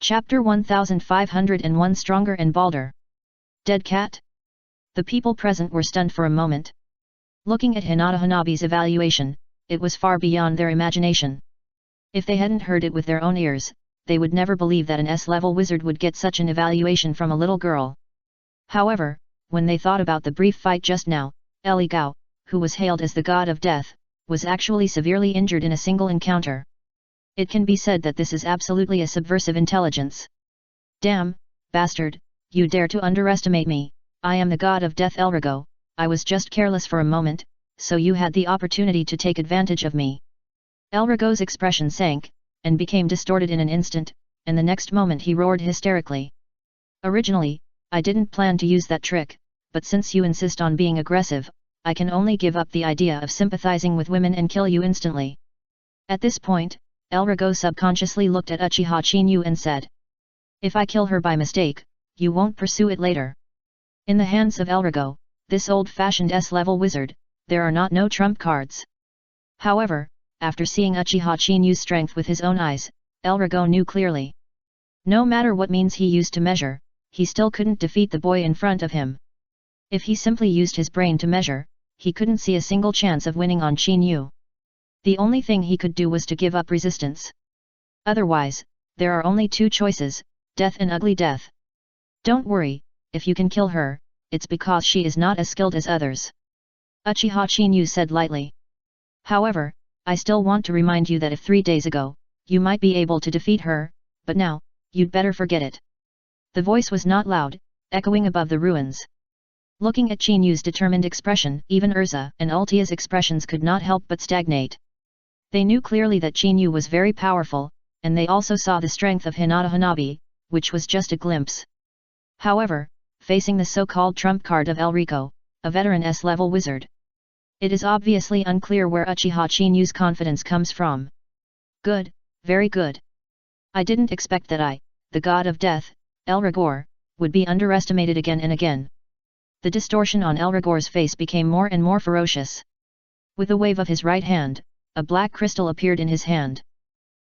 Chapter 1501 Stronger and Balder. Dead cat? The people present were stunned for a moment. Looking at Hinata Hanabi's evaluation, it was far beyond their imagination. If they hadn't heard it with their own ears, they would never believe that an S-level wizard would get such an evaluation from a little girl. However, when they thought about the brief fight just now, Eli Gao, who was hailed as the god of death, was actually severely injured in a single encounter. It can be said that this is absolutely a subversive intelligence. Damn, bastard, you dare to underestimate me. I am the god of death Elrigo. I was just careless for a moment, so you had the opportunity to take advantage of me. Elrigo's expression sank, and became distorted in an instant, and the next moment he roared hysterically. Originally, I didn't plan to use that trick, but since you insist on being aggressive, I can only give up the idea of sympathizing with women and kill you instantly. At this point, Elrigo subconsciously looked at Uchiha Chinyu and said, "If I kill her by mistake, you won't pursue it later." In the hands of Elrigo, this old-fashioned S-level wizard, there are no trump cards. However, after seeing Uchiha Chinyu's strength with his own eyes, Elrigo knew clearly. No matter what means he used to measure, he still couldn't defeat the boy in front of him. If he simply used his brain to measure, he couldn't see a single chance of winning on Chinyu. The only thing he could do was to give up resistance. Otherwise, there are only two choices, death and ugly death. Don't worry, if you can kill her, it's because she is not as skilled as others. Uchiha Chinyu said lightly. However, I still want to remind you that if 3 days ago, you might be able to defeat her, but now, you'd better forget it. The voice was not loud, echoing above the ruins. Looking at Chinyu's determined expression, even Urza and Ultia's expressions could not help but stagnate. They knew clearly that Chinyu was very powerful, and they also saw the strength of Hinata Hanabi, which was just a glimpse. However, facing the so-called trump card of Elrico, a veteran S-level wizard, it is obviously unclear where Uchiha Chinyu's confidence comes from. Good, very good. I didn't expect that I, the god of death, Elrigor, would be underestimated again and again. The distortion on Elrigor's face became more and more ferocious. With a wave of his right hand, a black crystal appeared in his hand.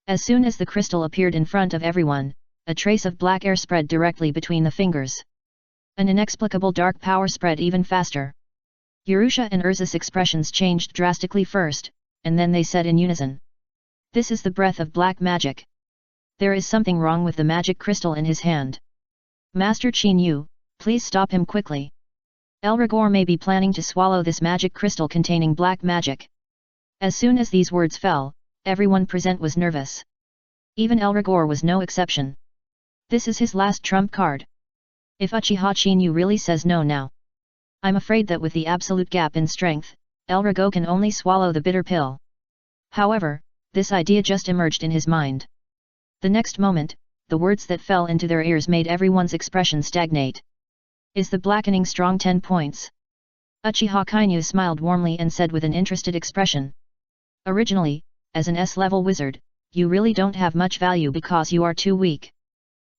As soon as the crystal appeared in front of everyone, a trace of black air spread directly between the fingers. An inexplicable dark power spread even faster. Urusha and Urza's expressions changed drastically first, and then they said in unison. This is the breath of black magic. There is something wrong with the magic crystal in his hand. Master Chinyu, please stop him quickly. Elrigor may be planning to swallow this magic crystal containing black magic. As soon as these words fell, everyone present was nervous. Even Elrigor was no exception. This is his last trump card. If Uchiha Chinyu really says no now, I'm afraid that with the absolute gap in strength, Elrigo can only swallow the bitter pill. However, this idea just emerged in his mind. The next moment, the words that fell into their ears made everyone's expression stagnate. Is the blackening strong 10 points? Uchiha Chinyu smiled warmly and said with an interested expression. Originally, as an S-level wizard, you really don't have much value because you are too weak.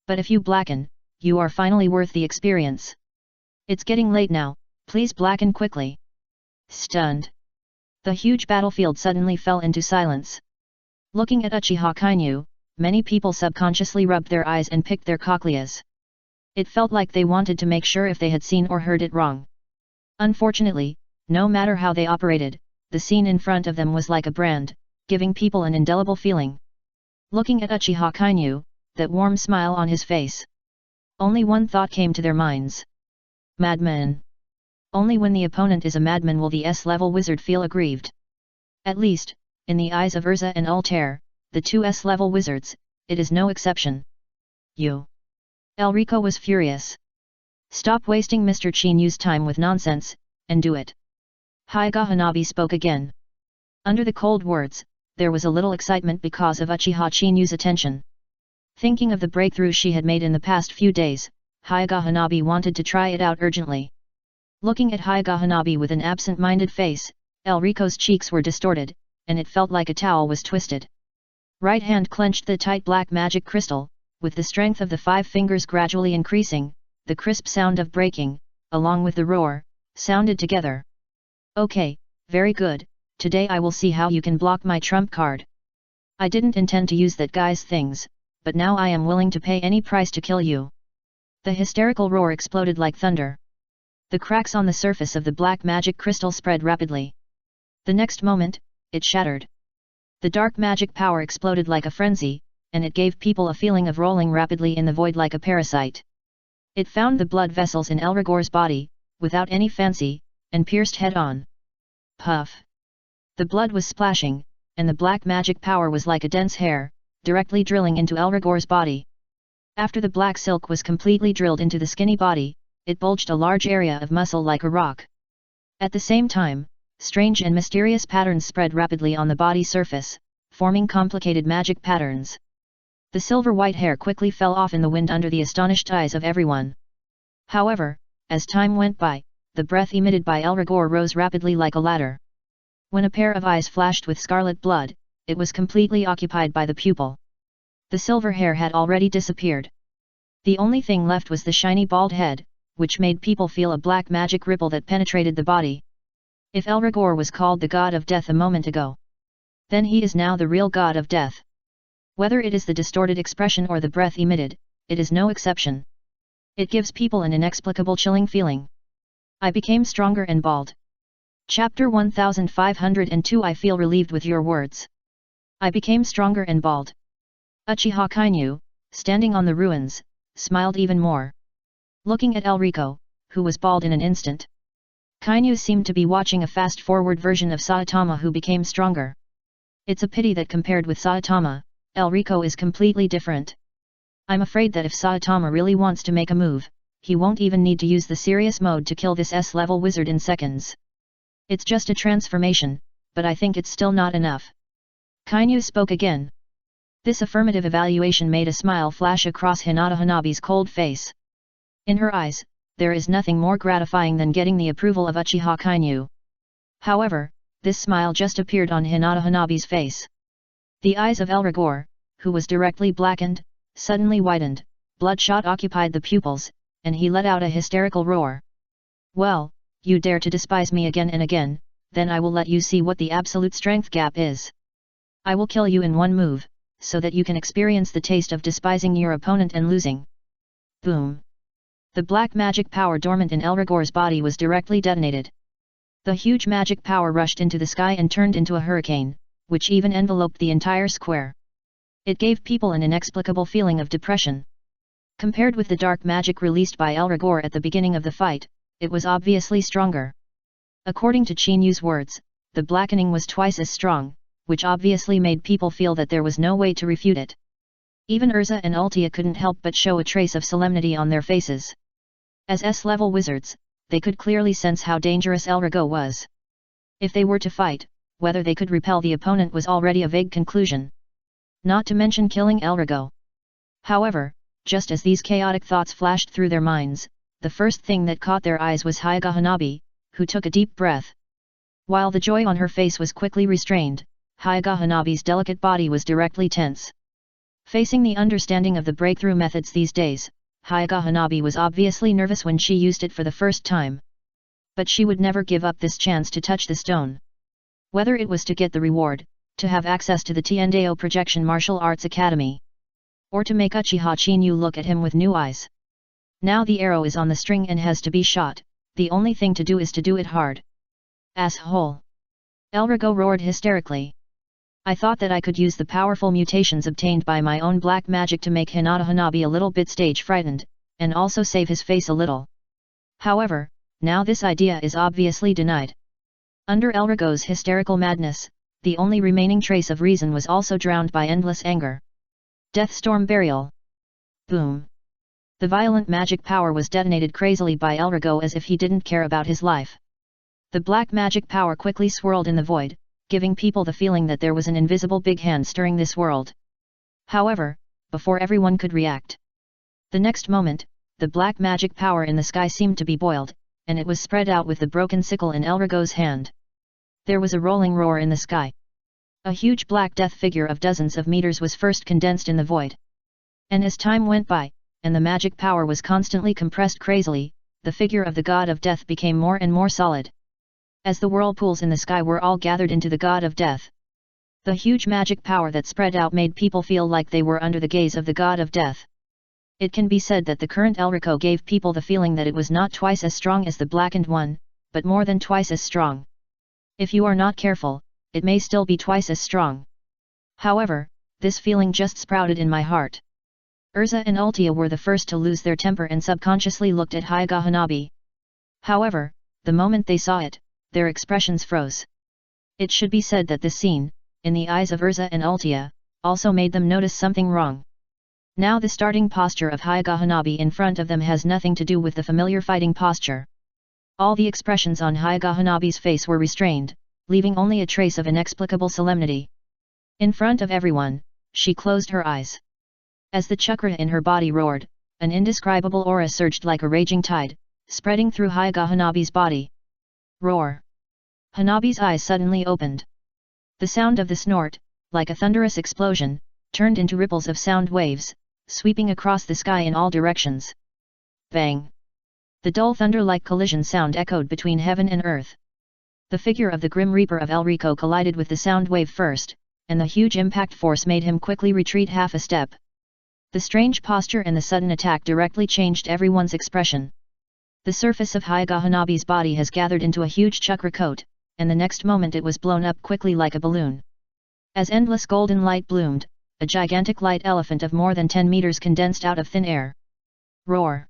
But if you blacken, you are finally worth the experience. It's getting late now, please blacken quickly. Stunned. The huge battlefield suddenly fell into silence. Looking at Uchiha Chinyu, many people subconsciously rubbed their eyes and picked their cochleas. It felt like they wanted to make sure if they had seen or heard it wrong. Unfortunately, no matter how they operated, the scene in front of them was like a brand, giving people an indelible feeling. Looking at Uchiha Chinyu, that warm smile on his face. Only one thought came to their minds. Madman. Only when the opponent is a madman will the S-level wizard feel aggrieved. At least, in the eyes of Urza and Altair, the two S-level wizards, it is no exception. You. Elrico was furious. Stop wasting Mr. Chinyu's time with nonsense, and do it. Hyuga Hanabi spoke again. Under the cold words, there was a little excitement because of Uchiha Chinyu's attention. Thinking of the breakthrough she had made in the past few days, Hyuga Hanabi wanted to try it out urgently. Looking at Hyuga Hanabi with an absent-minded face, Elrico's cheeks were distorted, and it felt like a towel was twisted. Right hand clenched the tight black magic crystal, with the strength of the 5 fingers gradually increasing, the crisp sound of breaking, along with the roar, sounded together. Okay, very good, today I will see how you can block my trump card. I didn't intend to use that guy's things, but now I am willing to pay any price to kill you." The hysterical roar exploded like thunder. The cracks on the surface of the black magic crystal spread rapidly. The next moment, it shattered. The dark magic power exploded like a frenzy, and it gave people a feeling of rolling rapidly in the void like a parasite. It found the blood vessels in Elrigor's body, without any fancy, and pierced head-on. Puff! The blood was splashing, and the black magic power was like a dense hair, directly drilling into Elrigor's body. After the black silk was completely drilled into the skinny body, it bulged a large area of muscle like a rock. At the same time, strange and mysterious patterns spread rapidly on the body surface, forming complicated magic patterns. The silver-white hair quickly fell off in the wind under the astonished eyes of everyone. However, as time went by, the breath emitted by Elrigor rose rapidly like a ladder. When a pair of eyes flashed with scarlet blood, it was completely occupied by the pupil. The silver hair had already disappeared. The only thing left was the shiny bald head, which made people feel a black magic ripple that penetrated the body. If Elrigor was called the god of death a moment ago, then he is now the real god of death. Whether it is the distorted expression or the breath emitted, it is no exception. It gives people an inexplicable chilling feeling. I became stronger and bald. Chapter 1502 I feel relieved with your words. I became stronger and bald. Uchiha Kainu, standing on the ruins, smiled even more. Looking at Elrico, who was bald in an instant. Kainu seemed to be watching a fast-forward version of Saitama who became stronger. It's a pity that compared with Saitama, Elrico is completely different. I'm afraid that if Saitama really wants to make a move, he won't even need to use the serious mode to kill this S-level wizard in seconds. It's just a transformation, but I think it's still not enough. Kainu spoke again. This affirmative evaluation made a smile flash across Hinata Hanabi's cold face. In her eyes, there is nothing more gratifying than getting the approval of Uchiha Kainu. However, this smile just appeared on Hinata Hanabi's face. The eyes of Elrigor, who was directly blackened, suddenly widened, bloodshot occupied the pupils, and he let out a hysterical roar. Well, you dare to despise me again and again, then I will let you see what the absolute strength gap is. I will kill you in one move, so that you can experience the taste of despising your opponent and losing. Boom! The black magic power dormant in Elrigor's body was directly detonated. The huge magic power rushed into the sky and turned into a hurricane, which even enveloped the entire square. It gave people an inexplicable feeling of depression. Compared with the dark magic released by Elrigor at the beginning of the fight, it was obviously stronger. According to Chinyu's words, the blackening was twice as strong, which obviously made people feel that there was no way to refute it. Even Urza and Ultia couldn't help but show a trace of solemnity on their faces. As S-level wizards, they could clearly sense how dangerous Elrigo was. If they were to fight, whether they could repel the opponent was already a vague conclusion. Not to mention killing Elrigo. However, just as these chaotic thoughts flashed through their minds, the first thing that caught their eyes was Hyuga Hanabi, who took a deep breath. While the joy on her face was quickly restrained, Hyuga Hanabi's delicate body was directly tense. Facing the understanding of the breakthrough methods these days, Hyuga Hanabi was obviously nervous when she used it for the first time. But she would never give up this chance to touch the stone. Whether it was to get the reward, to have access to the Tiendao Projection Martial Arts Academy, or to make Uchiha Chinyu look at him with new eyes. Now the arrow is on the string and has to be shot, the only thing to do is to do it hard. Asshole! Elrigo roared hysterically. I thought that I could use the powerful mutations obtained by my own black magic to make Hinata Hanabi a little bit stage frightened, and also save his face a little. However, now this idea is obviously denied. Under Elrigo's hysterical madness, the only remaining trace of reason was also drowned by endless anger. Deathstorm Burial. Boom! The violent magic power was detonated crazily by Elrigo as if he didn't care about his life. The black magic power quickly swirled in the void, giving people the feeling that there was an invisible big hand stirring this world. However, before everyone could react, the next moment, the black magic power in the sky seemed to be boiled, and it was spread out with the broken sickle in Elrigo's hand. There was a rolling roar in the sky. A huge black death figure of dozens of meters was first condensed in the void. And as time went by, and the magic power was constantly compressed crazily, the figure of the god of death became more and more solid. As the whirlpools in the sky were all gathered into the god of death, The huge magic power that spread out made people feel like they were under the gaze of the god of death. It can be said that the current Elrico gave people the feeling that it was not twice as strong as the blackened one, but more than twice as strong. If you are not careful, it may still be twice as strong. However, this feeling just sprouted in my heart. Urza and Ultia were the first to lose their temper and subconsciously looked at Hyuga Hanabi. However, the moment they saw it, their expressions froze. It should be said that this scene, in the eyes of Urza and Ultia, also made them notice something wrong. Now the starting posture of Hyuga Hanabi in front of them has nothing to do with the familiar fighting posture. All the expressions on Hyuga Hanabi's face were restrained, leaving only a trace of inexplicable solemnity. In front of everyone, she closed her eyes. As the chakra in her body roared, an indescribable aura surged like a raging tide, spreading through Hyuga Hanabi's body. Roar! Hanabi's eyes suddenly opened. The sound of the snort, like a thunderous explosion, turned into ripples of sound waves, sweeping across the sky in all directions. Bang! The dull thunder-like collision sound echoed between heaven and earth. The figure of the Grim Reaper of Elrico collided with the sound wave first, and the huge impact force made him quickly retreat half a step. The strange posture and the sudden attack directly changed everyone's expression. The surface of Hyuga Hanabi's body has gathered into a huge chakra coat, and the next moment it was blown up quickly like a balloon. As endless golden light bloomed, a gigantic light elephant of more than 10 meters condensed out of thin air. Roar!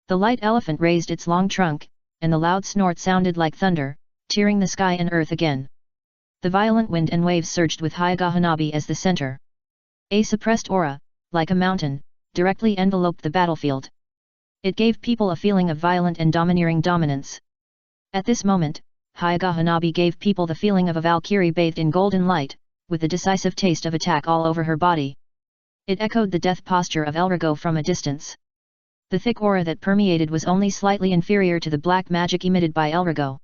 The light elephant raised its long trunk, and the loud snort sounded like thunder, tearing the sky and earth again. The violent wind and waves surged with Hyuga Hanabi as the center. A suppressed aura, like a mountain, directly enveloped the battlefield. It gave people a feeling of violent and domineering dominance. At this moment, Hyuga Hanabi gave people the feeling of a Valkyrie bathed in golden light, with the decisive taste of attack all over her body. It echoed the death posture of Elrico from a distance. The thick aura that permeated was only slightly inferior to the black magic emitted by Elrico.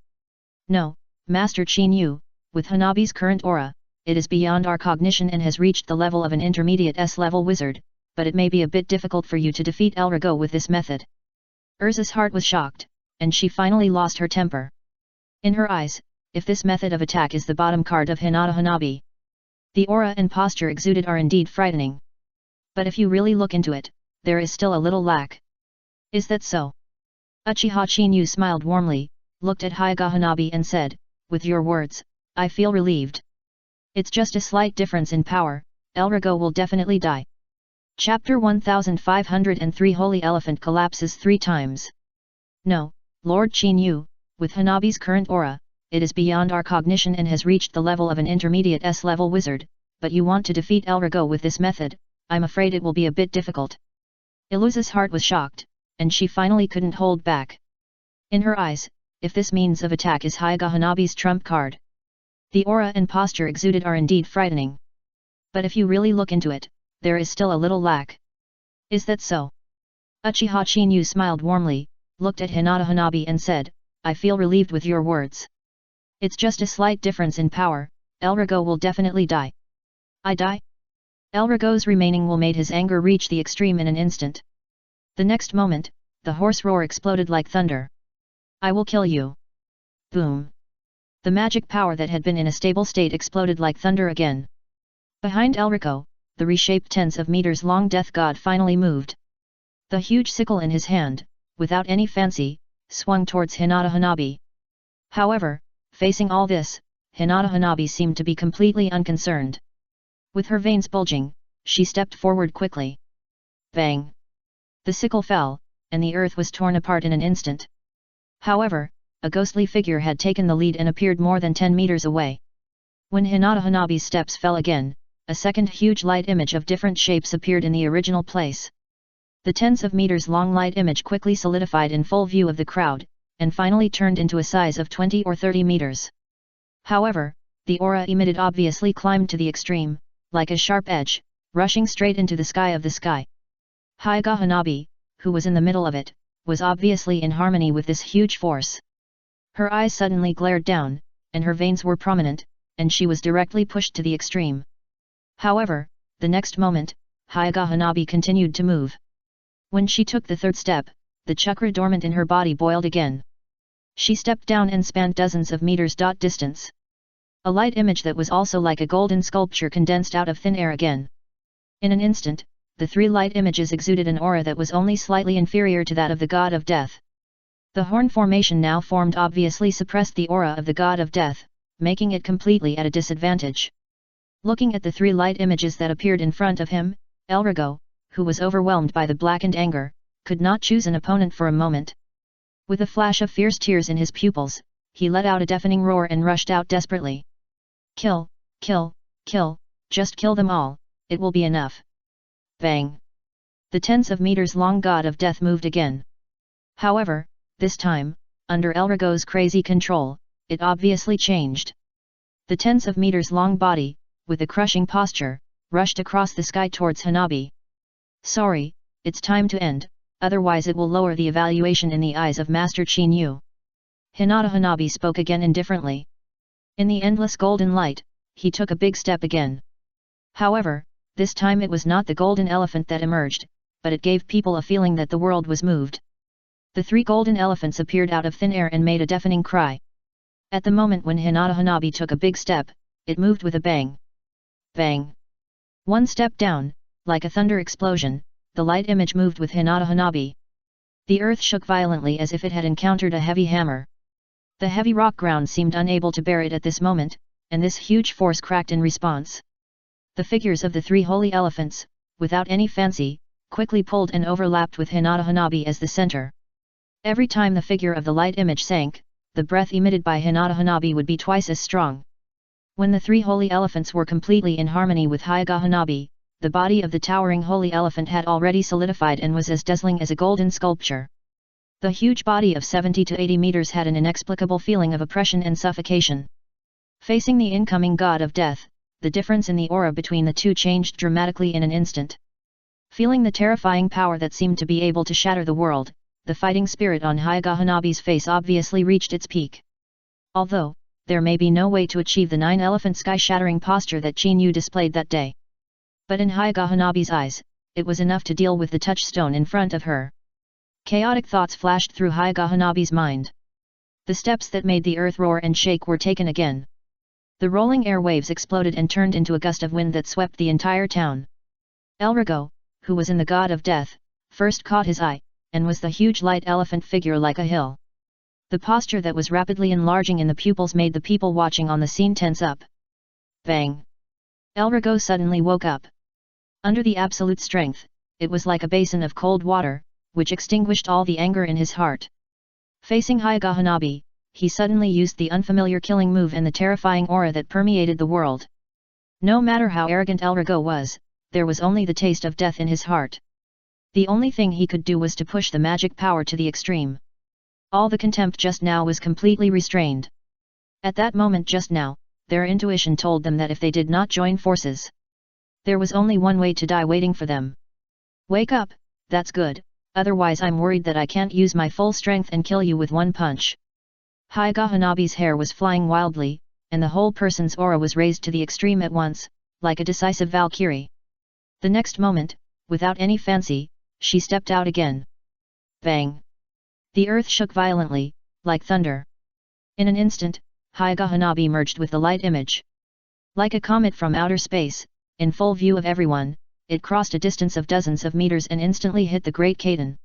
No, Master Chin-Yu, with Hanabi's current aura, it is beyond our cognition and has reached the level of an intermediate S-level wizard, but it may be a bit difficult for you to defeat Elrico with this method. Urza's heart was shocked, and she finally lost her temper. In her eyes, if this method of attack is the bottom card of Hinata Hanabi, the aura and posture exuded are indeed frightening. But if you really look into it, there is still a little lack. Is that so? Uchiha Chin-Yu smiled warmly, looked at Hyuga Hanabi and said, with your words, I feel relieved. It's just a slight difference in power, Elrico will definitely die. Chapter 1503 Holy Elephant collapses 3 times. No, Lord Chin-Yu, with Hanabi's current aura, it is beyond our cognition and has reached the level of an intermediate S-level wizard, but you want to defeat Elrico with this method, I'm afraid it will be a bit difficult. Iluza's heart was shocked, and she finally couldn't hold back. In her eyes, if this means of attack is Hyuga Hanabi's trump card, the aura and posture exuded are indeed frightening. But if you really look into it, there is still a little lack. Is that so? Uchiha Chin-Yu smiled warmly, looked at Hinata Hanabi and said, I feel relieved with your words. It's just a slight difference in power, Elrico will definitely die. I die? Elrico's remaining will made his anger reach the extreme in an instant. The next moment, the hoarse roar exploded like thunder. I will kill you. Boom. The magic power that had been in a stable state exploded like thunder again. Behind Elrico, the reshaped tens of meters long death god finally moved. The huge sickle in his hand, without any fancy, swung towards Hinata Hanabi. However, facing all this, Hinata Hanabi seemed to be completely unconcerned. With her veins bulging, she stepped forward quickly. Bang! The sickle fell, and the earth was torn apart in an instant. However, a ghostly figure had taken the lead and appeared more than 10 meters away. When Hinata Hanabi's steps fell again, a second huge light image of different shapes appeared in the original place. The tens of meters long light image quickly solidified in full view of the crowd, and finally turned into a size of 20 or 30 meters. However, the aura emitted obviously climbed to the extreme, like a sharp edge, rushing straight into the sky of the sky. Hyuga Hanabi, who was in the middle of it, was obviously in harmony with this huge force. Her eyes suddenly glared down, and her veins were prominent, and she was directly pushed to the extreme. However, the next moment, Hyuga Hanabi continued to move. When she took the third step, the chakra dormant in her body boiled again. She stepped down and spanned dozens of meters. Distance. A light image that was also like a golden sculpture condensed out of thin air again. In an instant, the three light images exuded an aura that was only slightly inferior to that of the god of death. The horn formation now formed obviously suppressed the aura of the god of death, making it completely at a disadvantage. Looking at the three light images that appeared in front of him, Elrigo, who was overwhelmed by the blackened anger, could not choose an opponent for a moment. With a flash of fierce tears in his pupils, he let out a deafening roar and rushed out desperately. Kill, kill, kill, just kill them all, it will be enough. Bang! The tens of meters long god of death moved again. However, this time, under Elrigo's crazy control, it obviously changed. The tens of meters long body, with a crushing posture, rushed across the sky towards Hanabi. Sorry, it's time to end, otherwise it will lower the evaluation in the eyes of Master Chin-yu. Hinata Hanabi spoke again indifferently. In the endless golden light, he took a big step again. However, this time it was not the golden elephant that emerged, but it gave people a feeling that the world was moved. The three golden elephants appeared out of thin air and made a deafening cry. At the moment when Hinata Hanabi took a big step, it moved with a bang. Bang! One step down, like a thunder explosion, the light image moved with Hinata Hanabi. The earth shook violently as if it had encountered a heavy hammer. The heavy rock ground seemed unable to bear it at this moment, and this huge force cracked in response. The figures of the three holy elephants, without any fancy, quickly pulled and overlapped with Hinata Hanabi as the center. Every time the figure of the light image sank, the breath emitted by Hinata Hanabi would be twice as strong. When the three holy elephants were completely in harmony with Hyuga Hanabi, the body of the towering holy elephant had already solidified and was as dazzling as a golden sculpture. The huge body of 70 to 80 meters had an inexplicable feeling of oppression and suffocation. Facing the incoming god of death, the difference in the aura between the two changed dramatically in an instant. Feeling the terrifying power that seemed to be able to shatter the world, the fighting spirit on Hyuga Hanabi's face obviously reached its peak. Although, there may be no way to achieve the nine-elephant sky-shattering posture that Chin-yu displayed that day. But in Hyuga Hanabi's eyes, it was enough to deal with the touchstone in front of her. Chaotic thoughts flashed through Hyuga Hanabi's mind. The steps that made the earth roar and shake were taken again. The rolling air waves exploded and turned into a gust of wind that swept the entire town. Elrigo, who was in the god of death, first caught his eye, and was the huge light elephant figure like a hill. The posture that was rapidly enlarging in the pupils made the people watching on the scene tense up. Bang! Elrigo suddenly woke up. Under the absolute strength, it was like a basin of cold water, which extinguished all the anger in his heart. Facing Hyuga Hanabi, he suddenly used the unfamiliar killing move and the terrifying aura that permeated the world. No matter how arrogant Elrigo was, there was only the taste of death in his heart. The only thing he could do was to push the magic power to the extreme. All the contempt just now was completely restrained. At that moment just now, their intuition told them that if they did not join forces, there was only one way to die waiting for them. Wake up, that's good, otherwise I'm worried that I can't use my full strength and kill you with one punch. Hyuga Hanabi's hair was flying wildly, and the whole person's aura was raised to the extreme at once, like a decisive valkyrie. The next moment, without any fancy, she stepped out again. Bang! The earth shook violently, like thunder. In an instant, Hyuga Hanabi merged with the light image. Like a comet from outer space, in full view of everyone, it crossed a distance of dozens of meters and instantly hit the Great Kaidan.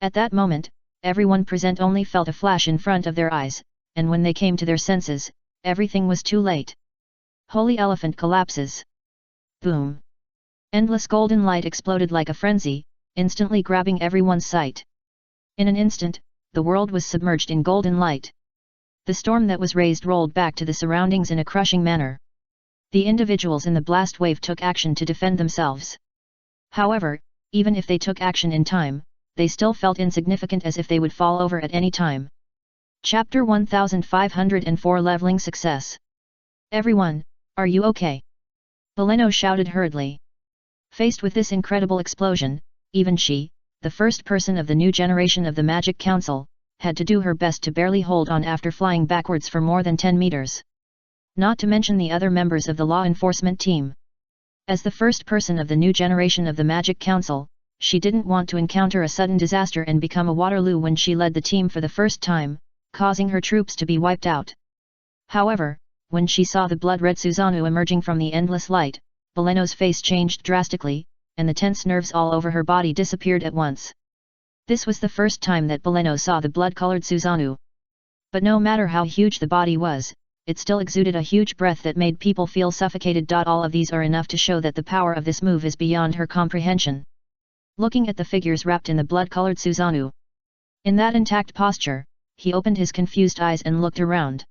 At that moment, everyone present only felt a flash in front of their eyes, and when they came to their senses, everything was too late. Holy Elephant collapses. Boom! Endless golden light exploded like a frenzy, instantly grabbing everyone's sight. In an instant, the world was submerged in golden light. The storm that was raised rolled back to the surroundings in a crushing manner. The individuals in the blast wave took action to defend themselves. However, even if they took action in time, they still felt insignificant as if they would fall over at any time. Chapter 1504 Leveling Success. Everyone, are you okay? Beleno shouted hurriedly. Faced with this incredible explosion, even she, the first person of the new generation of the Magic Council, had to do her best to barely hold on after flying backwards for more than 10 meters. Not to mention the other members of the law enforcement team. As the first person of the new generation of the Magic Council, she didn't want to encounter a sudden disaster and become a Waterloo when she led the team for the first time, causing her troops to be wiped out. However, When she saw the blood-red Susanoo emerging from the endless light, Baleno's face changed drastically, and the tense nerves all over her body disappeared at once. This was the first time that Baleno saw the blood-colored Susanoo. But no matter how huge the body was, it still exuded a huge breath that made people feel suffocated. All of these are enough to show that the power of this move is beyond her comprehension. Looking at the figures wrapped in the blood-colored Susanoo, in that intact posture, he opened his confused eyes and looked around.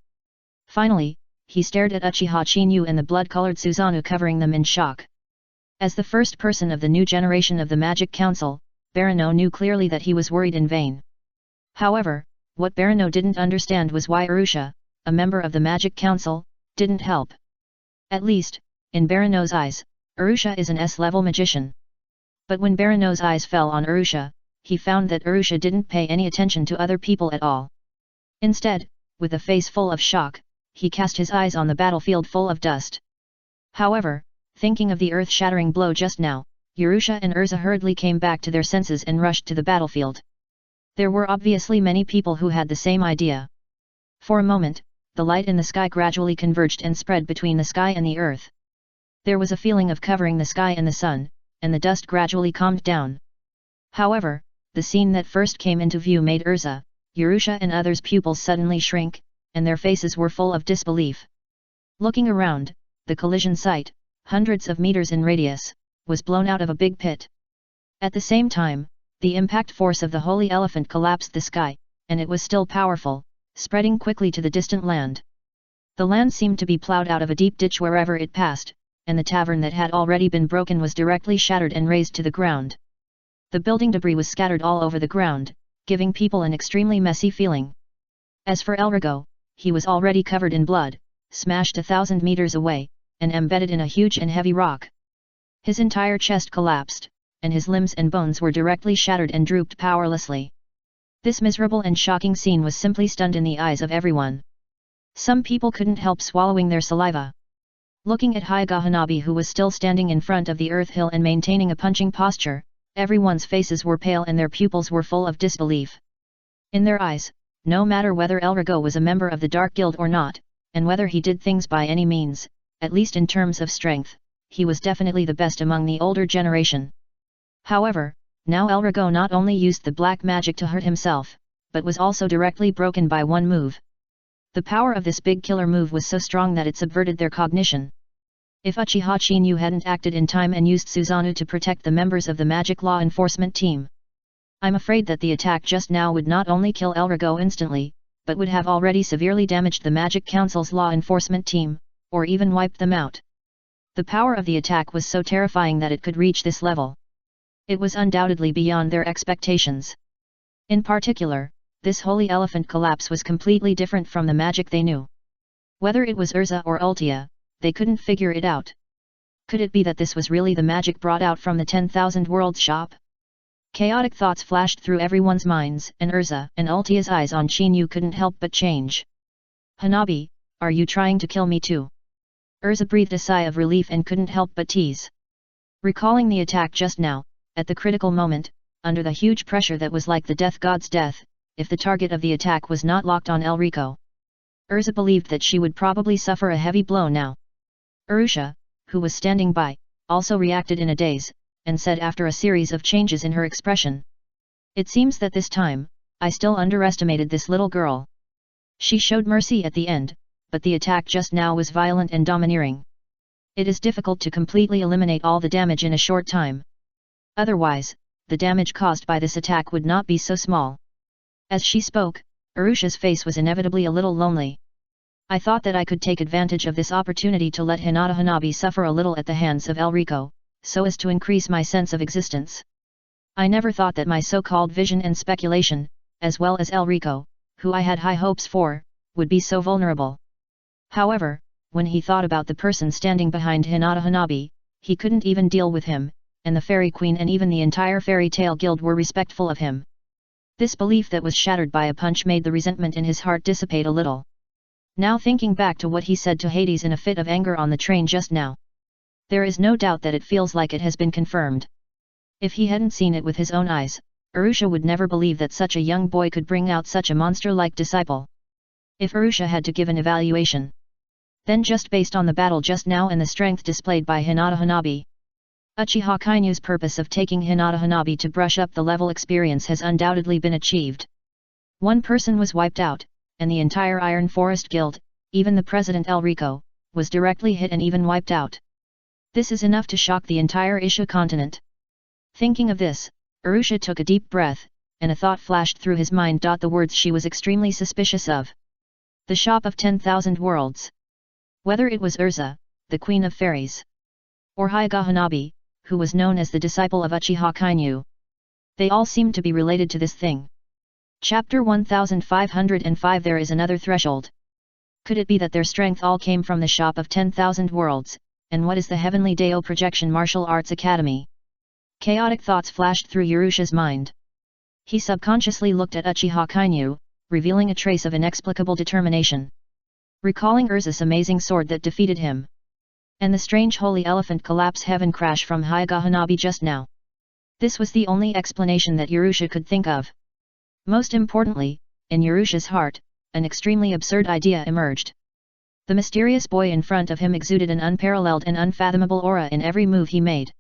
Finally, he stared at Uchiha Chinyu and the blood-colored Susanoo covering them in shock. As the first person of the new generation of the Magic Council, Barano knew clearly that he was worried in vain. However, what Barano didn't understand was why Arusha, a member of the Magic Council, didn't help. At least, in Barano's eyes, Arusha is an S-level magician. But when Barano's eyes fell on Arusha, he found that Arusha didn't pay any attention to other people at all. Instead, with a face full of shock, he cast his eyes on the battlefield full of dust. However, thinking of the earth-shattering blow just now, Arusha and Urza hurriedly came back to their senses and rushed to the battlefield. There were obviously many people who had the same idea. For a moment, the light in the sky gradually converged and spread between the sky and the earth. There was a feeling of covering the sky and the sun, and the dust gradually calmed down. However, the scene that first came into view made Urza, Arusha and others' pupils suddenly shrink, and their faces were full of disbelief. Looking around, the collision site, hundreds of meters in radius, was blown out of a big pit. At the same time, the impact force of the holy elephant collapsed the sky, and it was still powerful, spreading quickly to the distant land. The land seemed to be plowed out of a deep ditch wherever it passed, and the tavern that had already been broken was directly shattered and razed to the ground. The building debris was scattered all over the ground, giving people an extremely messy feeling. As for Elrigo, he was already covered in blood, smashed 1,000 meters away, and embedded in a huge and heavy rock. His entire chest collapsed, and his limbs and bones were directly shattered and drooped powerlessly. This miserable and shocking scene was simply stunned in the eyes of everyone. Some people couldn't help swallowing their saliva. Looking at Hyuga Hanabi, who was still standing in front of the earth hill and maintaining a punching posture, everyone's faces were pale and their pupils were full of disbelief. In their eyes, no matter whether Elrigo was a member of the Dark Guild or not, and whether he did things by any means, at least in terms of strength, he was definitely the best among the older generation. However, now Elrigo not only used the black magic to hurt himself, but was also directly broken by one move. The power of this big killer move was so strong that it subverted their cognition. If Uchiha Chinyu hadn't acted in time and used Susanoo to protect the members of the magic law enforcement team, I'm afraid that the attack just now would not only kill Elrigo instantly, but would have already severely damaged the Magic Council's law enforcement team, or even wiped them out. The power of the attack was so terrifying that it could reach this level. It was undoubtedly beyond their expectations. In particular, this holy elephant collapse was completely different from the magic they knew. Whether it was Urza or Ultia, they couldn't figure it out. Could it be that this was really the magic brought out from the 10,000 Worlds shop? Chaotic thoughts flashed through everyone's minds, and Urza and Ultia's eyes on Chinyu couldn't help but change. Hanabi, are you trying to kill me too? Urza breathed a sigh of relief and couldn't help but tease. Recalling the attack just now, at the critical moment, under the huge pressure that was like the death god's death, if the target of the attack was not locked on Elrico, Urza believed that she would probably suffer a heavy blow now. Arusha, who was standing by, also reacted in a daze, and said after a series of changes in her expression, "It seems that this time, I still underestimated this little girl. She showed mercy at the end, but the attack just now was violent and domineering. It is difficult to completely eliminate all the damage in a short time. Otherwise, the damage caused by this attack would not be so small." As she spoke, Arusha's face was inevitably a little lonely. "I thought that I could take advantage of this opportunity to let Hinata Hanabi suffer a little at the hands of Elrico, so as to increase my sense of existence. I never thought that my so-called vision and speculation, as well as Elrico, who I had high hopes for, would be so vulnerable." However, when he thought about the person standing behind Hinata Hanabi, he couldn't even deal with him, and the Fairy Queen and even the entire Fairy Tale Guild were respectful of him. This belief that was shattered by a punch made the resentment in his heart dissipate a little. Now thinking back to what he said to Hades in a fit of anger on the train just now, there is no doubt that it feels like it has been confirmed. If he hadn't seen it with his own eyes, Arusha would never believe that such a young boy could bring out such a monster-like disciple. If Arusha had to give an evaluation, Then just based on the battle just now and the strength displayed by Hinata Hanabi, Uchiha Kainu's purpose of taking Hinata Hanabi to brush up the level experience has undoubtedly been achieved. One person was wiped out, and the entire Iron Forest Guild, even the President Elrico, was directly hit and even wiped out. This is enough to shock the entire Isha continent. Thinking of this, Urusha took a deep breath, and a thought flashed through his mind. The words she was extremely suspicious of. The Shop of 10,000 Worlds. Whether it was Urza, the Queen of Fairies, or Hyuga Hanabi, who was known as the disciple of Uchiha Kainu, they all seemed to be related to this thing. Chapter 1505. There is another threshold. Could it be that their strength all came from the Shop of 10,000 Worlds, and what is the Heavenly Deo Projection Martial Arts Academy? Chaotic thoughts flashed through Urusha's mind. He subconsciously looked at Uchiha Kainu, revealing a trace of inexplicable determination. Recalling Urza's amazing sword that defeated him, and the strange holy elephant collapse heaven crash from Hyuga Hanabi just now. This was the only explanation that Urusha could think of. Most importantly, in Urusha's heart, an extremely absurd idea emerged. The mysterious boy in front of him exuded an unparalleled and unfathomable aura in every move he made.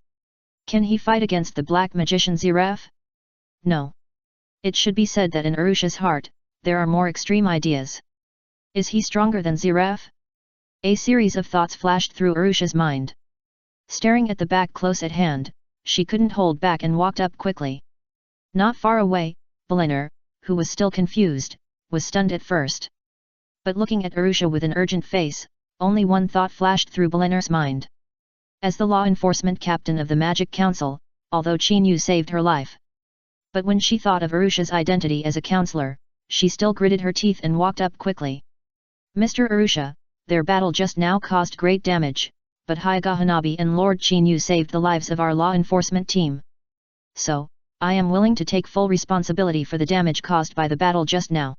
Can he fight against the black magician Ziraf? No. It should be said that in Urusha's heart, there are more extreme ideas. Is he stronger than Ziraf? A series of thoughts flashed through Urusha's mind. Staring at the back close at hand, she couldn't hold back and walked up quickly. Not far away, Belenar, who was still confused, was stunned at first. But looking at Urusha with an urgent face, only one thought flashed through Belenar's mind. As the law enforcement captain of the Magic Council, although Chinyu saved her life. But when she thought of Urusha's identity as a counselor, she still gritted her teeth and walked up quickly. Mr. Urusha, their battle just now caused great damage, but Hyuga Hanabi and Lord Chinyu saved the lives of our law enforcement team. So, I am willing to take full responsibility for the damage caused by the battle just now.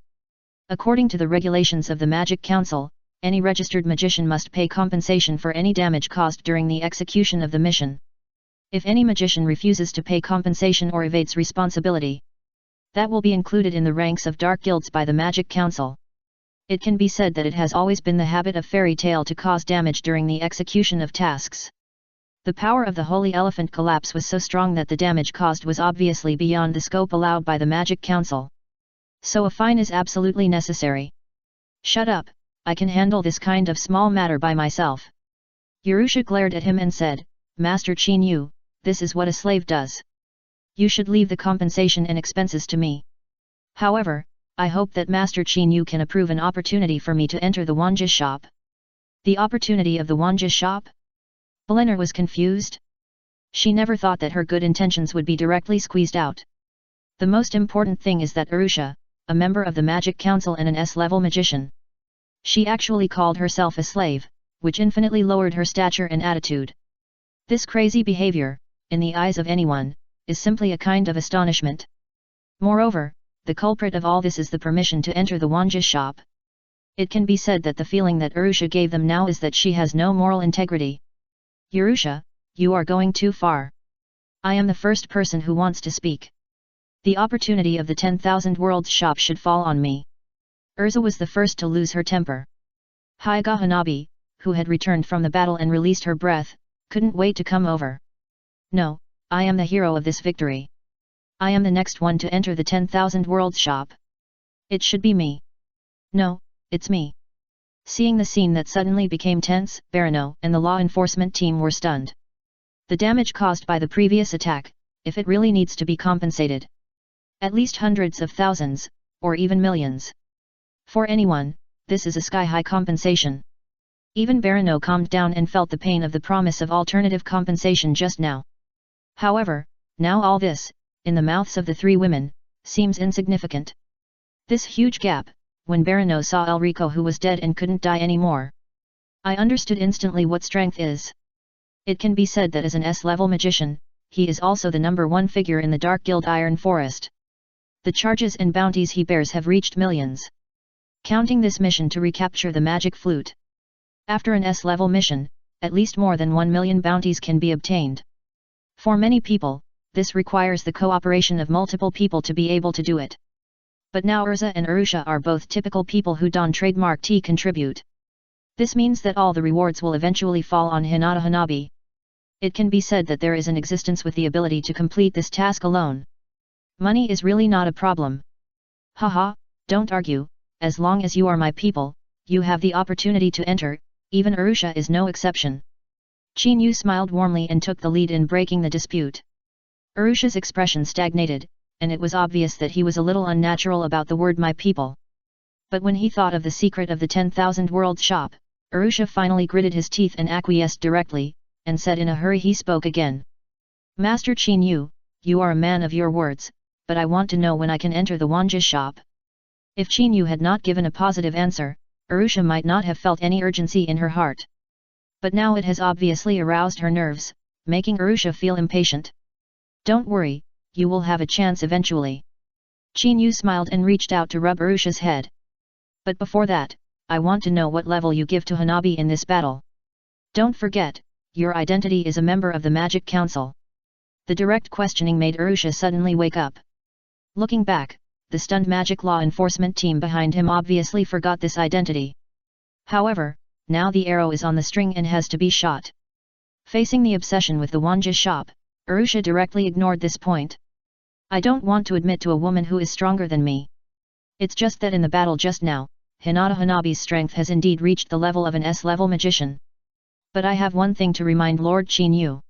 According to the regulations of the Magic Council, any registered magician must pay compensation for any damage caused during the execution of the mission. If any magician refuses to pay compensation or evades responsibility, that will be included in the ranks of dark guilds by the Magic Council. It can be said that it has always been the habit of Fairy Tail to cause damage during the execution of tasks. The power of the Holy Elephant collapse was so strong that the damage caused was obviously beyond the scope allowed by the Magic Council. So a fine is absolutely necessary. Shut up, I can handle this kind of small matter by myself. Urusha glared at him and said, Master Chinyu, this is what a slave does. You should leave the compensation and expenses to me. However, I hope that Master Chinyu can approve an opportunity for me to enter the Wanja shop. The opportunity of the Wanja shop? Belenar was confused. She never thought that her good intentions would be directly squeezed out. The most important thing is that Urusha, a member of the Magic Council and an S-level magician. She actually called herself a slave, which infinitely lowered her stature and attitude. This crazy behavior, in the eyes of anyone, is simply a kind of astonishment. Moreover, the culprit of all this is the permission to enter the Wanja shop. It can be said that the feeling that Urusha gave them now is that she has no moral integrity. Urusha, you are going too far. I am the first person who wants to speak. The opportunity of the 10,000 Worlds shop should fall on me. Urza was the first to lose her temper. Hyuga Hanabi, who had returned from the battle and released her breath, couldn't wait to come over. No, I am the hero of this victory. I am the next one to enter the 10,000 Worlds shop. It should be me. No, it's me. Seeing the scene that suddenly became tense, Barano and the law enforcement team were stunned. The damage caused by the previous attack, if it really needs to be compensated. At least hundreds of thousands, or even millions. For anyone, this is a sky-high compensation. Even Barano calmed down and felt the pain of the promise of alternative compensation just now. However, now all this, in the mouths of the three women, seems insignificant. This huge gap, when Barano saw Elrico who was dead and couldn't die anymore. I understood instantly what strength is. It can be said that as an S-level magician, he is also the #1 figure in the Dark Guild Iron Forest. The charges and bounties he bears have reached millions. Counting this mission to recapture the magic flute. After an S-level mission, at least more than 1 million bounties can be obtained. For many people, this requires the cooperation of multiple people to be able to do it. But now Urza and Urusha are both typical people who don trademark T contribute. This means that all the rewards will eventually fall on Hinata Hanabi. It can be said that there is an existence with the ability to complete this task alone. Money is really not a problem. Haha, don't argue, as long as you are my people, you have the opportunity to enter, even Arusha is no exception. Qin Yu smiled warmly and took the lead in breaking the dispute. Arusha's expression stagnated, and it was obvious that he was a little unnatural about the word my people. But when he thought of the secret of the 10,000 worlds shop, Arusha finally gritted his teeth and acquiesced directly, and said in a hurry he spoke again. Master Qin Yu, you are a man of your words, but I want to know when I can enter the Wanja shop. If Qin Yu had not given a positive answer, Arusha might not have felt any urgency in her heart. But now it has obviously aroused her nerves, making Arusha feel impatient. Don't worry, you will have a chance eventually. Qin Yu smiled and reached out to rub Arusha's head. But before that, I want to know what level you give to Hanabi in this battle. Don't forget, your identity is a member of the Magic Council. The direct questioning made Arusha suddenly wake up. Looking back, the stunned magic law enforcement team behind him obviously forgot this identity. However, now the arrow is on the string and has to be shot. Facing the obsession with the Wanja shop, Arusha directly ignored this point. I don't want to admit to a woman who is stronger than me. It's just that in the battle just now, Hinata Hanabi's strength has indeed reached the level of an S-level magician. But I have one thing to remind Lord Qin Yu.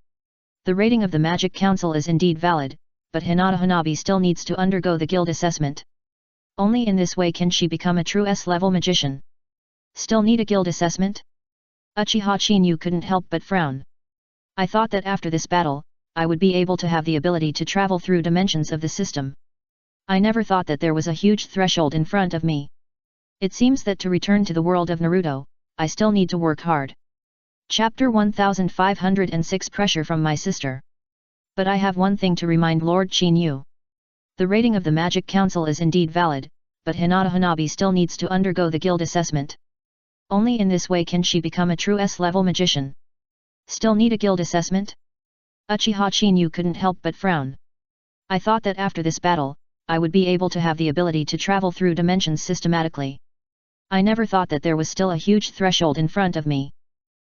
The rating of the Magic Council is indeed valid, but Hinata Hanabi still needs to undergo the guild assessment. Only in this way can she become a true S-level magician. Still need a guild assessment? Uchiha Qin Yu couldn't help but frown. I thought that after this battle, I would be able to have the ability to travel through dimensions of the system. I never thought that there was a huge threshold in front of me. It seems that to return to the world of Naruto, I still need to work hard. Chapter 1506 Pressure from my sister. But I have one thing to remind Lord Qin Yu. The rating of the Magic Council is indeed valid, but Hinata Hanabi still needs to undergo the guild assessment. Only in this way can she become a true S-level magician. Still need a guild assessment? Uchiha Qin Yu couldn't help but frown. I thought that after this battle, I would be able to have the ability to travel through dimensions systematically. I never thought that there was still a huge threshold in front of me.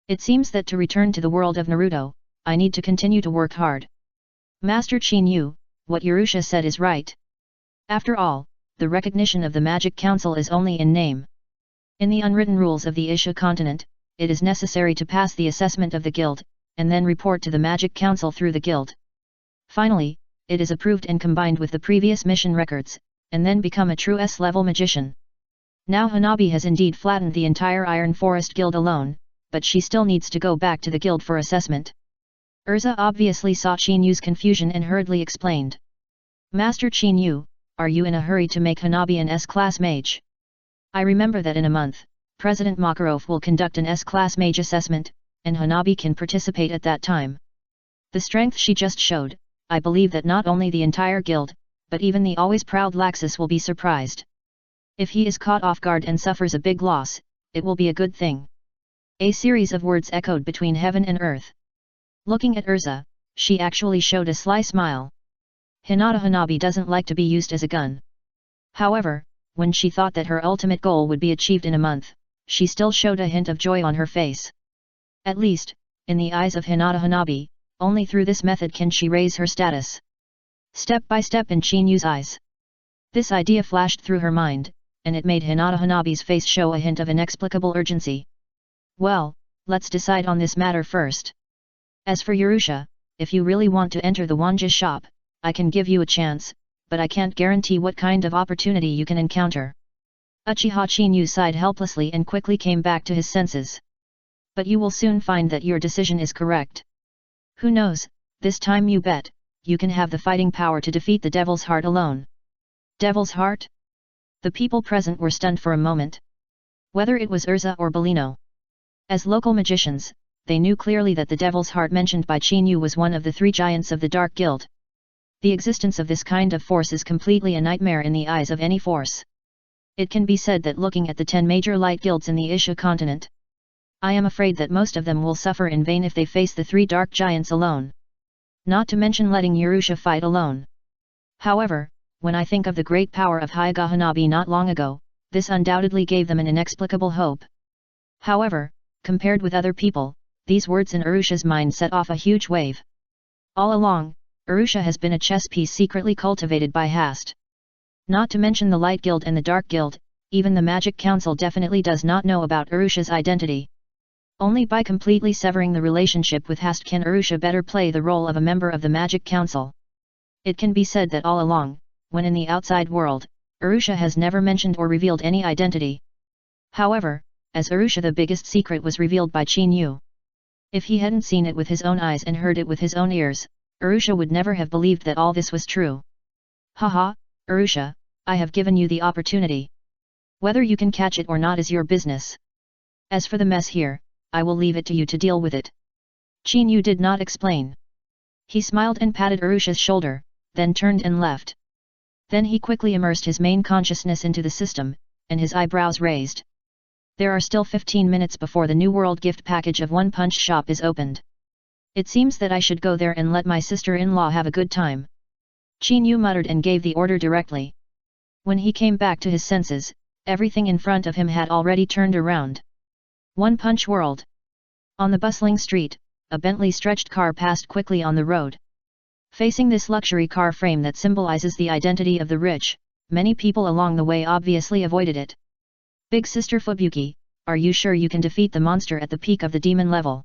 It seems that to return to the world of Naruto, I need to continue to work hard. Master Qin Yu, what Arusha said is right. After all, the recognition of the Magic Council is only in name. In the unwritten rules of the Isha continent, it is necessary to pass the assessment of the guild, and then report to the Magic Council through the guild. Finally, it is approved and combined with the previous mission records, and then become a true S-level magician. Now Hanabi has indeed flattened the entire Iron Forest Guild alone, but she still needs to go back to the guild for assessment. Urza obviously saw Qin Yu's confusion and hurriedly explained. Master Qin Yu, are you in a hurry to make Hanabi an S-class mage? I remember that in a month, President Makarov will conduct an S-class mage assessment, and Hanabi can participate at that time. The strength she just showed, I believe that not only the entire guild, but even the always proud Laxus will be surprised. If he is caught off guard and suffers a big loss, it will be a good thing. A series of words echoed between heaven and earth. Looking at Urza, she actually showed a sly smile. Hinata Hanabi doesn't like to be used as a gun. However, when she thought that her ultimate goal would be achieved in a month, she still showed a hint of joy on her face. At least, in the eyes of Hinata Hanabi, only through this method can she raise her status. Step by step in Qin Yu's eyes. This idea flashed through her mind, and it made Hinata Hanabi's face show a hint of inexplicable urgency. Well, let's decide on this matter first. As for Arusha, if you really want to enter the Wanja shop, I can give you a chance, but I can't guarantee what kind of opportunity you can encounter. Uchiha Qin Yu sighed helplessly and quickly came back to his senses. But you will soon find that your decision is correct. Who knows, this time you bet, you can have the fighting power to defeat the Devil's Heart alone. Devil's Heart? The people present were stunned for a moment. Whether it was Urza or Bellino. As local magicians, they knew clearly that the Devil's Heart mentioned by Qin Yu was one of the three giants of the Dark Guild. The existence of this kind of force is completely a nightmare in the eyes of any force. It can be said that looking at the 10 major light guilds in the Isha continent, I am afraid that most of them will suffer in vain if they face the three dark giants alone. Not to mention letting Arusha fight alone. However, when I think of the great power of Hyuga Hanabi not long ago, this undoubtedly gave them an inexplicable hope. However, compared with other people, these words in Arusha's mind set off a huge wave. All along, Arusha has been a chess piece secretly cultivated by Hast. Not to mention the Light Guild and the Dark Guild, even the Magic Council definitely does not know about Arusha's identity. Only by completely severing the relationship with Hast can Arusha better play the role of a member of the Magic Council. It can be said that all along, when in the outside world, Arusha has never mentioned or revealed any identity. However, as Arusha the biggest secret was revealed by Qin Yu. If he hadn't seen it with his own eyes and heard it with his own ears, Arusha would never have believed that all this was true. Haha, Arusha, I have given you the opportunity. Whether you can catch it or not is your business. As for the mess here, I will leave it to you to deal with it. Qin Yu did not explain. He smiled and patted Arusha's shoulder, then turned and left. Then he quickly immersed his main consciousness into the system, and his eyebrows raised. There are still 15 minutes before the New World gift package of One Punch shop is opened. It seems that I should go there and let my sister-in-law have a good time. Qin Yu muttered and gave the order directly. When he came back to his senses, everything in front of him had already turned around. One Punch World. On the bustling street, a Bentley stretched car passed quickly on the road. Facing this luxury car frame that symbolizes the identity of the rich, many people along the way obviously avoided it. Big Sister Fubuki, are you sure you can defeat the monster at the peak of the demon level?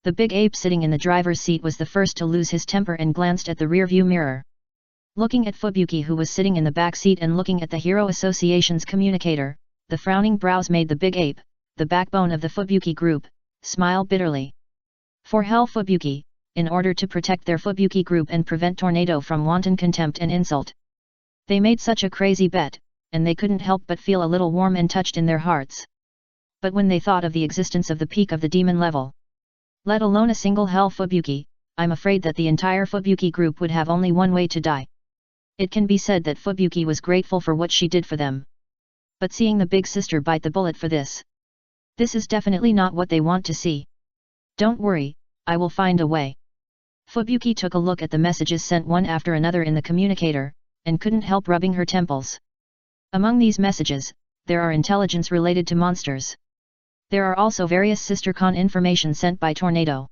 The big ape sitting in the driver's seat was the first to lose his temper and glanced at the rearview mirror. Looking at Fubuki, who was sitting in the back seat, and looking at the Hero Association's communicator, the frowning brows made the big ape, the backbone of the Fubuki group, smile bitterly. For hell, Fubuki, in order to protect their Fubuki group and prevent Tornado from wanton contempt and insult. They made such a crazy bet, and they couldn't help but feel a little warm and touched in their hearts. But when they thought of the existence of the peak of the demon level, let alone a single hell Fubuki, I'm afraid that the entire Fubuki group would have only one way to die. It can be said that Fubuki was grateful for what she did for them. But seeing the big sister bite the bullet for this is definitely not what they want to see. Don't worry, I will find a way. Fubuki took a look at the messages sent one after another in the communicator, and couldn't help rubbing her temples. Among these messages, there are intelligence related to monsters. There are also various SisterCon information sent by Tornado.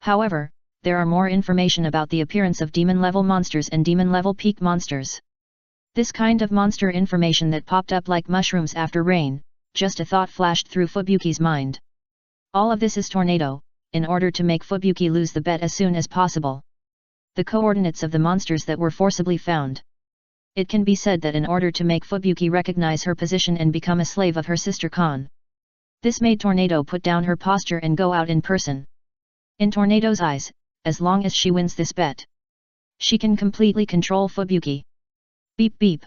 However, there are more information about the appearance of demon-level monsters and demon-level peak monsters. This kind of monster information that popped up like mushrooms after rain, just a thought flashed through Fubuki's mind. All of this is Tornado, in order to make Fubuki lose the bet as soon as possible. The coordinates of the monsters that were forcibly found. It can be said that in order to make Fubuki recognize her position and become a slave of her sister Khan. This made Tornado put down her posture and go out in person. In Tornado's eyes, as long as she wins this bet, she can completely control Fubuki. Beep beep.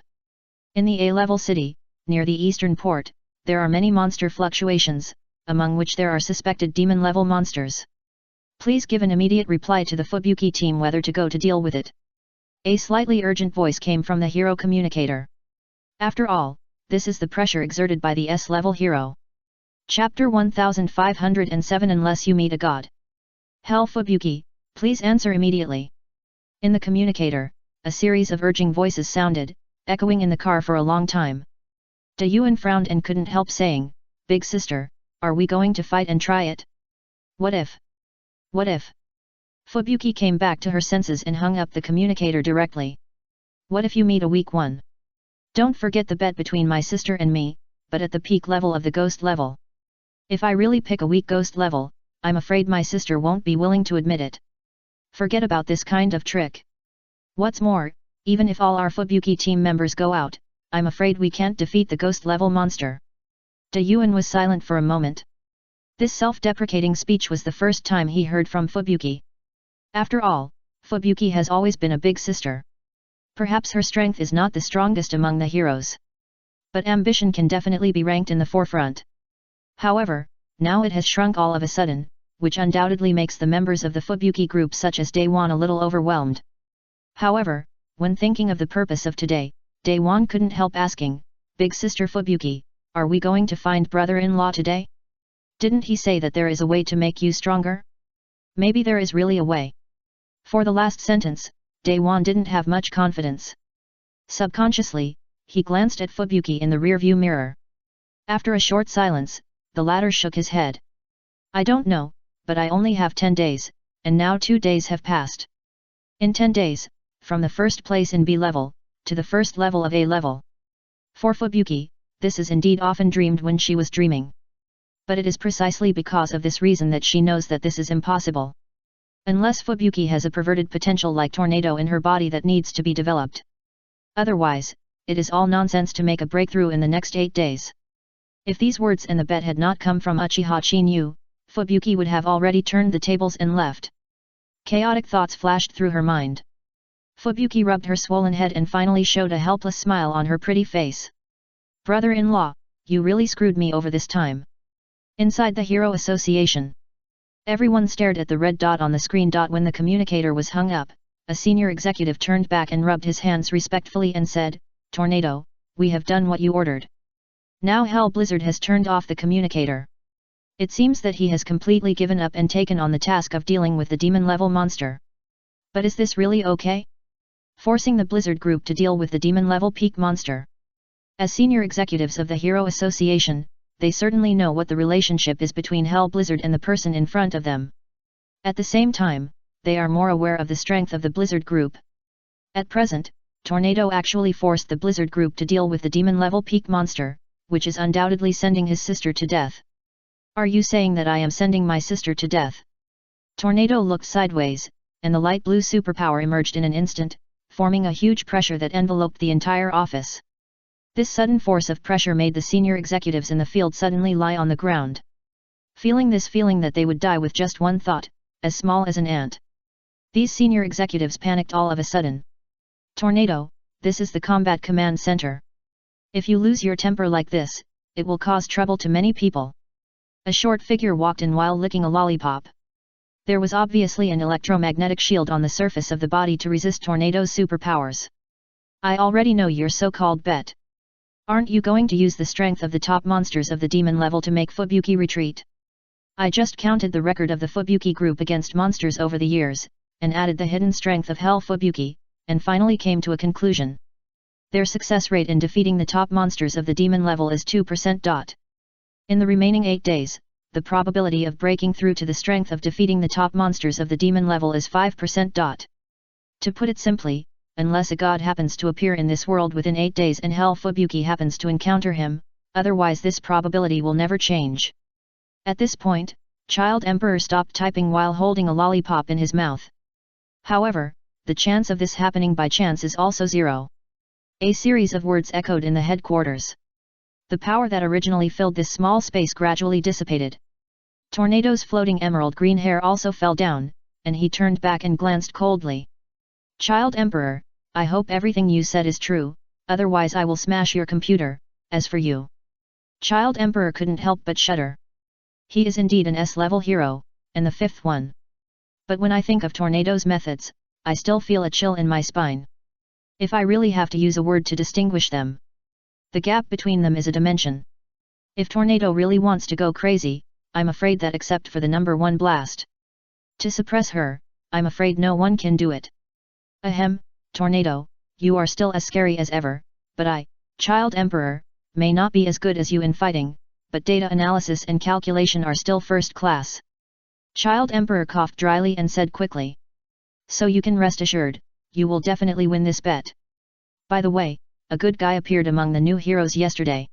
In the A-level city, near the eastern port, there are many monster fluctuations, among which there are suspected demon-level monsters. Please give an immediate reply to the Fubuki team whether to go to deal with it. A slightly urgent voice came from the hero communicator. After all, this is the pressure exerted by the S-level hero. Chapter 1507 Unless you meet a god. Hell Fubuki, please answer immediately. In the communicator, a series of urging voices sounded, echoing in the car for a long time. Da Yuan frowned and couldn't help saying, Big sister, are we going to fight and try it? What if? What if? Fubuki came back to her senses and hung up the communicator directly. What if you meet a weak one? Don't forget the bet between my sister and me, but at the peak level of the ghost level. If I really pick a weak ghost level, I'm afraid my sister won't be willing to admit it. Forget about this kind of trick. What's more, even if all our Fubuki team members go out, I'm afraid we can't defeat the ghost level monster. Da Yuan was silent for a moment. This self-deprecating speech was the first time he heard from Fubuki. After all, Fubuki has always been a big sister. Perhaps her strength is not the strongest among the heroes. But ambition can definitely be ranked in the forefront. However, now it has shrunk all of a sudden, which undoubtedly makes the members of the Fubuki group such as Daewon a little overwhelmed. However, when thinking of the purpose of today, Daewon couldn't help asking, Big sister Fubuki, are we going to find brother-in-law today? Didn't he say that there is a way to make you stronger? Maybe there is really a way. For the last sentence, Daewon didn't have much confidence. Subconsciously, he glanced at Fubuki in the rearview mirror. After a short silence, the latter shook his head. I don't know, but I only have 10 days, and now 2 days have passed. In 10 days, from the first place in B level, to the first level of A level. For Fubuki, this is indeed often dreamed when she was dreaming. But it is precisely because of this reason that she knows that this is impossible. Unless Fubuki has a perverted potential like tornado in her body that needs to be developed. Otherwise, it is all nonsense to make a breakthrough in the next 8 days. If these words and the bet had not come from Uchiha Chinyu, Fubuki would have already turned the tables and left. Chaotic thoughts flashed through her mind. Fubuki rubbed her swollen head and finally showed a helpless smile on her pretty face. Brother-in-law, you really screwed me over this time. Inside the Hero Association. Everyone stared at the red dot on the screen. When the communicator was hung up, a senior executive turned back and rubbed his hands respectfully and said, Tornado, we have done what you ordered. Now Hell Blizzard has turned off the communicator. It seems that he has completely given up and taken on the task of dealing with the demon-level monster. But is this really okay? Forcing the Blizzard group to deal with the demon-level peak monster. As senior executives of the Hero Association, they certainly know what the relationship is between Hell Blizzard and the person in front of them. At the same time, they are more aware of the strength of the Blizzard group. At present, Tornado actually forced the Blizzard group to deal with the demon-level peak monster, which is undoubtedly sending his sister to death. Are you saying that I am sending my sister to death? Tornado looked sideways, and the light blue superpower emerged in an instant, forming a huge pressure that enveloped the entire office. This sudden force of pressure made the senior executives in the field suddenly lie on the ground. Feeling that they would die with just one thought, as small as an ant. These senior executives panicked all of a sudden. Tornado, this is the Combat Command Center. If you lose your temper like this, it will cause trouble to many people. A short figure walked in while licking a lollipop. There was obviously an electromagnetic shield on the surface of the body to resist Tornado's superpowers. I already know your so-called bet. Aren't you going to use the strength of the top monsters of the demon level to make Fubuki retreat? I just counted the record of the Fubuki group against monsters over the years, and added the hidden strength of Hell Fubuki, and finally came to a conclusion. Their success rate in defeating the top monsters of the demon level is 2%. In the remaining 8 days, the probability of breaking through to the strength of defeating the top monsters of the demon level is 5%. To put it simply, unless a god happens to appear in this world within 8 days and Hell Fubuki happens to encounter him, otherwise this probability will never change. At this point, Child Emperor stopped typing while holding a lollipop in his mouth. However, the chance of this happening by chance is also 0. A series of words echoed in the headquarters. The power that originally filled this small space gradually dissipated. Tornado's floating emerald green hair also fell down, and he turned back and glanced coldly. Child Emperor, I hope everything you said is true, otherwise I will smash your computer. As for you. Child Emperor couldn't help but shudder. He is indeed an S-level hero, and the 5th one. But when I think of Tornado's methods, I still feel a chill in my spine. If I really have to use a word to distinguish them, the gap between them is a dimension. If Tornado really wants to go crazy, I'm afraid that except for the number 1 blast. To suppress her, I'm afraid no one can do it. Ahem, Tornado, you are still as scary as ever, but I, Child Emperor, may not be as good as you in fighting, but data analysis and calculation are still first class. Child Emperor coughed dryly and said quickly. So you can rest assured, you will definitely win this bet. By the way, a good guy appeared among the new heroes yesterday.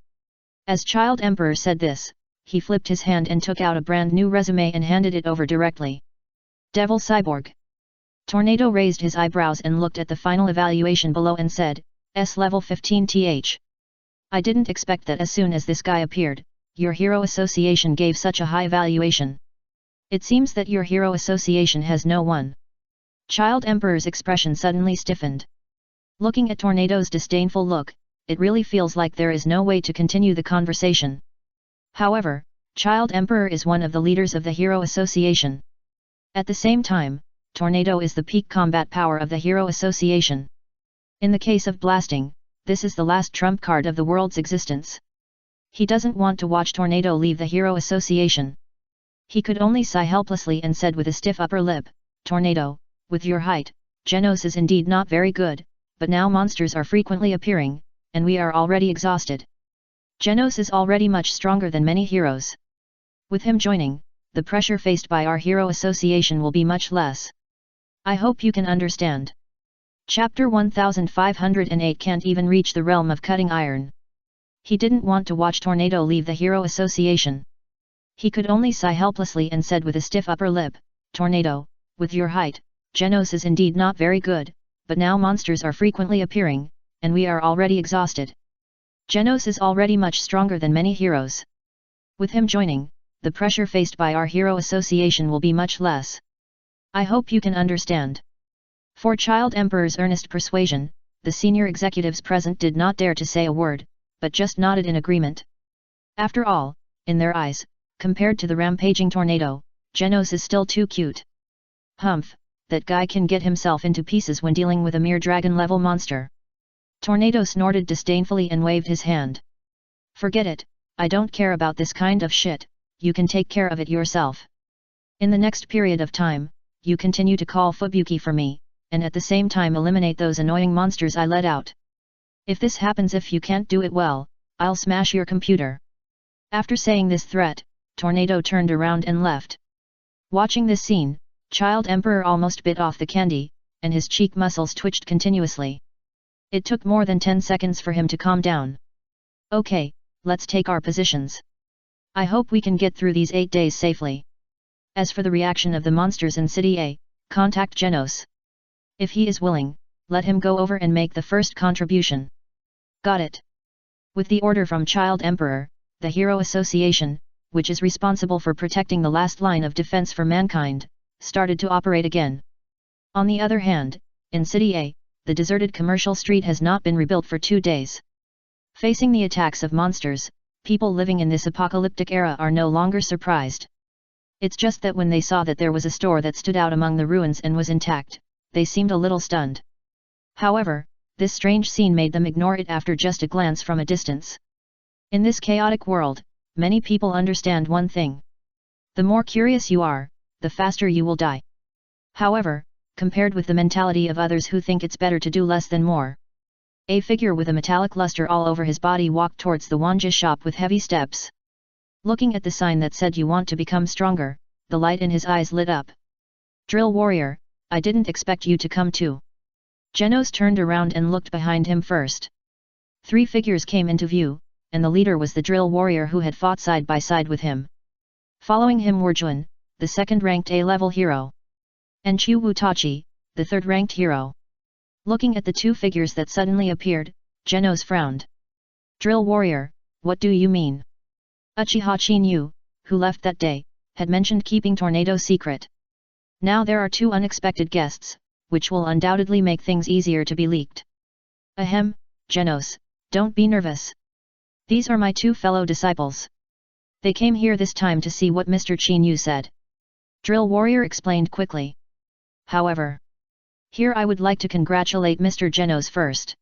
As Child Emperor said this, he flipped his hand and took out a brand new resume and handed it over directly. Devil Cyborg. Tornado raised his eyebrows and looked at the final evaluation below and said, S-level 15th. I didn't expect that as soon as this guy appeared, your Hero Association gave such a high evaluation. It seems that your Hero Association has no one. Child Emperor's expression suddenly stiffened. Looking at Tornado's disdainful look, it really feels like there is no way to continue the conversation. However, Child Emperor is one of the leaders of the Hero Association. At the same time, Tornado is the peak combat power of the Hero Association. In the case of blasting, this is the last trump card of the world's existence. He doesn't want to watch Tornado leave the Hero Association. He could only sigh helplessly and said with a stiff upper lip, Tornado, with your height, Genos is indeed not very good, but now monsters are frequently appearing, and we are already exhausted. Genos is already much stronger than many heroes. With him joining, the pressure faced by our hero association will be much less. I hope you can understand. Chapter 1508 can't even reach the realm of cutting iron. He didn't want to watch Tornado leave the hero association. He could only sigh helplessly and said with a stiff upper lip, Tornado, with your height, Genos is indeed not very good, but now monsters are frequently appearing, and we are already exhausted. Genos is already much stronger than many heroes. With him joining, the pressure faced by our hero association will be much less. I hope you can understand. For Child Emperor's earnest persuasion, the senior executives present did not dare to say a word, but just nodded in agreement. After all, in their eyes, compared to the rampaging Tornado, Genos is still too cute. Humph, that guy can get himself into pieces when dealing with a mere dragon-level monster. Tornado snorted disdainfully and waved his hand. Forget it, I don't care about this kind of shit, you can take care of it yourself. In the next period of time, you continue to call Fubuki for me, and at the same time eliminate those annoying monsters I let out. If this happens, if you can't do it well, I'll smash your computer. After saying this threat, Tornado turned around and left. Watching this scene, Child Emperor almost bit off the candy, and his cheek muscles twitched continuously. It took more than 10 seconds for him to calm down. Okay, let's take our positions. I hope we can get through these 8 days safely. As for the reaction of the monsters in City A, contact Genos. If he is willing, let him go over and make the first contribution. Got it. With the order from Child Emperor, the Hero Association, which is responsible for protecting the last line of defense for mankind, started to operate again. On the other hand, in City A, the deserted commercial street has not been rebuilt for 2 days. Facing the attacks of monsters, people living in this apocalyptic era are no longer surprised. It's just that when they saw that there was a store that stood out among the ruins and was intact, they seemed a little stunned. However, this strange scene made them ignore it after just a glance from a distance. In this chaotic world, many people understand one thing. The more curious you are, the faster you will die. However, compared with the mentality of others who think it's better to do less than more. A figure with a metallic luster all over his body walked towards the Wanja shop with heavy steps. Looking at the sign that said you want to become stronger, the light in his eyes lit up. Drill Warrior, I didn't expect you to come too. Genos turned around and looked behind him first. 3 figures came into view, and the leader was the Drill Warrior who had fought side by side with him. Following him were Jun, the second-ranked A-level hero, and Chu Wutachi, the third-ranked hero. Looking at the 2 figures that suddenly appeared, Genos frowned. Drill Warrior, what do you mean? Uchiha Chinyu, who left that day, had mentioned keeping Tornado secret. Now there are 2 unexpected guests, which will undoubtedly make things easier to be leaked. Ahem, Genos, don't be nervous. These are my 2 fellow disciples. They came here this time to see what Mr. Chinyu said. Drill Warrior explained quickly. However, here I would like to congratulate Mr. Genos first.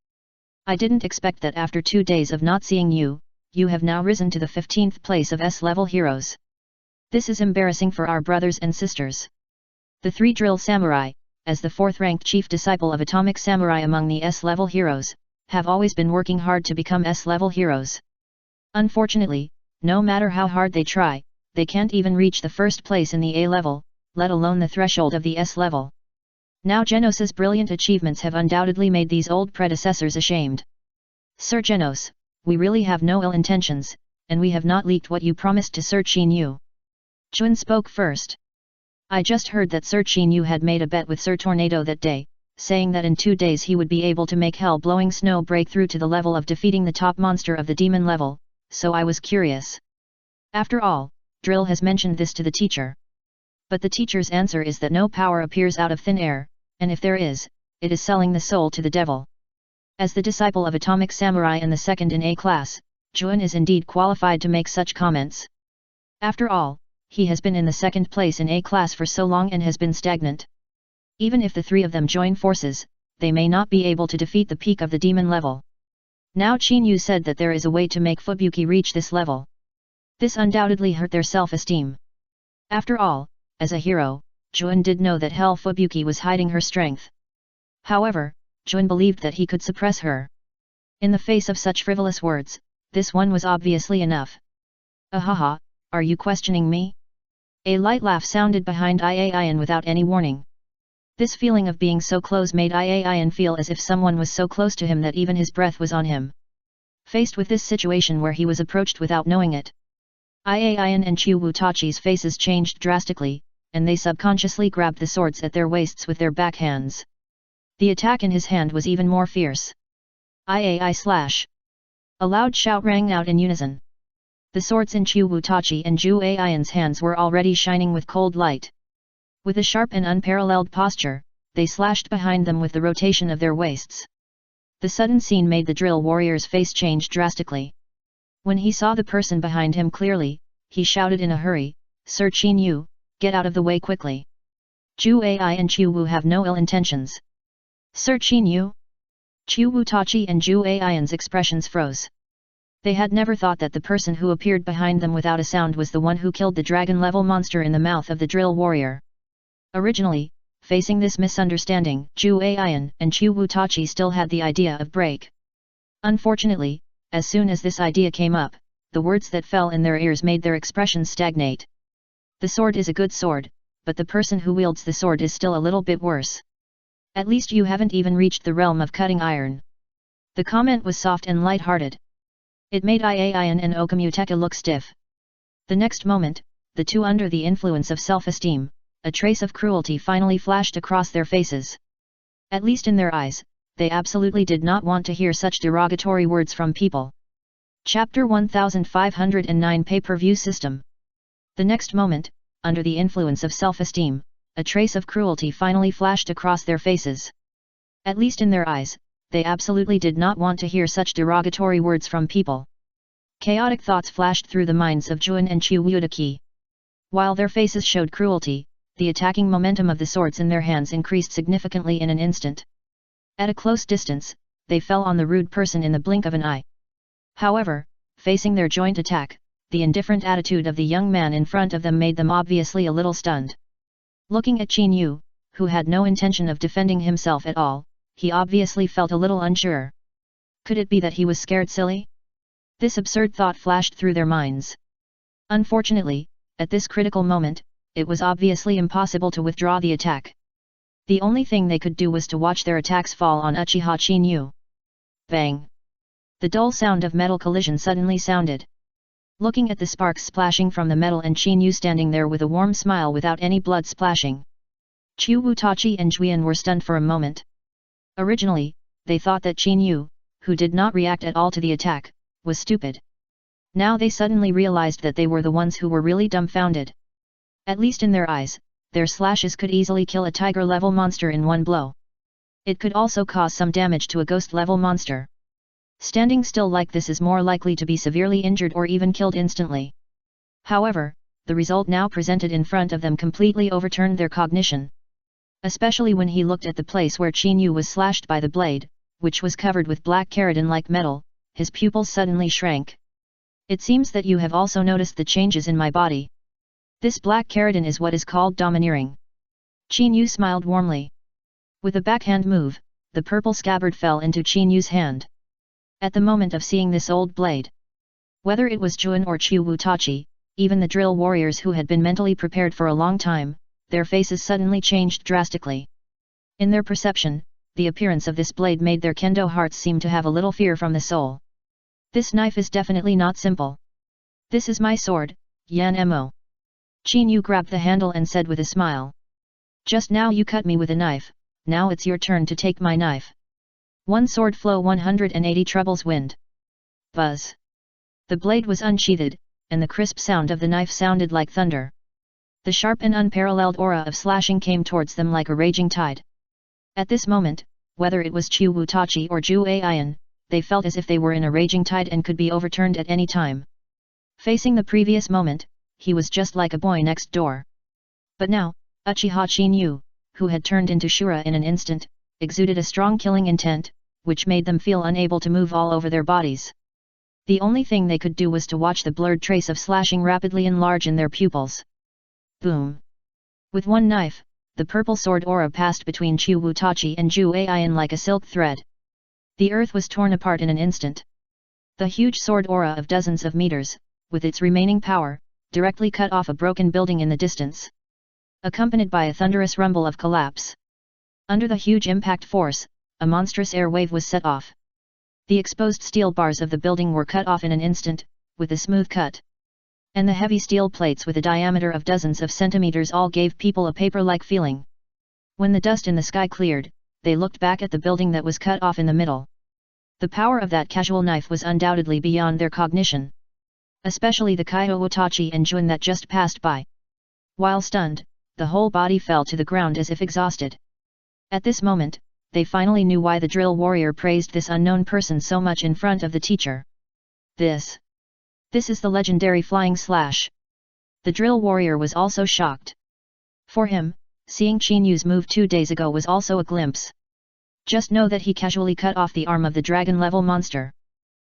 I didn't expect that after 2 days of not seeing you, you have now risen to the 15th place of S-level heroes. This is embarrassing for our brothers and sisters. The 3 Drill Samurai, as the 4th-ranked chief disciple of Atomic Samurai among the S-level heroes, have always been working hard to become S-level heroes. Unfortunately, no matter how hard they try, they can't even reach the first place in the A-level, let alone the threshold of the S-level. Now Genos's brilliant achievements have undoubtedly made these old predecessors ashamed. Sir Genos, we really have no ill intentions, and we have not leaked what you promised to Sir Chinyu. Jun spoke first. I just heard that Sir Chinyu had made a bet with Sir Tornado that day, saying that in 2 days he would be able to make hell-blowing snow break through to the level of defeating the top monster of the demon level, so I was curious. After all, Drill has mentioned this to the teacher. But the teacher's answer is that no power appears out of thin air, and if there is, it is selling the soul to the devil. As the disciple of Atomic Samurai and the second in A class, Jun is indeed qualified to make such comments. After all, he has been in the 2nd place in A class for so long and has been stagnant. Even if the 3 of them join forces, they may not be able to defeat the peak of the demon level. Now Chinyu said that there is a way to make Fubuki reach this level. This undoubtedly hurt their self-esteem. After all, as a hero, Jun did know that Hell Fubuki was hiding her strength. However, Jun believed that he could suppress her. In the face of such frivolous words, this one was obviously enough. Ahaha, Are you questioning me? A light laugh sounded behind Ian without any warning. This feeling of being so close made Ian feel as if someone was so close to him that even his breath was on him. Faced with this situation where he was approached without knowing it, Ian and Chiwutachi's faces changed drastically, and they subconsciously grabbed the swords at their waists with their backhands. The attack in his hand was even more fierce. Slash! A loud shout rang out in unison. The swords in Chiwutachi and Ian's hands were already shining with cold light. With a sharp and unparalleled posture, they slashed behind them with the rotation of their waists. The sudden scene made the drill warrior's face change drastically. When he saw the person behind him clearly, he shouted in a hurry, "Sir Qin, get out of the way quickly. Ai and Chiwu have no ill intentions." "Sir Qin?" Chiwutachi and Ian's expressions froze. They had never thought that the person who appeared behind them without a sound was the one who killed the dragon-level monster in the mouth of the drill warrior. Originally, facing this misunderstanding, Ian and Chiwutachi still had the idea of break. Unfortunately, as soon as this idea came up, the words that fell in their ears made their expressions stagnate. The sword is a good sword, but the person who wields the sword is still a little bit worse. At least you haven't even reached the realm of cutting iron. The comment was soft and light-hearted. It made Ian and Okamuteka look stiff. The next moment, the two under the influence of self-esteem, a trace of cruelty finally flashed across their faces. At least in their eyes, they absolutely did not want to hear such derogatory words from people. Chapter 1509 Pay-per-view system. The next moment, under the influence of self-esteem, a trace of cruelty finally flashed across their faces. At least in their eyes, they absolutely did not want to hear such derogatory words from people. Chaotic thoughts flashed through the minds of Juan and Chiwutachi. While their faces showed cruelty, the attacking momentum of the swords in their hands increased significantly in an instant. At a close distance, they fell on the rude person in the blink of an eye. However, facing their joint attack, the indifferent attitude of the young man in front of them made them obviously a little stunned. Looking at Qin, who had no intention of defending himself at all, he obviously felt a little unsure. Could it be that he was scared silly? This absurd thought flashed through their minds. Unfortunately, at this critical moment, it was obviously impossible to withdraw the attack. The only thing they could do was to watch their attacks fall on Uchiha Qin. Bang! The dull sound of metal collision suddenly sounded. Looking at the sparks splashing from the metal and Qin standing there with a warm smile without any blood splashing, Chiwutachi and Juan were stunned for a moment. Originally, they thought that Qin, who did not react at all to the attack, was stupid. Now they suddenly realized that they were the ones who were really dumbfounded. At least in their eyes, their slashes could easily kill a tiger-level monster in one blow. It could also cause some damage to a ghost-level monster. Standing still like this is more likely to be severely injured or even killed instantly. However, the result now presented in front of them completely overturned their cognition. Especially when he looked at the place where Qin was slashed by the blade, which was covered with black keratin-like metal, his pupils suddenly shrank. "It seems that you have also noticed the changes in my body. This black keratin is what is called domineering." Qin smiled warmly. With a backhand move, the purple scabbard fell into Qin hand. At the moment of seeing this old blade, whether it was Juan or Chiwutachi, even the drill warriors who had been mentally prepared for a long time, their faces suddenly changed drastically. In their perception, the appearance of this blade made their kendo hearts seem to have a little fear from the soul. "This knife is definitely not simple. This is my sword, Yan Mo." Qin grabbed the handle and said with a smile. "Just now you cut me with a knife, now it's your turn to take my knife." One sword flow 180 trebles wind. Buzz. The blade was unsheathed, and the crisp sound of the knife sounded like thunder. The sharp and unparalleled aura of slashing came towards them like a raging tide. At this moment, whether it was Chiwutachi or Juan, they felt as if they were in a raging tide and could be overturned at any time. Facing the previous moment, he was just like a boy next door. But now, Uchiha Qin, who had turned into Shura in an instant, exuded a strong killing intent, which made them feel unable to move all over their bodies. The only thing they could do was to watch the blurred trace of slashing rapidly enlarge in their pupils. Boom! With one knife, the purple sword aura passed between Chiwutachi and Juan like a silk thread. The earth was torn apart in an instant. The huge sword aura of dozens of meters, with its remaining power, directly cut off a broken building in the distance, accompanied by a thunderous rumble of collapse. Under the huge impact force, a monstrous air wave was set off. The exposed steel bars of the building were cut off in an instant, with a smooth cut. And the heavy steel plates with a diameter of dozens of centimeters all gave people a paper-like feeling. When the dust in the sky cleared, they looked back at the building that was cut off in the middle. The power of that casual knife was undoubtedly beyond their cognition. Especially the Kaido Watachi and Jun that just passed by. While stunned, the whole body fell to the ground as if exhausted. At this moment, they finally knew why the drill warrior praised this unknown person so much in front of the teacher. This is the legendary flying slash. The drill warrior was also shocked. For him, seeing Chinyu's move 2 days ago was also a glimpse. Just know that he casually cut off the arm of the dragon-level monster.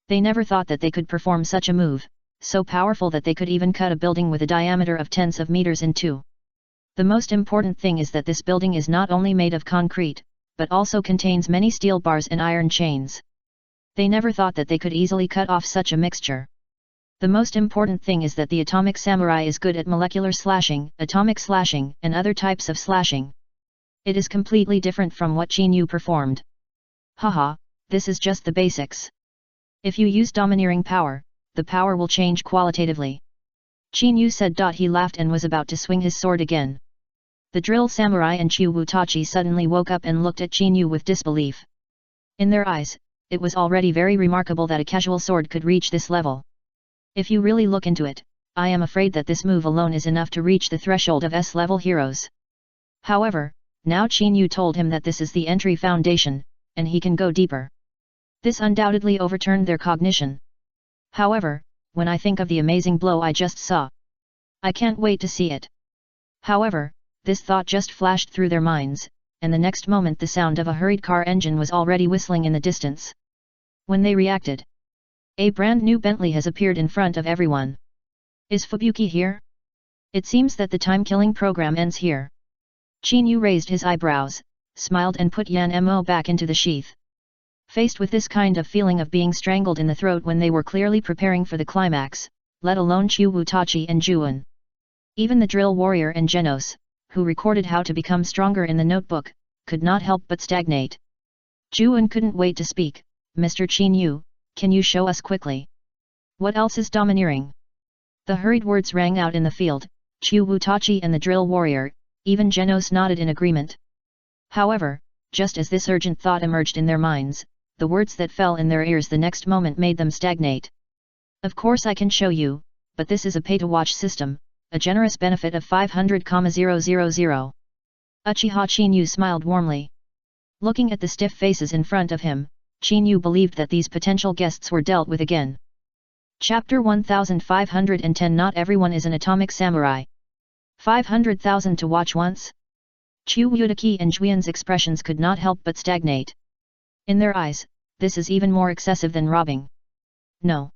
They never thought that they could perform such a move, so powerful that they could even cut a building with a diameter of tens of meters in two. The most important thing is that this building is not only made of concrete, but also contains many steel bars and iron chains. They never thought that they could easily cut off such a mixture. The most important thing is that the atomic samurai is good at molecular slashing, atomic slashing, and other types of slashing. It is completely different from what Chinyu performed. Haha, this is just the basics. If you use domineering power, the power will change qualitatively. Chinyu said. He laughed and was about to swing his sword again. The drill samurai and Chu Wutachi suddenly woke up and looked at Chinyu with disbelief. In their eyes, it was already very remarkable that a casual sword could reach this level. If you really look into it, I am afraid that this move alone is enough to reach the threshold of S-level heroes. However, now Chinyu told him that this is the entry foundation, and he can go deeper. This undoubtedly overturned their cognition. However, when I think of the amazing blow I just saw, I can't wait to see it. However, this thought just flashed through their minds, and the next moment the sound of a hurried car engine was already whistling in the distance. When they reacted, a brand new Bentley has appeared in front of everyone. Is Fubuki here? It seems that the time-killing program ends here. Chinyu raised his eyebrows, smiled and put Yanmo back into the sheath. Faced with this kind of feeling of being strangled in the throat when they were clearly preparing for the climax, let alone Chu Wutachi and Juan. Even the drill warrior and Genos, who recorded how to become stronger in the notebook, could not help but stagnate. Juan couldn't wait to speak. Mr. Chinyu, can you show us quickly? What else is domineering? The hurried words rang out in the field. Chu Wutachi and the drill warrior, even Genos nodded in agreement. However, just as this urgent thought emerged in their minds, the words that fell in their ears the next moment made them stagnate. Of course I can show you, but this is a pay-to-watch system, a generous benefit of 500,000. Uchiha Chinyu smiled warmly. Looking at the stiff faces in front of him, Chinyu believed that these potential guests were dealt with again. Chapter 1510. Not everyone is an atomic samurai. 500,000 to watch once? Chu Wutachi and Juan's expressions could not help but stagnate. In their eyes, this is even more excessive than robbing. No.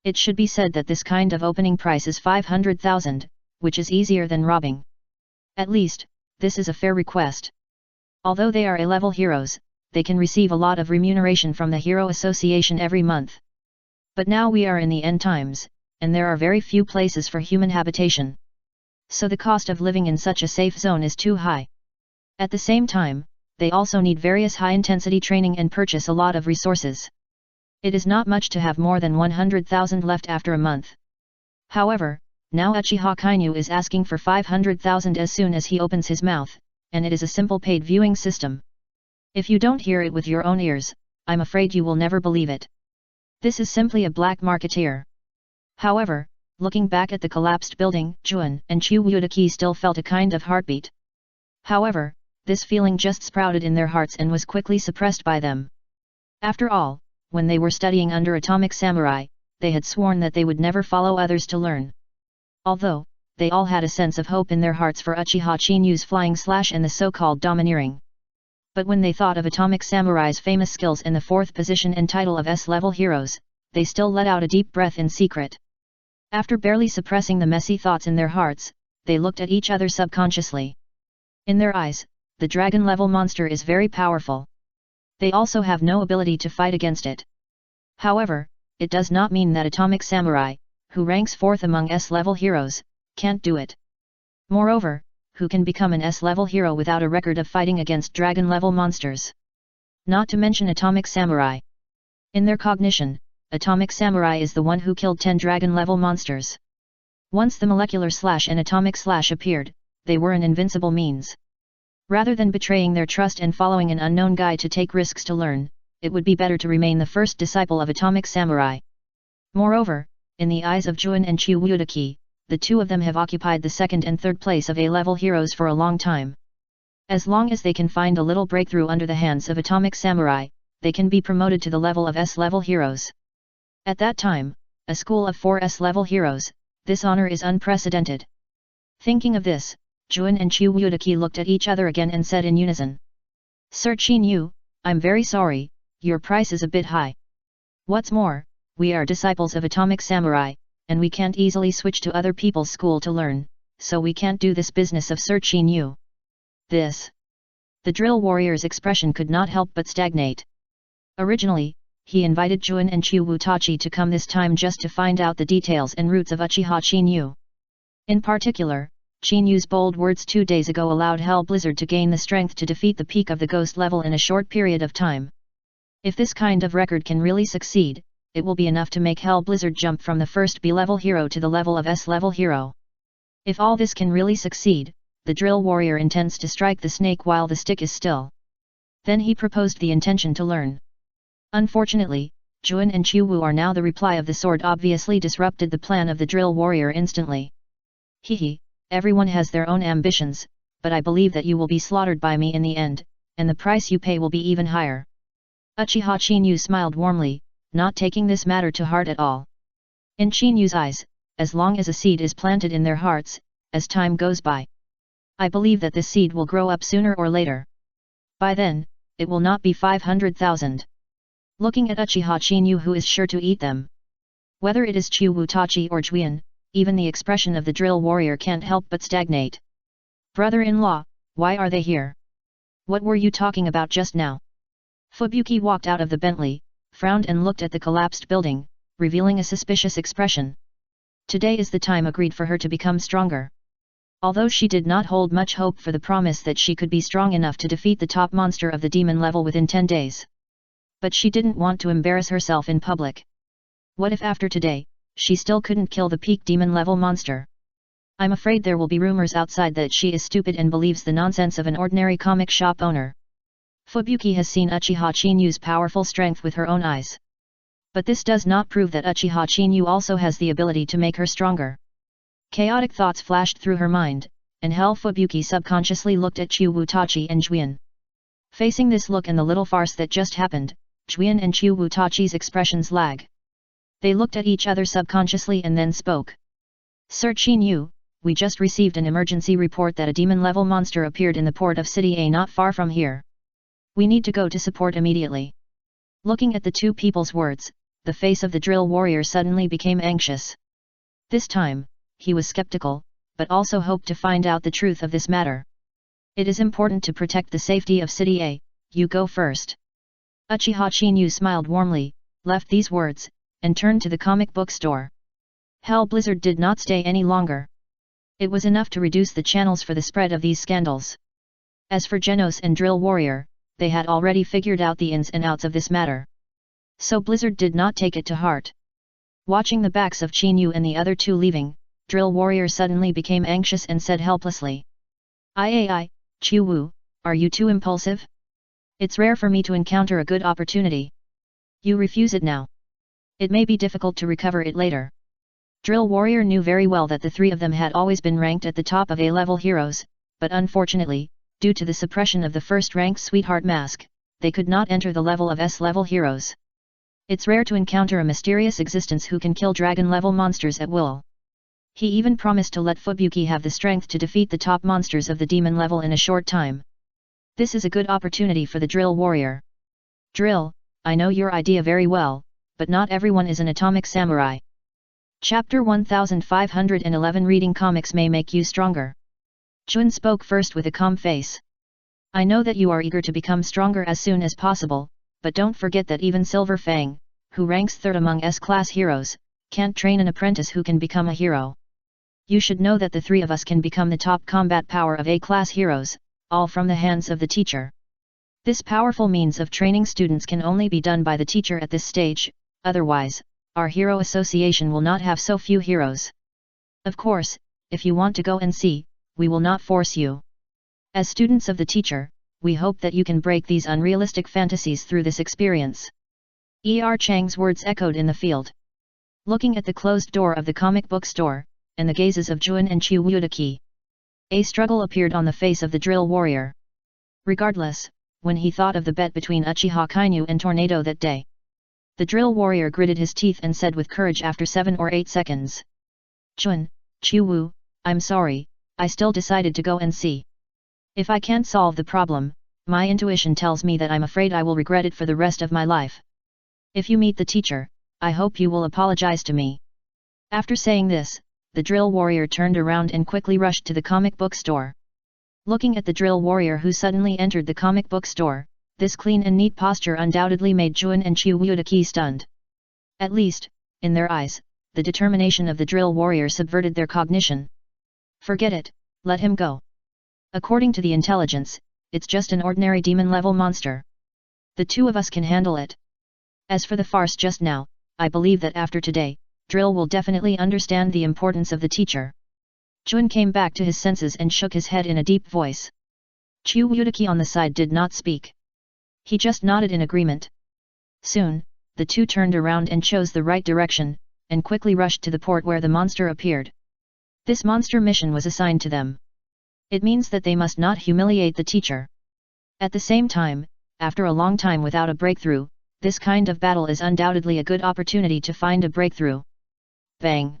It should be said that this kind of opening price is 500,000, which is easier than robbing. At least, this is a fair request. Although they are A-level heroes, they can receive a lot of remuneration from the Hero Association every month. But now we are in the end times, and there are very few places for human habitation. So the cost of living in such a safe zone is too high. At the same time, they also need various high-intensity training and purchase a lot of resources. It is not much to have more than 100,000 left after a month. However, now Uchiha Kainu is asking for 500,000 as soon as he opens his mouth, and it is a simple paid viewing system. If you don't hear it with your own ears, I'm afraid you will never believe it. This is simply a black marketeer. However, looking back at the collapsed building, Juan and Chu Wutachi still felt a kind of heartbeat. However, this feeling just sprouted in their hearts and was quickly suppressed by them. After all, when they were studying under Atomic Samurai, they had sworn that they would never follow others to learn. Although, they all had a sense of hope in their hearts for Uchiha Chinyu's flying slash and the so-called domineering. But when they thought of Atomic Samurai's famous skills and the 4th position and title of S-level heroes, they still let out a deep breath in secret. After barely suppressing the messy thoughts in their hearts, they looked at each other subconsciously. In their eyes, the dragon-level monster is very powerful. They also have no ability to fight against it. However, it does not mean that Atomic Samurai, who ranks 4th among S-level heroes, can't do it. Moreover, who can become an S-level hero without a record of fighting against dragon-level monsters? Not to mention Atomic Samurai. In their cognition, Atomic Samurai is the one who killed 10 dragon-level monsters. Once the molecular slash and atomic slash appeared, they were an invincible means. Rather than betraying their trust and following an unknown guide to take risks to learn, it would be better to remain the first disciple of Atomic Samurai. Moreover, in the eyes of Juan and Chiwudaki, the two of them have occupied the 2nd and 3rd place of A-level heroes for a long time. As long as they can find a little breakthrough under the hands of Atomic Samurai, they can be promoted to the level of S-level heroes. At that time, a school of 4 S-level heroes, this honor is unprecedented. Thinking of this, Juan and Chiwudaki looked at each other again and said in unison. Sir Chin-yu, I'm very sorry, your price is a bit high. What's more, we are disciples of Atomic Samurai, and we can't easily switch to other people's school to learn, so we can't do this business of Sir Chin-yu. This. The drill warrior's expression could not help but stagnate. Originally, he invited Juan and Chiwutachi to come this time just to find out the details and roots of Uchiha Chin-yu. In particular, Chin-yu's bold words 2 days ago allowed Hell Blizzard to gain the strength to defeat the peak of the ghost level in a short period of time. If this kind of record can really succeed, it will be enough to make Hell Blizzard jump from the first B-level hero to the level of S-level hero. If all this can really succeed, the drill warrior intends to strike the snake while the stick is still. Then he proposed the intention to learn. Unfortunately, Juan and Chiwu are now the reply of the sword obviously disrupted the plan of the drill warrior instantly. Hehe, everyone has their own ambitions, but I believe that you will be slaughtered by me in the end, and the price you pay will be even higher. Uchiha Chin-yu smiled warmly, not taking this matter to heart at all. In Chin-yu's eyes, as long as a seed is planted in their hearts, as time goes by, I believe that this seed will grow up sooner or later. By then, it will not be 500,000. Looking at Uchiha Chin-yu, who is sure to eat them. Whether it is Chiwutachi or Juan, even the expression of the drill warrior can't help but stagnate. Brother-in-law, why are they here? What were you talking about just now? Fubuki walked out of the Bentley, frowned and looked at the collapsed building, revealing a suspicious expression. Today is the time agreed for her to become stronger. Although she did not hold much hope for the promise that she could be strong enough to defeat the top monster of the demon level within 10 days. But she didn't want to embarrass herself in public. What if after today, she still couldn't kill the peak demon level monster? I'm afraid there will be rumors outside that she is stupid and believes the nonsense of an ordinary comic shop owner. Fubuki has seen Uchiha Chin-yu's powerful strength with her own eyes. But this does not prove that Uchiha Chin-yu also has the ability to make her stronger. Chaotic thoughts flashed through her mind, and Hell Fubuki subconsciously looked at Chiwutachi and Juan. Facing this look and the little farce that just happened, Juan and Chiwutachi's expressions lag. They looked at each other subconsciously and then spoke. Sir Chin-yu, we just received an emergency report that a demon-level monster appeared in the port of City A not far from here. We need to go to support immediately. Looking at the two people's words, the face of the drill warrior suddenly became anxious. This time, he was skeptical, but also hoped to find out the truth of this matter. It is important to protect the safety of City A, you go first. Uchiha Chin-yu smiled warmly, left these words, and turned to the comic book store. Hell Blizzard did not stay any longer. It was enough to reduce the channels for the spread of these scandals. As for Genos and Drill Warrior, they had already figured out the ins and outs of this matter. So Blizzard did not take it to heart. Watching the backs of Chin-yu and the other two leaving, Drill Warrior suddenly became anxious and said helplessly. Chiwu, are you too impulsive? It's rare for me to encounter a good opportunity. You refuse it now. It may be difficult to recover it later. Drill Warrior knew very well that the three of them had always been ranked at the top of A-level heroes, but unfortunately, due to the suppression of the first-ranked Sweetheart Mask, they could not enter the level of S-level heroes. It's rare to encounter a mysterious existence who can kill dragon-level monsters at will. He even promised to let Fubuki have the strength to defeat the top monsters of the demon level in a short time. This is a good opportunity for the Drill Warrior. Drill, I know your idea very well, but not everyone is an atomic samurai. Chapter 1511 Reading comics may make you stronger. Juan spoke first with a calm face. I know that you are eager to become stronger as soon as possible, but don't forget that even Silver Fang, who ranks third among S-class heroes, can't train an apprentice who can become a hero. You should know that the three of us can become the top combat power of A-class heroes, all from the hands of the teacher. This powerful means of training students can only be done by the teacher at this stage, otherwise, our hero association will not have so few heroes. Of course, if you want to go and see, we will not force you. As students of the teacher, we hope that you can break these unrealistic fantasies through this experience. Chang's words echoed in the field. Looking at the closed door of the comic book store, and the gazes of Jun and Chu Wudaki, a struggle appeared on the face of the drill warrior. Regardless, when he thought of the bet between Uchiha Kainu and Tornado that day, the drill warrior gritted his teeth and said with courage after 7 or 8 seconds. Jun, Chu Wu, I'm sorry, I still decided to go and see. If I can't solve the problem, my intuition tells me that I'm afraid I will regret it for the rest of my life. If you meet the teacher, I hope you will apologize to me. After saying this, the drill warrior turned around and quickly rushed to the comic book store. Looking at the drill warrior who suddenly entered the comic book store, this clean and neat posture undoubtedly made Jun and Chu Wudaki stunned. At least, in their eyes, the determination of the drill warrior subverted their cognition. Forget it, let him go. According to the intelligence, it's just an ordinary demon-level monster. The two of us can handle it. As for the farce just now, I believe that after today, Drill will definitely understand the importance of the teacher. Jun came back to his senses and shook his head in a deep voice. Chu Wudaki on the side did not speak. He just nodded in agreement. Soon, the two turned around and chose the right direction, and quickly rushed to the port where the monster appeared. This monster mission was assigned to them. It means that they must not humiliate the teacher. At the same time, after a long time without a breakthrough, this kind of battle is undoubtedly a good opportunity to find a breakthrough. Bang!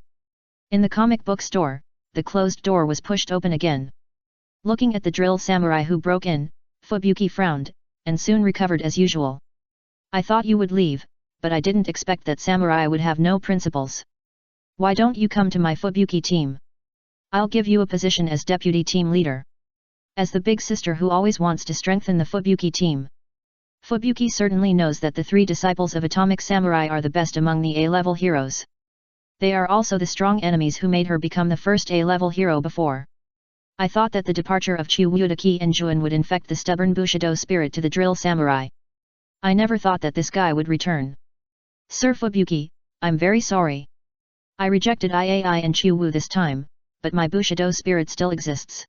In the comic book store, the closed door was pushed open again. Looking at the drill samurai who broke in, Fubuki frowned, and soon recovered as usual. I thought you would leave, but I didn't expect that samurai would have no principles. Why don't you come to my Fubuki team? I'll give you a position as deputy team leader. As the big sister who always wants to strengthen the Fubuki team. Fubuki certainly knows that the 3 disciples of Atomic Samurai are the best among the A-level heroes. They are also the strong enemies who made her become the first A-level hero before. I thought that the departure of Chu Wudaki and Jun would infect the stubborn Bushido spirit to the drill samurai. I never thought that this guy would return. Sir Fubuki, I'm very sorry. I rejected Iai and Chu Wu this time, but my Bushido spirit still exists.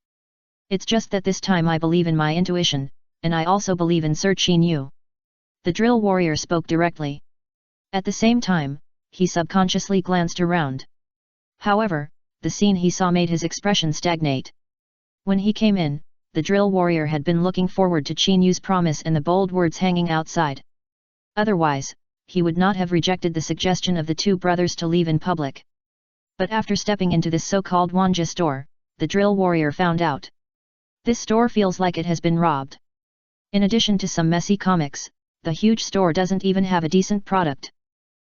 It's just that this time I believe in my intuition, and I also believe in Sir Qin Yu. The drill warrior spoke directly. At the same time, he subconsciously glanced around. However, the scene he saw made his expression stagnate. When he came in, the drill warrior had been looking forward to Qin Yu's promise and the bold words hanging outside. Otherwise, he would not have rejected the suggestion of the 2 brothers to leave in public. But after stepping into this so-called Wanja store, the drill warrior found out. This store feels like it has been robbed. In addition to some messy comics, the huge store doesn't even have a decent product.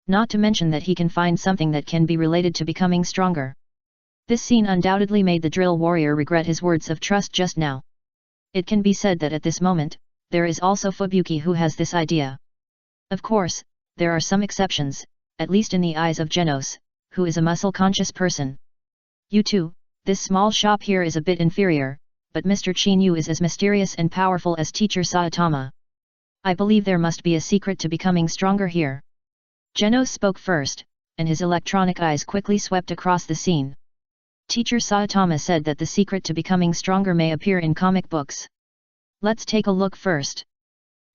Not to mention that he can find something that can be related to becoming stronger. This scene undoubtedly made the drill warrior regret his words of trust just now. It can be said that at this moment, there is also Fubuki who has this idea. Of course, there are some exceptions, at least in the eyes of Genos, who is a muscle-conscious person. You too, this small shop here is a bit inferior, but Mr. Qin Yu is as mysterious and powerful as Teacher Saitama. I believe there must be a secret to becoming stronger here. Genos spoke first, and his electronic eyes quickly swept across the scene. Teacher Saitama said that the secret to becoming stronger may appear in comic books. Let's take a look first.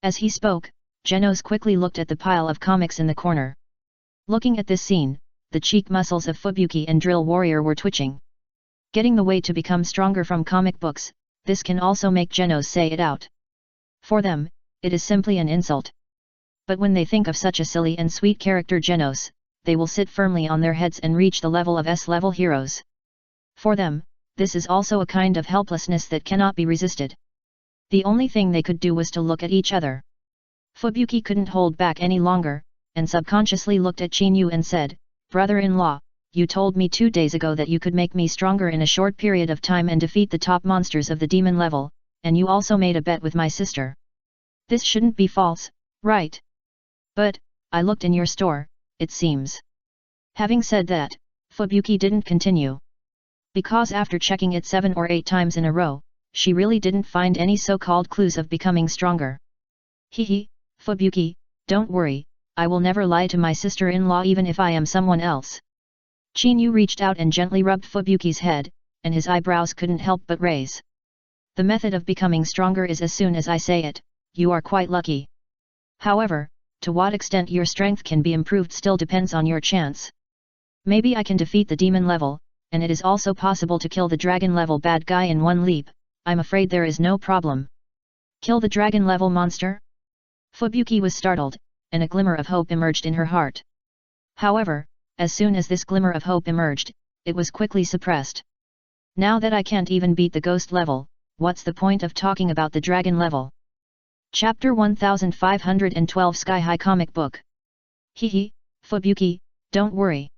As he spoke, Genos quickly looked at the pile of comics in the corner. Looking at this scene, the cheek muscles of Fubuki and Drill Warrior were twitching. Getting the way to become stronger from comic books, this can also make Genos say it out. For them, it is simply an insult. But when they think of such a silly and sweet character Genos, they will sit firmly on their heads and reach the level of S-level heroes. For them, this is also a kind of helplessness that cannot be resisted. The only thing they could do was to look at each other. Fubuki couldn't hold back any longer, and subconsciously looked at Qin Yu and said, "Brother-in-law, you told me 2 days ago that you could make me stronger in a short period of time and defeat the top monsters of the demon level, and you also made a bet with my sister. This shouldn't be false, right? But, I looked in your store, it seems. Having said that, Fubuki didn't continue. Because after checking it 7 or 8 times in a row, she really didn't find any so-called clues of becoming stronger. Hehe, Fubuki, don't worry, I will never lie to my sister-in-law even if I am someone else. Chinyu reached out and gently rubbed Fubuki's head, and his eyebrows couldn't help but raise. The method of becoming stronger is as soon as I say it, you are quite lucky. However, to what extent your strength can be improved still depends on your chance. Maybe I can defeat the demon level, and it is also possible to kill the dragon level bad guy in one leap. I'm afraid there is no problem. Kill the dragon level monster? Fubuki was startled, and a glimmer of hope emerged in her heart. However, as soon as this glimmer of hope emerged, it was quickly suppressed. Now that I can't even beat the ghost level, what's the point of talking about the dragon level? Chapter 1512 Sky High Comic Book. Hehe, Fubuki, don't worry.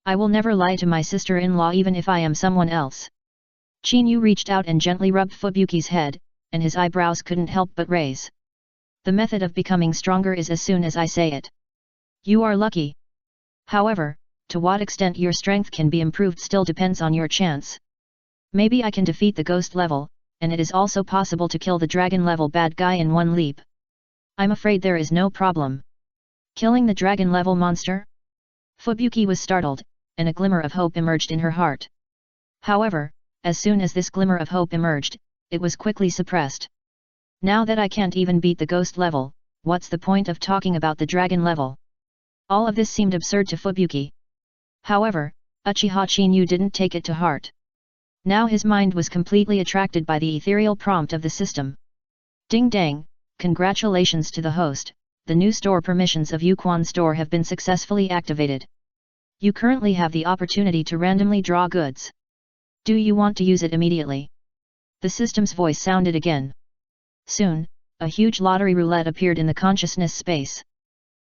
I will never lie to my sister-in-law even if I am someone else. Chinyu reached out and gently rubbed Fubuki's head, and his eyebrows couldn't help but raise. The method of becoming stronger is as soon as I say it. You are lucky. However, to what extent your strength can be improved still depends on your chance. Maybe I can defeat the ghost level, and it is also possible to kill the dragon level bad guy in one leap. I'm afraid there is no problem. Killing the dragon level monster? Fubuki was startled, and a glimmer of hope emerged in her heart. However, as soon as this glimmer of hope emerged, it was quickly suppressed. Now that I can't even beat the ghost level, what's the point of talking about the dragon level? All of this seemed absurd to Fubuki. However, Uchiha Chinyu didn't take it to heart. Now his mind was completely attracted by the ethereal prompt of the system. Ding dang, congratulations to the host, the new store permissions of Yuquan store have been successfully activated. You currently have the opportunity to randomly draw goods. Do you want to use it immediately? The system's voice sounded again. Soon, a huge lottery roulette appeared in the consciousness space.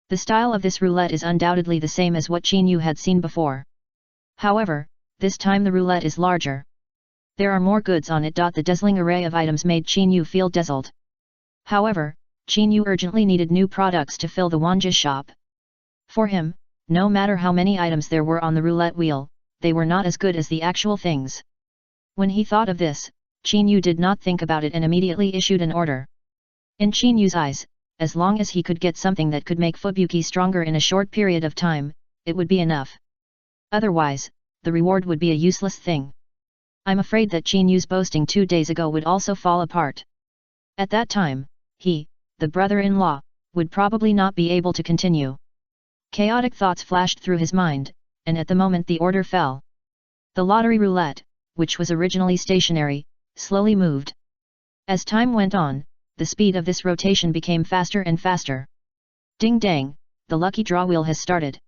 The style of this roulette is undoubtedly the same as what Chinyu had seen before. However, this time the roulette is larger. There are more goods on it. The dazzling array of items made Chinyu feel dazzled. However, Chinyu urgently needed new products to fill the Wanja shop. For him, no matter how many items there were on the roulette wheel, they were not as good as the actual things. When he thought of this, Chinyu did not think about it and immediately issued an order. In Chinyu's eyes, as long as he could get something that could make Fubuki stronger in a short period of time, it would be enough. Otherwise, the reward would be a useless thing. I'm afraid that Chinyu's boasting 2 days ago would also fall apart. At that time, he, the brother-in-law, would probably not be able to continue. Chaotic thoughts flashed through his mind, and at the moment the order fell. The lottery roulette, which was originally stationary, slowly moved. As time went on, the speed of this rotation became faster and faster. Ding dang, the lucky draw wheel has started.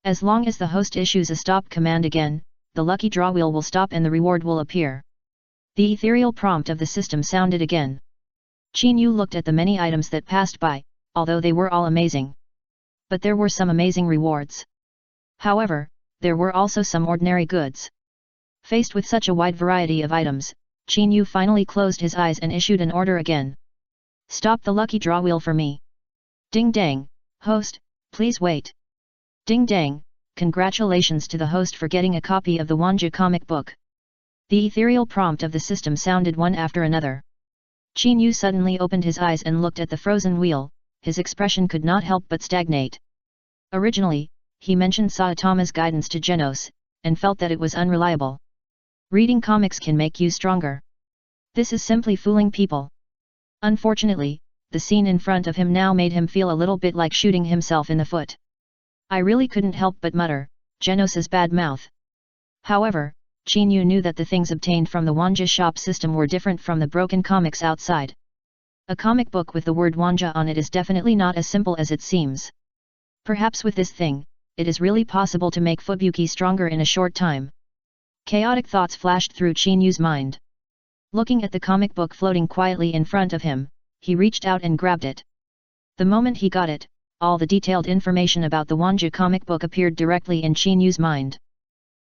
As long as the host issues a stop command again, the lucky draw wheel will stop and the reward will appear. The ethereal prompt of the system sounded again. Chinyu looked at the many items that passed by, although they were all amazing. But there were some amazing rewards. However, there were also some ordinary goods. Faced with such a wide variety of items, Chinyu finally closed his eyes and issued an order again. Stop the lucky draw wheel for me. Ding dang, host, please wait. Ding dang, congratulations to the host for getting a copy of the Wanja comic book. The ethereal prompt of the system sounded one after another. Chinyu suddenly opened his eyes and looked at the frozen wheel, his expression could not help but stagnate. Originally, he mentioned Saitama's guidance to Genos, and felt that it was unreliable. Reading comics can make you stronger. This is simply fooling people. Unfortunately, the scene in front of him now made him feel a little bit like shooting himself in the foot. I really couldn't help but mutter, Genos's bad mouth. However, Chinyu knew that the things obtained from the Wanja shop system were different from the broken comics outside. A comic book with the word Wanja on it is definitely not as simple as it seems. Perhaps with this thing, it is really possible to make Fubuki stronger in a short time. Chaotic thoughts flashed through Chinyu's mind. Looking at the comic book floating quietly in front of him, he reached out and grabbed it. The moment he got it, all the detailed information about the Wanja comic book appeared directly in Chinyu's mind.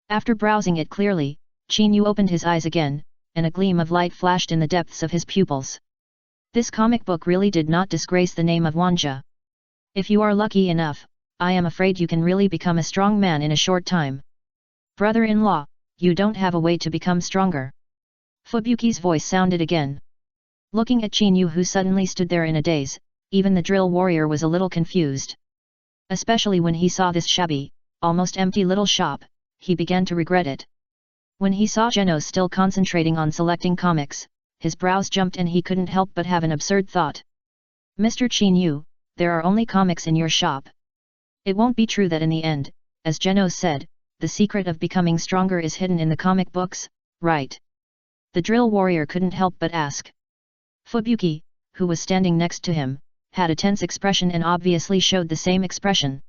After browsing it clearly, Chinyu opened his eyes again, and a gleam of light flashed in the depths of his pupils. This comic book really did not disgrace the name of Wanja. If you are lucky enough, I am afraid you can really become a strong man in a short time. Brother-in-law, you don't have a way to become stronger. Fubuki's voice sounded again. Looking at Chinyu, who suddenly stood there in a daze, even the drill warrior was a little confused. Especially when he saw this shabby, almost empty little shop, he began to regret it. When he saw Genos still concentrating on selecting comics, his brows jumped and he couldn't help but have an absurd thought. Mr. Chinyu, there are only comics in your shop. It won't be true that in the end, as Genos said, the secret of becoming stronger is hidden in the comic books, right? The drill warrior couldn't help but ask. Fubuki, who was standing next to him, had a tense expression and obviously showed the same expression.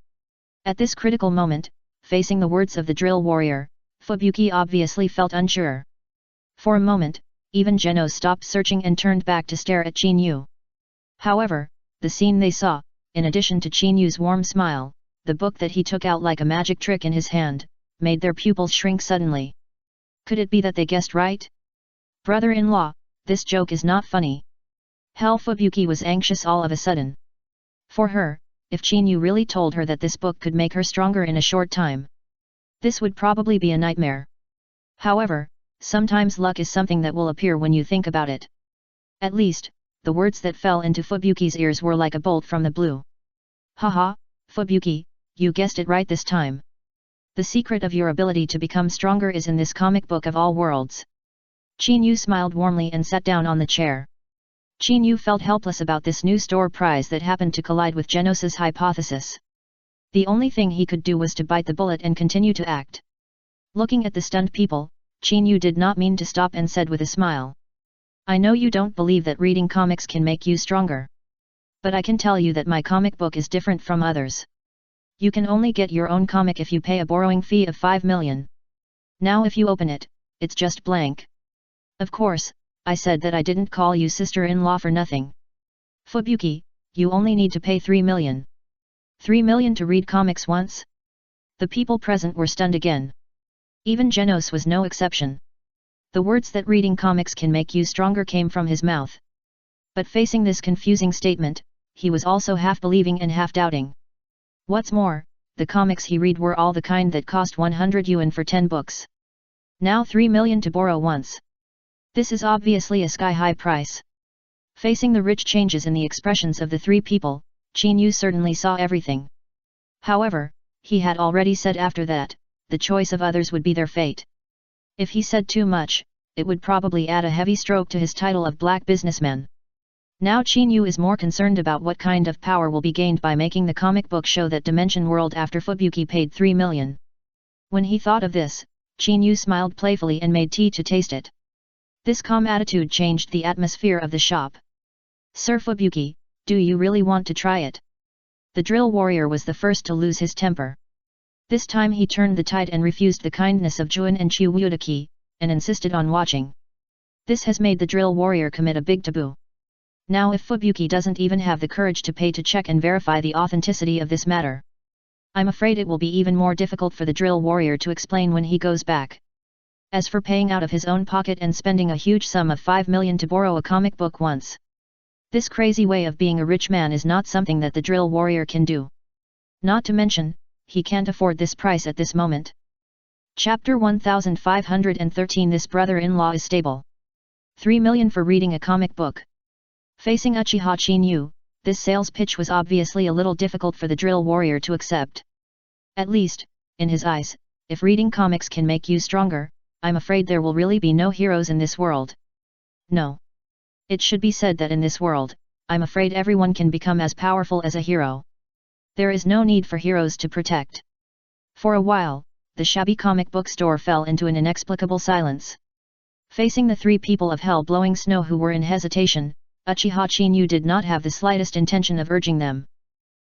At this critical moment, facing the words of the drill warrior, Fubuki obviously felt unsure. For a moment, even Genos stopped searching and turned back to stare at Chinyu. However, the scene they saw, in addition to Chinyu's warm smile, the book that he took out like a magic trick in his hand, made their pupils shrink suddenly. Could it be that they guessed right? Brother-in-law, this joke is not funny. Hell, Fubuki was anxious all of a sudden. For her, if Chinyu really told her that this book could make her stronger in a short time, this would probably be a nightmare. However, sometimes luck is something that will appear when you think about it. At least, the words that fell into Fubuki's ears were like a bolt from the blue. Haha, Fubuki, you guessed it right this time. The secret of your ability to become stronger is in this comic book of all worlds. Chinyu smiled warmly and sat down on the chair. Chinyu felt helpless about this new store prize that happened to collide with Genos's hypothesis. The only thing he could do was to bite the bullet and continue to act. Looking at the stunned people, Chinyu did not mean to stop and said with a smile. I know you don't believe that reading comics can make you stronger. But I can tell you that my comic book is different from others. You can only get your own comic if you pay a borrowing fee of 5 million. Now if you open it, it's just blank. Of course, I said that I didn't call you sister-in-law for nothing. Fubuki, you only need to pay 3 million. 3 million to read comics once? The people present were stunned again. Even Genos was no exception. The words that reading comics can make you stronger came from his mouth. But facing this confusing statement, he was also half believing and half doubting. What's more, the comics he read were all the kind that cost 100 yuan for 10 books. Now 3 million to borrow once. This is obviously a sky-high price. Facing the rich changes in the expressions of the three people, Chinyu certainly saw everything. However, he had already said after that, the choice of others would be their fate. If he said too much, it would probably add a heavy stroke to his title of black businessman. Now Chinyu is more concerned about what kind of power will be gained by making the comic book show that Dimension World after Fubuki paid 3 million. When he thought of this, Chinyu smiled playfully and made tea to taste it. This calm attitude changed the atmosphere of the shop. Sir Fubuki, do you really want to try it? The drill warrior was the first to lose his temper. This time he turned the tide and refused the kindness of Juan and Chiwudaki, and insisted on watching. This has made the drill warrior commit a big taboo. Now if Fubuki doesn't even have the courage to pay to check and verify the authenticity of this matter, I'm afraid it will be even more difficult for the drill warrior to explain when he goes back. As for paying out of his own pocket and spending a huge sum of 5 million to borrow a comic book once, this crazy way of being a rich man is not something that the drill warrior can do. Not to mention, he can't afford this price at this moment. Chapter 1513 This brother-in-law is stable. 3 million for reading a comic book. Facing Uchiha Chinyu, this sales pitch was obviously a little difficult for the drill warrior to accept. At least, in his eyes, if reading comics can make you stronger, I'm afraid there will really be no heroes in this world. No. It should be said that in this world, I'm afraid everyone can become as powerful as a hero. There is no need for heroes to protect. For a while, the shabby comic book store fell into an inexplicable silence. Facing the three people of hell blowing snow who were in hesitation, Uchiha Chinyu did not have the slightest intention of urging them.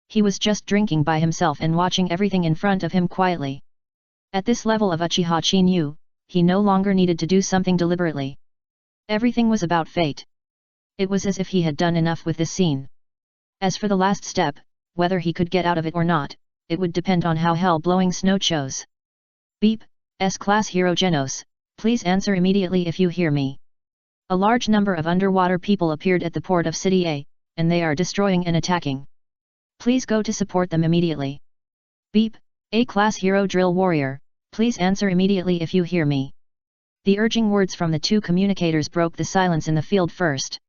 He was just drinking by himself and watching everything in front of him quietly. At this level of Uchiha Chinyu, he no longer needed to do something deliberately. Everything was about fate. It was as if he had done enough with this scene. As for the last step, whether he could get out of it or not, it would depend on how hell blowing snow chose. Beep, S-Class Hero Genos, please answer immediately if you hear me. A large number of underwater people appeared at the port of City A, and they are destroying and attacking. Please go to support them immediately. Beep, A-class hero drill warrior, please answer immediately if you hear me. The urging words from the two communicators broke the silence in the field first.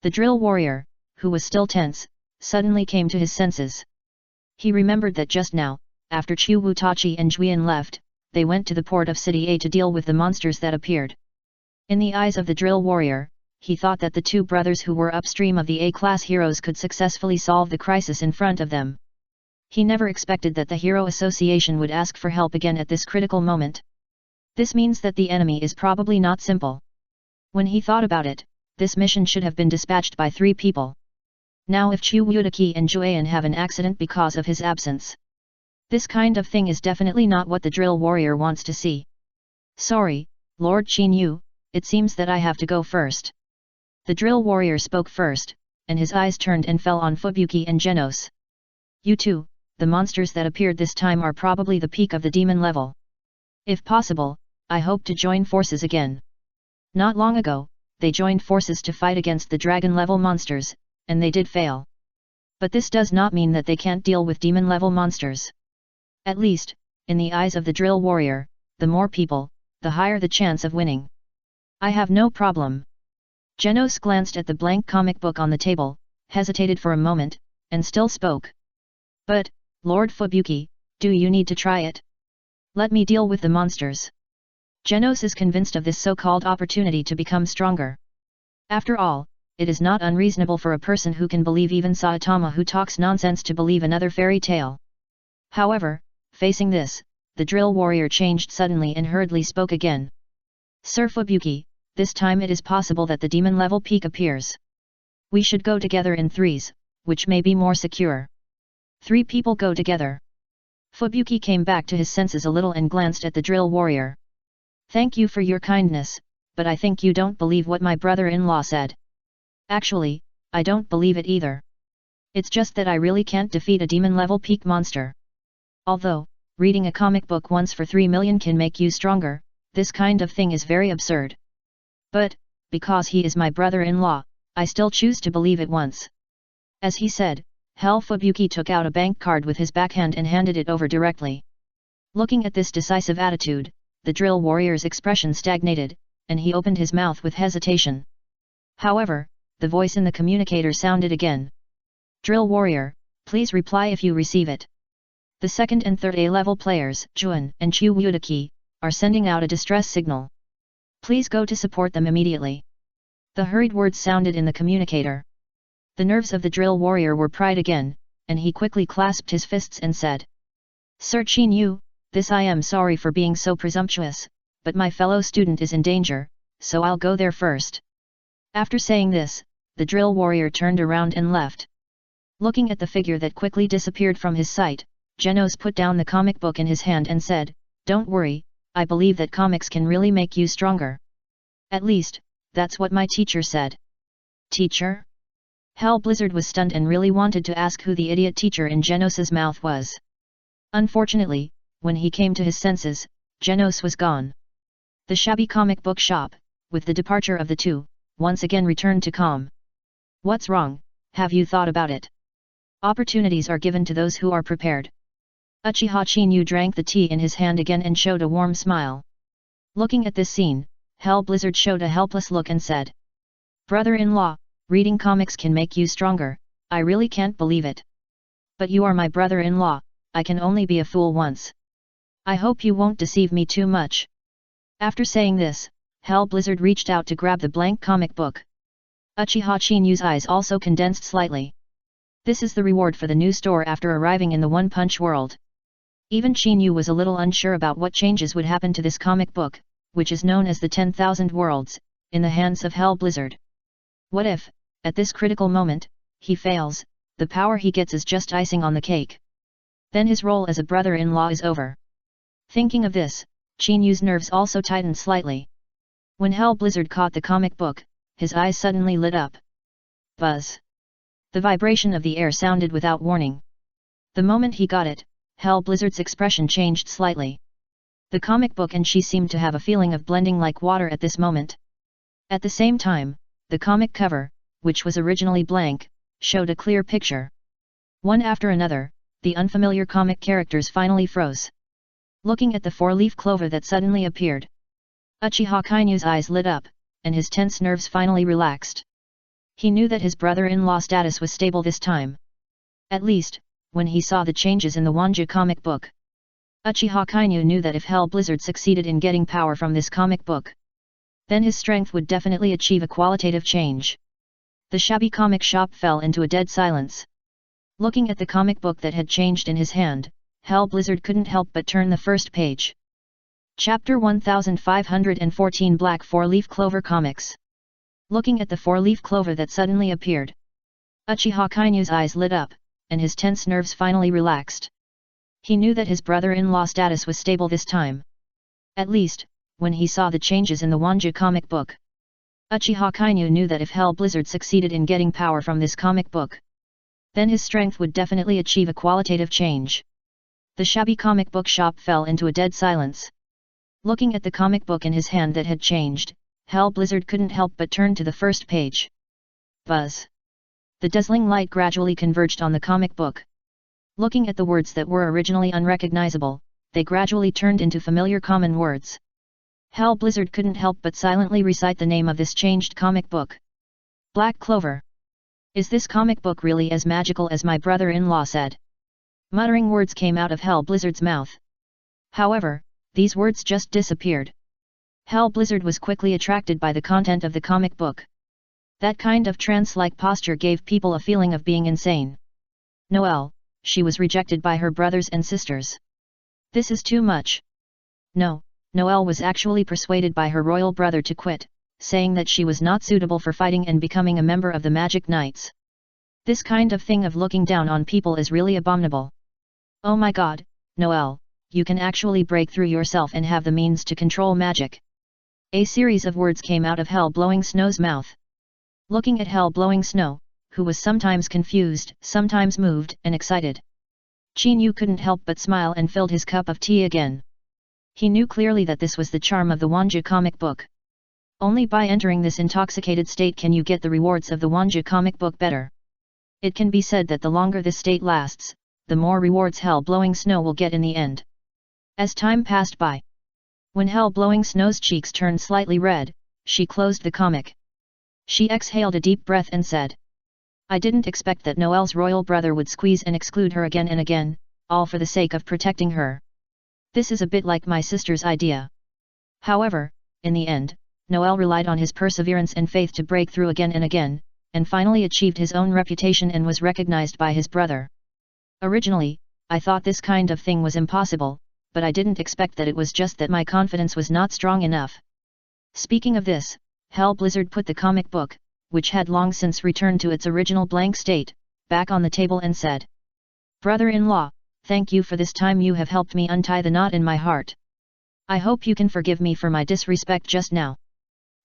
The drill warrior, who was still tense, suddenly came to his senses. He remembered that just now, after Chu Wutachi and Juian left, they went to the port of City A to deal with the monsters that appeared. In the eyes of the drill warrior, he thought that the two brothers who were upstream of the A-class heroes could successfully solve the crisis in front of them. He never expected that the Hero Association would ask for help again at this critical moment. This means that the enemy is probably not simple. When he thought about it, this mission should have been dispatched by 3 people. Now if Chu Wutaki and Juan have an accident because of his absence. This kind of thing is definitely not what the drill warrior wants to see. Sorry, Lord Qin, it seems that I have to go first. The drill warrior spoke first, and his eyes turned and fell on Fubuki and Genos. You two, the monsters that appeared this time are probably the peak of the demon level. If possible, I hope to join forces again. Not long ago, they joined forces to fight against the dragon-level monsters, and they did fail. But this does not mean that they can't deal with demon-level monsters. At least, in the eyes of the drill warrior, the more people, the higher the chance of winning. I have no problem. Genos glanced at the blank comic book on the table, hesitated for a moment, and still spoke. But, Lord Fubuki, do you need to try it? Let me deal with the monsters. Genos is convinced of this so-called opportunity to become stronger. After all, it is not unreasonable for a person who can believe even Saitama who talks nonsense to believe another fairy tale. However, facing this, the drill warrior changed suddenly and hurriedly spoke again. Sir Fubuki, this time it is possible that the demon level peak appears. We should go together in 3s, which may be more secure. 3 people go together. Fubuki came back to his senses a little and glanced at the drill warrior. Thank you for your kindness, but I think you don't believe what my brother-in-law said. Actually, I don't believe it either. It's just that I really can't defeat a demon-level peak monster. Although, reading a comic book once for 3 million can make you stronger, this kind of thing is very absurd. But, because he is my brother-in-law, I still choose to believe it once. As he said, Fubuki took out a bank card with his backhand and handed it over directly. Looking at this decisive attitude, the drill warrior's expression stagnated, and he opened his mouth with hesitation. However, the voice in the communicator sounded again. Drill warrior, please reply if you receive it. The 2nd and 3rd A-level players, Juan and Chu Wutaki, are sending out a distress signal. Please go to support them immediately. The hurried words sounded in the communicator. The nerves of the drill warrior were pried again, and he quickly clasped his fists and said. Sir Qin, this I am sorry for being so presumptuous, but my fellow student is in danger, so I'll go there first. After saying this, the drill warrior turned around and left. Looking at the figure that quickly disappeared from his sight, Genos put down the comic book in his hand and said, Don't worry, I believe that comics can really make you stronger. At least, that's what my teacher said. Teacher? Blizzard was stunned and really wanted to ask who the idiot teacher in Genos's mouth was. Unfortunately, when he came to his senses, Genos was gone. The shabby comic book shop, with the departure of the two, once again returned to calm. What's wrong, have you thought about it? Opportunities are given to those who are prepared. Uchiha Chinyu drank the tea in his hand again and showed a warm smile. Looking at this scene, Blizzard showed a helpless look and said. Brother-in-law, reading comics can make you stronger, I really can't believe it. But you are my brother-in-law, I can only be a fool once. I hope you won't deceive me too much. After saying this, Blizzard reached out to grab the blank comic book. Uchiha Chinyu's eyes also condensed slightly. This is the reward for the new store after arriving in the One Punch world. Even Chinyu was a little unsure about what changes would happen to this comic book, which is known as the 10,000 Worlds, in the hands of Blizzard. What if, at this critical moment, he fails, the power he gets is just icing on the cake. Then his role as a brother-in-law is over. Thinking of this, Chinyu's nerves also tightened slightly. When Blizzard caught the comic book, his eyes suddenly lit up. Buzz. The vibration of the air sounded without warning. The moment he got it, Blizzard's expression changed slightly. The comic book and she seemed to have a feeling of blending like water at this moment. At the same time, the comic cover, which was originally blank, showed a clear picture. One after another, the unfamiliar comic characters finally froze. Looking at the four-leaf clover that suddenly appeared, Uchiha Kainu's eyes lit up, and his tense nerves finally relaxed. He knew that his brother-in-law status was stable this time. At least, when he saw the changes in the Wanja comic book. Uchiha Kainu knew that if Hell Blizzard succeeded in getting power from this comic book, then his strength would definitely achieve a qualitative change. The shabby comic shop fell into a dead silence. Looking at the comic book that had changed in his hand, Hell Blizzard couldn't help but turn the first page. Chapter 1514 Black Four-Leaf Clover Comics. Looking at the four-leaf clover that suddenly appeared, Uchiha Kainu's eyes lit up, and his tense nerves finally relaxed. He knew that his brother-in-law status was stable this time. At least, when he saw the changes in the Wanja comic book. Uchiha Kainu knew that if Hell Blizzard succeeded in getting power from this comic book, then his strength would definitely achieve a qualitative change. The shabby comic book shop fell into a dead silence. Looking at the comic book in his hand that had changed, Hell Blizzard couldn't help but turn to the first page. Buzz. The dazzling light gradually converged on the comic book. Looking at the words that were originally unrecognizable, they gradually turned into familiar common words. Hell Blizzard couldn't help but silently recite the name of this changed comic book. Black Clover. Is this comic book really as magical as my brother-in-law said? Muttering words came out of Hell Blizzard's mouth. However, these words just disappeared. Hell Blizzard was quickly attracted by the content of the comic book. That kind of trance-like posture gave people a feeling of being insane. Noelle, she was rejected by her brothers and sisters. This is too much. No, Noelle was actually persuaded by her royal brother to quit, saying that she was not suitable for fighting and becoming a member of the Magic Knights. This kind of thing of looking down on people is really abominable. Oh my god, Noelle, you can actually break through yourself and have the means to control magic. A series of words came out of Hell Blowing Snow's mouth. Looking at Hell Blowing Snow, who was sometimes confused, sometimes moved and excited, Qin Yu couldn't help but smile and filled his cup of tea again. He knew clearly that this was the charm of the Wanja comic book. Only by entering this intoxicated state can you get the rewards of the Wanja comic book better. It can be said that the longer this state lasts, the more rewards Hell Blowing Snow will get in the end. As time passed by, when Hell Blowing Snow's cheeks turned slightly red, she closed the comic. She exhaled a deep breath and said, I didn't expect that Noelle's royal brother would squeeze and exclude her again and again, all for the sake of protecting her. This is a bit like my sister's idea. However, in the end, Noelle relied on his perseverance and faith to break through again and again, and finally achieved his own reputation and was recognized by his brother. Originally, I thought this kind of thing was impossible, but I didn't expect that it was just that my confidence was not strong enough. Speaking of this, Hell Blizzard put the comic book, which had long since returned to its original blank state, back on the table and said, Brother-in-law, thank you for this time you have helped me untie the knot in my heart. I hope you can forgive me for my disrespect just now.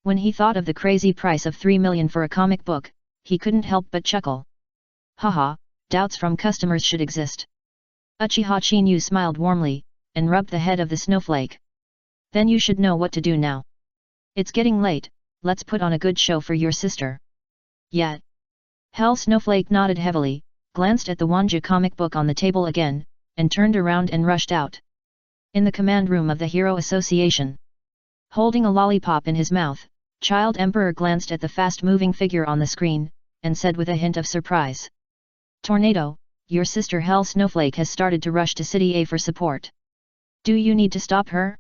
When he thought of the crazy price of 3 million for a comic book, he couldn't help but chuckle. Haha, doubts from customers should exist. Uchiha Chinyu smiled warmly, and rubbed the head of the snowflake. Then you should know what to do now. It's getting late, let's put on a good show for your sister. Yet. Hell Snowflake nodded heavily, glanced at the Wanja comic book on the table again, and turned around and rushed out. In the command room of the Hero Association. Holding a lollipop in his mouth, Child Emperor glanced at the fast-moving figure on the screen, and said with a hint of surprise. Tornado, your sister Hell Snowflake has started to rush to City A for support. Do you need to stop her?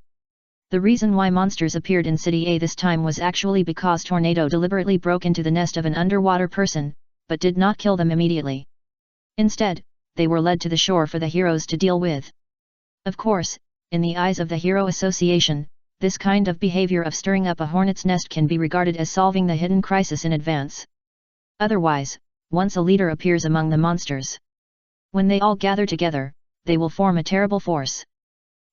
The reason why monsters appeared in City A this time was actually because Tornado deliberately broke into the nest of an underwater person, but did not kill them immediately. Instead, they were led to the shore for the heroes to deal with. Of course, in the eyes of the Hero Association, this kind of behavior of stirring up a hornet's nest can be regarded as solving the hidden crisis in advance. Otherwise, once a leader appears among the monsters, when they all gather together, they will form a terrible force.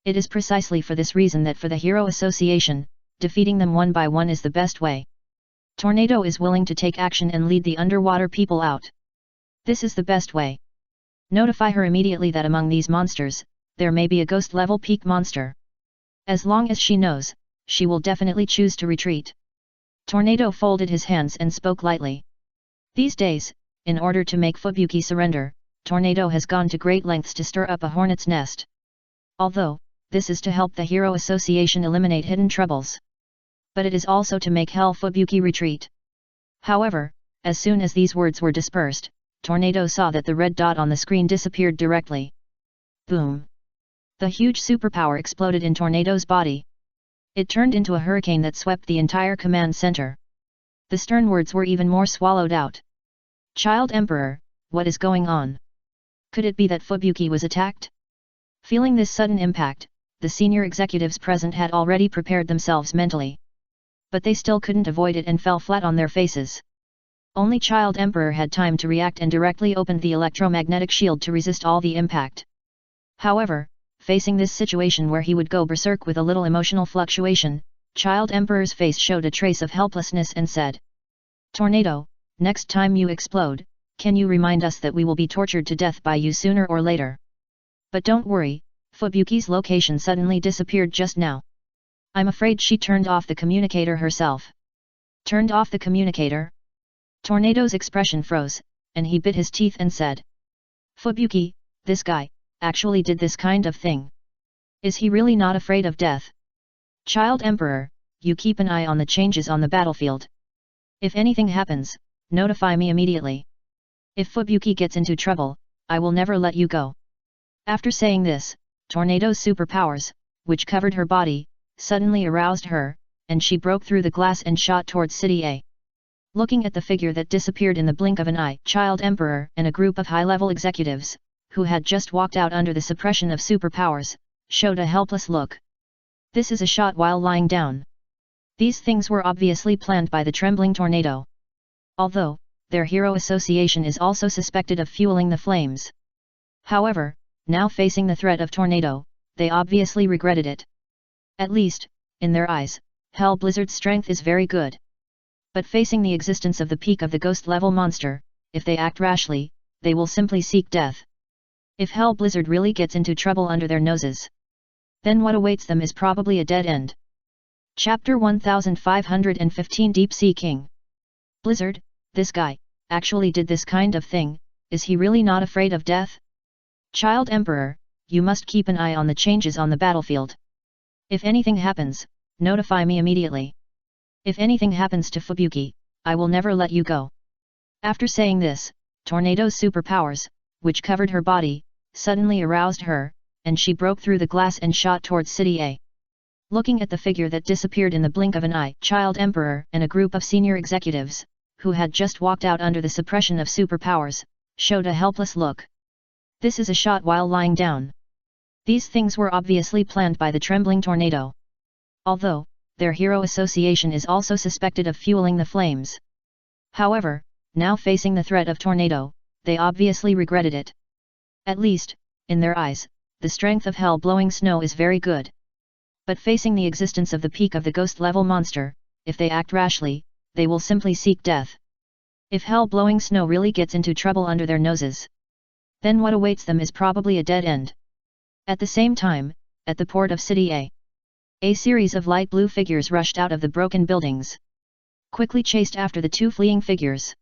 It is precisely for this reason that for the Hero Association, defeating them one by one is the best way. Tornado is willing to take action and lead the underwater people out. This is the best way. Notify her immediately that among these monsters, there may be a ghost-level peak monster. As long as she knows, she will definitely choose to retreat. Tornado folded his hands and spoke lightly. These days, in order to make Fubuki surrender, Tornado has gone to great lengths to stir up a hornet's nest. Although, this is to help the Hero Association eliminate hidden troubles. But it is also to make Hell Fubuki retreat. However, as soon as these words were dispersed, Tornado saw that the red dot on the screen disappeared directly. Boom! The huge superpower exploded in Tornado's body. It turned into a hurricane that swept the entire command center. The stern words were even more swallowed out. Child Emperor, what is going on? Could it be that Fubuki was attacked? Feeling this sudden impact, the senior executives present had already prepared themselves mentally. But they still couldn't avoid it and fell flat on their faces. Only Child Emperor had time to react and directly opened the electromagnetic shield to resist all the impact. However, facing this situation where he would go berserk with a little emotional fluctuation, Child Emperor's face showed a trace of helplessness and said, "Tornado, next time you explode, can you remind us that we will be tortured to death by you sooner or later? But don't worry, Fubuki's location suddenly disappeared just now. I'm afraid she turned off the communicator herself." Turned off the communicator? Tornado's expression froze, and he bit his teeth and said, "Fubuki, this guy, actually did this kind of thing. Is he really not afraid of death? Child Emperor, you keep an eye on the changes on the battlefield. If anything happens, notify me immediately. If Fubuki gets into trouble, I will never let you go." After saying this, Tornado's superpowers, which covered her body, suddenly aroused her, and she broke through the glass and shot towards City A. Looking at the figure that disappeared in the blink of an eye, Child Emperor and a group of high-level executives, who had just walked out under the suppression of superpowers, showed a helpless look. This is a shot while lying down. These things were obviously planned by the trembling Tornado. Although, their Hero Association is also suspected of fueling the flames. However, now facing the threat of Tornado, they obviously regretted it. At least, in their eyes, Hell Blizzard's strength is very good. But facing the existence of the peak of the ghost-level monster, if they act rashly, they will simply seek death. If Hell Blizzard really gets into trouble under their noses, then what awaits them is probably a dead end. Chapter 1515 Deep Sea King. Blizzard, this guy, actually did this kind of thing, is he really not afraid of death? Child Emperor, you must keep an eye on the changes on the battlefield. If anything happens, notify me immediately. If anything happens to Fubuki, I will never let you go." After saying this, Tornado's superpowers, which covered her body, suddenly aroused her, and she broke through the glass and shot towards City A. Looking at the figure that disappeared in the blink of an eye, Child Emperor and a group of senior executives, who had just walked out under the suppression of superpowers, showed a helpless look. This is a shot while lying down. These things were obviously planned by the trembling Tornado. Although, their Hero Association is also suspected of fueling the flames. However, now facing the threat of Tornado, they obviously regretted it. At least, in their eyes, the strength of Hell Blowing Snow is very good. But facing the existence of the peak of the ghost-level monster, if they act rashly, they will simply seek death. If Hell Blowing Snow really gets into trouble under their noses, then what awaits them is probably a dead end. At the same time, at the port of City A series of light blue figures rushed out of the broken buildings, quickly chased after the two fleeing figures.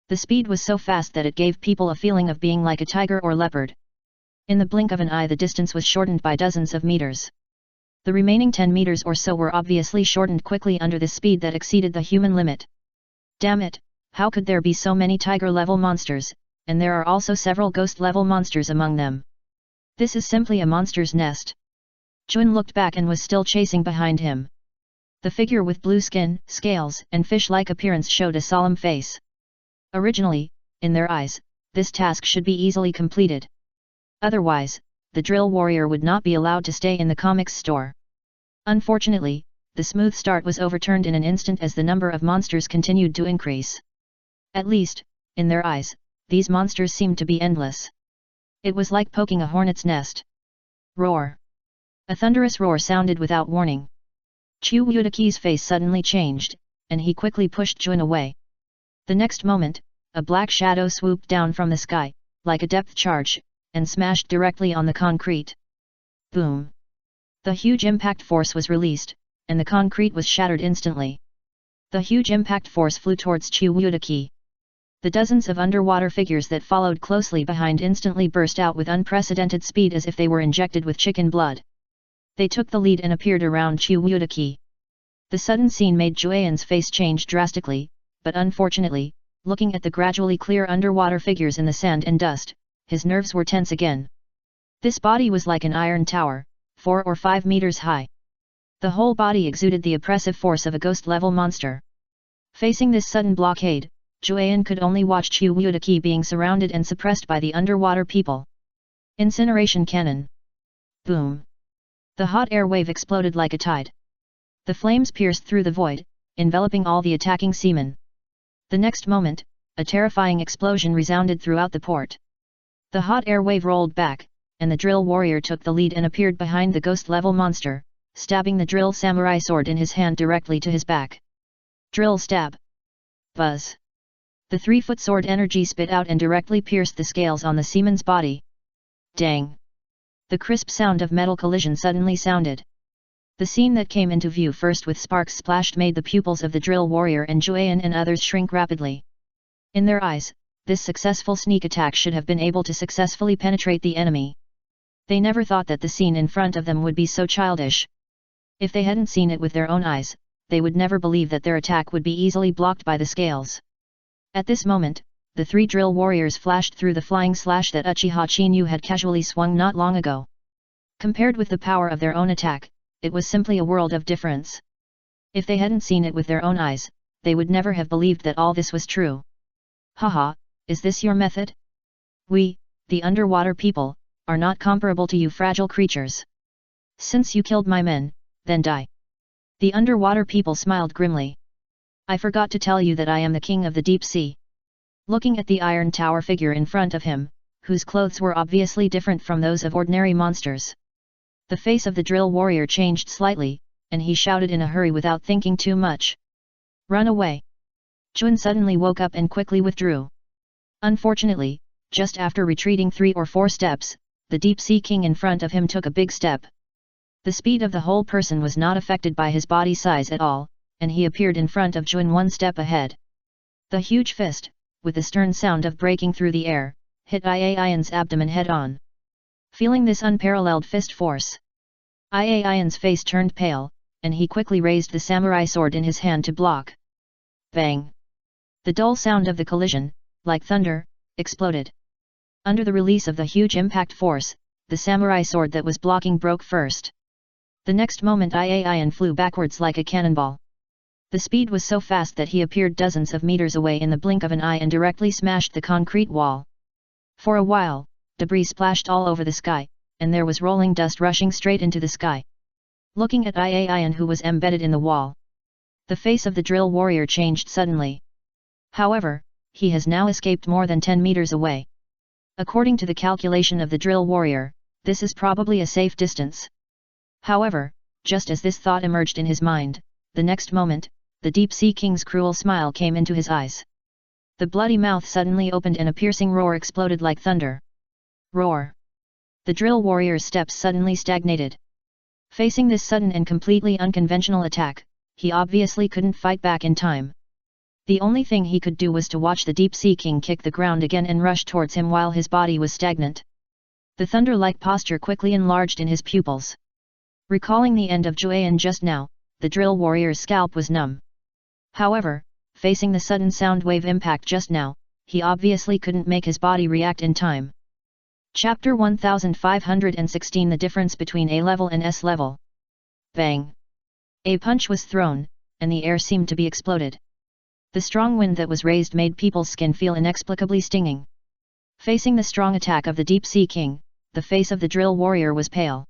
The speed was so fast that it gave people a feeling of being like a tiger or leopard. In the blink of an eye the distance was shortened by dozens of meters. The remaining 10 meters or so were obviously shortened quickly under the speed that exceeded the human limit. Damn it, how could there be so many tiger-level monsters, and there are also several ghost-level monsters among them? This is simply a monster's nest. Jun looked back and was still chasing behind him. The figure with blue skin, scales, and fish-like appearance showed a solemn face. Originally, in their eyes, this task should be easily completed. Otherwise, the drill warrior would not be allowed to stay in the comics store. Unfortunately, the smooth start was overturned in an instant as the number of monsters continued to increase. At least, in their eyes, these monsters seemed to be endless. It was like poking a hornet's nest. Roar! A thunderous roar sounded without warning. Chu Yudaki's face suddenly changed, and he quickly pushed Jun away. The next moment, a black shadow swooped down from the sky, like a depth charge, and smashed directly on the concrete. Boom! The huge impact force was released, and the concrete was shattered instantly. The huge impact force flew towards Chu Yudaki. The dozens of underwater figures that followed closely behind instantly burst out with unprecedented speed as if they were injected with chicken blood. They took the lead and appeared around Chiwudaki. The sudden scene made Jueyan's face change drastically, but unfortunately, looking at the gradually clear underwater figures in the sand and dust, his nerves were tense again. This body was like an iron tower, 4 or 5 meters high. The whole body exuded the oppressive force of a ghost-level monster. Facing this sudden blockade, Jueyan could only watch Chiwudaki being surrounded and suppressed by the underwater people. Incineration cannon. Boom! The hot air wave exploded like a tide. The flames pierced through the void, enveloping all the attacking seamen. The next moment, a terrifying explosion resounded throughout the port. The hot air wave rolled back, and the drill warrior took the lead and appeared behind the ghost-level monster, stabbing the drill samurai sword in his hand directly to his back. Drill stab. Buzz. The 3-foot sword energy spit out and directly pierced the scales on the seaman's body. Dang! The crisp sound of metal collision suddenly sounded. The scene that came into view first with sparks splashed made the pupils of the drill warrior and Jueyan and others shrink rapidly. In their eyes, this successful sneak attack should have been able to successfully penetrate the enemy. They never thought that the scene in front of them would be so childish. If they hadn't seen it with their own eyes, they would never believe that their attack would be easily blocked by the scales. At this moment, the 3 drill warriors flashed through the flying slash that Uchiha Chinyu had casually swung not long ago. Compared with the power of their own attack, it was simply a world of difference. If they hadn't seen it with their own eyes, they would never have believed that all this was true. Haha, is this your method? We, the underwater people, are not comparable to you fragile creatures. Since you killed my men, then die. The underwater people smiled grimly. I forgot to tell you that I am the king of the deep sea. Looking at the iron tower figure in front of him, whose clothes were obviously different from those of ordinary monsters. The face of the drill warrior changed slightly, and he shouted in a hurry without thinking too much. Run away! Jun suddenly woke up and quickly withdrew. Unfortunately, just after retreating 3 or 4 steps, the deep sea king in front of him took a big step. The speed of the whole person was not affected by his body size at all, and he appeared in front of Jun 1 step ahead. The huge fist, with the stern sound of breaking through the air, hit Iayan's abdomen head-on. Feeling this unparalleled fist force, Iayan's face turned pale, and he quickly raised the samurai sword in his hand to block. Bang! The dull sound of the collision, like thunder, exploded. Under the release of the huge impact force, the samurai sword that was blocking broke first. The next moment Iayan flew backwards like a cannonball. The speed was so fast that he appeared dozens of meters away in the blink of an eye and directly smashed the concrete wall. For a while, debris splashed all over the sky, and there was rolling dust rushing straight into the sky. Looking at Iayan who was embedded in the wall, the face of the drill warrior changed suddenly. However, he has now escaped more than 10 meters away. According to the calculation of the drill warrior, this is probably a safe distance. However, just as this thought emerged in his mind, the next moment, the deep sea king's cruel smile came into his eyes. The bloody mouth suddenly opened and a piercing roar exploded like thunder. Roar! The drill warrior's steps suddenly stagnated. Facing this sudden and completely unconventional attack, he obviously couldn't fight back in time. The only thing he could do was to watch the deep sea king kick the ground again and rush towards him while his body was stagnant. The thunder-like posture quickly enlarged in his pupils. Recalling the end of Jueyan just now, the drill warrior's scalp was numb. However, facing the sudden sound wave impact just now, he obviously couldn't make his body react in time. Chapter 1516 The difference between A level and S level. Bang! A punch was thrown, and the air seemed to be exploded. The strong wind that was raised made people's skin feel inexplicably stinging. Facing the strong attack of the deep sea king, the face of the drill warrior was pale.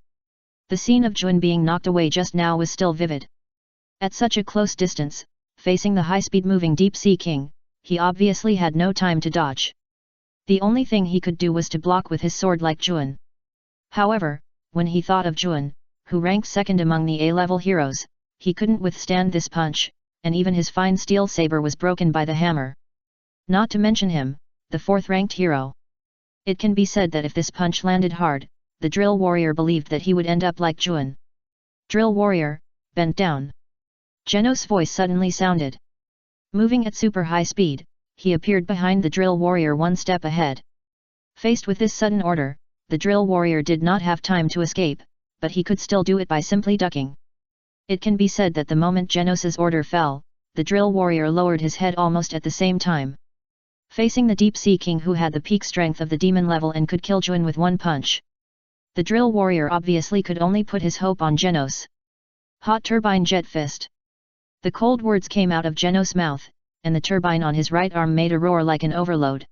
The scene of Jun being knocked away just now was still vivid. At such a close distance, facing the high-speed moving deep sea king, he obviously had no time to dodge. The only thing he could do was to block with his sword like Jun. However, when he thought of Jun, who ranked second among the A-level heroes, he couldn't withstand this punch, and even his fine steel saber was broken by the hammer. Not to mention him, the fourth-ranked hero. It can be said that if this punch landed hard, the drill warrior believed that he would end up like Jun. Drill warrior, bend down. Genos' voice suddenly sounded. Moving at super high speed, he appeared behind the drill warrior one step ahead. Faced with this sudden order, the drill warrior did not have time to escape, but he could still do it by simply ducking. It can be said that the moment Genos's order fell, the drill warrior lowered his head almost at the same time. Facing the Deep Sea King who had the peak strength of the demon level and could kill Juin with one punch, the drill warrior obviously could only put his hope on Genos. Hot turbine jet fist. The cold words came out of Genos' mouth, and the turbine on his right arm made a roar like an overload.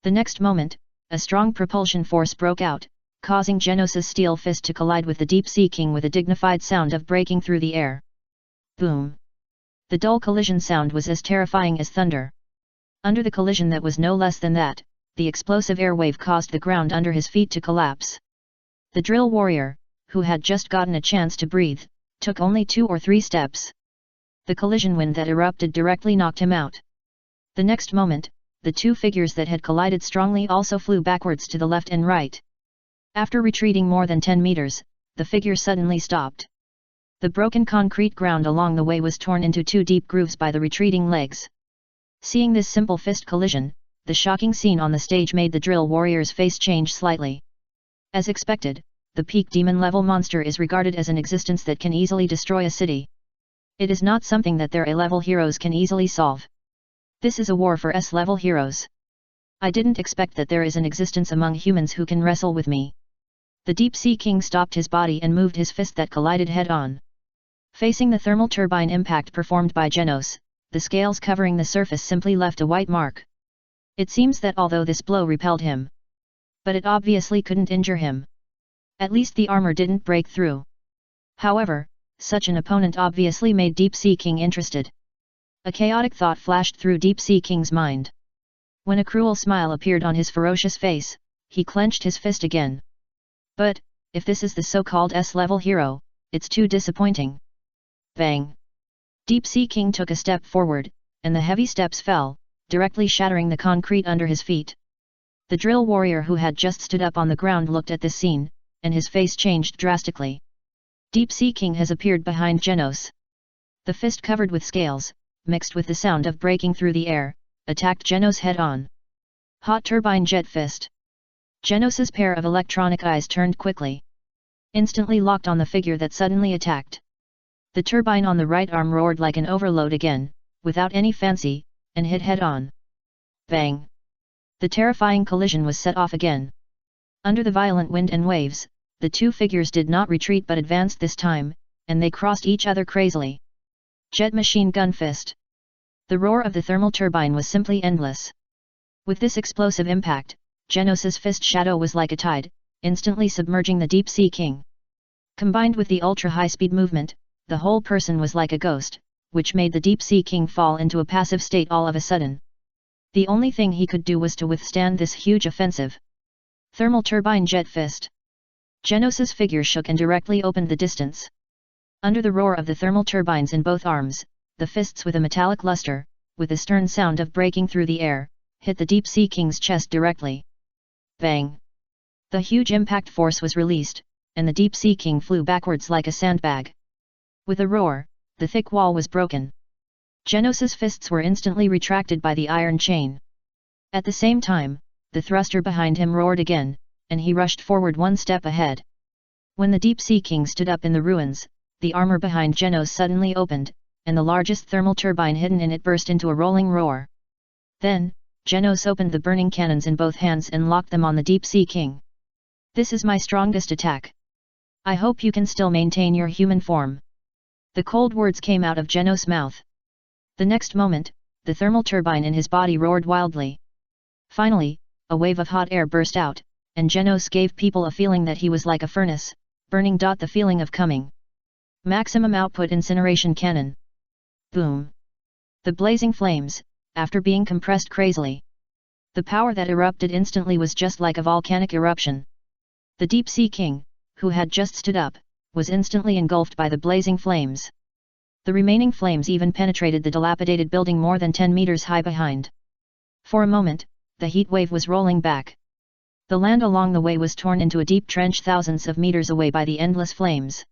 The next moment, a strong propulsion force broke out, causing Genos's steel fist to collide with the Deep Sea King with a dignified sound of breaking through the air. Boom! The dull collision sound was as terrifying as thunder. Under the collision that was no less than that, the explosive air wave caused the ground under his feet to collapse. The drill warrior, who had just gotten a chance to breathe, took only 2 or 3 steps. The collision wind that erupted directly knocked him out. The next moment, the two figures that had collided strongly also flew backwards to the left and right. After retreating more than 10 meters, the figure suddenly stopped. The broken concrete ground along the way was torn into 2 deep grooves by the retreating legs. Seeing this simple fist collision, the shocking scene on the stage made the drill warrior's face change slightly. As expected, the peak demon level monster is regarded as an existence that can easily destroy a city. It is not something that their A-level heroes can easily solve. This is a war for S-level heroes. I didn't expect that there is an existence among humans who can wrestle with me. The Deep Sea King stopped his body and moved his fist that collided head-on. Facing the thermal turbine impact performed by Genos, the scales covering the surface simply left a white mark. It seems that although this blow repelled him, but it obviously couldn't injure him. At least the armor didn't break through. However, such an opponent obviously made Deep Sea King interested. A chaotic thought flashed through Deep Sea King's mind. When a cruel smile appeared on his ferocious face, he clenched his fist again. But, if this is the so-called S-level hero, it's too disappointing. Bang! Deep Sea King took a step forward, and the heavy steps fell, directly shattering the concrete under his feet. The drill warrior who had just stood up on the ground looked at this scene, and his face changed drastically. Deep Sea King has appeared behind Genos. The fist covered with scales, mixed with the sound of breaking through the air, attacked Genos head-on. Hot turbine jet fist. Genos's pair of electronic eyes turned quickly. Instantly locked on the figure that suddenly attacked. The turbine on the right arm roared like an overload again, without any fancy, and hit head-on. Bang! The terrifying collision was set off again. Under the violent wind and waves, the two figures did not retreat but advanced this time, and they crossed each other crazily. Jet machine gun fist. The roar of the thermal turbine was simply endless. With this explosive impact, Genos's fist shadow was like a tide, instantly submerging the Deep Sea King. Combined with the ultra-high-speed movement, the whole person was like a ghost, which made the Deep Sea King fall into a passive state all of a sudden. The only thing he could do was to withstand this huge offensive. Thermal turbine jet fist. Genos's figure shook and directly opened the distance. Under the roar of the thermal turbines in both arms, the fists with a metallic luster, with a stern sound of breaking through the air, hit the Deep Sea King's chest directly. Bang! The huge impact force was released, and the Deep Sea King flew backwards like a sandbag. With a roar, the thick wall was broken. Genos's fists were instantly retracted by the iron chain. At the same time, the thruster behind him roared again, and he rushed forward one step ahead. When the Deep Sea King stood up in the ruins, the armor behind Genos suddenly opened, and the largest thermal turbine hidden in it burst into a rolling roar. Then, Genos opened the burning cannons in both hands and locked them on the Deep Sea King. This is my strongest attack. I hope you can still maintain your human form. The cold words came out of Genos' mouth. The next moment, the thermal turbine in his body roared wildly. Finally, a wave of hot air burst out, and Genos gave people a feeling that he was like a furnace, burning. The feeling of coming. Maximum output incineration cannon. Boom! The blazing flames, after being compressed crazily. The power that erupted instantly was just like a volcanic eruption. The Deep Sea King, who had just stood up, was instantly engulfed by the blazing flames. The remaining flames even penetrated the dilapidated building more than 10 meters high behind. For a moment, the heat wave was rolling back. The land along the way was torn into a deep trench thousands of meters away by the endless flames.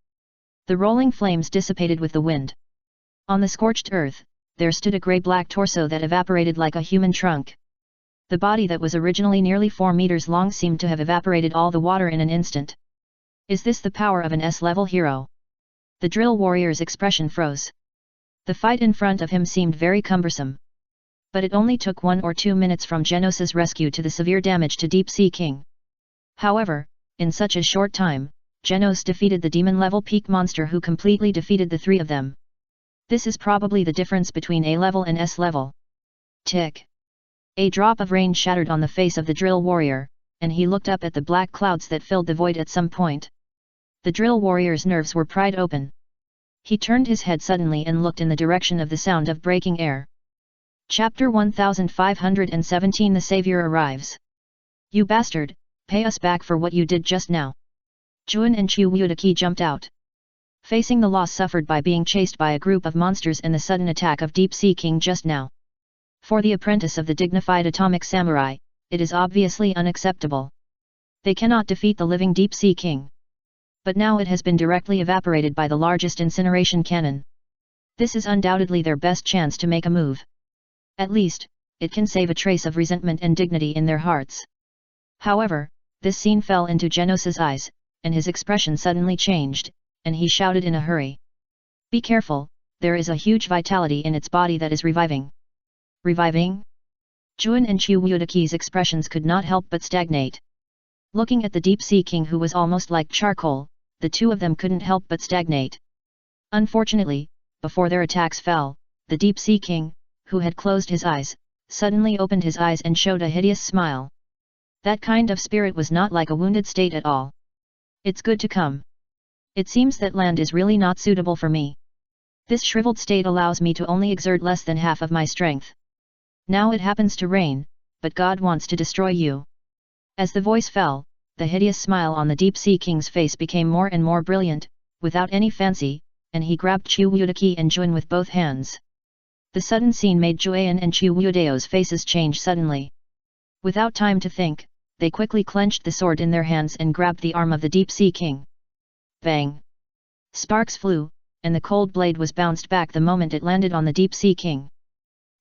The rolling flames dissipated with the wind. On the scorched earth, there stood a grey-black torso that evaporated like a human trunk. The body that was originally nearly 4 meters long seemed to have evaporated all the water in an instant. Is this the power of an S-level hero? The drill warrior's expression froze. The fight in front of him seemed very cumbersome. But it only took 1 or 2 minutes from Genos' rescue to the severe damage to Deep Sea King. However, in such a short time, Genos defeated the demon-level peak monster who completely defeated the 3 of them. This is probably the difference between A-level and S-level. Tick. A drop of rain shattered on the face of the drill warrior, and he looked up at the black clouds that filled the void at some point. The drill warrior's nerves were pried open. He turned his head suddenly and looked in the direction of the sound of breaking air. Chapter 1517 The Savior Arrives. You bastard, pay us back for what you did just now. Juan and Chu Wudaki jumped out. Facing the loss suffered by being chased by a group of monsters and the sudden attack of Deep Sea King just now. For the apprentice of the dignified atomic samurai, it is obviously unacceptable. They cannot defeat the living Deep Sea King. But now it has been directly evaporated by the largest incineration cannon. This is undoubtedly their best chance to make a move. At least, it can save a trace of resentment and dignity in their hearts. However, this scene fell into Genos' eyes, and his expression suddenly changed, and he shouted in a hurry. Be careful, there is a huge vitality in its body that is reviving. Reviving? Juan and Chu Wudaki's expressions could not help but stagnate. Looking at the Deep Sea King who was almost like charcoal, the 2 of them couldn't help but stagnate. Unfortunately, before their attacks fell, the Deep Sea King, who had closed his eyes, suddenly opened his eyes and showed a hideous smile. That kind of spirit was not like a wounded state at all. It's good to come. It seems that land is really not suitable for me. This shriveled state allows me to only exert less than half of my strength. Now it happens to rain, but God wants to destroy you. As the voice fell, the hideous smile on the Deep Sea King's face became more and more brilliant, without any fancy, and he grabbed Chu Wudaki and Juan with both hands. The sudden scene made Juan and Chu Wudao's faces change suddenly. Without time to think, they quickly clenched the sword in their hands and grabbed the arm of the Deep Sea King. Bang! Sparks flew, and the cold blade was bounced back the moment it landed on the Deep Sea King.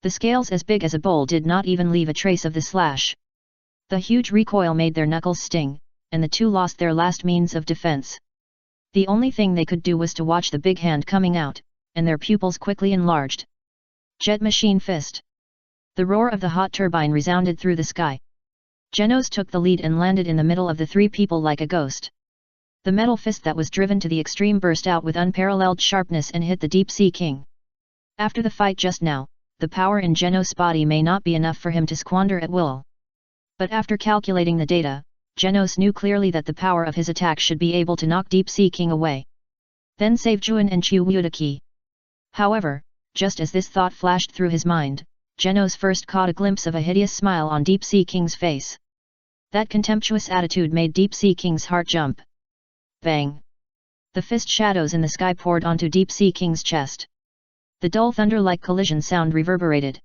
The scales as big as a bowl did not even leave a trace of the slash. The huge recoil made their knuckles sting, and the 2 lost their last means of defense. The only thing they could do was to watch the big hand coming out, and their pupils quickly enlarged. Jet machine fist. The roar of the hot turbine resounded through the sky. Genos took the lead and landed in the middle of the 3 people like a ghost. The metal fist that was driven to the extreme burst out with unparalleled sharpness and hit the Deep Sea King. After the fight just now, the power in Genos' body may not be enough for him to squander at will. But after calculating the data, Genos knew clearly that the power of his attack should be able to knock Deep Sea King away. Then save Juan and Chu Wudaki. However, just as this thought flashed through his mind, Genos first caught a glimpse of a hideous smile on Deep Sea King's face. That contemptuous attitude made Deep Sea King's heart jump. Bang! The fist shadows in the sky poured onto Deep Sea King's chest. The dull thunder-like collision sound reverberated.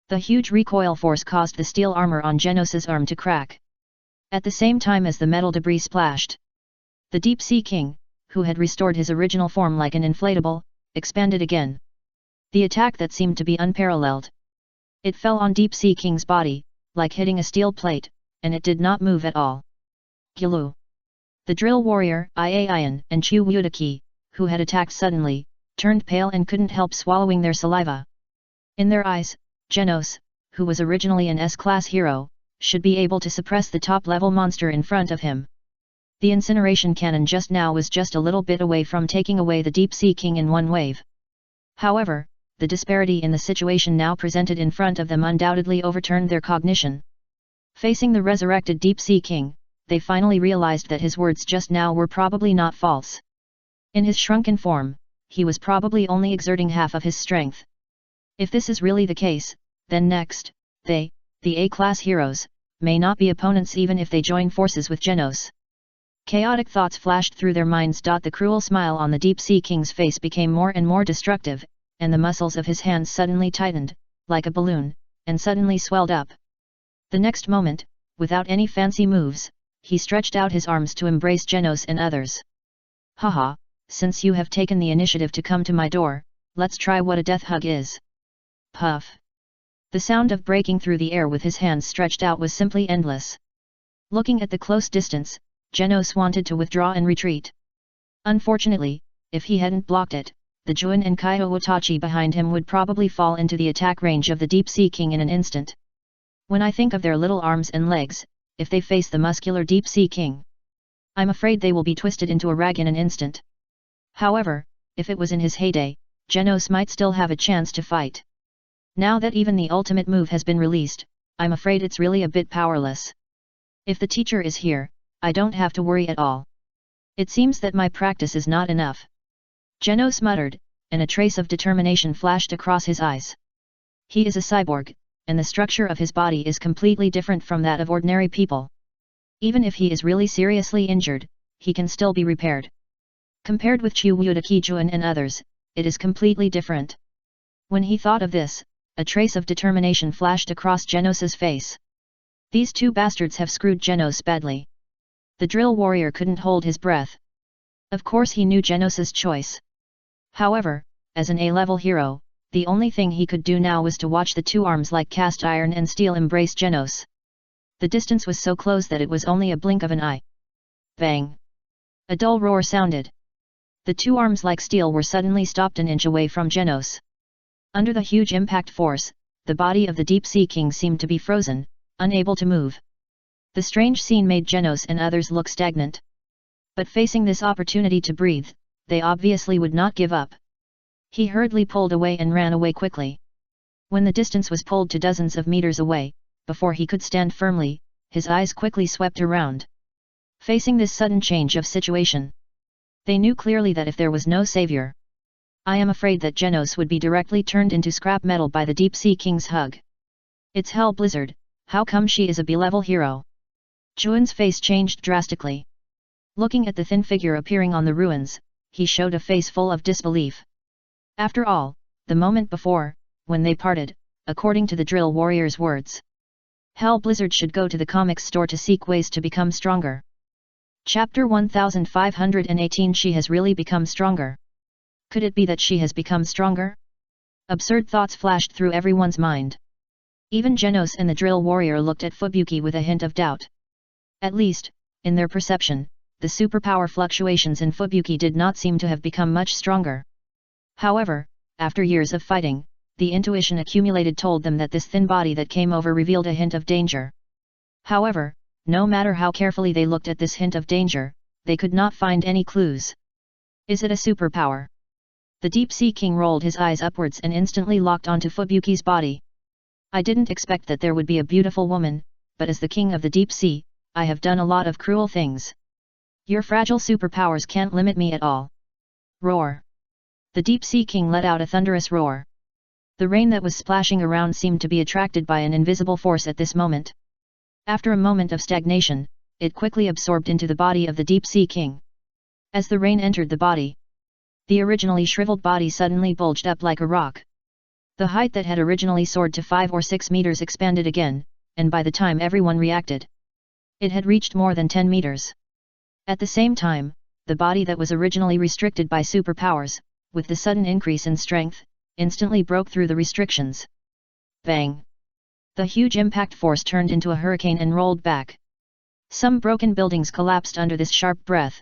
The huge recoil force caused the steel armor on Genos' arm to crack. At the same time as the metal debris splashed, the Deep Sea King, who had restored his original form like an inflatable, expanded again. The attack that seemed to be unparalleled. It fell on Deep Sea King's body, like hitting a steel plate, and it did not move at all. Gilu! The drill warrior, Ian, and Chu Wudaki, who had attacked suddenly, turned pale and couldn't help swallowing their saliva. In their eyes, Genos, who was originally an S-class hero, should be able to suppress the top-level monster in front of him. The incineration cannon just now was just a little bit away from taking away the Deep Sea King in one wave. However, the disparity in the situation now presented in front of them undoubtedly overturned their cognition. Facing the resurrected Deep Sea King, they finally realized that his words just now were probably not false. In his shrunken form, he was probably only exerting half of his strength. If this is really the case, then next, they, the A-class heroes, may not be opponents even if they join forces with Genos. Chaotic thoughts flashed through their minds. The cruel smile on the Deep Sea King's face became more and more destructive, and the muscles of his hands suddenly tightened, like a balloon, and suddenly swelled up. The next moment, without any fancy moves, he stretched out his arms to embrace Genos and others. Haha, since you have taken the initiative to come to my door, let's try what a death hug is. Puff. The sound of breaking through the air with his hands stretched out was simply endless. Looking at the close distance, Genos wanted to withdraw and retreat. Unfortunately, if he hadn't blocked it, the Juin and Kaido Itachi behind him would probably fall into the attack range of the Deep Sea King in an instant. When I think of their little arms and legs, if they face the muscular Deep Sea King, I'm afraid they will be twisted into a rag in an instant. However, if it was in his heyday, Genos might still have a chance to fight. Now that even the ultimate move has been released, I'm afraid it's really a bit powerless. If the teacher is here, I don't have to worry at all. It seems that my practice is not enough. Genos muttered, and a trace of determination flashed across his eyes. He is a cyborg, and the structure of his body is completely different from that of ordinary people. Even if he is really seriously injured, he can still be repaired. Compared with Chiwudaki Juin and others, it is completely different. When he thought of this, a trace of determination flashed across Genos's face. These two bastards have screwed Genos badly. The drill warrior couldn't hold his breath. Of course he knew Genos's choice. However, as an A-level hero, the only thing he could do now was to watch the two arms like cast iron and steel embrace Genos. The distance was so close that it was only a blink of an eye. Bang! A dull roar sounded. The two arms like steel were suddenly stopped an inch away from Genos. Under the huge impact force, the body of the Deep Sea King seemed to be frozen, unable to move. The strange scene made Genos and others look stagnant. But facing this opportunity to breathe, they obviously would not give up. He hurriedly pulled away and ran away quickly. When the distance was pulled to dozens of meters away, before he could stand firmly, his eyes quickly swept around. Facing this sudden change of situation, they knew clearly that if there was no savior, I am afraid that Genos would be directly turned into scrap metal by the Deep Sea King's hug. It's Hell Blizzard, how come she is a B-level hero? Juin's face changed drastically. Looking at the thin figure appearing on the ruins, he showed a face full of disbelief. After all, the moment before, when they parted, according to the drill warrior's words, Hell Blizzard should go to the comics store to seek ways to become stronger. Chapter 1518. She has really become stronger. Could it be that she has become stronger? Absurd thoughts flashed through everyone's mind. Even Genos and the drill warrior looked at Fubuki with a hint of doubt. At least, in their perception, the superpower fluctuations in Fubuki did not seem to have become much stronger. However, after years of fighting, the intuition accumulated told them that this thin body that came over revealed a hint of danger. However, no matter how carefully they looked at this hint of danger, they could not find any clues. Is it a superpower? The Deep Sea King rolled his eyes upwards and instantly locked onto Fubuki's body. I didn't expect that there would be a beautiful woman, but as the King of the Deep Sea, I have done a lot of cruel things. Your fragile superpowers can't limit me at all. Roar! The Deep Sea King let out a thunderous roar. The rain that was splashing around seemed to be attracted by an invisible force at this moment. After a moment of stagnation, it quickly absorbed into the body of the Deep Sea King. As the rain entered the body, the originally shriveled body suddenly bulged up like a rock. The height that had originally soared to 5 or 6 meters expanded again, and by the time everyone reacted, it had reached more than 10 meters. At the same time, the body that was originally restricted by superpowers, with the sudden increase in strength, instantly broke through the restrictions. Bang! The huge impact force turned into a hurricane and rolled back. Some broken buildings collapsed under this sharp breath.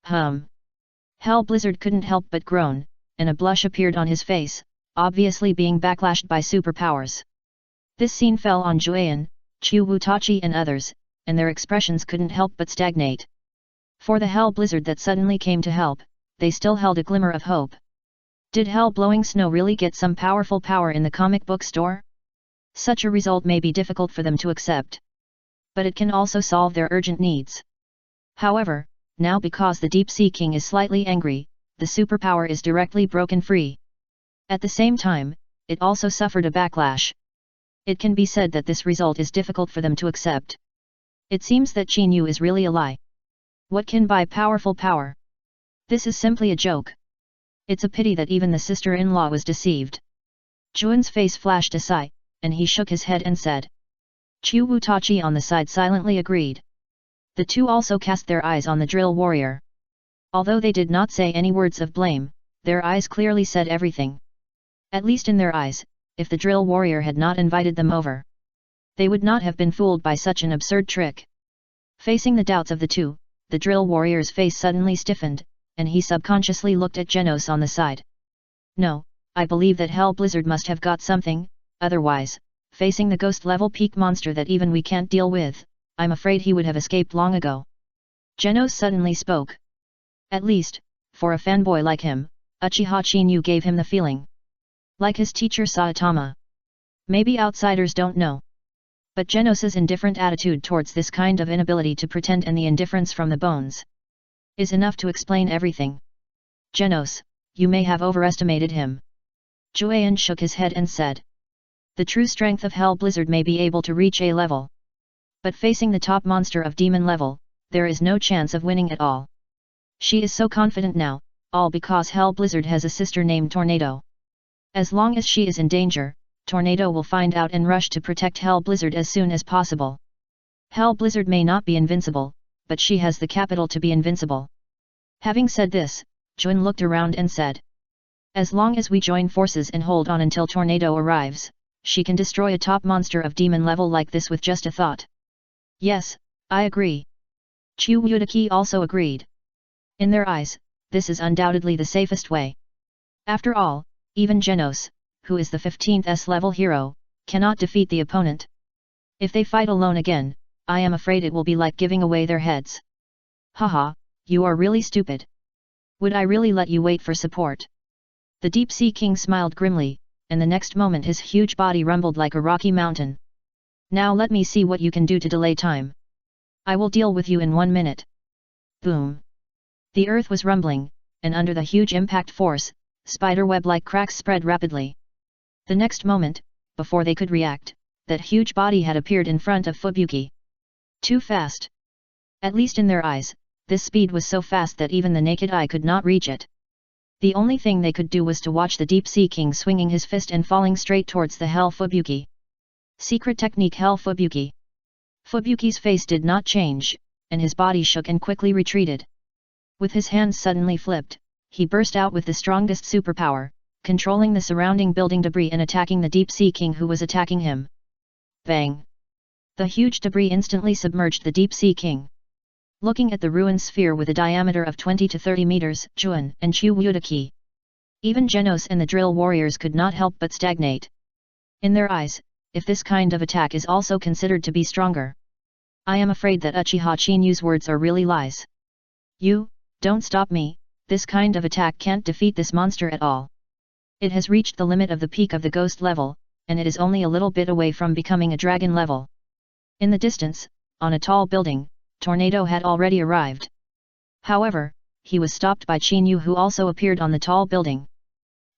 Hell Blizzard couldn't help but groan, and a blush appeared on his face, obviously being backlashed by superpowers. This scene fell on Juin, Chiwutachi and others, and their expressions couldn't help but stagnate. For the Hell Blizzard that suddenly came to help, they still held a glimmer of hope. Did Hell-blowing snow really get some powerful power in the comic book store? Such a result may be difficult for them to accept. But it can also solve their urgent needs. However, now because the Deep Sea King is slightly angry, the superpower is directly broken free. At the same time, it also suffered a backlash. It can be said that this result is difficult for them to accept. It seems that Chinyu is really a lie. What can buy powerful power? This is simply a joke. It's a pity that even the sister-in-law was deceived. Juin's face flashed a sigh, and he shook his head and said. Chiwutachi on the side silently agreed. The two also cast their eyes on the drill warrior. Although they did not say any words of blame, their eyes clearly said everything. At least in their eyes, if the drill warrior had not invited them over. They would not have been fooled by such an absurd trick. Facing the doubts of the two, the drill warrior's face suddenly stiffened, and he subconsciously looked at Genos on the side. No, I believe that Hell Blizzard must have got something, otherwise, facing the ghost-level peak monster that even we can't deal with, I'm afraid he would have escaped long ago. Genos suddenly spoke. At least, for a fanboy like him, Uchiha Chinyu gave him the feeling. Like his teacher Saitama. Maybe outsiders don't know. But Genos's indifferent attitude towards this kind of inability to pretend and the indifference from the bones is enough to explain everything. Genos, you may have overestimated him. Jueyan shook his head and said. The true strength of Hell Blizzard may be able to reach A level. But facing the top monster of demon level, there is no chance of winning at all. She is so confident now, all because Hell Blizzard has a sister named Tornado. As long as she is in danger, Tornado will find out and rush to protect Hell Blizzard as soon as possible. Hell Blizzard may not be invincible, but she has the capital to be invincible. Having said this, Jun looked around and said. As long as we join forces and hold on until Tornado arrives, she can destroy a top monster of demon level like this with just a thought. Yes, I agree. Chu Yudaki also agreed. In their eyes, this is undoubtedly the safest way. After all, even Genos, who is the 15th S-level hero, cannot defeat the opponent. If they fight alone again, I am afraid it will be like giving away their heads. Haha, you are really stupid. Would I really let you wait for support? The Deep Sea King smiled grimly, and the next moment his huge body rumbled like a rocky mountain. Now let me see what you can do to delay time. I will deal with you in 1 minute. Boom. The earth was rumbling, and under the huge impact force, spiderweb-like cracks spread rapidly. The next moment, before they could react, that huge body had appeared in front of Fubuki. Too fast. At least in their eyes, this speed was so fast that even the naked eye could not reach it. The only thing they could do was to watch the Deep Sea King swinging his fist and falling straight towards the Hell Fubuki. Secret technique Hell Fubuki. Fubuki's face did not change, and his body shook and quickly retreated. With his hands suddenly flipped, he burst out with the strongest superpower, controlling the surrounding building debris and attacking the Deep Sea King who was attacking him. Bang! The huge debris instantly submerged the Deep Sea King. Looking at the ruined sphere with a diameter of 20 to 30 meters, Juan and Chu Yudaki. Even Genos and the drill warriors could not help but stagnate. In their eyes, if this kind of attack is also considered to be stronger. I am afraid that Uchiha Chinyu's words are really lies. You, don't stop me, this kind of attack can't defeat this monster at all. It has reached the limit of the peak of the ghost level, and it is only a little bit away from becoming a dragon level. In the distance, on a tall building, Tornado had already arrived. However, he was stopped by Chinyu who also appeared on the tall building.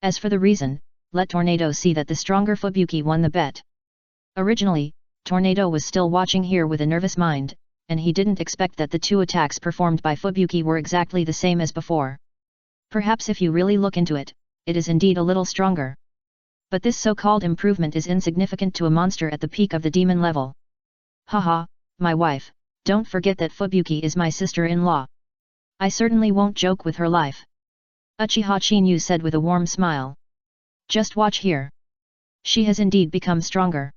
As for the reason, let Tornado see that the stronger Fubuki won the bet. Originally, Tornado was still watching here with a nervous mind, and he didn't expect that the two attacks performed by Fubuki were exactly the same as before. Perhaps if you really look into it, it is indeed a little stronger. But this so-called improvement is insignificant to a monster at the peak of the demon level. Haha, my wife, don't forget that Fubuki is my sister-in-law. I certainly won't joke with her life. Uchiha Chinyu said with a warm smile. Just watch here. She has indeed become stronger.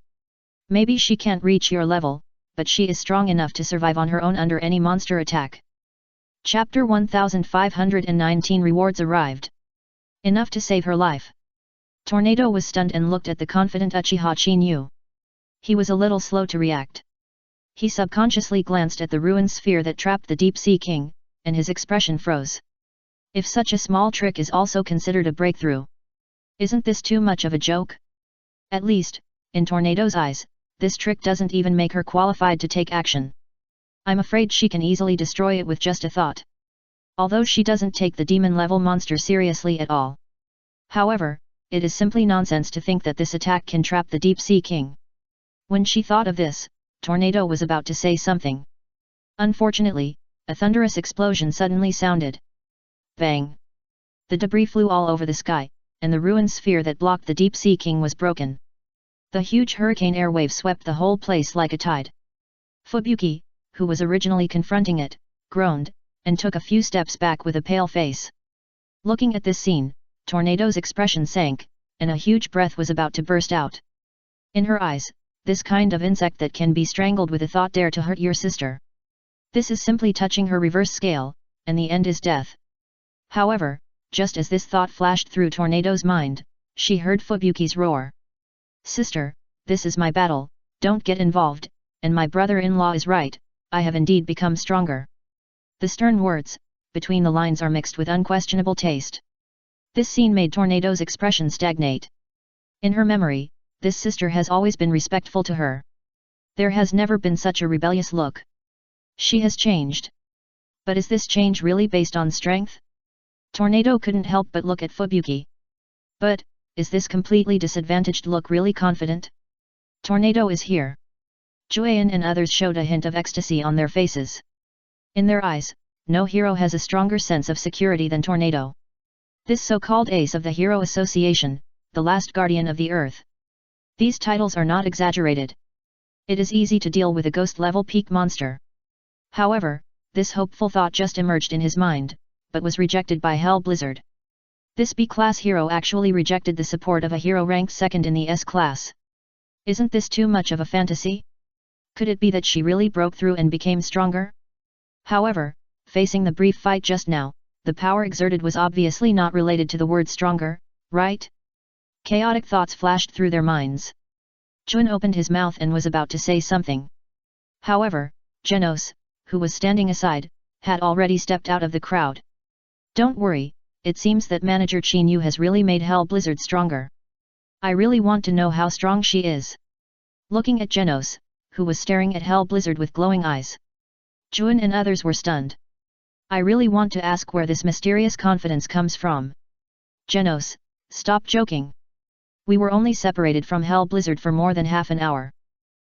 Maybe she can't reach your level, but she is strong enough to survive on her own under any monster attack. Chapter 1519 Rewards arrived. Enough to save her life. Tornado was stunned and looked at the confident Uchiha Chinyu. He was a little slow to react. He subconsciously glanced at the ruined sphere that trapped the Deep Sea King, and his expression froze. If such a small trick is also considered a breakthrough. Isn't this too much of a joke? At least, in Tornado's eyes, this trick doesn't even make her qualified to take action. I'm afraid she can easily destroy it with just a thought. Although she doesn't take the demon-level monster seriously at all. However, it is simply nonsense to think that this attack can trap the Deep Sea King. When she thought of this, Tornado was about to say something. Unfortunately, a thunderous explosion suddenly sounded. Bang! The debris flew all over the sky, and the ruined sphere that blocked the Deep Sea King was broken. The huge hurricane airwave swept the whole place like a tide. Fubuki, who was originally confronting it, groaned, and took a few steps back with a pale face. Looking at this scene, Tornado's expression sank, and a huge breath was about to burst out. In her eyes, this kind of insect that can be strangled with a thought dare to hurt your sister. This is simply touching her reverse scale, and the end is death. However, just as this thought flashed through Tornado's mind, she heard Fubuki's roar. Sister, this is my battle, don't get involved, and my brother-in-law is right, I have indeed become stronger. The stern words, between the lines are mixed with unquestionable taste. This scene made Tornado's expression stagnate. In her memory, this sister has always been respectful to her. There has never been such a rebellious look. She has changed. But is this change really based on strength? Tornado couldn't help but look at Fubuki. But, is this completely disadvantaged look really confident? Tornado is here. Jueyan and others showed a hint of ecstasy on their faces. In their eyes, no hero has a stronger sense of security than Tornado. This so-called ace of the Hero Association, the last guardian of the earth. These titles are not exaggerated. It is easy to deal with a ghost-level peak monster. However, this hopeful thought just emerged in his mind, but was rejected by Hell Blizzard. This B-class hero actually rejected the support of a hero ranked second in the S-class. Isn't this too much of a fantasy? Could it be that she really broke through and became stronger? However, facing the brief fight just now, the power exerted was obviously not related to the word stronger, right? Chaotic thoughts flashed through their minds. Jun opened his mouth and was about to say something. However, Genos, who was standing aside, had already stepped out of the crowd. Don't worry, it seems that Manager Qin Yu has really made Hell Blizzard stronger. I really want to know how strong she is. Looking at Genos, who was staring at Hell Blizzard with glowing eyes. Jun and others were stunned. I really want to ask where this mysterious confidence comes from. Genos, stop joking. We were only separated from Hell Blizzard for more than half an hour.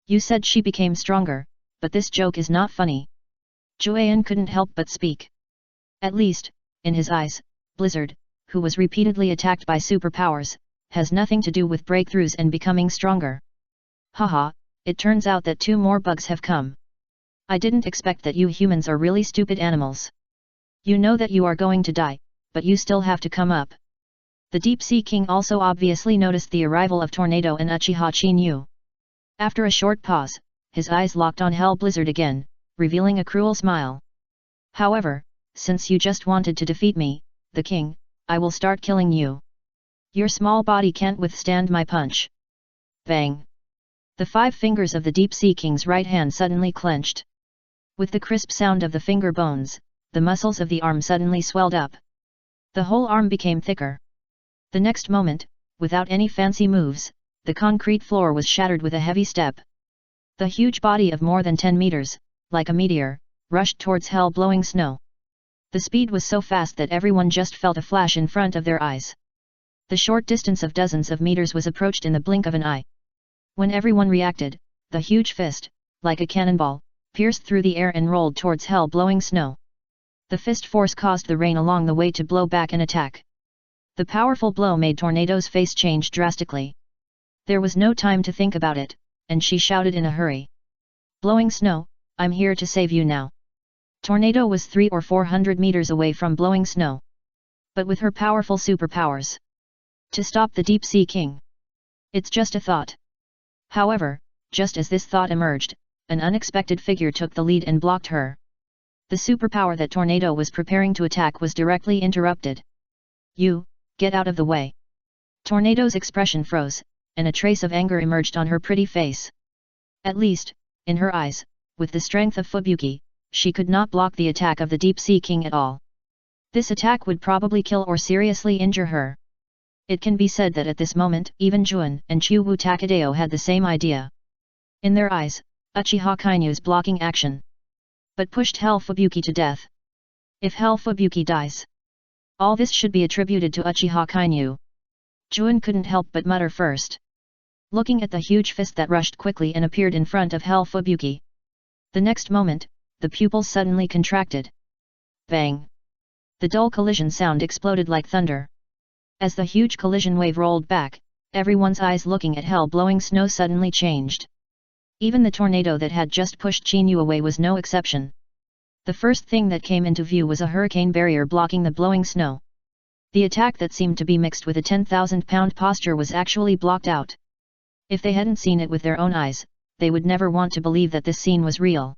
You said she became stronger, but this joke is not funny. Jueyan couldn't help but speak. At least, in his eyes, Blizzard, who was repeatedly attacked by superpowers, has nothing to do with breakthroughs and becoming stronger. Haha, it turns out that 2 more bugs have come. I didn't expect that you humans are really stupid animals. You know that you are going to die, but you still have to come up. The Deep Sea King also obviously noticed the arrival of Tornado and Uchiha Qin Yu. After a short pause, his eyes locked on Hell Blizzard again, revealing a cruel smile. However, since you just wanted to defeat me, the king, I will start killing you. Your small body can't withstand my punch. Bang! The 5 fingers of the Deep Sea King's right hand suddenly clenched. With the crisp sound of the finger bones, the muscles of the arm suddenly swelled up. The whole arm became thicker. The next moment, without any fancy moves, the concrete floor was shattered with a heavy step. The huge body of more than 10 meters, like a meteor, rushed towards hell-blowing snow. The speed was so fast that everyone just felt a flash in front of their eyes. The short distance of dozens of meters was approached in the blink of an eye. When everyone reacted, the huge fist, like a cannonball, pierced through the air and rolled towards hell-blowing snow. The fist force caused the rain along the way to blow back and attack. The powerful blow made Tornado's face change drastically. There was no time to think about it, and she shouted in a hurry. Blowing snow, I'm here to save you now. Tornado was 300 or 400 meters away from blowing snow. But with her powerful superpowers. To stop the Deep Sea King. It's just a thought. However, just as this thought emerged, an unexpected figure took the lead and blocked her. The superpower that Tornado was preparing to attack was directly interrupted. You, get out of the way. Tornado's expression froze, and a trace of anger emerged on her pretty face. At least, in her eyes, with the strength of Fubuki, she could not block the attack of the Deep Sea King at all. This attack would probably kill or seriously injure her. It can be said that at this moment, even Jun and Chuwu Takadeo had the same idea. In their eyes, Uchiha Kainyu's blocking action. But pushed Hell Fubuki to death. If Hell Fubuki dies, all this should be attributed to Uchiha Kainyu. Jun couldn't help but mutter first. Looking at the huge fist that rushed quickly and appeared in front of Hell Fubuki. The next moment, the pupils suddenly contracted. Bang! The dull collision sound exploded like thunder. As the huge collision wave rolled back, everyone's eyes looking at hell-blowing snow suddenly changed. Even the tornado that had just pushed Qin Yu away was no exception. The first thing that came into view was a hurricane barrier blocking the blowing snow. The attack that seemed to be mixed with a 10,000-pound posture was actually blocked out. If they hadn't seen it with their own eyes, they would never want to believe that this scene was real.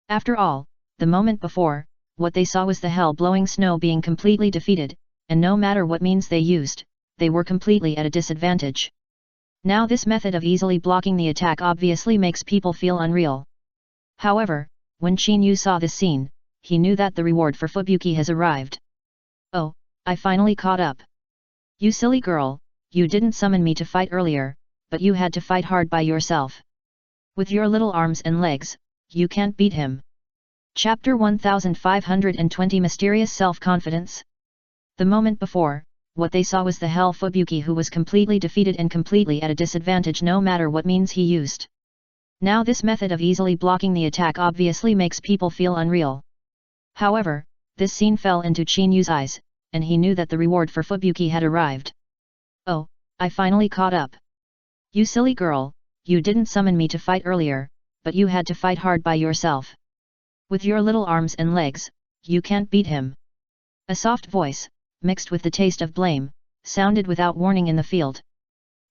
After all, the moment before, what they saw was the hell-blowing snow being completely defeated, and no matter what means they used, they were completely at a disadvantage. Now this method of easily blocking the attack obviously makes people feel unreal. However, when Chinyu saw this scene, he knew that the reward for Fubuki has arrived. Oh, I finally caught up. You silly girl, you didn't summon me to fight earlier, but you had to fight hard by yourself. With your little arms and legs, you can't beat him. Chapter 1520 Mysterious Self-Confidence. The moment before, what they saw was the hell Fubuki who was completely defeated and completely at a disadvantage no matter what means he used. Now this method of easily blocking the attack obviously makes people feel unreal. However, this scene fell into Chinyu's eyes, and he knew that the reward for Fubuki had arrived. Oh, I finally caught up. You silly girl, you didn't summon me to fight earlier, but you had to fight hard by yourself. With your little arms and legs, you can't beat him. A soft voice, mixed with the taste of blame, sounded without warning in the field.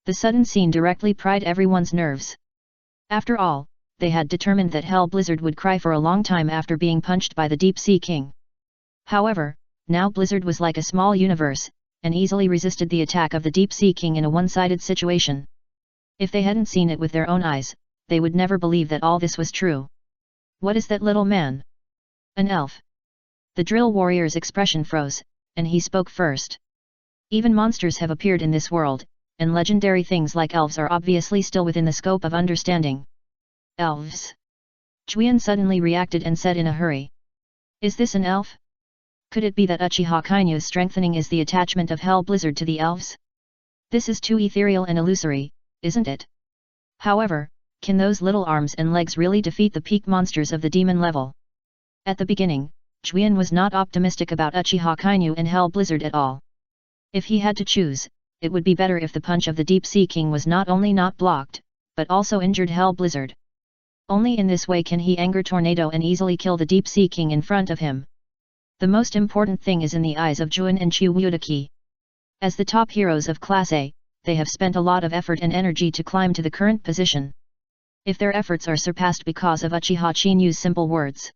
The sudden scene directly pried everyone's nerves. After all, they had determined that Hell Blizzard would cry for a long time after being punched by the Deep Sea King. However, now Blizzard was like a small universe, and easily resisted the attack of the Deep Sea King in a one-sided situation. If they hadn't seen it with their own eyes, they would never believe that all this was true. What is that little man? An elf. The drill warrior's expression froze, and he spoke first. Even monsters have appeared in this world, and legendary things like elves are obviously still within the scope of understanding. Elves. Juan suddenly reacted and said in a hurry. Is this an elf? Could it be that Uchiha Kainyu's strengthening is the attachment of Hell Blizzard to the elves? This is too ethereal and illusory, isn't it? However, can those little arms and legs really defeat the peak monsters of the demon level? At the beginning, Juan was not optimistic about Uchiha Kainyu and Hell Blizzard at all. If he had to choose, it would be better if the punch of the Deep Sea King was not only not blocked, but also injured Hell Blizzard. Only in this way can he anger Tornado and easily kill the Deep Sea King in front of him. The most important thing is in the eyes of Juan and Chu Wudaki. As the top heroes of Class A, they have spent a lot of effort and energy to climb to the current position. If their efforts are surpassed because of Uchiha Chinyu's simple words.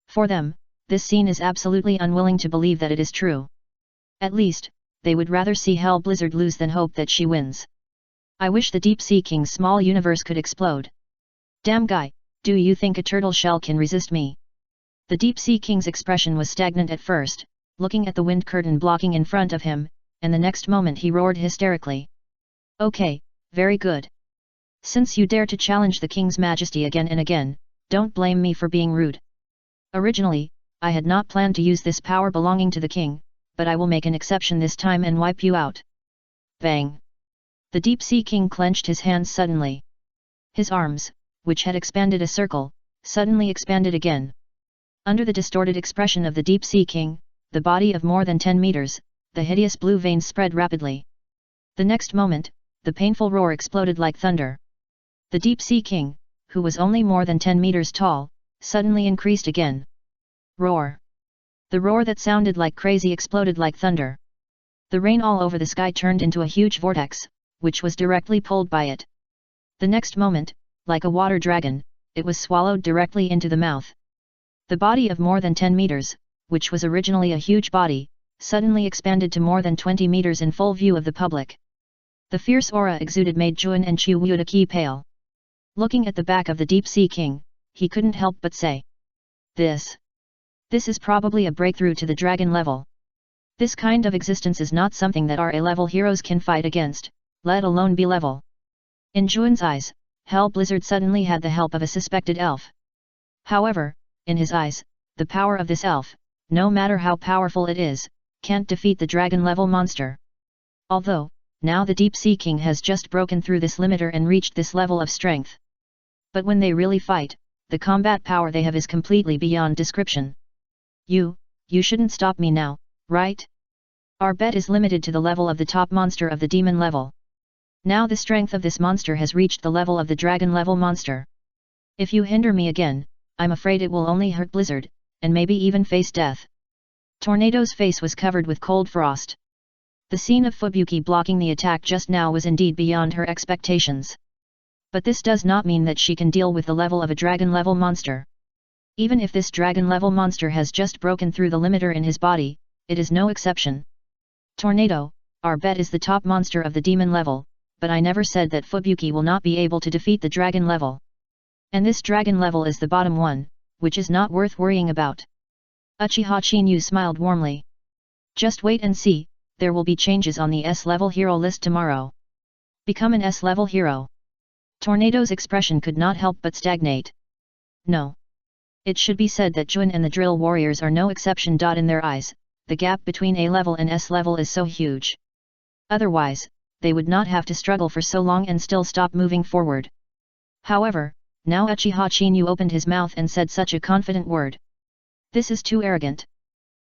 For them, this scene is absolutely unwilling to believe that it is true. At least, they would rather see Hell Blizzard lose than hope that she wins. I wish the Deep Sea King's small universe could explode. Damn guy, do you think a turtle shell can resist me? The Deep Sea King's expression was stagnant at first, looking at the wind curtain blocking in front of him, and the next moment he roared hysterically. Okay, very good. Since you dare to challenge the King's Majesty again and again, don't blame me for being rude. Originally, I had not planned to use this power belonging to the King, but I will make an exception this time and wipe you out. Bang! The Deep Sea King clenched his hands suddenly. His arms, which had expanded a circle, suddenly expanded again. Under the distorted expression of the Deep Sea King, the body of more than 10 meters, the hideous blue veins spread rapidly. The next moment, the painful roar exploded like thunder. The Deep Sea King, who was only more than 10 meters tall, suddenly increased again. Roar! The roar that sounded like crazy exploded like thunder. The rain all over the sky turned into a huge vortex, which was directly pulled by it. The next moment, like a water dragon, it was swallowed directly into the mouth. The body of more than 10 meters, which was originally a huge body, suddenly expanded to more than 20 meters in full view of the public. The fierce aura exuded made Juan and Chu Wudaki pale. Looking at the back of the Deep Sea King, he couldn't help but say. This is probably a breakthrough to the dragon level. This kind of existence is not something that our A-level heroes can fight against, let alone B-level. In Juan's eyes, Hell Blizzard suddenly had the help of a suspected elf. However, in his eyes, the power of this elf, no matter how powerful it is, can't defeat the dragon-level monster. Although, now the Deep Sea King has just broken through this limiter and reached this level of strength. But when they really fight, the combat power they have is completely beyond description. You shouldn't stop me now, right? Our bet is limited to the level of the top monster of the demon level. Now the strength of this monster has reached the level of the dragon level monster. If you hinder me again, I'm afraid it will only hurt Blizzard, and maybe even face death. Tornado's face was covered with cold frost. The scene of Fubuki blocking the attack just now was indeed beyond her expectations. But this does not mean that she can deal with the level of a dragon-level monster. Even if this dragon-level monster has just broken through the limiter in his body, it is no exception. Tornado, our bet is the top monster of the demon level, but I never said that Fubuki will not be able to defeat the dragon level. And this dragon level is the bottom one, which is not worth worrying about. Uchiha Chinyu smiled warmly. Just wait and see, there will be changes on the S-level hero list tomorrow. Become an S-level hero. Tornado's expression could not help but stagnate. No. It should be said that Jun and the drill warriors are no exception. In their eyes, the gap between A-level and S-level is so huge. Otherwise, they would not have to struggle for so long and still stop moving forward. However, now Uchiha Chinyu opened his mouth and said such a confident word. This is too arrogant.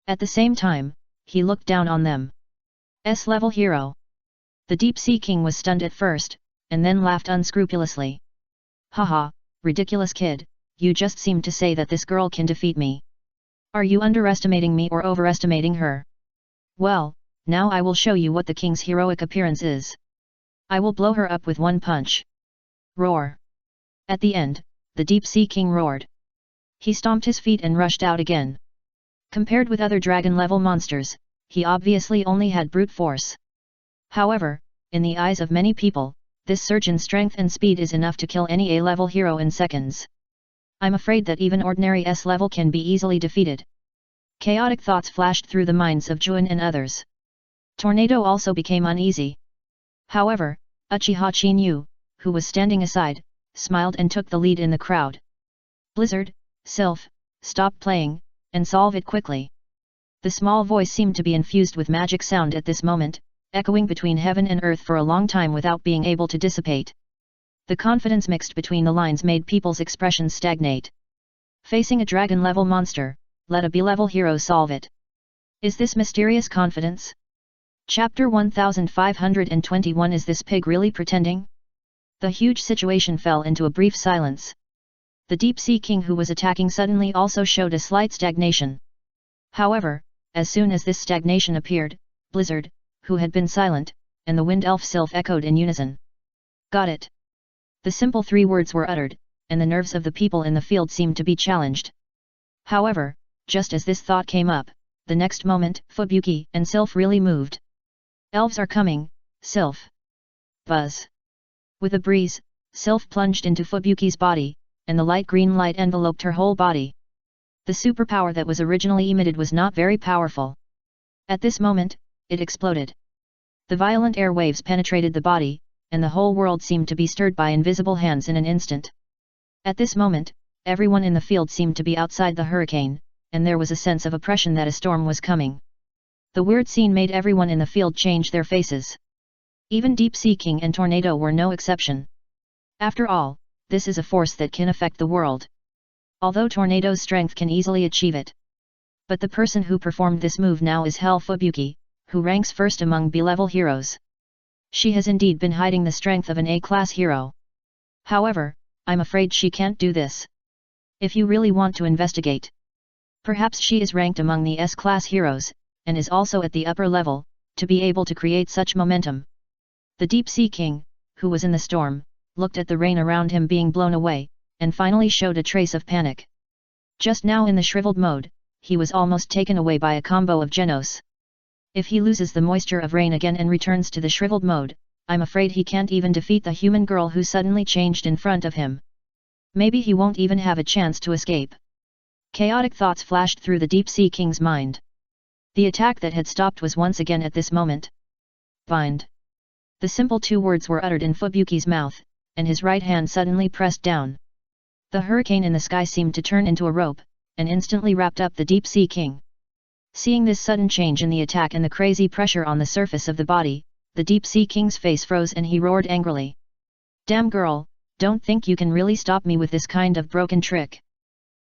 At the same time, he looked down on them. S-level hero. The Deep Sea King was stunned at first, and then laughed unscrupulously. Haha, ridiculous kid, you just seem to say that this girl can defeat me. Are you underestimating me or overestimating her? Well, now I will show you what the king's heroic appearance is. I will blow her up with one punch. Roar. At the end, the Deep Sea King roared. He stomped his feet and rushed out again. Compared with other dragon-level monsters, he obviously only had brute force. However, in the eyes of many people, this surge in strength and speed is enough to kill any A-level hero in seconds. I'm afraid that even ordinary S-level can be easily defeated. Chaotic thoughts flashed through the minds of Jun and others. Tornado also became uneasy. However, Uchiha Chinyu, who was standing aside, smiled and took the lead in the crowd. Blizzard, Sylph, stop playing, and solve it quickly. The small voice seemed to be infused with magic sound at this moment, echoing between heaven and earth for a long time without being able to dissipate. The confidence mixed between the lines made people's expressions stagnate. Facing a dragon-level monster, let a B-level hero solve it. Is this mysterious confidence? Chapter 1521. Is this pig really pretending? The huge situation fell into a brief silence. The Deep Sea King who was attacking suddenly also showed a slight stagnation. However, as soon as this stagnation appeared, Blizzard, who had been silent, and the Wind Elf Sylph echoed in unison. Got it. The simple three words were uttered, and the nerves of the people in the field seemed to be challenged. However, just as this thought came up, the next moment, Fubuki and Sylph really moved. Elves are coming, Sylph. Buzz. With a breeze, Sylph plunged into Fubuki's body, and the light green light enveloped her whole body. The superpower that was originally emitted was not very powerful. At this moment, it exploded. The violent air waves penetrated the body, and the whole world seemed to be stirred by invisible hands in an instant. At this moment, everyone in the field seemed to be outside the hurricane, and there was a sense of oppression that a storm was coming. The weird scene made everyone in the field change their faces. Even Deep Sea King and Tornado were no exception. After all, this is a force that can affect the world. Although Tornado's strength can easily achieve it. But the person who performed this move now is Hell Fubuki, who ranks first among B-level heroes. She has indeed been hiding the strength of an A-class hero. However, I'm afraid she can't do this. If you really want to investigate. Perhaps she is ranked among the S-class heroes, and is also at the upper level, to be able to create such momentum. The Deep Sea King, who was in the storm, looked at the rain around him being blown away, and finally showed a trace of panic. Just now in the shriveled mode, he was almost taken away by a combo of Genos. If he loses the moisture of rain again and returns to the shriveled mode, I'm afraid he can't even defeat the human girl who suddenly changed in front of him. Maybe he won't even have a chance to escape. Chaotic thoughts flashed through the Deep Sea King's mind. The attack that had stopped was once again at this moment. Bind. The simple two words were uttered in Fubuki's mouth, and his right hand suddenly pressed down. The hurricane in the sky seemed to turn into a rope, and instantly wrapped up the Deep Sea King. Seeing this sudden change in the attack and the crazy pressure on the surface of the body, the Deep Sea King's face froze and he roared angrily. Damn girl, don't think you can really stop me with this kind of broken trick.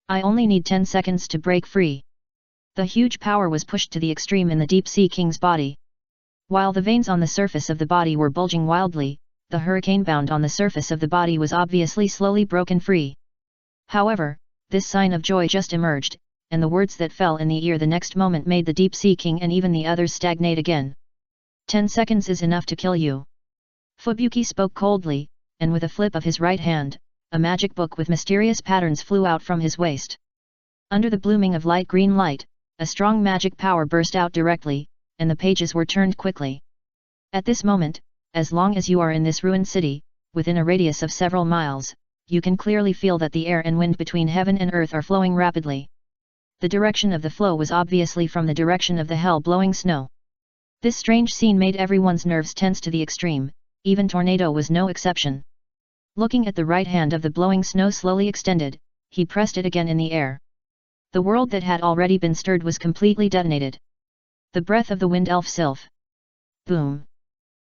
I only need 10 seconds to break free. The huge power was pushed to the extreme in the Deep Sea King's body. While the veins on the surface of the body were bulging wildly, the hurricane bound on the surface of the body was obviously slowly broken free. However, this sign of joy just emerged, and the words that fell in the ear the next moment made the Deep Sea King and even the others stagnate again. 10 seconds is enough to kill you. Fubuki spoke coldly, and with a flip of his right hand, a magic book with mysterious patterns flew out from his waist. Under the blooming of light green light, a strong magic power burst out directly, and the pages were turned quickly. At this moment, as long as you are in this ruined city, within a radius of several miles, you can clearly feel that the air and wind between heaven and earth are flowing rapidly. The direction of the flow was obviously from the direction of the hell-blowing snow. This strange scene made everyone's nerves tense to the extreme, even Tornado was no exception. Looking at the right hand of the blowing snow slowly extended, he pressed it again in the air. The world that had already been stirred was completely detonated. The breath of the wind elf Sylph. Boom!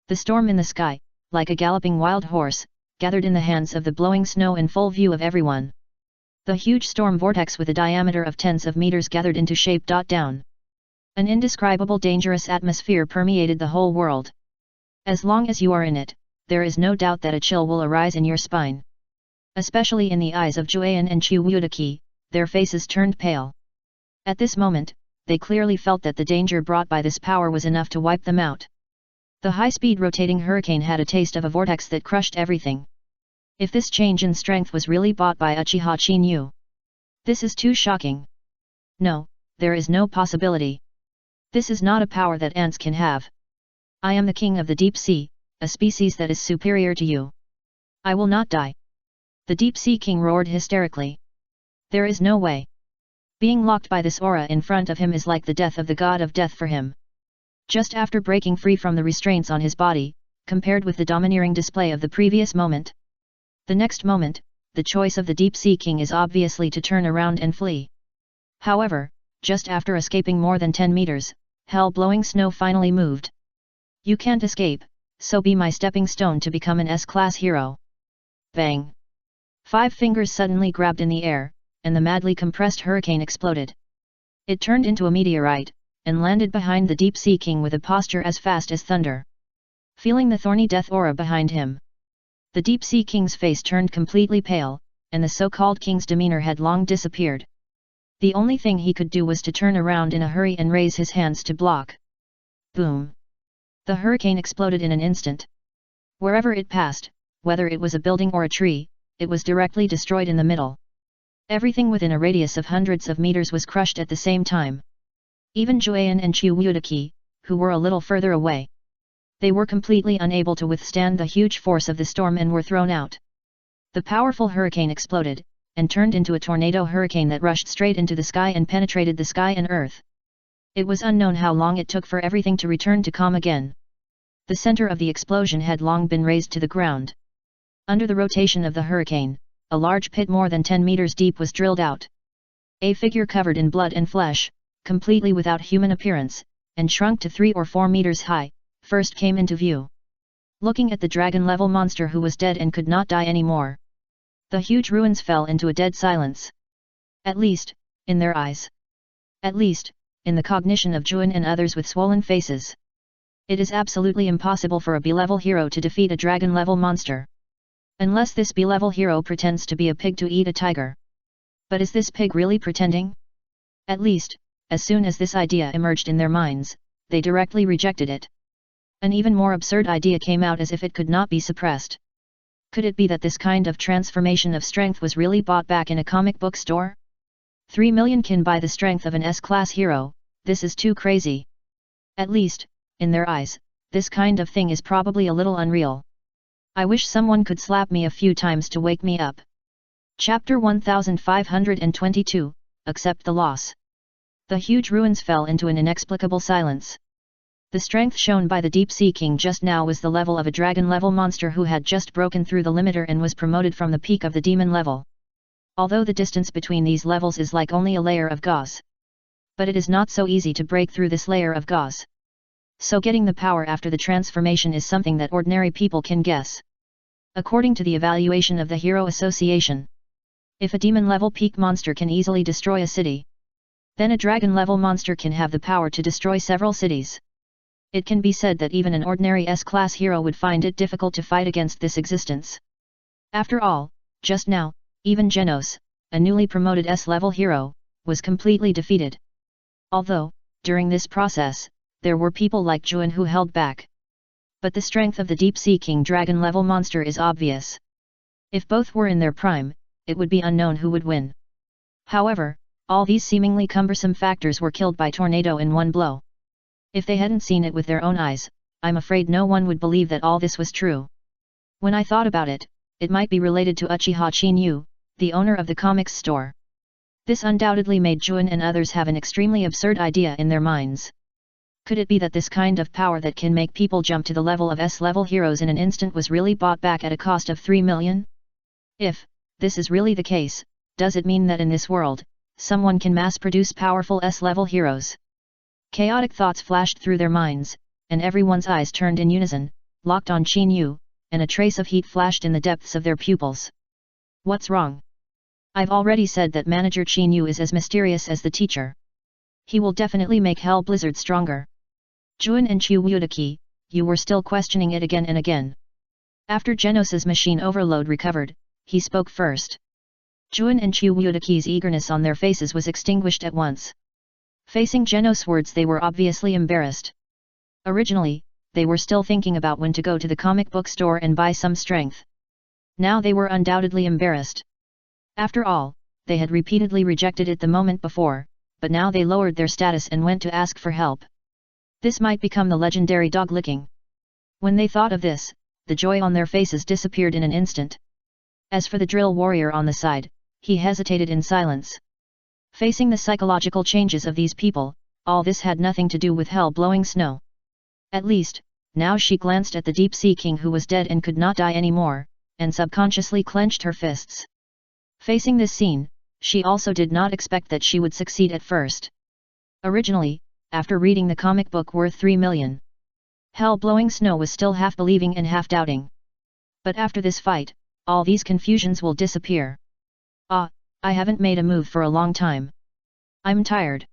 The storm in the sky, like a galloping wild horse, gathered in the hands of the blowing snow in full view of everyone. The huge storm vortex with a diameter of tens of meters gathered into shape. Down. An indescribable dangerous atmosphere permeated the whole world. As long as you are in it, there is no doubt that a chill will arise in your spine. Especially in the eyes of Juan and Chiwudaki, their faces turned pale. At this moment, they clearly felt that the danger brought by this power was enough to wipe them out. The high-speed rotating hurricane had a taste of a vortex that crushed everything. If this change in strength was really bought by Uchiha Chinyu. This is too shocking. No, there is no possibility. This is not a power that ants can have. I am the king of the deep sea, a species that is superior to you. I will not die. The deep sea king roared hysterically. There is no way. Being locked by this aura in front of him is like the death of the god of death for him. Just after breaking free from the restraints on his body, compared with the domineering display of the previous moment. The next moment, the choice of the deep sea king is obviously to turn around and flee. However, just after escaping more than 10 meters, hell-blowing snow finally moved. You can't escape, so be my stepping stone to become an S-class hero. Bang! 5 fingers suddenly grabbed in the air, and the madly compressed hurricane exploded. It turned into a meteorite, and landed behind the deep sea king with a posture as fast as thunder. Feeling the thorny death aura behind him, the deep sea king's face turned completely pale, and the so-called king's demeanor had long disappeared. The only thing he could do was to turn around in a hurry and raise his hands to block. Boom! The hurricane exploded in an instant. Wherever it passed, whether it was a building or a tree, it was directly destroyed in the middle. Everything within a radius of hundreds of meters was crushed at the same time. Even Juan and Chiwudaki, who were a little further away. They were completely unable to withstand the huge force of the storm and were thrown out. The powerful hurricane exploded, and turned into a tornado hurricane that rushed straight into the sky and penetrated the sky and earth. It was unknown how long it took for everything to return to calm again. The center of the explosion had long been razed to the ground. Under the rotation of the hurricane, a large pit more than 10 meters deep was drilled out. A figure covered in blood and flesh, completely without human appearance, and shrunk to 3 or 4 meters high, first came into view. Looking at the dragon-level monster who was dead and could not die anymore. The huge ruins fell into a dead silence. At least, in their eyes. At least, in the cognition of Juan and others with swollen faces. It is absolutely impossible for a B-level hero to defeat a dragon-level monster. Unless this B-level hero pretends to be a pig to eat a tiger. But is this pig really pretending? At least, as soon as this idea emerged in their minds, they directly rejected it. An even more absurd idea came out as if it could not be suppressed. Could it be that this kind of transformation of strength was really bought back in a comic book store? 3 million can buy the strength of an S-class hero, this is too crazy. At least, in their eyes, this kind of thing is probably a little unreal. I wish someone could slap me a few times to wake me up. Chapter 1522, Accept the Loss. The huge ruins fell into an inexplicable silence. The strength shown by the Deep Sea King just now was the level of a dragon-level monster who had just broken through the limiter and was promoted from the peak of the demon level. Although the distance between these levels is like only a layer of gauze. But it is not so easy to break through this layer of gauze. So getting the power after the transformation is something that ordinary people can guess. According to the evaluation of the Hero Association, if a demon-level peak monster can easily destroy a city, then a dragon-level monster can have the power to destroy several cities. It can be said that even an ordinary S-class hero would find it difficult to fight against this existence. After all, just now, even Genos, a newly promoted S-level hero, was completely defeated. Although, during this process, there were people like Juan who held back. But the strength of the deep-sea king dragon-level monster is obvious. If both were in their prime, it would be unknown who would win. However, all these seemingly cumbersome factors were killed by tornado in one blow. If they hadn't seen it with their own eyes, I'm afraid no one would believe that all this was true. When I thought about it, it might be related to Uchiha Chinyu, the owner of the comics store. This undoubtedly made Juan and others have an extremely absurd idea in their minds. Could it be that this kind of power that can make people jump to the level of S-level heroes in an instant was really bought back at a cost of 3 million? If this is really the case, does it mean that in this world, someone can mass-produce powerful S-level heroes? Chaotic thoughts flashed through their minds, and everyone's eyes turned in unison, locked on Chinyu, and a trace of heat flashed in the depths of their pupils. What's wrong? I've already said that Manager Chinyu is as mysterious as the teacher. He will definitely make Hell Blizzard stronger. Juan and Chu Wudaki, you were still questioning it again and again. After Genos's machine overload recovered, he spoke first. Juan and Chu Wudaki's eagerness on their faces was extinguished at once. Facing Genos' words, they were obviously embarrassed. Originally, they were still thinking about when to go to the comic book store and buy some strength. Now they were undoubtedly embarrassed. After all, they had repeatedly rejected it the moment before, but now they lowered their status and went to ask for help. This might become the legendary dog licking. When they thought of this, the joy on their faces disappeared in an instant. As for the drill warrior on the side, he hesitated in silence. Facing the psychological changes of these people, all this had nothing to do with hell blowing snow. At least, now she glanced at the deep-sea king who was dead and could not die anymore, and subconsciously clenched her fists. Facing this scene, she also did not expect that she would succeed at first. Originally, after reading the comic book worth 3 million, Hell Blowing Snow was still half believing and half doubting. But after this fight, all these confusions will disappear. I haven't made a move for a long time. I'm tired.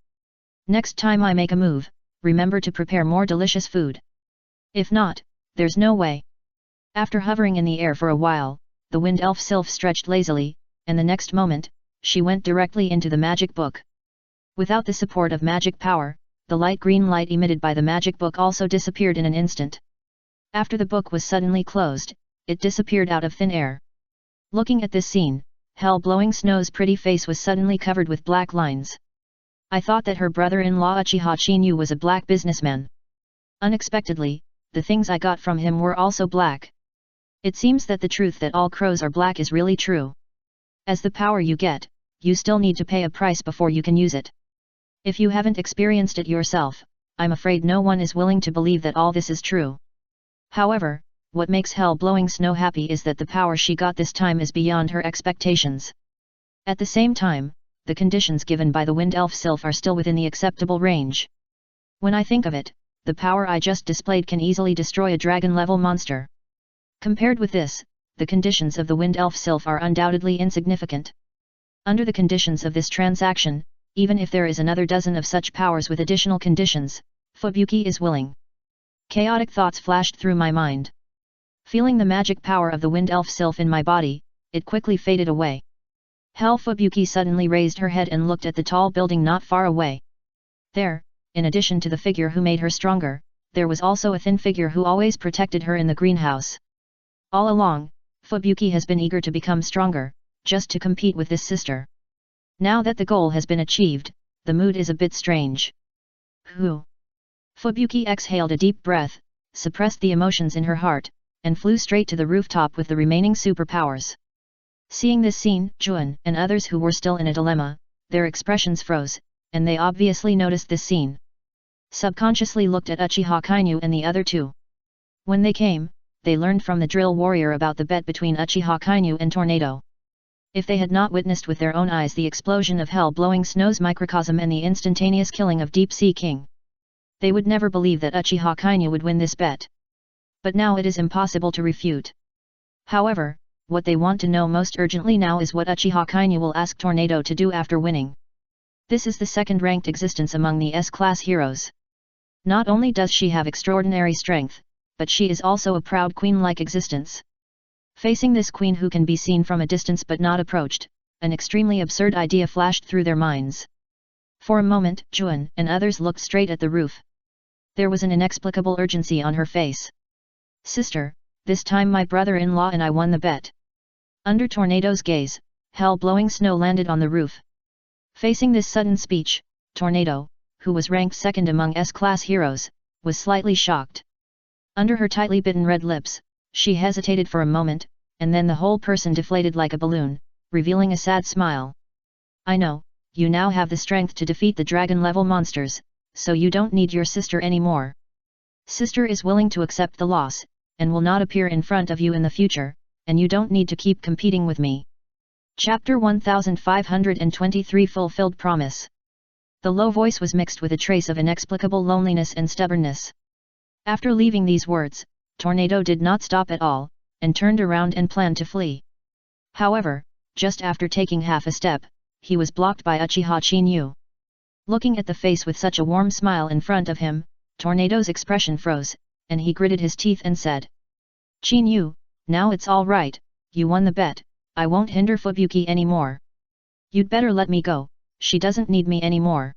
Next time I make a move, remember to prepare more delicious food. If not, there's no way. After hovering in the air for a while, the wind elf Sylph stretched lazily, and the next moment, she went directly into the magic book. Without the support of magic power, the light green light emitted by the magic book also disappeared in an instant. After the book was suddenly closed, it disappeared out of thin air. Looking at this scene, Hell Blowing Snow's pretty face was suddenly covered with black lines. I thought that her brother-in-law Uchiha Chinyu was a black businessman. Unexpectedly, the things I got from him were also black. It seems that the truth that all crows are black is really true. As the power you get, you still need to pay a price before you can use it. If you haven't experienced it yourself, I'm afraid no one is willing to believe that all this is true. However, what makes Hell Blowing Snow happy is that the power she got this time is beyond her expectations. At the same time, the conditions given by the Wind Elf Sylph are still within the acceptable range. When I think of it, the power I just displayed can easily destroy a dragon-level monster. Compared with this, the conditions of the Wind Elf Sylph are undoubtedly insignificant. Under the conditions of this transaction, even if there is another dozen of such powers with additional conditions, Fubuki is willing. Chaotic thoughts flashed through my mind. Feeling the magic power of the Wind Elf Sylph in my body, it quickly faded away. Hell Fubuki suddenly raised her head and looked at the tall building not far away. There, in addition to the figure who made her stronger, there was also a thin figure who always protected her in the greenhouse. All along, Fubuki has been eager to become stronger, just to compete with this sister. Now that the goal has been achieved, the mood is a bit strange. Fubuki exhaled a deep breath, suppressed the emotions in her heart, and flew straight to the rooftop with the remaining superpowers. Seeing this scene, Juan and others who were still in a dilemma, their expressions froze, and they obviously noticed this scene. Subconsciously looked at Uchiha Kainu and the other two. When they came, they learned from the drill warrior about the bet between Uchiha Kainu and Tornado. If they had not witnessed with their own eyes the explosion of Hell Blowing Snow's microcosm and the instantaneous killing of Deep Sea King, they would never believe that Uchiha Kainu would win this bet. But now it is impossible to refute. However, what they want to know most urgently now is what Uchiha Kainu will ask Tornado to do after winning. This is the second-ranked existence among the S-class heroes. Not only does she have extraordinary strength, but she is also a proud queen-like existence. Facing this queen who can be seen from a distance but not approached, an extremely absurd idea flashed through their minds. For a moment, Juan and others looked straight at the roof. There was an inexplicable urgency on her face. Sister, this time my brother-in-law and I won the bet. Under Tornado's gaze, hell-blowing snow landed on the roof. Facing this sudden speech, Tornado, who was ranked second among S-class heroes, was slightly shocked. Under her tightly bitten red lips, she hesitated for a moment, and then the whole person deflated like a balloon, revealing a sad smile. I know, you now have the strength to defeat the dragon-level monsters, so you don't need your sister anymore. Sister is willing to accept the loss, and will not appear in front of you in the future, and you don't need to keep competing with me. Chapter 1523 Fulfilled Promise. The low voice was mixed with a trace of inexplicable loneliness and stubbornness. After leaving these words, Tornado did not stop at all, and turned around and planned to flee. However, just after taking half a step, he was blocked by Uchiha Chinyu. Looking at the face with such a warm smile in front of him, Tornado's expression froze, and he gritted his teeth and said, Chinyu, now it's all right, you won the bet, I won't hinder Fubuki anymore. You'd better let me go, she doesn't need me anymore.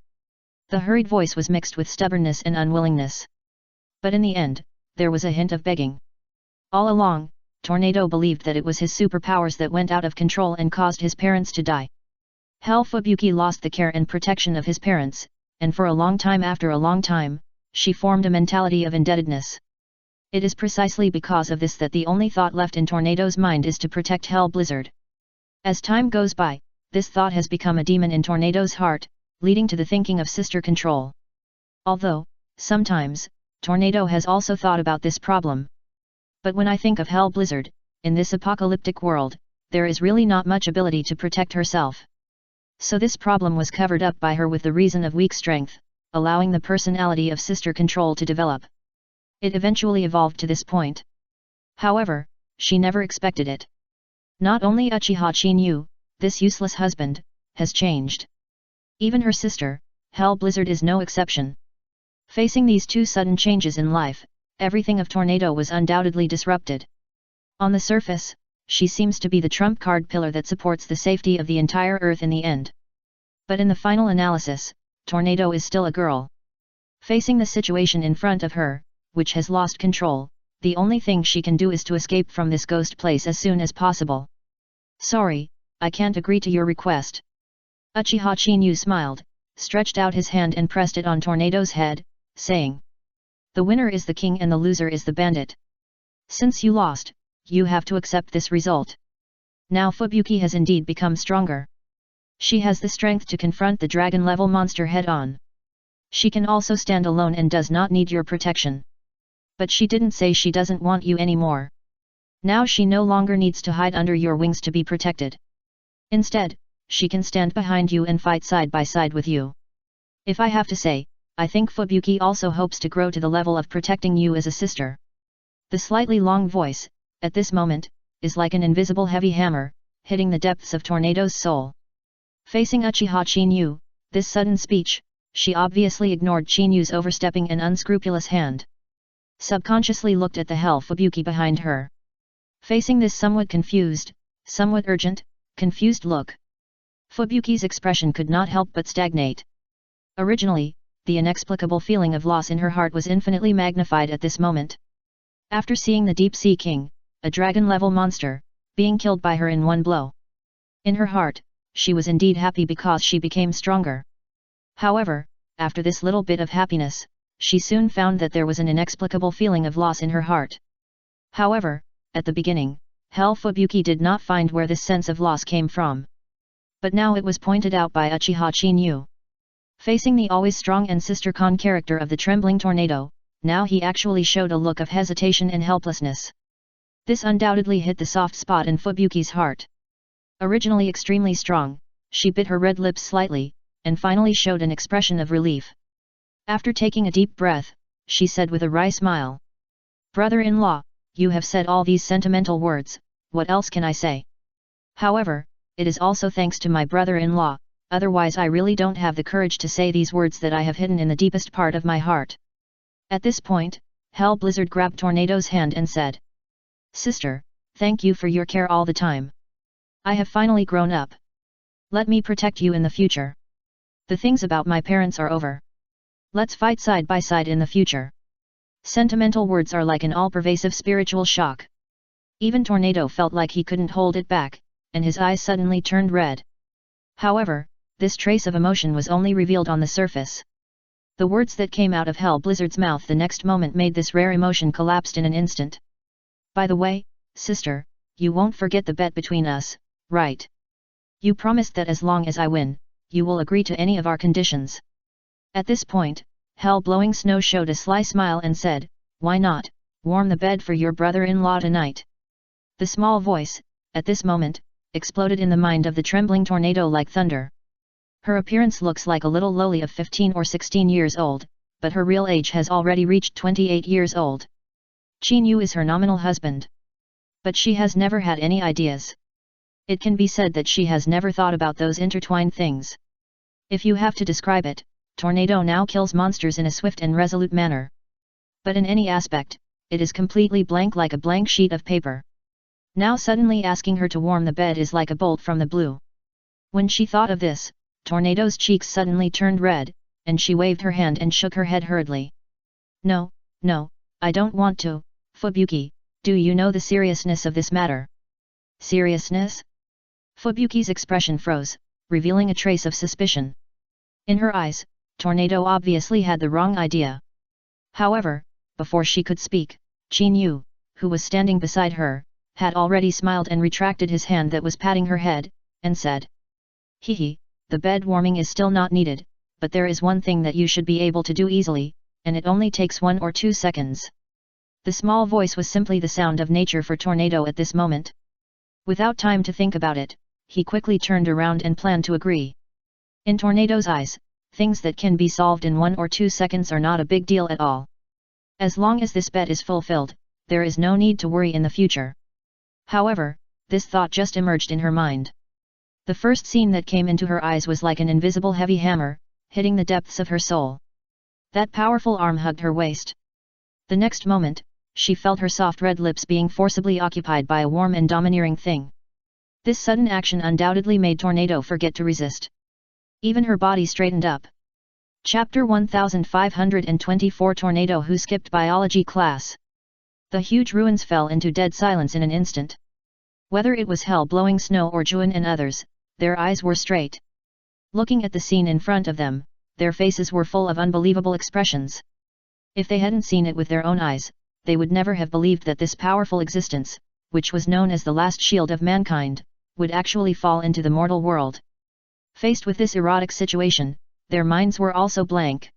The hurried voice was mixed with stubbornness and unwillingness. But in the end, there was a hint of begging. All along, Tornado believed that it was his superpowers that went out of control and caused his parents to die. Hell Fubuki lost the care and protection of his parents, and for a long time after a long time, she formed a mentality of indebtedness. It is precisely because of this that the only thought left in Tornado's mind is to protect Hell Blizzard. As time goes by, this thought has become a demon in Tornado's heart, leading to the thinking of sister control. Although, sometimes, Tornado has also thought about this problem. But when I think of Hell Blizzard, in this apocalyptic world, there is really not much ability to protect herself. So this problem was covered up by her with the reason of weak strength, allowing the personality of sister control to develop. It eventually evolved to this point. However, she never expected it. Not only Uchiha Chinyu, this useless husband, has changed. Even her sister, Hell Blizzard, is no exception. Facing these two sudden changes in life, everything of Tornado was undoubtedly disrupted. On the surface, she seems to be the trump card pillar that supports the safety of the entire Earth in the end. But in the final analysis, Tornado is still a girl. Facing the situation in front of her, which has lost control, the only thing she can do is to escape from this ghost place as soon as possible. Sorry, I can't agree to your request. Uchiha Chinyu smiled, stretched out his hand and pressed it on Tornado's head, saying, The winner is the king and the loser is the bandit. Since you lost, you have to accept this result. Now Fubuki has indeed become stronger. She has the strength to confront the dragon-level monster head-on. She can also stand alone and does not need your protection. But she didn't say she doesn't want you anymore. Now she no longer needs to hide under your wings to be protected. Instead, she can stand behind you and fight side by side with you. If I have to say, I think Fubuki also hopes to grow to the level of protecting you as a sister. The slightly long voice, at this moment, is like an invisible heavy hammer, hitting the depths of Tornado's soul. Facing Uchiha Chinyu, this sudden speech, she obviously ignored Chinyu's overstepping and unscrupulous hand. Subconsciously looked at the Hell Fubuki behind her. Facing this somewhat confused, somewhat urgent, confused look, Fubuki's expression could not help but stagnate. Originally, the inexplicable feeling of loss in her heart was infinitely magnified at this moment. After seeing the Deep Sea King, a dragon-level monster, being killed by her in one blow. In her heart, she was indeed happy because she became stronger. However, after this little bit of happiness, she soon found that there was an inexplicable feeling of loss in her heart. However, at the beginning, Hell Fubuki did not find where this sense of loss came from. But now it was pointed out by Uchiha Chinyu. Facing the always strong and sister-con character of the trembling Tornado, now he actually showed a look of hesitation and helplessness. This undoubtedly hit the soft spot in Fubuki's heart. Originally extremely strong, she bit her red lips slightly, and finally showed an expression of relief. After taking a deep breath, she said with a wry smile, Brother-in-law, you have said all these sentimental words, what else can I say? However, it is also thanks to my brother-in-law, otherwise I really don't have the courage to say these words that I have hidden in the deepest part of my heart. At this point, Hell Blizzard grabbed Tornado's hand and said, Sister, thank you for your care all the time. I have finally grown up. Let me protect you in the future. The things about my parents are over. Let's fight side by side in the future. Sentimental words are like an all-pervasive spiritual shock. Even Tornado felt like he couldn't hold it back, and his eyes suddenly turned red. However, this trace of emotion was only revealed on the surface. The words that came out of Hell Blizzard's mouth the next moment made this rare emotion collapse in an instant. By the way, sister, you won't forget the bet between us, right? You promised that as long as I win, you will agree to any of our conditions. At this point, Hell Blowing Snow showed a sly smile and said, why not, warm the bed for your brother-in-law tonight. The small voice, at this moment, exploded in the mind of the trembling Tornado like thunder. Her appearance looks like a little lowly of 15 or 16 years old, but her real age has already reached 28 years old. Qin Yu is her nominal husband. But she has never had any ideas. It can be said that she has never thought about those intertwined things. If you have to describe it, Tornado now kills monsters in a swift and resolute manner. But in any aspect, it is completely blank like a blank sheet of paper. Now suddenly asking her to warm the bed is like a bolt from the blue. When she thought of this, Tornado's cheeks suddenly turned red, and she waved her hand and shook her head hurriedly. No, I don't want to, Fubuki, do you know the seriousness of this matter? Seriousness? Fubuki's expression froze, revealing a trace of suspicion. In her eyes, Tornado obviously had the wrong idea. However, before she could speak, Qin Yu, who was standing beside her, had already smiled and retracted his hand that was patting her head, and said, Hehe, the bed warming is still not needed, but there is one thing that you should be able to do easily, and it only takes 1 or 2 seconds. The small voice was simply the sound of nature for Tornado at this moment. Without time to think about it, he quickly turned around and planned to agree. In Tornado's eyes, things that can be solved in 1 or 2 seconds are not a big deal at all. As long as this bet is fulfilled, there is no need to worry in the future. However, this thought just emerged in her mind. The first scene that came into her eyes was like an invisible heavy hammer, hitting the depths of her soul. That powerful arm hugged her waist. The next moment, she felt her soft red lips being forcibly occupied by a warm and domineering thing. This sudden action undoubtedly made Tornado forget to resist. Even her body straightened up. Chapter 1524 Tornado who skipped biology class. The huge ruins fell into dead silence in an instant. Whether it was Hell Blowing Snow or Juan and others, their eyes were straight. Looking at the scene in front of them, their faces were full of unbelievable expressions. If they hadn't seen it with their own eyes, they would never have believed that this powerful existence, which was known as the last shield of mankind, would actually fall into the mortal world. Faced with this erotic situation, their minds were also blank.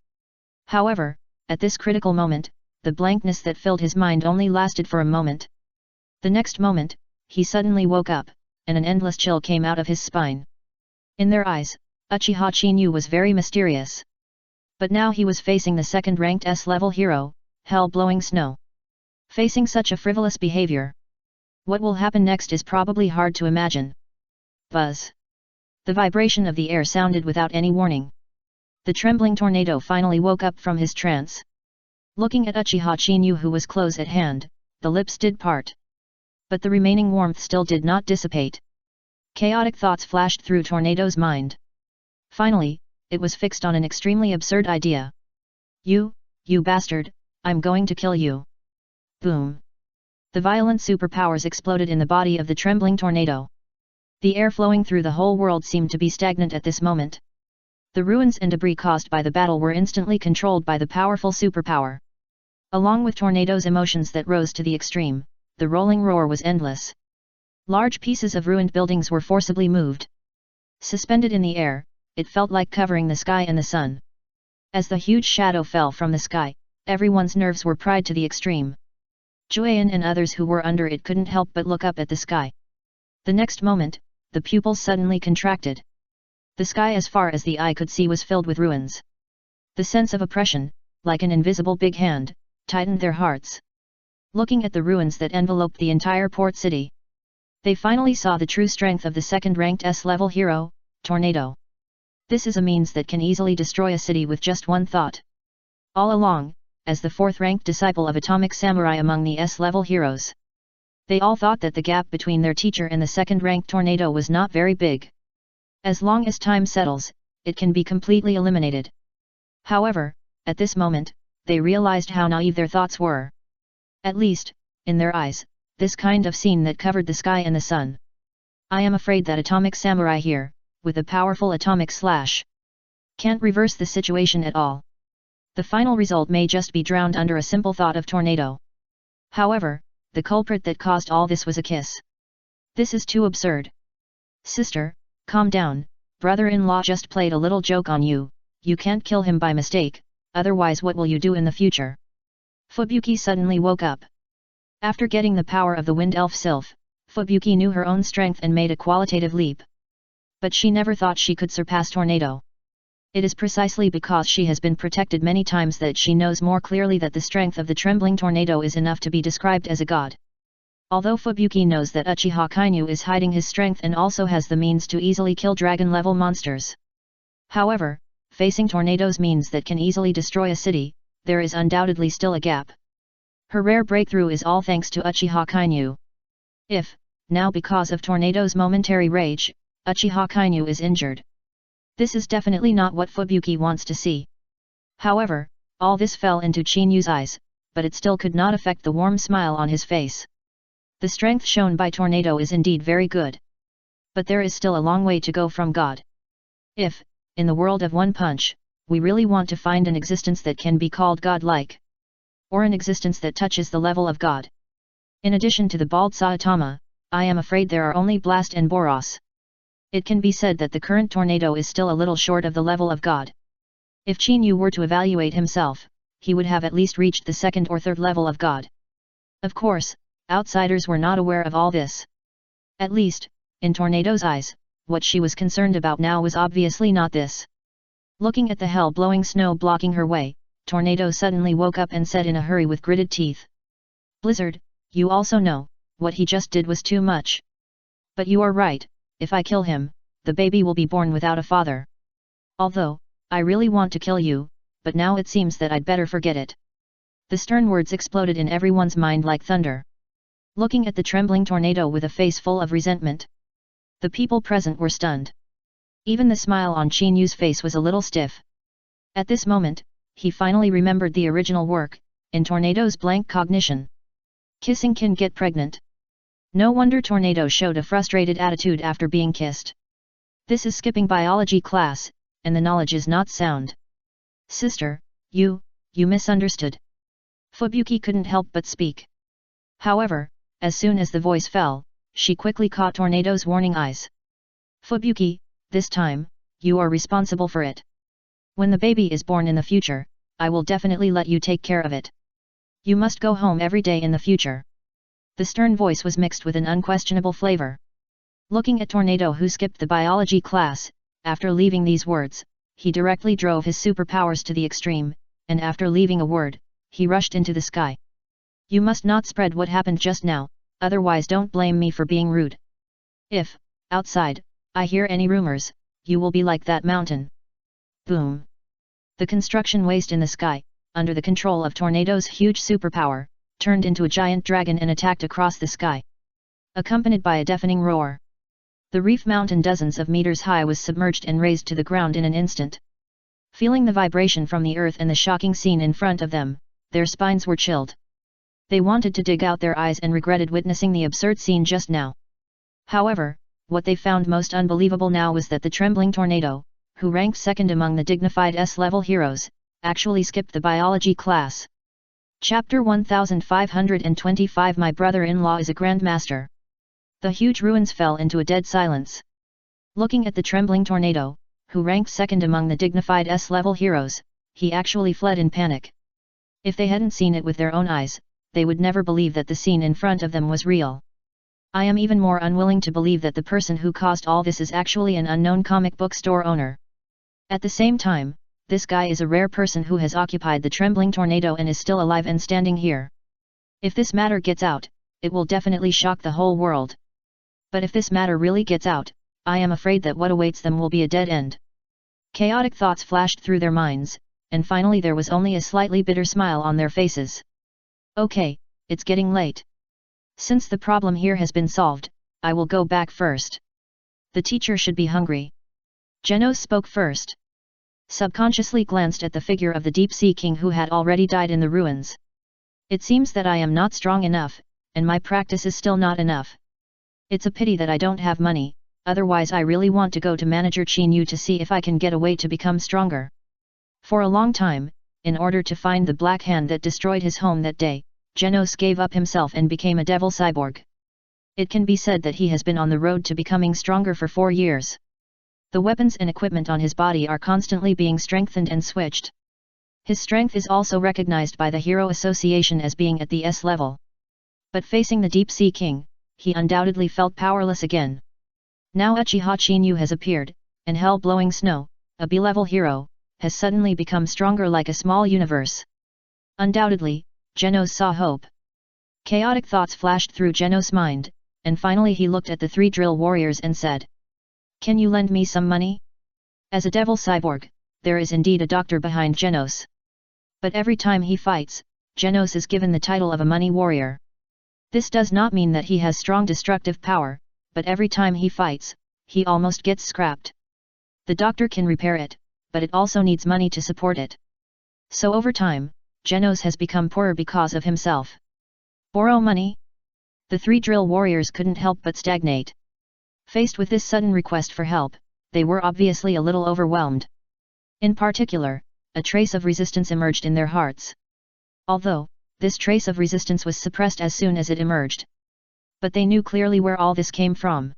However, at this critical moment, the blankness that filled his mind only lasted for a moment. The next moment, he suddenly woke up, and an endless chill came out of his spine. In their eyes, Uchiha Chinyu was very mysterious. But now he was facing the second-ranked S-level hero, Hell Blowing Snow. Facing such a frivolous behavior, what will happen next is probably hard to imagine. Buzz. The vibration of the air sounded without any warning. The trembling Tornado finally woke up from his trance. Looking at Uchiha Chinyu who was close at hand, the lips did part. But the remaining warmth still did not dissipate. Chaotic thoughts flashed through Tornado's mind. Finally, it was fixed on an extremely absurd idea. You bastard, I'm going to kill you. Boom. The violent superpowers exploded in the body of the trembling Tornado. The air flowing through the whole world seemed to be stagnant at this moment. The ruins and debris caused by the battle were instantly controlled by the powerful superpower. Along with Tornado's emotions that rose to the extreme, the rolling roar was endless. Large pieces of ruined buildings were forcibly moved. Suspended in the air, it felt like covering the sky and the sun. As the huge shadow fell from the sky, everyone's nerves were pried to the extreme. Juan and others who were under it couldn't help but look up at the sky. The next moment, the pupils suddenly contracted. The sky as far as the eye could see was filled with ruins. The sense of oppression, like an invisible big hand, tightened their hearts. Looking at the ruins that enveloped the entire port city, they finally saw the true strength of the second-ranked S-level hero, Tornado. This is a means that can easily destroy a city with just one thought. All along, as the fourth-ranked disciple of Atomic Samurai among the S-level heroes, they all thought that the gap between their teacher and the second-ranked Tornado was not very big. As long as time settles, it can be completely eliminated. However, at this moment, they realized how naive their thoughts were. At least, in their eyes, this kind of scene that covered the sky and the sun. I am afraid that Atomic Samurai here, with a powerful atomic slash, can't reverse the situation at all. The final result may just be drowned under a simple thought of tornado. However, the culprit that caused all this was a kiss. This is too absurd. Sister, calm down, brother-in-law just played a little joke on you, you can't kill him by mistake, otherwise what will you do in the future? Fubuki suddenly woke up. After getting the power of the wind elf Sylph, Fubuki knew her own strength and made a qualitative leap. But she never thought she could surpass Tornado. It is precisely because she has been protected many times that she knows more clearly that the strength of the trembling tornado is enough to be described as a god. Although Fubuki knows that Uchiha Kainu is hiding his strength and also has the means to easily kill dragon-level monsters. However, facing tornadoes means that can easily destroy a city, there is undoubtedly still a gap. Her rare breakthrough is all thanks to Uchiha Kainu. If, now because of Tornado's momentary rage, Uchiha Kainu is injured. This is definitely not what Fubuki wants to see. However, all this fell into Chinyu's eyes, but it still could not affect the warm smile on his face. The strength shown by Tornado is indeed very good. But there is still a long way to go from God. If, in the world of One Punch, we really want to find an existence that can be called godlike, or an existence that touches the level of God. In addition to the bald Saitama, I am afraid there are only Blast and Boros. It can be said that the current Tornado is still a little short of the level of God. If Chinyu were to evaluate himself, he would have at least reached the second or third level of God. Of course, outsiders were not aware of all this. At least, in Tornado's eyes, what she was concerned about now was obviously not this. Looking at the hell-blowing snow blocking her way, Tornado suddenly woke up and said in a hurry with gritted teeth. Blizzard, you also know, what he just did was too much. But you are right, if I kill him, the baby will be born without a father. Although, I really want to kill you, but now it seems that I'd better forget it. The stern words exploded in everyone's mind like thunder. Looking at the trembling Tornado with a face full of resentment, the people present were stunned. Even the smile on Chinyu's face was a little stiff. At this moment, he finally remembered the original work, in Tornado's blank cognition. Kissing can get pregnant. No wonder Tornado showed a frustrated attitude after being kissed. This is skipping biology class, and the knowledge is not sound. Sister, you misunderstood. Fubuki couldn't help but speak. However, as soon as the voice fell, she quickly caught Tornado's warning eyes. Fubuki, this time, you are responsible for it. When the baby is born in the future, I will definitely let you take care of it. You must go home every day in the future. The stern voice was mixed with an unquestionable flavor. Looking at Tornado who skipped the biology class, after leaving these words, he directly drove his superpowers to the extreme, and after leaving a word, he rushed into the sky. You must not spread what happened just now, otherwise don't blame me for being rude. If, outside, I hear any rumors, you will be like that mountain. Boom! The construction waste in the sky, under the control of Tornado's huge superpower, turned into a giant dragon and attacked across the sky. Accompanied by a deafening roar. The reef mountain dozens of meters high was submerged and razed to the ground in an instant. Feeling the vibration from the earth and the shocking scene in front of them, their spines were chilled. They wanted to dig out their eyes and regretted witnessing the absurd scene just now. However, what they found most unbelievable now was that the trembling Tornado, who ranked second among the dignified S-level heroes, actually skipped the biology class. Chapter 1525 My brother-in-law is a grandmaster. The huge ruins fell into a dead silence. Looking at the trembling Tornado, who ranked second among the dignified S-level heroes, he actually fled in panic. If they hadn't seen it with their own eyes, they would never believe that the scene in front of them was real. I am even more unwilling to believe that the person who caused all this is actually an unknown comic book store owner. At the same time, this guy is a rare person who has occupied the trembling Tornado and is still alive and standing here. If this matter gets out, it will definitely shock the whole world. But if this matter really gets out, I am afraid that what awaits them will be a dead end. Chaotic thoughts flashed through their minds, and finally there was only a slightly bitter smile on their faces. Okay, it's getting late. Since the problem here has been solved, I will go back first. The teacher should be hungry. Genos spoke first. subconsciously glanced at the figure of the deep-sea king who had already died in the ruins. It seems that I am not strong enough, and my practice is still not enough. It's a pity that I don't have money, otherwise I really want to go to Manager Qin Yu to see if I can get a way to become stronger. For a long time, in order to find the black hand that destroyed his home that day, Genos gave up himself and became a devil cyborg. It can be said that he has been on the road to becoming stronger for 4 years. The weapons and equipment on his body are constantly being strengthened and switched. His strength is also recognized by the Hero Association as being at the S level. But facing the Deep Sea King, he undoubtedly felt powerless again. Now Uchiha Chinyu has appeared, and Hell-Blowing Snow, a B-level hero, has suddenly become stronger like a small universe. Undoubtedly, Genos saw hope. Chaotic thoughts flashed through Genos' mind, and finally he looked at the 3 drill warriors and said, "Can you lend me some money?" As a devil cyborg, there is indeed a doctor behind Genos. But every time he fights, Genos is given the title of a money warrior. This does not mean that he has strong destructive power, but every time he fights, he almost gets scrapped. The doctor can repair it, but it also needs money to support it. So over time, Genos has become poorer because of himself. Borrow money? The 3 drill warriors couldn't help but stagnate. Faced with this sudden request for help, they were obviously a little overwhelmed. In particular, a trace of resistance emerged in their hearts. Although, this trace of resistance was suppressed as soon as it emerged. But they knew clearly where all this came from.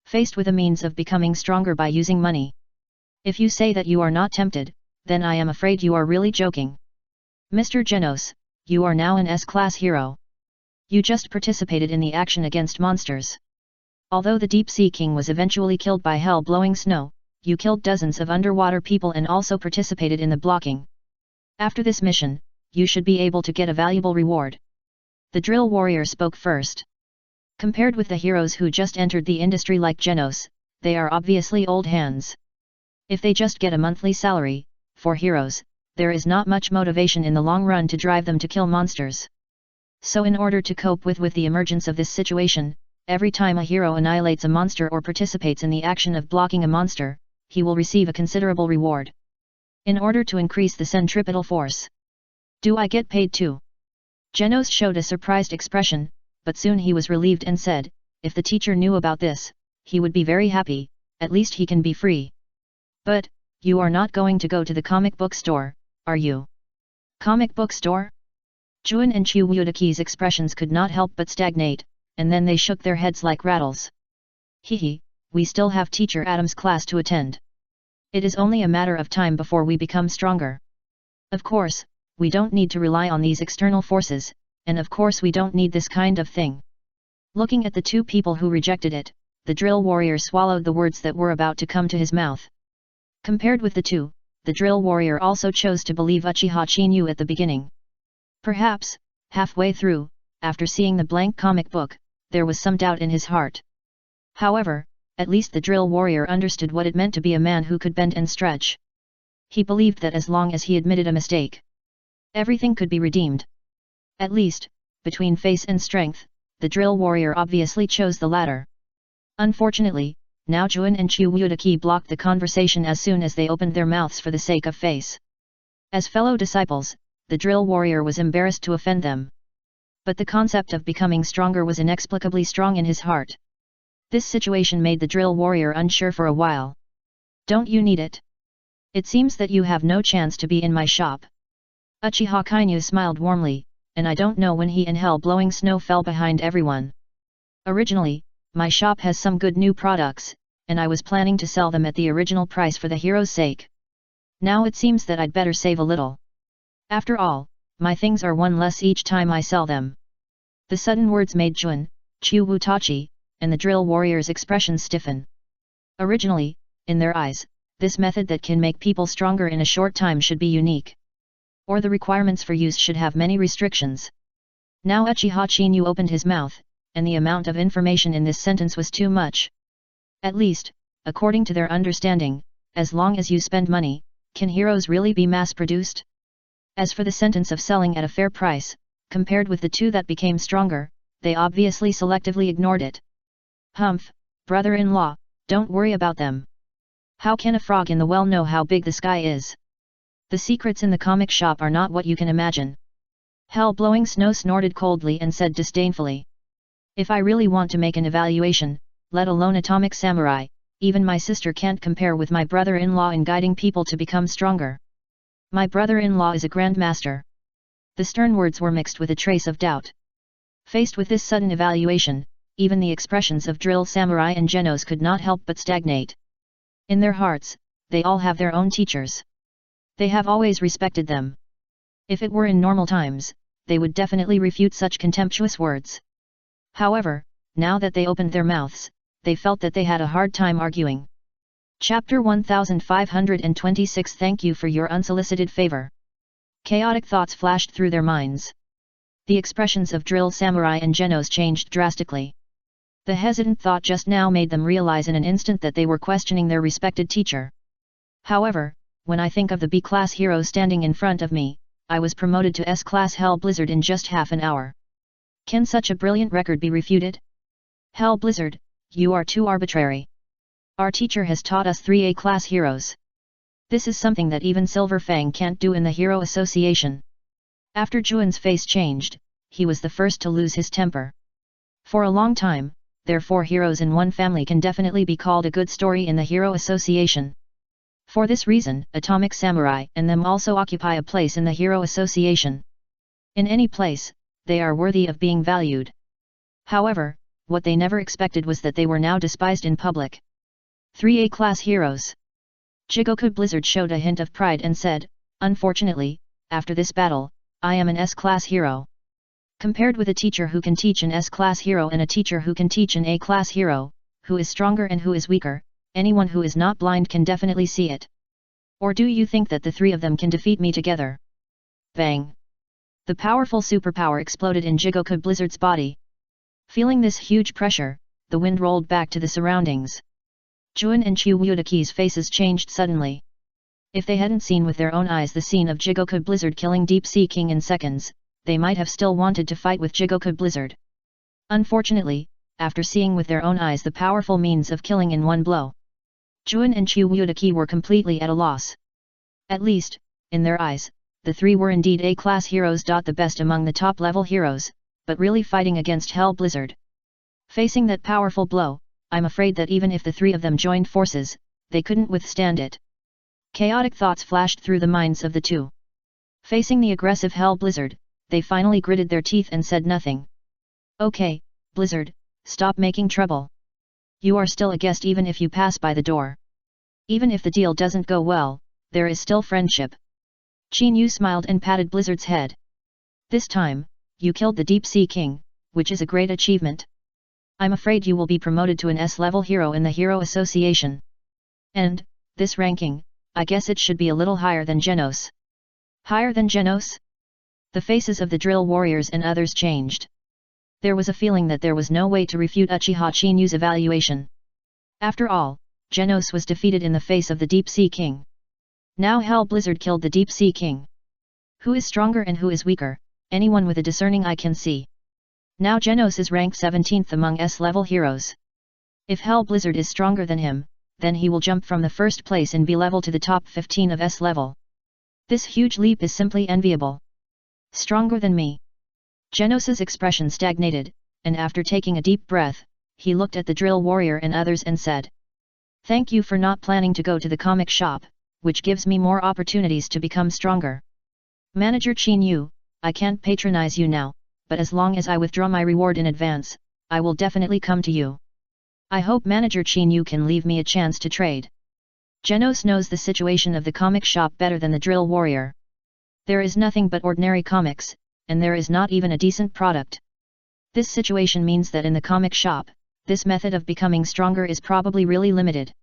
Faced with a means of becoming stronger by using money. If you say that you are not tempted, then I am afraid you are really joking. Mr. Genos, you are now an S-class hero. You just participated in the action against monsters. Although the Deep Sea King was eventually killed by Hell-Blowing Snow, you killed dozens of underwater people and also participated in the blocking. After this mission, you should be able to get a valuable reward. The drill warrior spoke first. Compared with the heroes who just entered the industry like Genos, they are obviously old hands. If they just get a monthly salary, for heroes, there is not much motivation in the long run to drive them to kill monsters. So in order to cope with the emergence of this situation, every time a hero annihilates a monster or participates in the action of blocking a monster, he will receive a considerable reward. In order to increase the centripetal force. Do I get paid too? Genos showed a surprised expression, but soon he was relieved and said, if the teacher knew about this, he would be very happy, at least he can be free. But, you are not going to go to the comic book store, are you? Comic book store? Juan and Chu Wudaki's expressions could not help but stagnate, and then they shook their heads like rattles. Hehe, we still have Teacher Adam's class to attend. It is only a matter of time before we become stronger. Of course, we don't need to rely on these external forces, and of course we don't need this kind of thing. Looking at the 2 people who rejected it, the drill warrior swallowed the words that were about to come to his mouth. Compared with the 2, the drill warrior also chose to believe Uchiha Chinyu at the beginning. Perhaps, halfway through, after seeing the blank comic book, there was some doubt in his heart. However, at least the drill warrior understood what it meant to be a man who could bend and stretch. He believed that as long as he admitted a mistake, everything could be redeemed. At least, between face and strength, the drill warrior obviously chose the latter. Unfortunately, now Juan and Chu Wudaki blocked the conversation as soon as they opened their mouths for the sake of face. As fellow disciples, the drill warrior was embarrassed to offend them. But the concept of becoming stronger was inexplicably strong in his heart. This situation made the drill warrior unsure for a while. Don't you need it? It seems that you have no chance to be in my shop. Uchiha Kainu smiled warmly, and I don't know when he and Hell-Blowing Snow fell behind everyone. Originally, my shop has some good new products, and I was planning to sell them at the original price for the hero's sake. Now it seems that I'd better save a little. After all, my things are 1 less each time I sell them. The sudden words made Juan, Chu Wutachi, and the drill warrior's expressions stiffen. Originally, in their eyes, this method that can make people stronger in a short time should be unique. Or the requirements for use should have many restrictions. Now Uchiha Chinyu opened his mouth, and the amount of information in this sentence was too much. At least, according to their understanding, as long as you spend money, can heroes really be mass-produced? As for the sentence of selling at a fair price, compared with the 2 that became stronger, they obviously selectively ignored it. Humph, brother-in-law, don't worry about them. How can a frog in the well know how big the sky is? The secrets in the comic shop are not what you can imagine. Hell-blowing Snow snorted coldly and said disdainfully. If I really want to make an evaluation, let alone Atomic Samurai, even my sister can't compare with my brother-in-law in guiding people to become stronger. My brother-in-law is a grandmaster. The stern words were mixed with a trace of doubt. Faced with this sudden evaluation, even the expressions of Drill Samurai and Genos could not help but stagnate. In their hearts, they all have their own teachers. They have always respected them. If it were in normal times, they would definitely refute such contemptuous words. However, now that they opened their mouths, they felt that they had a hard time arguing. Chapter 1526. Thank you for your unsolicited favor. Chaotic thoughts flashed through their minds. The expressions of Drill Samurai and Genos changed drastically. The hesitant thought just now made them realize in an instant that they were questioning their respected teacher. However, when I think of the B-class hero standing in front of me, I was promoted to S-class Hell Blizzard in just half an hour. Can such a brilliant record be refuted? Hell Blizzard, you are too arbitrary. Our teacher has taught us 3 A-class heroes. This is something that even Silver Fang can't do in the Hero Association. After Juan's face changed, he was the first to lose his temper. For a long time, their 4 heroes in one family can definitely be called a good story in the Hero Association. For this reason, Atomic Samurai and them also occupy a place in the Hero Association. In any place, they are worthy of being valued. However, what they never expected was that they were now despised in public. 3 A-class heroes. Jigoku Blizzard showed a hint of pride and said, unfortunately, after this battle, I am an S-class hero. Compared with a teacher who can teach an S-class hero and a teacher who can teach an A-class hero, who is stronger and who is weaker, anyone who is not blind can definitely see it. Or do you think that the 3 of them can defeat me together? Bang! The powerful superpower exploded in Jigoku Blizzard's body. Feeling this huge pressure, the wind rolled back to the surroundings. Juan and Chiwudaki's faces changed suddenly. If they hadn't seen with their own eyes the scene of Jigoku Blizzard killing Deep Sea King in seconds, they might have still wanted to fight with Jigoku Blizzard. Unfortunately, after seeing with their own eyes the powerful means of killing in one blow, Juan and Chiwudaki were completely at a loss. At least, in their eyes, the 3 were indeed A-class heroes. The best among the top-level heroes, but really fighting against Hell Blizzard. Facing that powerful blow, I'm afraid that even if the 3 of them joined forces, they couldn't withstand it. Chaotic thoughts flashed through the minds of the 2. Facing the aggressive Hell Blizzard, they finally gritted their teeth and said nothing. Okay, Blizzard, stop making trouble. You are still a guest even if you pass by the door. Even if the deal doesn't go well, there is still friendship. Chinyu smiled and patted Blizzard's head. This time, you killed the Deep Sea King, which is a great achievement. I'm afraid you will be promoted to an S-level hero in the Hero Association. And, this ranking, I guess it should be a little higher than Genos. Higher than Genos? The faces of the drill warriors and others changed. There was a feeling that there was no way to refute Uchiha Chinyu's evaluation. After all, Genos was defeated in the face of the Deep Sea King. Now Hell Blizzard killed the Deep Sea King. Who is stronger and who is weaker, anyone with a discerning eye can see. Now Genos is ranked 17th among S-level heroes. If Hell Blizzard is stronger than him, then he will jump from the first place in B-level to the top 15 of S-level. This huge leap is simply enviable. Stronger than me. Genos's expression stagnated, and after taking a deep breath, he looked at the drill warrior and others and said, "Thank you for not planning to go to the comic shop, which gives me more opportunities to become stronger. Manager Chinyu, I can't patronize you now, but as long as I withdraw my reward in advance, I will definitely come to you. I hope Manager Chinyu can leave me a chance to trade." Genos knows the situation of the comic shop better than the drill warrior. There is nothing but ordinary comics, and there is not even a decent product. This situation means that in the comic shop, this method of becoming stronger is probably really limited.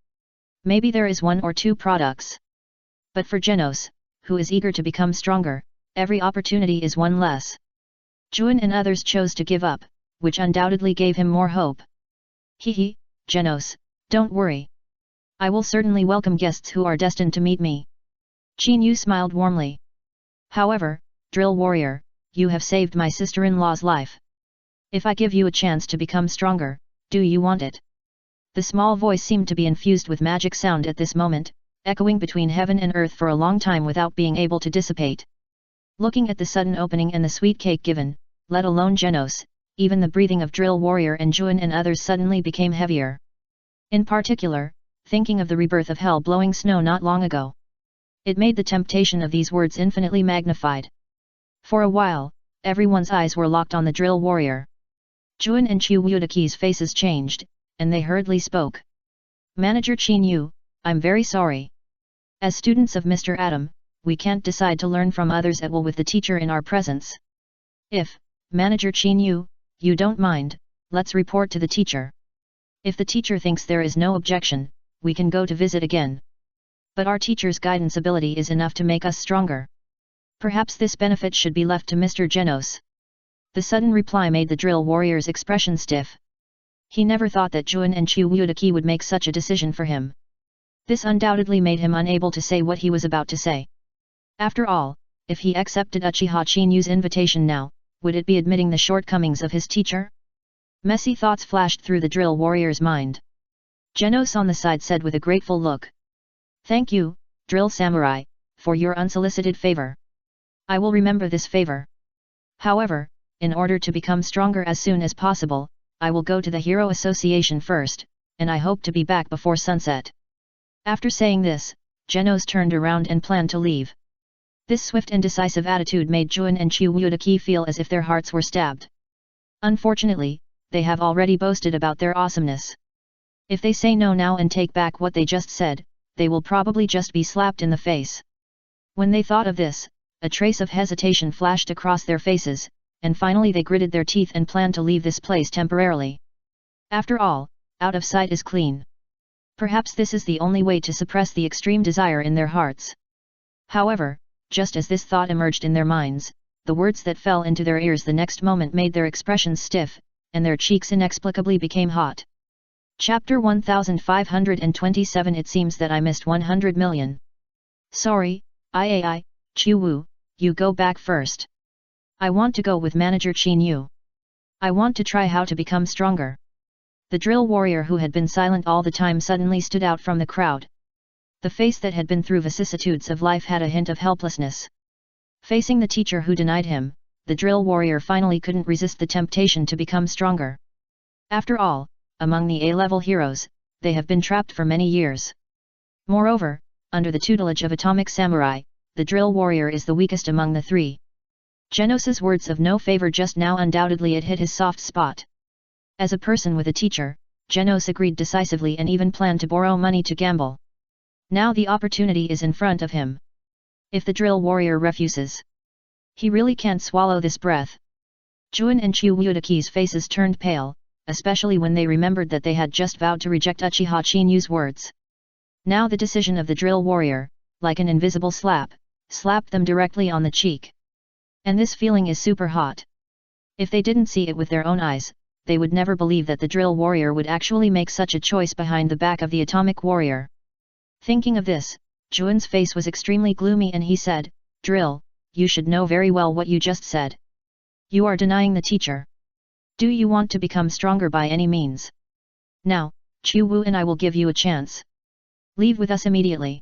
Maybe there is 1 or 2 products. But for Genos, who is eager to become stronger, every opportunity is one less. Juan and others chose to give up, which undoubtedly gave him more hope. Hehe, Genos, don't worry. I will certainly welcome guests who are destined to meet me. Chinyu smiled warmly. However, Drill Warrior, you have saved my sister-in-law's life. If I give you a chance to become stronger, do you want it? The small voice seemed to be infused with magic sound at this moment, echoing between heaven and earth for a long time without being able to dissipate. Looking at the sudden opening and the sweet cake given, let alone Genos, even the breathing of Drill Warrior and Juan and others suddenly became heavier. In particular, thinking of the rebirth of hell blowing snow not long ago. It made the temptation of these words infinitely magnified. For a while, everyone's eyes were locked on the Drill Warrior. Juan and Chu Wudaki's faces changed, and they hurriedly spoke. Manager Qin Yu, I'm very sorry. As students of Mr. Adam, we can't decide to learn from others at will with the teacher in our presence. If, Manager Qin Yu, you don't mind, let's report to the teacher. If the teacher thinks there is no objection, we can go to visit again. But our teacher's guidance ability is enough to make us stronger. Perhaps this benefit should be left to Mr. Genos. The sudden reply made the Drill Warrior's expression stiff. He never thought that Juan and Chu Wudaki would make such a decision for him. This undoubtedly made him unable to say what he was about to say. After all, if he accepted Uchiha Chinyu's invitation now, would it be admitting the shortcomings of his teacher? Messy thoughts flashed through the Drill Warrior's mind. Genos on the side said with a grateful look. Thank you, Drill Samurai, for your unsolicited favor. I will remember this favor. However, in order to become stronger as soon as possible, I will go to the Hero Association first, and I hope to be back before sunset. After saying this, Genos turned around and planned to leave. This swift and decisive attitude made Juan and Chu Wudaki feel as if their hearts were stabbed. Unfortunately, they have already boasted about their awesomeness. If they say no now and take back what they just said, they will probably just be slapped in the face. When they thought of this, a trace of hesitation flashed across their faces, and finally they gritted their teeth and planned to leave this place temporarily. After all, out of sight is clean. Perhaps this is the only way to suppress the extreme desire in their hearts. However, just as this thought emerged in their minds, the words that fell into their ears the next moment made their expressions stiff, and their cheeks inexplicably became hot. Chapter 1527. It seems that I missed 100 million. Sorry, Chu Wu, you go back first. I want to go with Manager Qin Yu. I want to try how to become stronger. The Drill Warrior who had been silent all the time suddenly stood out from the crowd. The face that had been through vicissitudes of life had a hint of helplessness. Facing the teacher who denied him, the Drill Warrior finally couldn't resist the temptation to become stronger. After all, among the A-level heroes, they have been trapped for many years. Moreover, under the tutelage of Atomic Samurai, the Drill Warrior is the weakest among the three. Genos's words of no favor just now undoubtedly had hit his soft spot. As a person with a teacher, Genos agreed decisively and even planned to borrow money to gamble. Now the opportunity is in front of him. If the Drill Warrior refuses, he really can't swallow this breath. Juan and Chu Wudaki's faces turned pale, especially when they remembered that they had just vowed to reject Uchiha Chinyu's words. Now the decision of the Drill Warrior, like an invisible slap, slapped them directly on the cheek. And this feeling is super hot. If they didn't see it with their own eyes, they would never believe that the Drill Warrior would actually make such a choice behind the back of the Atomic Warrior. Thinking of this, Juan's face was extremely gloomy and he said, Drill, you should know very well what you just said. You are denying the teacher. Do you want to become stronger by any means? Now, Chu Wu and I will give you a chance. Leave with us immediately.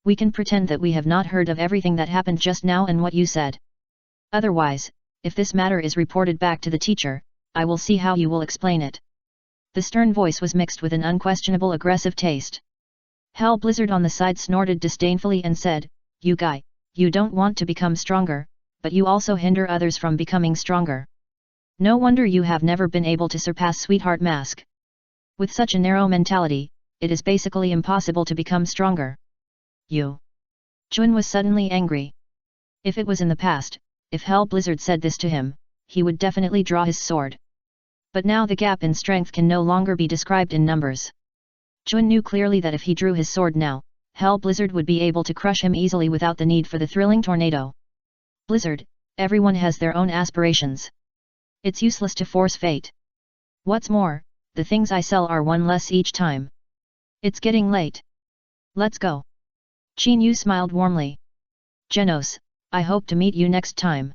We can pretend that we have not heard of everything that happened just now and what you said. Otherwise, if this matter is reported back to the teacher, I will see how you will explain it. The stern voice was mixed with an unquestionable aggressive taste. Hell Blizzard on the side snorted disdainfully and said, You guy, you don't want to become stronger, but you also hinder others from becoming stronger. No wonder you have never been able to surpass Sweetheart Mask. With such a narrow mentality, it is basically impossible to become stronger. You. Juan was suddenly angry. If it was in the past, if Hell Blizzard said this to him, he would definitely draw his sword. But now the gap in strength can no longer be described in numbers. Juan knew clearly that if he drew his sword now, Hell Blizzard would be able to crush him easily without the need for the thrilling tornado. Blizzard, everyone has their own aspirations. It's useless to force fate. What's more, the things I sell are one less each time. It's getting late. Let's go. Qin Yu smiled warmly. Genos, I hope to meet you next time.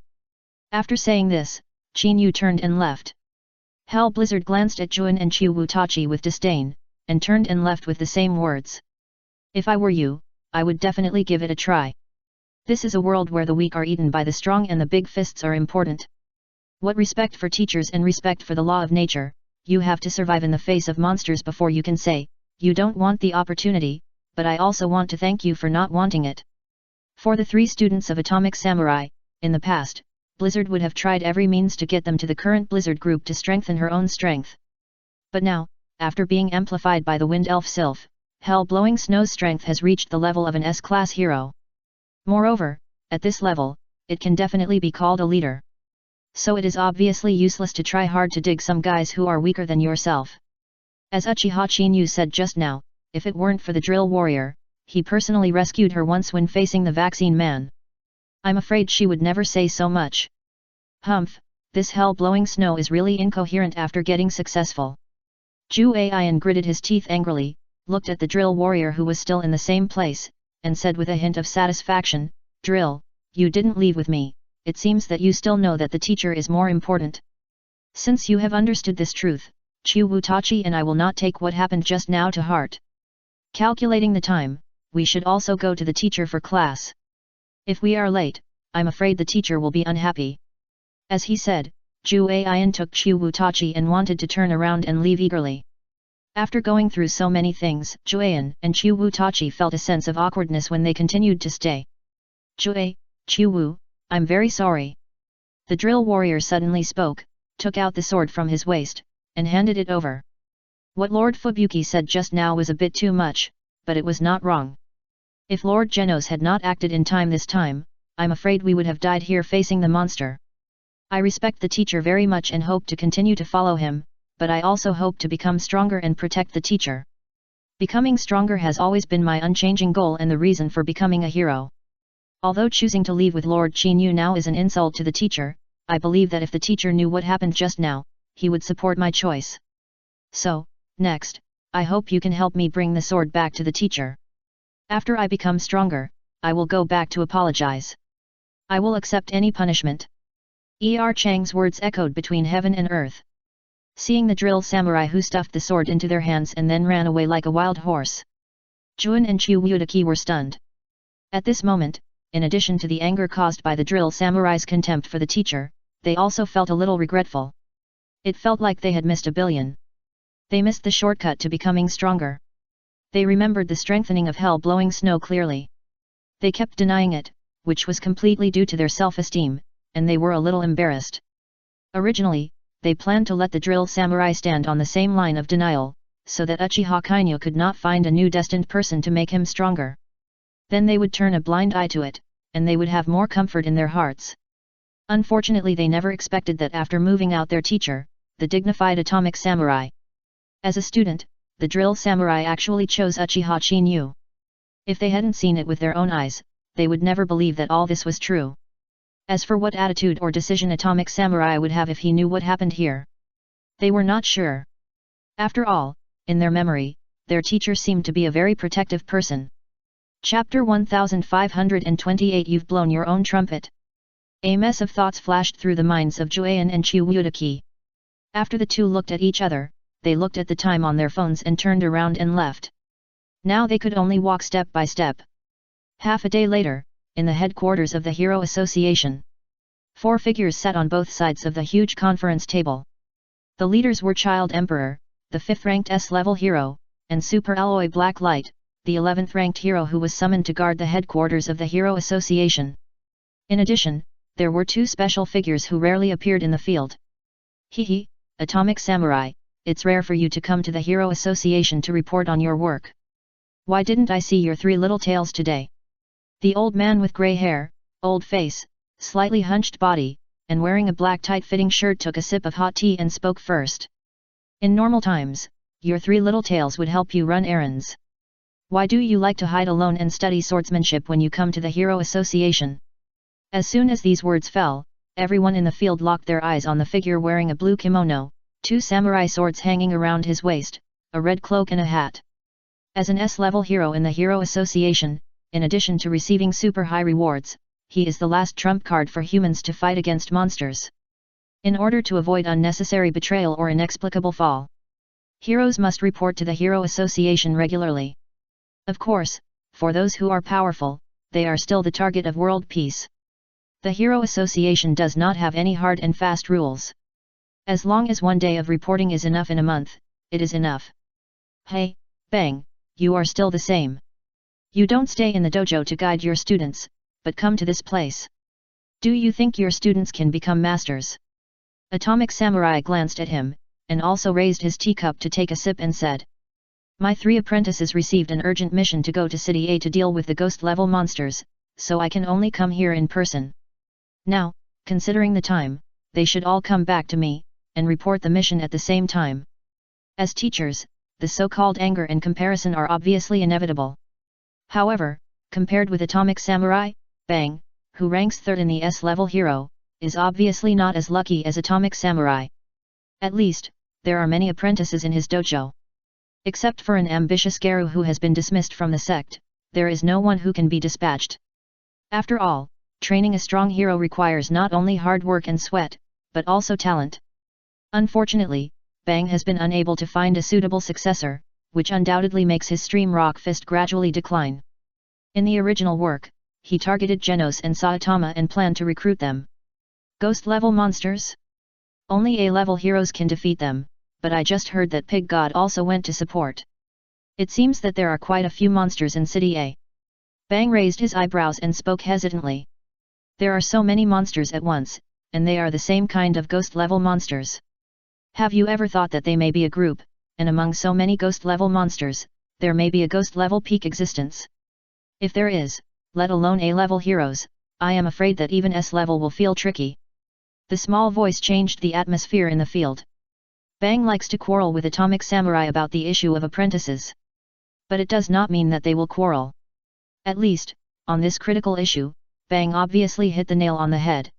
After saying this, Qin Yu turned and left. Hell Blizzard glanced at Juan and Chu Wutachi with disdain, and turned and left with the same words. If I were you, I would definitely give it a try. This is a world where the weak are eaten by the strong and the big fists are important. What respect for teachers and respect for the law of nature, you have to survive in the face of monsters before you can say, you don't want the opportunity, but I also want to thank you for not wanting it. For the 3 students of Atomic Samurai, in the past, Blizzard would have tried every means to get them to the current Blizzard group to strengthen her own strength. But now, after being amplified by the Wind Elf Sylph, Hell-Blowing Snow's strength has reached the level of an S-class hero. Moreover, at this level, it can definitely be called a leader. So it is obviously useless to try hard to dig some guys who are weaker than yourself. As Uchiha Chinyu said just now, if it weren't for the drill warrior, he personally rescued her once when facing the vaccine man. I'm afraid she would never say so much. Humph, this hell-blowing snow is really incoherent after getting successful. Zhu Aiyan gritted his teeth angrily, looked at the drill warrior who was still in the same place, and said with a hint of satisfaction, Drill, you didn't leave with me, it seems that you still know that the teacher is more important. Since you have understood this truth, Chu Wutachi and I will not take what happened just now to heart. Calculating the time, we should also go to the teacher for class. If we are late, I'm afraid the teacher will be unhappy. As he said, Zhu Aiyan took Chu Wutachi and wanted to turn around and leave eagerly. After going through so many things, Zhu Aiyan and Chu Wutachi felt a sense of awkwardness when they continued to stay. Chu Wu, I'm very sorry. The drill warrior suddenly spoke, took out the sword from his waist, and handed it over. What Lord Fubuki said just now was a bit too much, but it was not wrong. If Lord Genos had not acted in time this time, I'm afraid we would have died here facing the monster. I respect the teacher very much and hope to continue to follow him, but I also hope to become stronger and protect the teacher. Becoming stronger has always been my unchanging goal and the reason for becoming a hero. Although choosing to leave with Lord Chinyu now is an insult to the teacher, I believe that if the teacher knew what happened just now, he would support my choice. So, next, I hope you can help me bring the sword back to the teacher. After I become stronger, I will go back to apologize. I will accept any punishment. Chang's words echoed between heaven and earth. Seeing the drill samurai who stuffed the sword into their hands and then ran away like a wild horse, Juan and Chu Wutaki were stunned. At this moment, in addition to the anger caused by the drill samurai's contempt for the teacher, they also felt a little regretful. It felt like they had missed a billion. They missed the shortcut to becoming stronger. They remembered the strengthening of hell-blowing snow clearly. They kept denying it, which was completely due to their self-esteem, and they were a little embarrassed. Originally, they planned to let the drill samurai stand on the same line of denial, so that Uchiha Kainyo could not find a new destined person to make him stronger. Then they would turn a blind eye to it, and they would have more comfort in their hearts. Unfortunately, they never expected that after moving out their teacher, the dignified Atomic Samurai. As a student, the drill samurai actually chose Uchiha Chinyu. If they hadn't seen it with their own eyes, they would never believe that all this was true. As for what attitude or decision Atomic Samurai would have if he knew what happened here, they were not sure. After all, in their memory, their teacher seemed to be a very protective person. Chapter 1528 You've blown your own trumpet. A mess of thoughts flashed through the minds of Juan and Chu Wutaki. After the two looked at each other, they looked at the time on their phones and turned around and left. Now they could only walk step by step. Half a day later, in the headquarters of the Hero Association, 4 figures sat on both sides of the huge conference table. The leaders were Child Emperor, the 5th-ranked S-level hero, and Super Alloy Blacklight, the 11th-ranked hero who was summoned to guard the headquarters of the Hero Association. In addition, there were 2 special figures who rarely appeared in the field. Hehe, Atomic Samurai, it's rare for you to come to the Hero Association to report on your work. Why didn't I see your 3 little tails today? The old man with grey hair, old face, slightly hunched body, and wearing a black tight-fitting shirt took a sip of hot tea and spoke first. In normal times, your 3 little tails would help you run errands. Why do you like to hide alone and study swordsmanship when you come to the Hero Association? As soon as these words fell, everyone in the field locked their eyes on the figure wearing a blue kimono, 2 samurai swords hanging around his waist, a red cloak and a hat. As an S-level hero in the Hero Association, in addition to receiving super high rewards, he is the last trump card for humans to fight against monsters. In order to avoid unnecessary betrayal or inexplicable fall, Heroes must report to the Hero Association regularly. Of course, for those who are powerful, they are still the target of world peace. The Hero Association does not have any hard and fast rules. As long as 1 day of reporting is enough in a month, it is enough. Hey, Bang, you are still the same. You don't stay in the dojo to guide your students, but come to this place. Do you think your students can become masters? Atomic Samurai glanced at him, and also raised his teacup to take a sip and said, My 3 apprentices received an urgent mission to go to City A to deal with the ghost-level monsters, so I can only come here in person. Now, considering the time, they should all come back to me, and report the mission at the same time. As teachers, the so-called anger and comparison are obviously inevitable. However, compared with Atomic Samurai, Bang, who ranks 3rd in the S-level hero, is obviously not as lucky as Atomic Samurai. At least, there are many apprentices in his dojo. Except for an ambitious Garu who has been dismissed from the sect, there is no one who can be dispatched. After all, training a strong hero requires not only hard work and sweat, but also talent. Unfortunately, Bang has been unable to find a suitable successor, which undoubtedly makes his Stream Rock Fist gradually decline. In the original work, he targeted Genos and Saitama and planned to recruit them. Ghost-level monsters? Only A-level heroes can defeat them, but I just heard that Pig God also went to support. It seems that there are quite a few monsters in City A. Bang raised his eyebrows and spoke hesitantly. There are so many monsters at once, and they are the same kind of ghost-level monsters. Have you ever thought that they may be a group, and among so many ghost-level monsters, there may be a ghost-level peak existence? If there is, let alone A-level heroes, I am afraid that even S-level will feel tricky. The small voice changed the atmosphere in the field. Bang likes to quarrel with Atomic Samurai about the issue of apprentices. But it does not mean that they will quarrel. At least, on this critical issue, Bang obviously hit the nail on the head.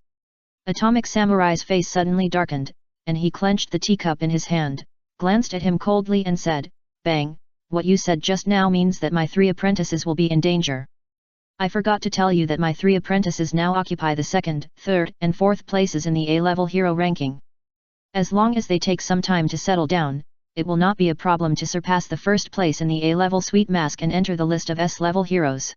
Atomic Samurai's face suddenly darkened, and he clenched the teacup in his hand, glanced at him coldly and said, Bang, what you said just now means that my 3 apprentices will be in danger. I forgot to tell you that my 3 apprentices now occupy the 2nd, 3rd, and 4th places in the A-level hero ranking. As long as they take some time to settle down, it will not be a problem to surpass the 1st place in the A-level Sweet Mask and enter the list of S-level heroes.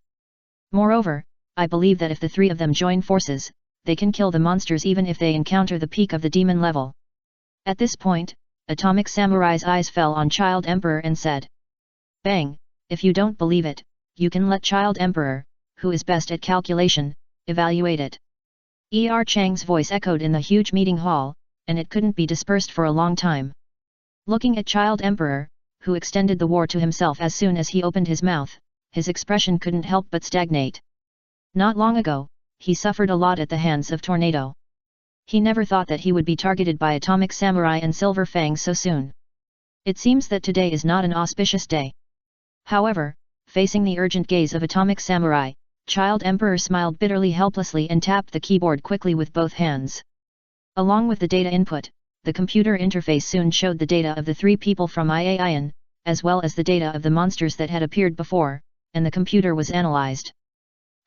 Moreover, I believe that if the 3 of them join forces, they can kill the monsters even if they encounter the peak of the demon level. At this point, Atomic Samurai's eyes fell on Child Emperor and said, Bang, if you don't believe it, you can let Child Emperor, who is best at calculation, evaluate it. Chang's voice echoed in the huge meeting hall, and it couldn't be dispersed for a long time. Looking at Child Emperor, who extended the war to himself as soon as he opened his mouth, his expression couldn't help but stagnate. Not long ago, he suffered a lot at the hands of Tornado. He never thought that he would be targeted by Atomic Samurai and Silver Fang so soon. It seems that today is not an auspicious day. However, facing the urgent gaze of Atomic Samurai, Child Emperor smiled bitterly helplessly and tapped the keyboard quickly with both hands. Along with the data input, the computer interface soon showed the data of the 3 people from IAIN, as well as the data of the monsters that had appeared before, and the computer was analyzed.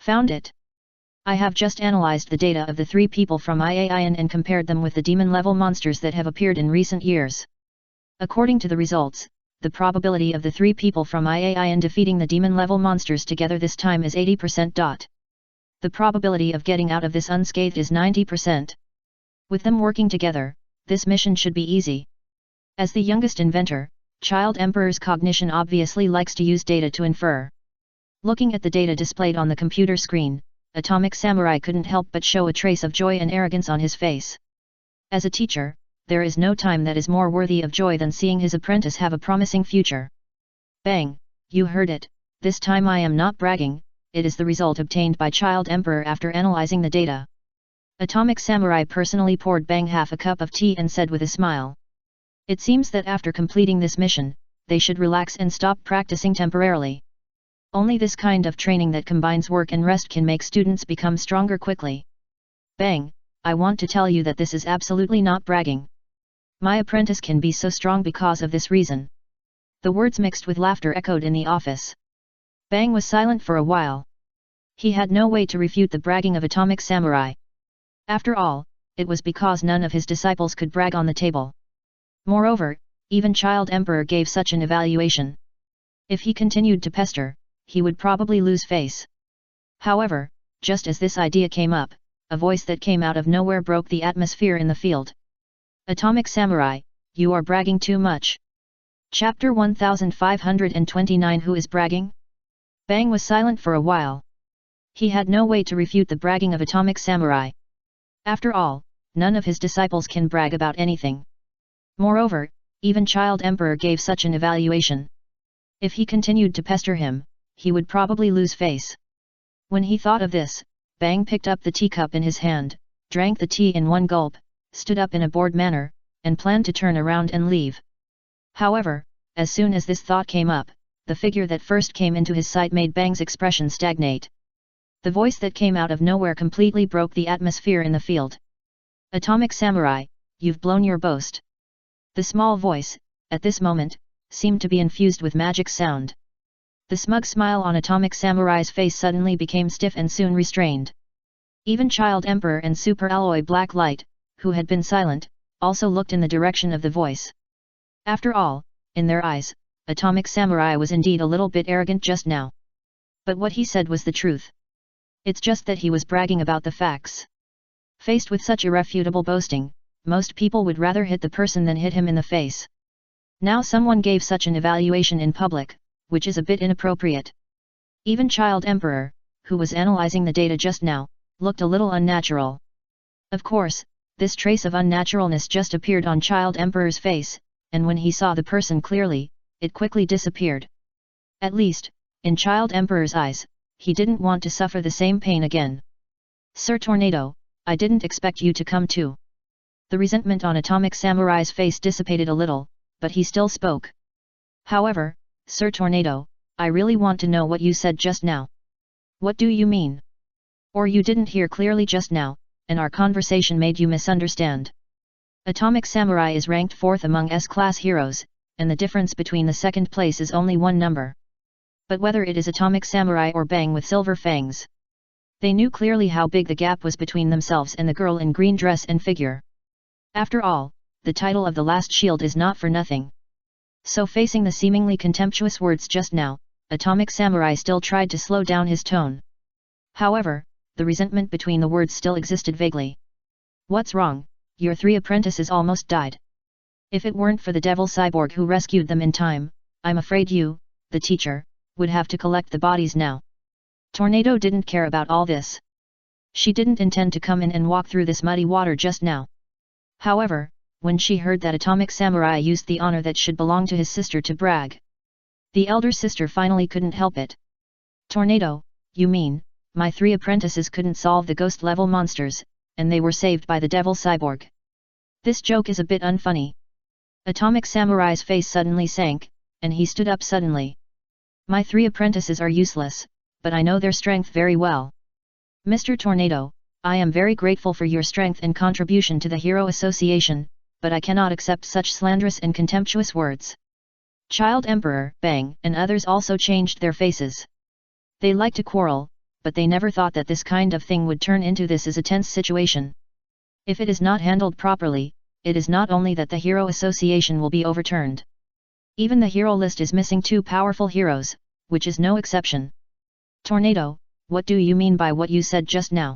Found it. I have just analyzed the data of the 3 people from IAIN and compared them with the demon-level monsters that have appeared in recent years. According to the results, the probability of the 3 people from IAIN defeating the demon-level monsters together this time is 80%. The probability of getting out of this unscathed is 90%. With them working together, this mission should be easy. As the youngest inventor, Child Emperor's cognition obviously likes to use data to infer. Looking at the data displayed on the computer screen, Atomic Samurai couldn't help but show a trace of joy and arrogance on his face. As a teacher, there is no time that is more worthy of joy than seeing his apprentice have a promising future. Bang, you heard it, this time I am not bragging, it is the result obtained by Child Emperor after analyzing the data. Atomic Samurai personally poured Bang half a cup of tea and said with a smile. It seems that after completing this mission, they should relax and stop practicing temporarily. Only this kind of training that combines work and rest can make students become stronger quickly. Bang, I want to tell you that this is absolutely not bragging. My apprentice can be so strong because of this reason. The words mixed with laughter echoed in the office. Bang was silent for a while. He had no way to refute the bragging of Atomic Samurai. After all, it was because none of his disciples could brag on the table. Moreover, even Child Emperor gave such an evaluation. If he continued to pester, he would probably lose face. However, just as this idea came up, a voice that came out of nowhere broke the atmosphere in the field. Atomic Samurai, you are bragging too much. Chapter 1529 Who is bragging? Bang was silent for a while. He had no way to refute the bragging of Atomic Samurai. After all, none of his disciples can brag about anything. Moreover, even Child Emperor gave such an evaluation. If he continued to pester him, he would probably lose face. When he thought of this, Bang picked up the teacup in his hand, drank the tea in one gulp, stood up in a bored manner, and planned to turn around and leave. However, as soon as this thought came up, the figure that first came into his sight made Bang's expression stagnate. The voice that came out of nowhere completely broke the atmosphere in the field. Atomic Samurai, you've blown your boast. The small voice, at this moment, seemed to be infused with magic sound. The smug smile on Atomic Samurai's face suddenly became stiff and soon restrained. Even Child Emperor and Super Alloy Black Light, who had been silent, also looked in the direction of the voice. After all, in their eyes, Atomic Samurai was indeed a little bit arrogant just now. But what he said was the truth. It's just that he was bragging about the facts. Faced with such irrefutable boasting, most people would rather hit the person than hit him in the face. Now someone gave such an evaluation in public, which is a bit inappropriate. Even Child Emperor, who was analyzing the data just now, looked a little unnatural. Of course, this trace of unnaturalness just appeared on Child Emperor's face, and when he saw the person clearly, it quickly disappeared. At least, in Child Emperor's eyes, he didn't want to suffer the same pain again. Sir Tornado, I didn't expect you to come too. The resentment on Atomic Samurai's face dissipated a little, but he still spoke. However, Sir Tornado, I really want to know what you said just now. What do you mean? Or you didn't hear clearly just now, and our conversation made you misunderstand. Atomic Samurai is ranked 4th among S-class heroes, and the difference between the second place is only one number. But whether it is Atomic Samurai or Bang with silver fangs, they knew clearly how big the gap was between themselves and the girl in green dress and figure. After all, the title of the last shield is not for nothing. So facing the seemingly contemptuous words just now, Atomic Samurai still tried to slow down his tone. However, the resentment between the words still existed vaguely. What's wrong? Your 3 apprentices almost died. If it weren't for the devil cyborg who rescued them in time, I'm afraid you, the teacher, would have to collect the bodies now. Tornado didn't care about all this. She didn't intend to come in and walk through this muddy water just now. However, when she heard that Atomic Samurai used the honor that should belong to his sister to brag, the elder sister finally couldn't help it. Tornado, you mean, my 3 apprentices couldn't solve the ghost-level monsters, and they were saved by the devil cyborg? This joke is a bit unfunny. Atomic Samurai's face suddenly sank, and he stood up suddenly. My 3 apprentices are useless, but I know their strength very well. Mr. Tornado, I am very grateful for your strength and contribution to the Hero Association, but I cannot accept such slanderous and contemptuous words. Child Emperor, Bang, and others also changed their faces. They like to quarrel, but they never thought that this kind of thing would turn into this as a tense situation. If it is not handled properly, it is not only that the Hero Association will be overturned. Even the hero list is missing 2 powerful heroes, which is no exception. Tornado, what do you mean by what you said just now?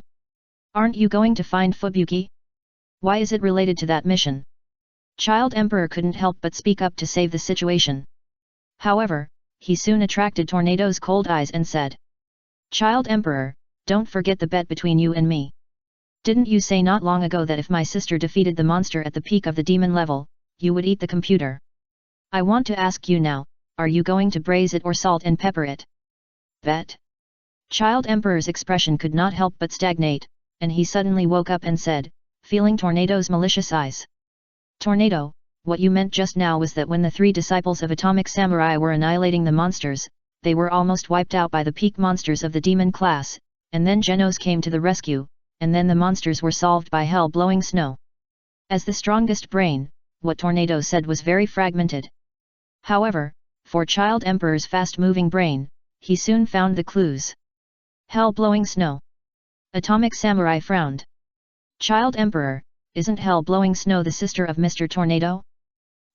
Aren't you going to find Fubuki? Why is it related to that mission? Child Emperor couldn't help but speak up to save the situation. However, he soon attracted Tornado's cold eyes and said, Child Emperor, don't forget the bet between you and me. Didn't you say not long ago that if my sister defeated the monster at the peak of the demon level, you would eat the computer? I want to ask you now, are you going to braise it or salt and pepper it? Bet? Child Emperor's expression could not help but stagnate, and he suddenly woke up and said, feeling Tornado's malicious eyes. Tornado, what you meant just now was that when the 3 disciples of Atomic Samurai were annihilating the monsters, they were almost wiped out by the peak monsters of the demon class, and then Genos came to the rescue, and then the monsters were solved by hell-blowing snow. As the strongest brain, what Tornado said was very fragmented. However, for Child Emperor's fast-moving brain, he soon found the clues. Hell-blowing snow. Atomic Samurai frowned. Child Emperor, isn't hell-blowing snow the sister of Mr. Tornado?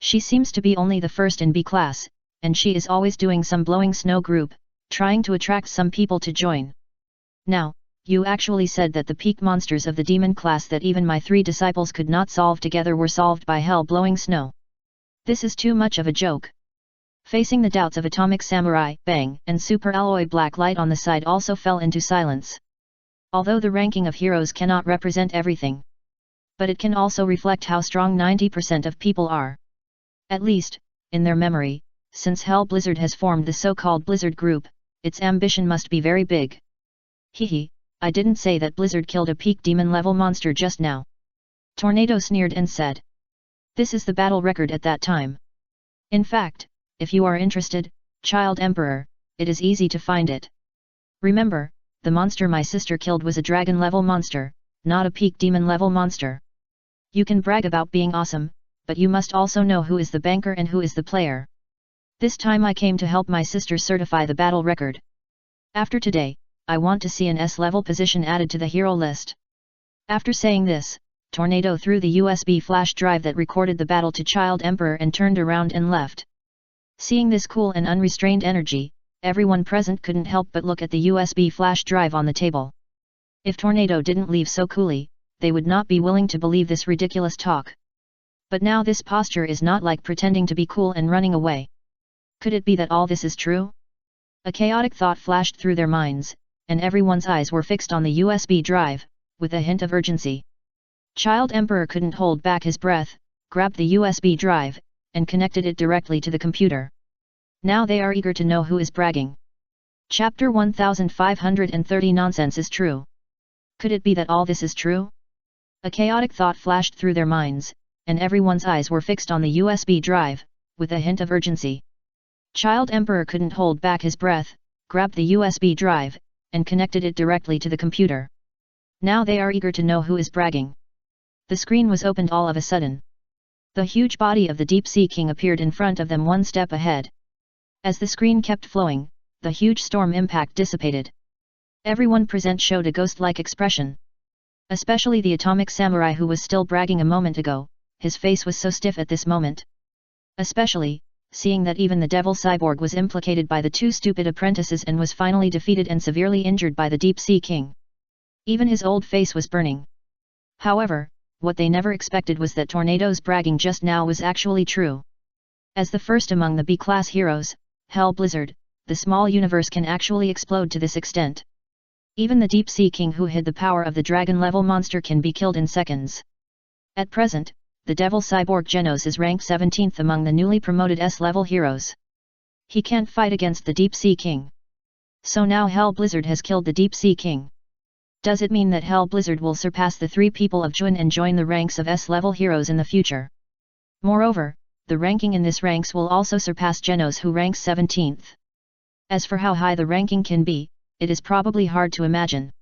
She seems to be only the first in B class, and she is always doing some blowing snow group, trying to attract some people to join. Now, you actually said that the peak monsters of the demon class that even my 3 disciples could not solve together were solved by hell blowing snow. This is too much of a joke. Facing the doubts of Atomic Samurai, Bang and Super Alloy Black Light on the side also fell into silence. Although the ranking of heroes cannot represent everything, but it can also reflect how strong 90% of people are. At least, in their memory, since Hell Blizzard has formed the so-called Blizzard Group, its ambition must be very big. Hehe, I didn't say that Blizzard killed a peak demon level monster just now. Tornado sneered and said. This is the battle record at that time. In fact, if you are interested, Child Emperor, it is easy to find it. Remember, the monster my sister killed was a dragon level monster, not a peak demon level monster. You can brag about being awesome, but you must also know who is the banker and who is the player. This time I came to help my sister certify the battle record. After today, I want to see an S-level position added to the hero list. After saying this, Tornado threw the USB flash drive that recorded the battle to Child Emperor and turned around and left. Seeing this cool and unrestrained energy, everyone present couldn't help but look at the USB flash drive on the table. If Tornado didn't leave so coolly, they would not be willing to believe this ridiculous talk. But now this posture is not like pretending to be cool and running away. Could it be that all this is true? A chaotic thought flashed through their minds, and everyone's eyes were fixed on the USB drive, with a hint of urgency. Child Emperor couldn't hold back his breath, grabbed the USB drive, and connected it directly to the computer. Now they are eager to know who is bragging. Chapter 1530 Nonsense is true. Could it be that all this is true? A chaotic thought flashed through their minds, and everyone's eyes were fixed on the USB drive, with a hint of urgency. Child Emperor couldn't hold back his breath, grabbed the USB drive, and connected it directly to the computer. Now they are eager to know who is bragging. The screen was opened all of a sudden. The huge body of the Deep Sea King appeared in front of them one step ahead. As the screen kept flowing, the huge storm impact dissipated. Everyone present showed a ghost-like expression. Especially the Atomic Samurai who was still bragging a moment ago, his face was so stiff at this moment. Especially, seeing that even the Devil Cyborg was implicated by the 2 stupid apprentices and was finally defeated and severely injured by the Deep Sea King. Even his old face was burning. However, what they never expected was that Tornado's bragging just now was actually true. As the first among the B-class heroes, Hell Blizzard, the small universe can actually explode to this extent. Even the Deep Sea King who hid the power of the dragon-level monster can be killed in seconds. At present, the Devil Cyborg Genos is ranked 17th among the newly promoted S-level heroes. He can't fight against the Deep Sea King. So now Hell Blizzard has killed the Deep Sea King. Does it mean that Hell Blizzard will surpass the 3 people of Jun and join the ranks of S-level heroes in the future? Moreover, the ranking in this ranks will also surpass Genos who ranks 17th. As for how high the ranking can be, it is probably hard to imagine.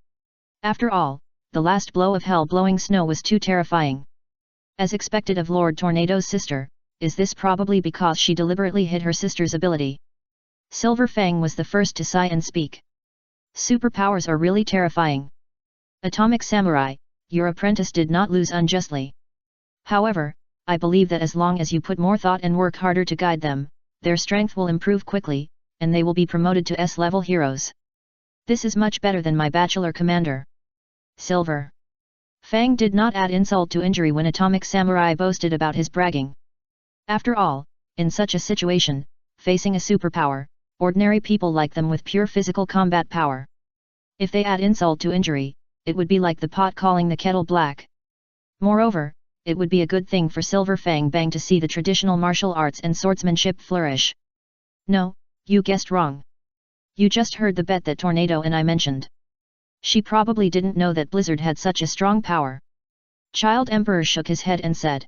After all, the last blow of hell blowing snow was too terrifying. As expected of Lord Tornado's sister, is this probably because she deliberately hid her sister's ability? Silver Fang was the first to sigh and speak. Superpowers are really terrifying. Atomic Samurai, your apprentice did not lose unjustly. However, I believe that as long as you put more thought and work harder to guide them, their strength will improve quickly, and they will be promoted to S-level heroes. This is much better than my bachelor commander. Silver Fang did not add insult to injury when Atomic Samurai boasted about his bragging. After all, in such a situation, facing a superpower, ordinary people like them with pure physical combat power. If they add insult to injury, it would be like the pot calling the kettle black. Moreover, it would be a good thing for Silver Fang Bang to see the traditional martial arts and swordsmanship flourish. No, you guessed wrong. You just heard the bet that Tornado and I mentioned. She probably didn't know that Blizzard had such a strong power. Child Emperor shook his head and said.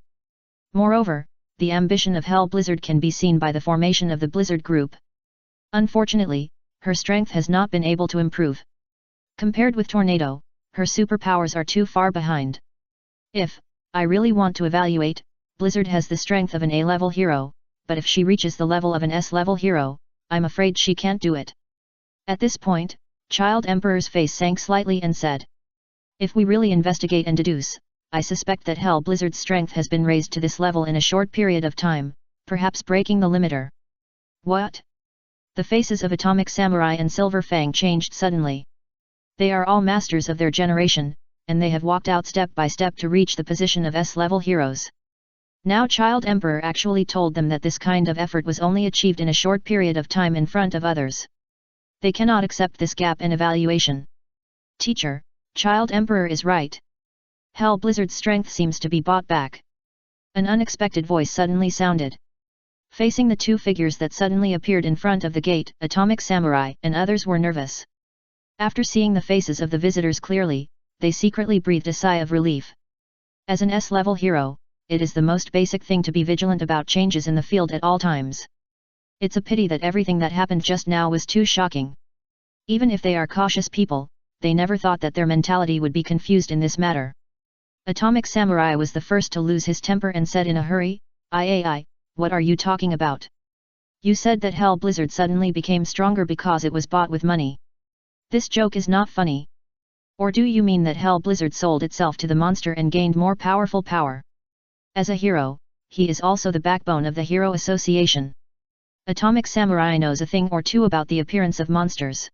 Moreover, the ambition of Hell Blizzard can be seen by the formation of the Blizzard Group. Unfortunately, her strength has not been able to improve. Compared with Tornado, her superpowers are too far behind. If I really want to evaluate, Blizzard has the strength of an A-level hero, but if she reaches the level of an S-level hero, I'm afraid she can't do it. At this point, Child Emperor's face sank slightly and said. If we really investigate and deduce, I suspect that Hell Blizzard's strength has been raised to this level in a short period of time, perhaps breaking the limiter. What? The faces of Atomic Samurai and Silver Fang changed suddenly. They are all masters of their generation, and they have walked out step by step to reach the position of S-level heroes. Now Child Emperor actually told them that this kind of effort was only achieved in a short period of time in front of others. They cannot accept this gap in evaluation. Teacher, Child Emperor is right. Hell Blizzard's strength seems to be bought back. An unexpected voice suddenly sounded. Facing the two figures that suddenly appeared in front of the gate, Atomic Samurai and others were nervous. After seeing the faces of the visitors clearly, they secretly breathed a sigh of relief. As an S-level hero, it is the most basic thing to be vigilant about changes in the field at all times. It's a pity that everything that happened just now was too shocking. Even if they are cautious people, they never thought that their mentality would be confused in this matter. Atomic Samurai was the first to lose his temper and said in a hurry, What are you talking about? You said that Hell Blizzard suddenly became stronger because it was bought with money. This joke is not funny. Or do you mean that Hell Blizzard sold itself to the monster and gained more powerful power? As a hero, he is also the backbone of the Hero Association. Atomic Samurai knows a thing or two about the appearance of monsters.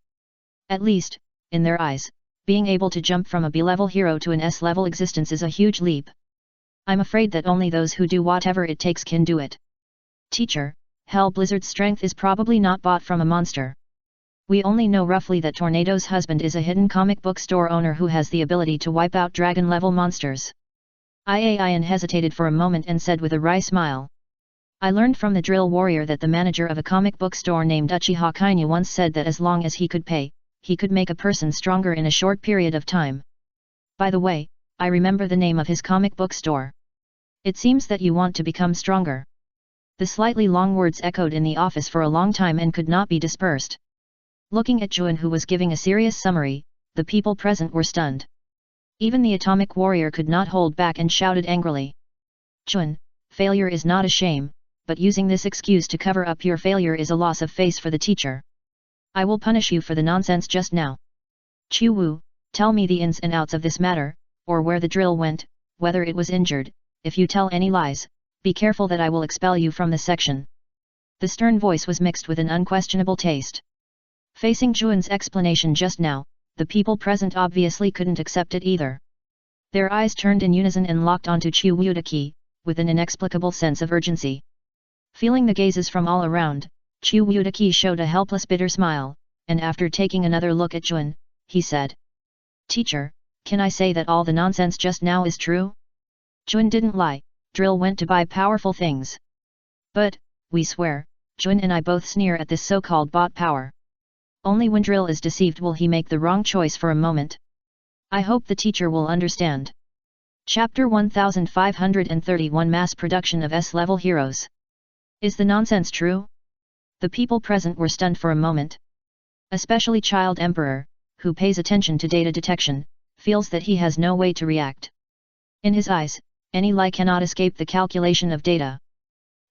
At least, in their eyes, being able to jump from a B-level hero to an S-level existence is a huge leap. I'm afraid that only those who do whatever it takes can do it. Teacher, Hell Blizzard's strength is probably not bought from a monster. We only know roughly that Tornado's husband is a hidden comic book store owner who has the ability to wipe out dragon-level monsters. Ian hesitated for a moment and said with a wry smile. I learned from the drill warrior that the manager of a comic book store named Uchiha Kainu once said that as long as he could pay, he could make a person stronger in a short period of time. By the way, I remember the name of his comic book store. It seems that you want to become stronger. The slightly long words echoed in the office for a long time and could not be dispersed. Looking at Juan, who was giving a serious summary, the people present were stunned. Even the atomic warrior could not hold back and shouted angrily. Juan, failure is not a shame, but using this excuse to cover up your failure is a loss of face for the teacher. I will punish you for the nonsense just now. Chu Wu, tell me the ins and outs of this matter, or where the drill went, whether it was injured. If you tell any lies, be careful that I will expel you from the section. The stern voice was mixed with an unquestionable taste. Facing Juan's explanation just now, the people present obviously couldn't accept it either. Their eyes turned in unison and locked onto Chu Wudaki, with an inexplicable sense of urgency. Feeling the gazes from all around, Chu Wudaki showed a helpless bitter smile, and after taking another look at Juan, he said. Teacher, can I say that all the nonsense just now is true? Juan didn't lie, Drill went to buy powerful things. But, we swear, Juan and I both sneer at this so-called bought power. Only when Drill is deceived will he make the wrong choice for a moment. I hope the teacher will understand. Chapter 1531 Mass Production of S-Level Heroes. Is the nonsense true? The people present were stunned for a moment. Especially Child Emperor, who pays attention to data detection, feels that he has no way to react. In his eyes, any lie cannot escape the calculation of data.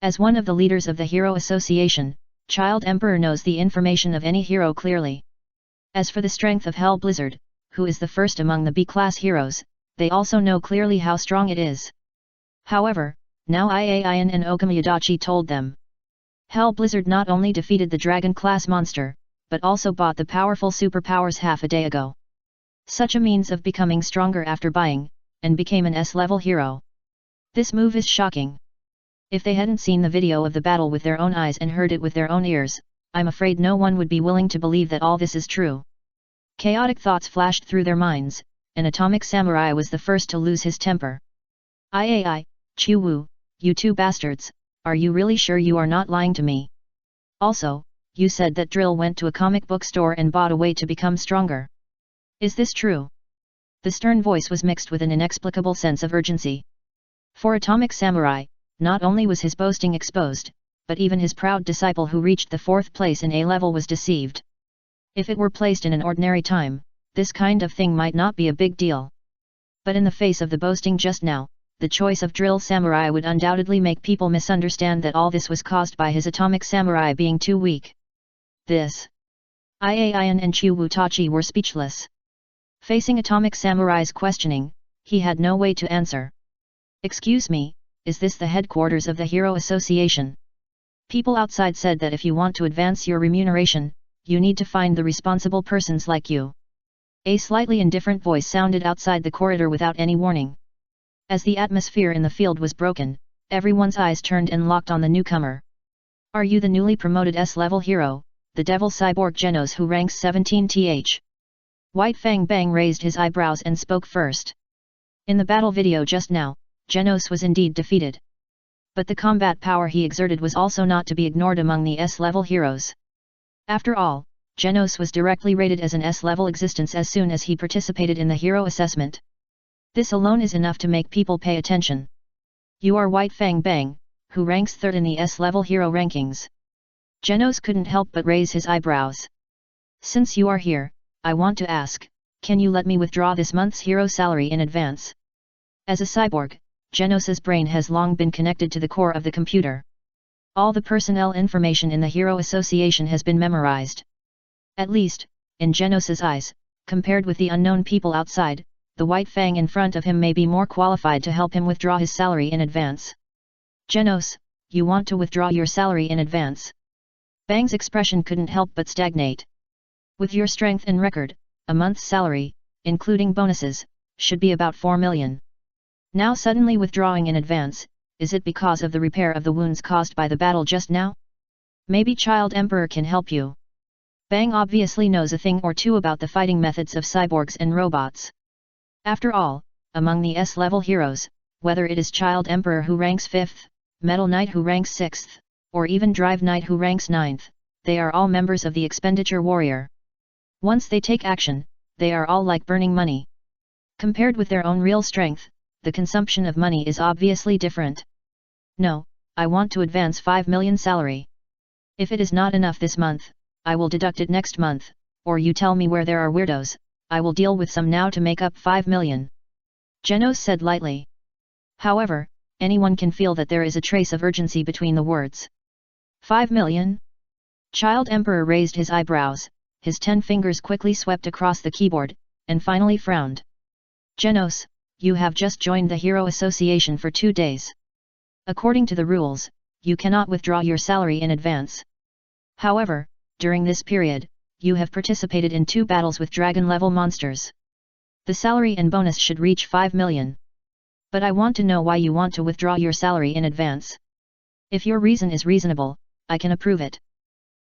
As one of the leaders of the Hero Association, Child Emperor knows the information of any hero clearly. As for the strength of Hell Blizzard, who is the first among the B-class heroes, they also know clearly how strong it is. However, now Ian and Okamiyadachi told them. Hell Blizzard not only defeated the dragon-class monster, but also bought the powerful superpowers half a day ago. Such a means of becoming stronger after buying, and became an S-level hero. This move is shocking. If they hadn't seen the video of the battle with their own eyes and heard it with their own ears, I'm afraid no one would be willing to believe that all this is true. Chaotic thoughts flashed through their minds, and Atomic Samurai was the first to lose his temper. Chu Wu, you two bastards, are you really sure you are not lying to me? Also, you said that Drill went to a comic book store and bought a way to become stronger. Is this true? The stern voice was mixed with an inexplicable sense of urgency. For Atomic Samurai, not only was his boasting exposed, but even his proud disciple who reached the 4th place in A-level was deceived. If it were placed in an ordinary time, this kind of thing might not be a big deal. But in the face of the boasting just now, the choice of Drill Samurai would undoubtedly make people misunderstand that all this was caused by his Atomic Samurai being too weak. This. Ian and Chu Wutachi were speechless. Facing Atomic Samurai's questioning, he had no way to answer. Excuse me, is this the headquarters of the Hero Association? People outside said that if you want to advance your remuneration, you need to find the responsible persons like you. A slightly indifferent voice sounded outside the corridor without any warning. As the atmosphere in the field was broken, everyone's eyes turned and locked on the newcomer. Are you the newly promoted S-level hero, the devil cyborg Genos who ranks 17th? White Fang Bang raised his eyebrows and spoke first. In the battle video just now, Genos was indeed defeated. But the combat power he exerted was also not to be ignored among the S-level heroes. After all, Genos was directly rated as an S-level existence as soon as he participated in the hero assessment. This alone is enough to make people pay attention. You are White Fang Bang, who ranks 3rd in the S-level hero rankings. Genos couldn't help but raise his eyebrows. Since you are here, I want to ask, can you let me withdraw this month's hero salary in advance? As a cyborg, Genos's brain has long been connected to the core of the computer. All the personnel information in the Hero Association has been memorized. At least, in Genos's eyes, compared with the unknown people outside, the White Fang in front of him may be more qualified to help him withdraw his salary in advance. Genos, you want to withdraw your salary in advance? Bang's expression couldn't help but stagnate. With your strength and record, a month's salary, including bonuses, should be about 4 million. Now suddenly withdrawing in advance, is it because of the repair of the wounds caused by the battle just now? Maybe Child Emperor can help you. Bang obviously knows a thing or two about the fighting methods of cyborgs and robots. After all, among the S-level heroes, whether it is Child Emperor who ranks 5th, Metal Knight who ranks 6th, or even Drive Knight who ranks 9th, they are all members of the Expenditure Warrior. Once they take action, they are all like burning money. Compared with their own real strength, the consumption of money is obviously different. No, I want to advance 5 million salary. If it is not enough this month, I will deduct it next month, or you tell me where there are weirdos, I will deal with some now to make up 5 million. Genos said lightly. However, anyone can feel that there is a trace of urgency between the words. 5 million? Child Emperor raised his eyebrows, his 10 fingers quickly swept across the keyboard, and finally frowned. Genos, you have just joined the Hero Association for 2 days. According to the rules, you cannot withdraw your salary in advance. However, during this period, you have participated in 2 battles with dragon-level monsters. The salary and bonus should reach 5 million. But I want to know why you want to withdraw your salary in advance. If your reason is reasonable, I can approve it.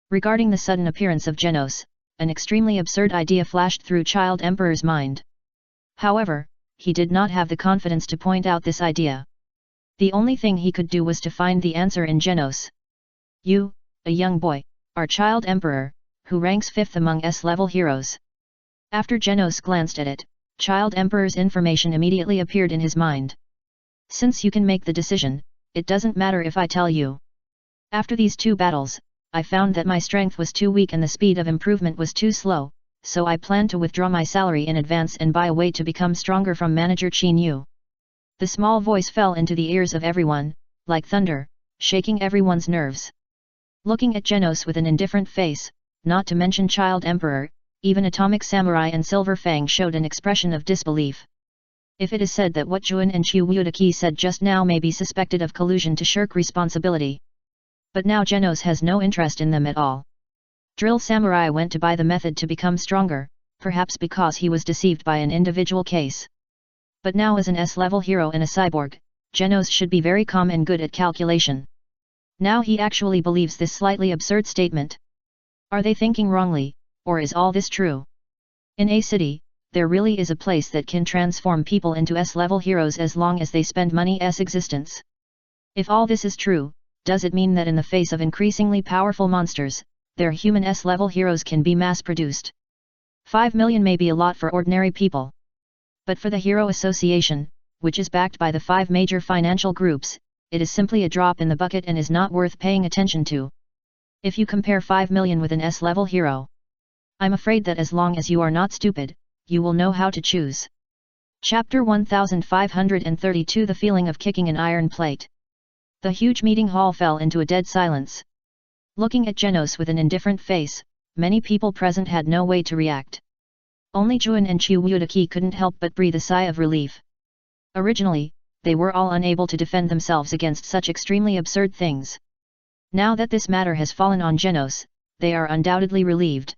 Regarding the sudden appearance of Genos, an extremely absurd idea flashed through Child Emperor's mind. However, he did not have the confidence to point out this idea. The only thing he could do was to find the answer in Genos. You, a young boy, are Child Emperor, who ranks 5th among S-level heroes. After Genos glanced at it, Child Emperor's information immediately appeared in his mind. Since you can make the decision, it doesn't matter if I tell you. After these 2 battles, I found that my strength was too weak and the speed of improvement was too slow, so I plan to withdraw my salary in advance and buy a way to become stronger from Manager Qin Yu. The small voice fell into the ears of everyone, like thunder, shaking everyone's nerves. Looking at Genos with an indifferent face, not to mention Child Emperor, even Atomic Samurai and Silver Fang showed an expression of disbelief. If it is said that what Juan and Chu Wudaki said just now may be suspected of collusion to shirk responsibility. But now Genos has no interest in them at all. Drill Samurai went to buy the method to become stronger, perhaps because he was deceived by an individual case. But now as an S-level hero and a cyborg, Genos should be very calm and good at calculation. Now he actually believes this slightly absurd statement. Are they thinking wrongly, or is all this true? In a city, there really is a place that can transform people into S-level heroes as long as they spend money's existence. If all this is true, does it mean that in the face of increasingly powerful monsters, their human S-level heroes can be mass-produced? 5 million may be a lot for ordinary people. But for the Hero Association, which is backed by the 5 major financial groups, it is simply a drop in the bucket and is not worth paying attention to. If you compare 5 million with an S-level hero, I'm afraid that as long as you are not stupid, you will know how to choose. Chapter 1532 The Feeling of Kicking an Iron Plate. The huge meeting hall fell into a dead silence. Looking at Genos with an indifferent face, many people present had no way to react. Only Juan and Chu Wudaki couldn't help but breathe a sigh of relief. Originally, they were all unable to defend themselves against such extremely absurd things. Now that this matter has fallen on Genos, they are undoubtedly relieved.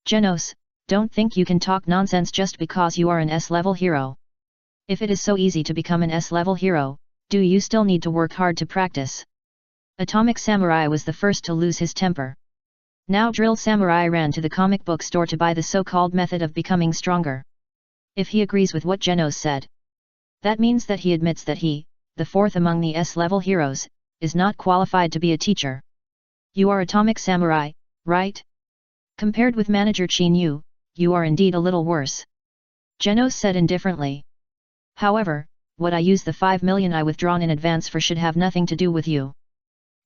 Genos, don't think you can talk nonsense just because you are an S-level hero. If it is so easy to become an S-level hero, do you still need to work hard to practice? Atomic Samurai was the first to lose his temper. Now Drill Samurai ran to the comic book store to buy the so-called method of becoming stronger. If he agrees with what Genos said, that means that he admits that he, the fourth among the S-level heroes, is not qualified to be a teacher. You are Atomic Samurai, right? Compared with Manager Qin Yu, you are indeed a little worse. Genos said indifferently. However, what I use the 5 million I withdrawn in advance for should have nothing to do with you.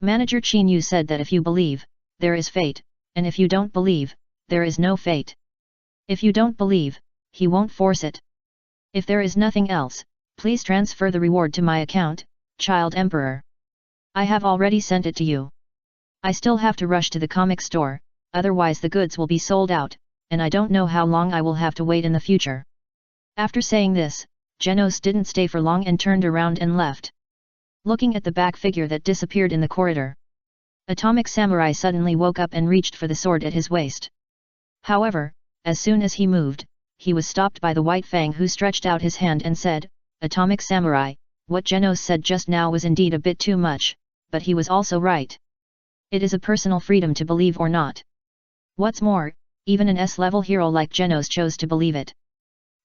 Manager Qin Yu said that if you believe, there is fate, and if you don't believe, there is no fate. If you don't believe, he won't force it. If there is nothing else, please transfer the reward to my account, Child Emperor. I have already sent it to you. I still have to rush to the comic store, otherwise the goods will be sold out, and I don't know how long I will have to wait in the future. After saying this, Genos didn't stay for long and turned around and left. Looking at the back figure that disappeared in the corridor, Atomic Samurai suddenly woke up and reached for the sword at his waist. However, as soon as he moved, he was stopped by the White Fang, who stretched out his hand and said, Atomic Samurai, what Genos said just now was indeed a bit too much, but he was also right. It is a personal freedom to believe or not. What's more, even an S-level hero like Genos chose to believe it.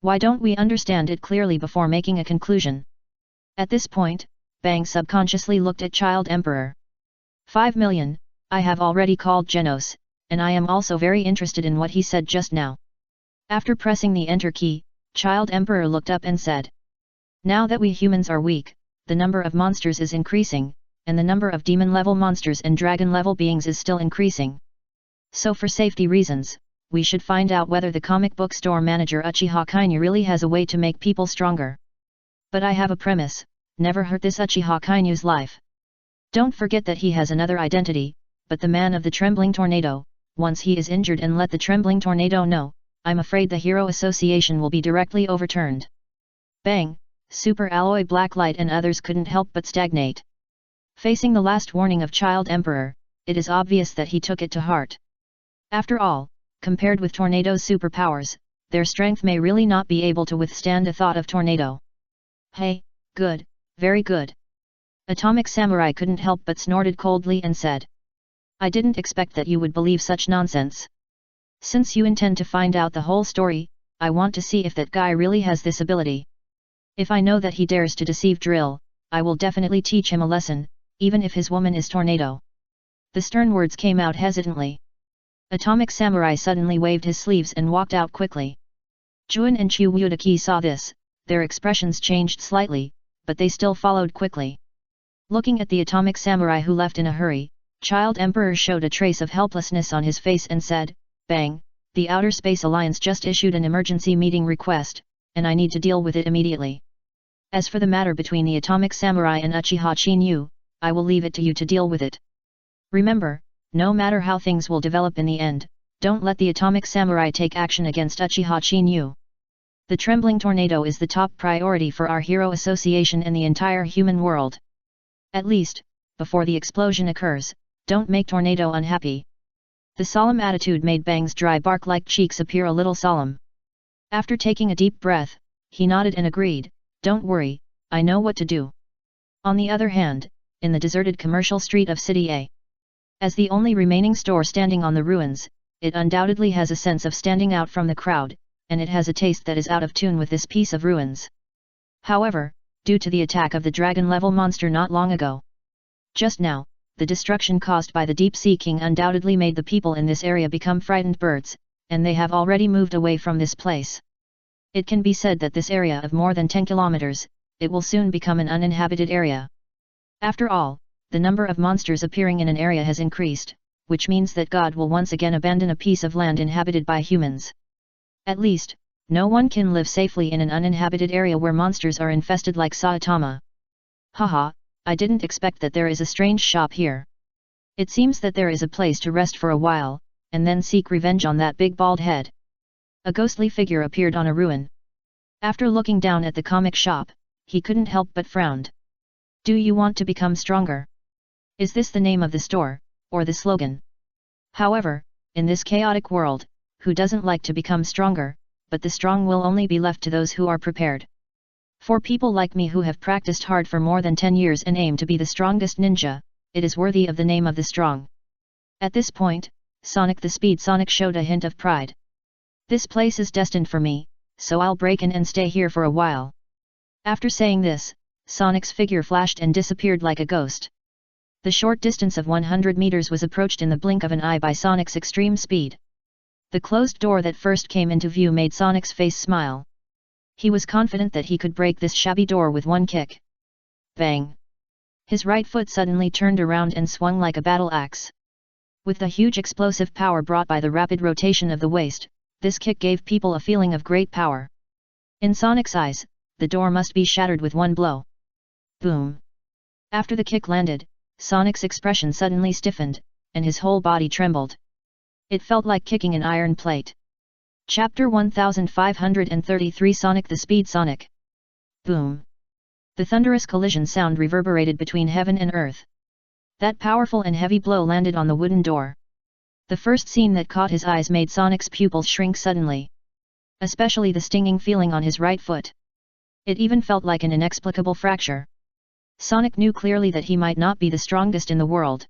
Why don't we understand it clearly before making a conclusion? At this point, Bang subconsciously looked at Child Emperor. 5 million, I have already called Genos, and I am also very interested in what he said just now. After pressing the enter key, Child Emperor looked up and said, now that we humans are weak, the number of monsters is increasing, and the number of demon-level monsters and dragon-level beings is still increasing. So for safety reasons, we should find out whether the comic book store manager Uchiha Kainu really has a way to make people stronger. But I have a premise, never hurt this Uchiha Kainu's life. Don't forget that he has another identity, but the man of the Trembling Tornado, once he is injured and let the Trembling Tornado know, I'm afraid the Hero Association will be directly overturned. Bang, Super Alloy Blacklight and others couldn't help but stagnate. Facing the last warning of Child Emperor, it is obvious that he took it to heart. After all, compared with Tornado's superpowers, their strength may really not be able to withstand the thought of Tornado. Hey, good, very good. Atomic Samurai couldn't help but snorted coldly and said, I didn't expect that you would believe such nonsense. Since you intend to find out the whole story, I want to see if that guy really has this ability. If I know that he dares to deceive Drill, I will definitely teach him a lesson, even if his woman is Tornado. The stern words came out hesitantly. Atomic Samurai suddenly waved his sleeves and walked out quickly. Juan and Chu Wudaki saw this, their expressions changed slightly, but they still followed quickly. Looking at the Atomic Samurai who left in a hurry, Child Emperor showed a trace of helplessness on his face and said, Bang, the Outer Space Alliance just issued an emergency meeting request, and I need to deal with it immediately. As for the matter between the Atomic Samurai and Uchiha Qin Yu, I will leave it to you to deal with it. Remember, no matter how things will develop in the end, don't let the Atomic Samurai take action against Uchiha Qin Yu. The Trembling Tornado is the top priority for our Hero Association and the entire human world. At least, before the explosion occurs, don't make Tornado unhappy. The solemn attitude made Bang's dry bark-like cheeks appear a little solemn. After taking a deep breath, he nodded and agreed, don't worry, I know what to do. On the other hand, in the deserted commercial street of City A, as the only remaining store standing on the ruins, it undoubtedly has a sense of standing out from the crowd, and it has a taste that is out of tune with this piece of ruins. However, due to the attack of the dragon-level monster not long ago, just now, the destruction caused by the Deep Sea King undoubtedly made the people in this area become frightened birds, and they have already moved away from this place. It can be said that this area of more than 10 kilometers, it will soon become an uninhabited area. After all, the number of monsters appearing in an area has increased, which means that God will once again abandon a piece of land inhabited by humans. At least, no one can live safely in an uninhabited area where monsters are infested like Saitama. Haha, I didn't expect that there is a strange shop here. It seems that there is a place to rest for a while, and then seek revenge on that big bald head. A ghostly figure appeared on a ruin. After looking down at the comic shop, he couldn't help but frowned. Do you want to become stronger? Is this the name of the store, or the slogan? However, in this chaotic world, who doesn't like to become stronger, but the strong will only be left to those who are prepared. For people like me who have practiced hard for more than 10 years and aim to be the strongest ninja, it is worthy of the name of the strong. At this point, Sonic the Speed Sonic showed a hint of pride. This place is destined for me, so I'll break in and stay here for a while. After saying this, Sonic's figure flashed and disappeared like a ghost. The short distance of 100 meters was approached in the blink of an eye by Sonic's extreme speed. The closed door that first came into view made Sonic's face smile. He was confident that he could break this shabby door with one kick. Bang! His right foot suddenly turned around and swung like a battle axe. With the huge explosive power brought by the rapid rotation of the waist, this kick gave people a feeling of great power. In Sonic's eyes, the door must be shattered with one blow. Boom! After the kick landed, Sonic's expression suddenly stiffened, and his whole body trembled. It felt like kicking an iron plate. Chapter 1533 Sonic the Speed Sonic. Boom! The thunderous collision sound reverberated between heaven and earth. That powerful and heavy blow landed on the wooden door. The first scene that caught his eyes made Sonic's pupils shrink suddenly. Especially the stinging feeling on his right foot. It even felt like an inexplicable fracture. Sonic knew clearly that he might not be the strongest in the world.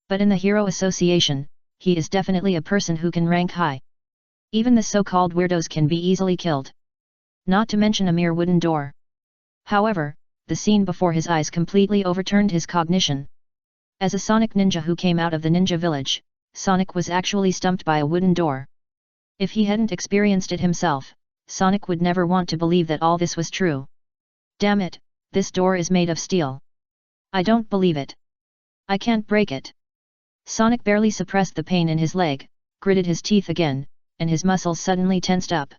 But in the Hero Association, he is definitely a person who can rank high. Even the so-called weirdos can be easily killed. Not to mention a mere wooden door. However, the scene before his eyes completely overturned his cognition. As a Sonic ninja who came out of the ninja village, Sonic was actually stumped by a wooden door. If he hadn't experienced it himself, Sonic would never want to believe that all this was true. Damn it, this door is made of steel. I don't believe it. I can't break it. Sonic barely suppressed the pain in his leg, gritted his teeth again, and his muscles suddenly tensed up.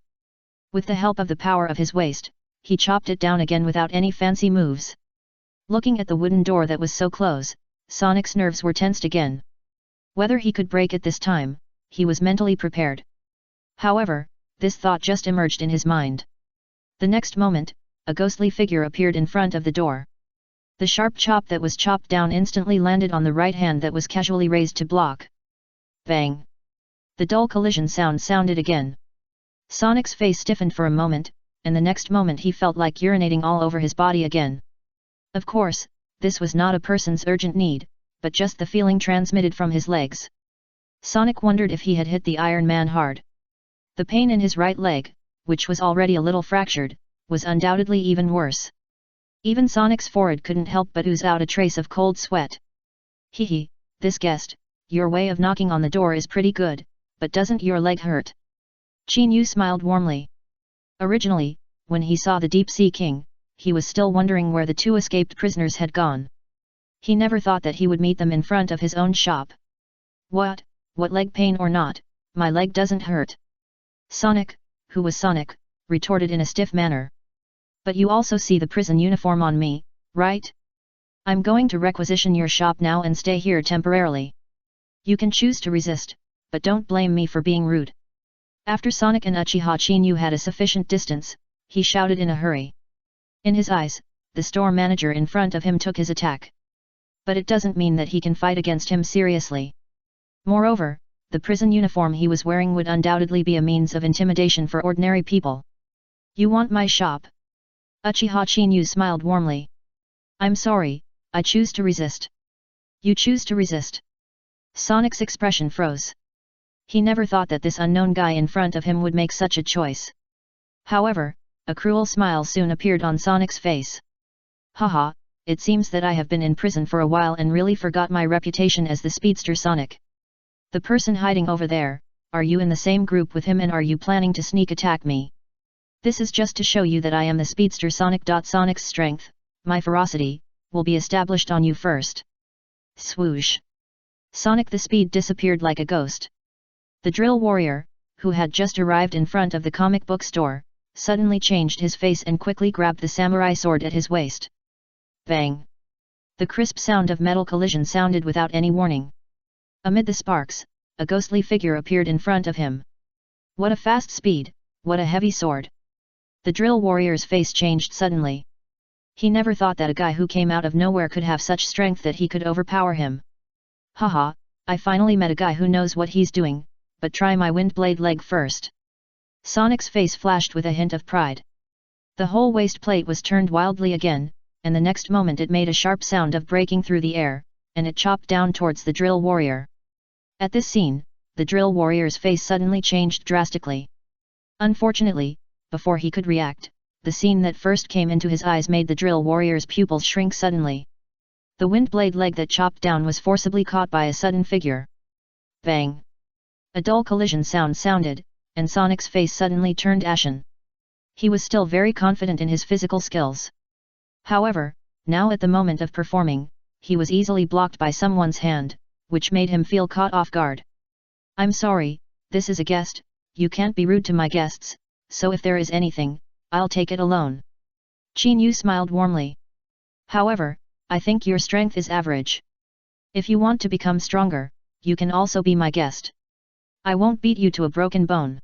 With the help of the power of his waist, he chopped it down again without any fancy moves. Looking at the wooden door that was so close, Sonic's nerves were tensed again. Whether he could break it this time, he was mentally prepared. However, this thought just emerged in his mind. The next moment, a ghostly figure appeared in front of the door. The sharp chop that was chopped down instantly landed on the right hand that was casually raised to block. Bang! The dull collision sound sounded again. Sonic's face stiffened for a moment, and the next moment he felt like urinating all over his body again. Of course, this was not a person's urgent need, but just the feeling transmitted from his legs. Sonic wondered if he had hit the Iron Man hard. The pain in his right leg, which was already a little fractured, was undoubtedly even worse. Even Sonic's forehead couldn't help but ooze out a trace of cold sweat. Hehe, this guest, your way of knocking on the door is pretty good, but doesn't your leg hurt? Chin-Yu smiled warmly. Originally, when he saw the Deep Sea King, he was still wondering where the two escaped prisoners had gone. He never thought that he would meet them in front of his own shop. What leg pain or not, my leg doesn't hurt. Sonic, who was Sonic, retorted in a stiff manner. But you also see the prison uniform on me, right? I'm going to requisition your shop now and stay here temporarily. You can choose to resist, but don't blame me for being rude. After Sonic and Uchiha Chin-Yu had a sufficient distance, he shouted in a hurry. In his eyes, the store manager in front of him took his attack. But it doesn't mean that he can fight against him seriously. Moreover, the prison uniform he was wearing would undoubtedly be a means of intimidation for ordinary people. You want my shop? Uchiha Chin-Yu smiled warmly. I'm sorry, I choose to resist. You choose to resist? Sonic's expression froze. He never thought that this unknown guy in front of him would make such a choice. However, a cruel smile soon appeared on Sonic's face. Haha, it seems that I have been in prison for a while and really forgot my reputation as the speedster Sonic. The person hiding over there, are you in the same group with him and are you planning to sneak attack me? This is just to show you that I am the speedster Sonic. Sonic's strength, my ferocity, will be established on you first. Swoosh! Sonic the Speed disappeared like a ghost. The drill warrior, who had just arrived in front of the comic book store, suddenly changed his face and quickly grabbed the samurai sword at his waist. Bang! The crisp sound of metal collision sounded without any warning. Amid the sparks, a ghostly figure appeared in front of him. What a fast speed, what a heavy sword! The drill warrior's face changed suddenly. He never thought that a guy who came out of nowhere could have such strength that he could overpower him. Haha, I finally met a guy who knows what he's doing, but try my windblade leg first. Sonic's face flashed with a hint of pride. The whole waist plate was turned wildly again, and the next moment it made a sharp sound of breaking through the air, and it chopped down towards the drill warrior. At this scene, the drill warrior's face suddenly changed drastically. Unfortunately, before he could react, the scene that first came into his eyes made the drill warrior's pupils shrink suddenly. The windblade leg that chopped down was forcibly caught by a sudden figure. Bang! A dull collision sound sounded, and Sonic's face suddenly turned ashen. He was still very confident in his physical skills. However, now at the moment of performing, he was easily blocked by someone's hand, which made him feel caught off guard. I'm sorry, this is a guest, you can't be rude to my guests, so if there is anything, I'll take it alone. Qin Yu smiled warmly. However, I think your strength is average. If you want to become stronger, you can also be my guest. I won't beat you to a broken bone.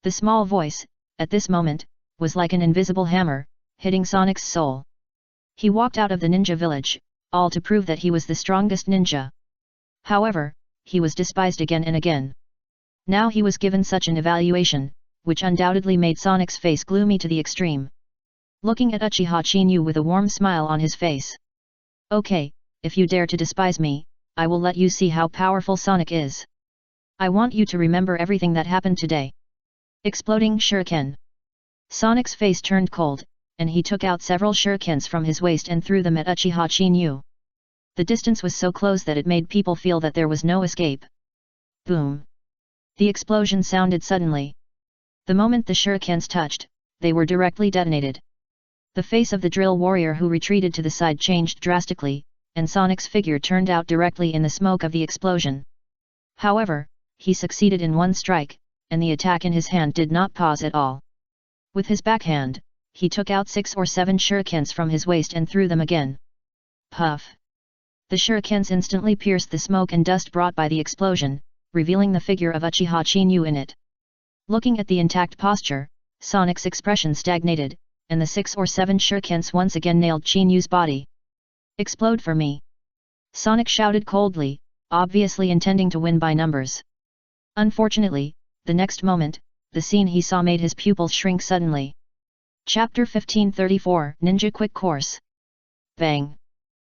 The small voice, at this moment, was like an invisible hammer, hitting Sonic's soul. He walked out of the ninja village, all to prove that he was the strongest ninja. However, he was despised again and again. Now he was given such an evaluation, which undoubtedly made Sonic's face gloomy to the extreme. Looking at Uchiha Chinyu with a warm smile on his face. Okay, if you dare to despise me, I will let you see how powerful Sonic is. I want you to remember everything that happened today. Exploding shuriken. Sonic's face turned cold, and he took out several shurikens from his waist and threw them at Uchiha Chinyu. The distance was so close that it made people feel that there was no escape. Boom! The explosion sounded suddenly. The moment the shurikens touched, they were directly detonated. The face of the drill warrior who retreated to the side changed drastically, and Sonic's figure turned out directly in the smoke of the explosion. However, he succeeded in one strike, and the attack in his hand did not pause at all. With his backhand, he took out 6 or 7 shurikens from his waist and threw them again. Puff! The shurikens instantly pierced the smoke and dust brought by the explosion, revealing the figure of Uchiha Chinyu in it. Looking at the intact posture, Sonic's expression stagnated, and the 6 or 7 shurikens once again nailed Chinyu's body. Explode for me! Sonic shouted coldly, obviously intending to win by numbers. Unfortunately, the next moment, the scene he saw made his pupils shrink suddenly. Chapter 1534 Ninja Quick Course. Bang!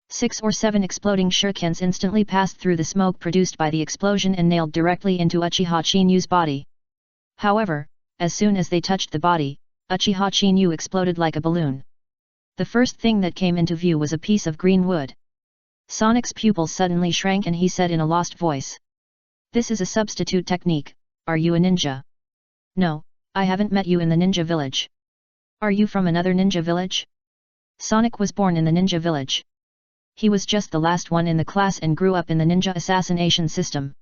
6 or 7 exploding shurikens instantly passed through the smoke produced by the explosion and nailed directly into Uchiha Chinyu's body. However, as soon as they touched the body, Uchiha Chinyu exploded like a balloon. The first thing that came into view was a piece of green wood. Sonic's pupils suddenly shrank and he said in a lost voice. This is a substitute technique, are you a ninja? No, I haven't met you in the ninja village. Are you from another ninja village? Sonic was born in the ninja village. He was just the last one in the class and grew up in the ninja assassination system.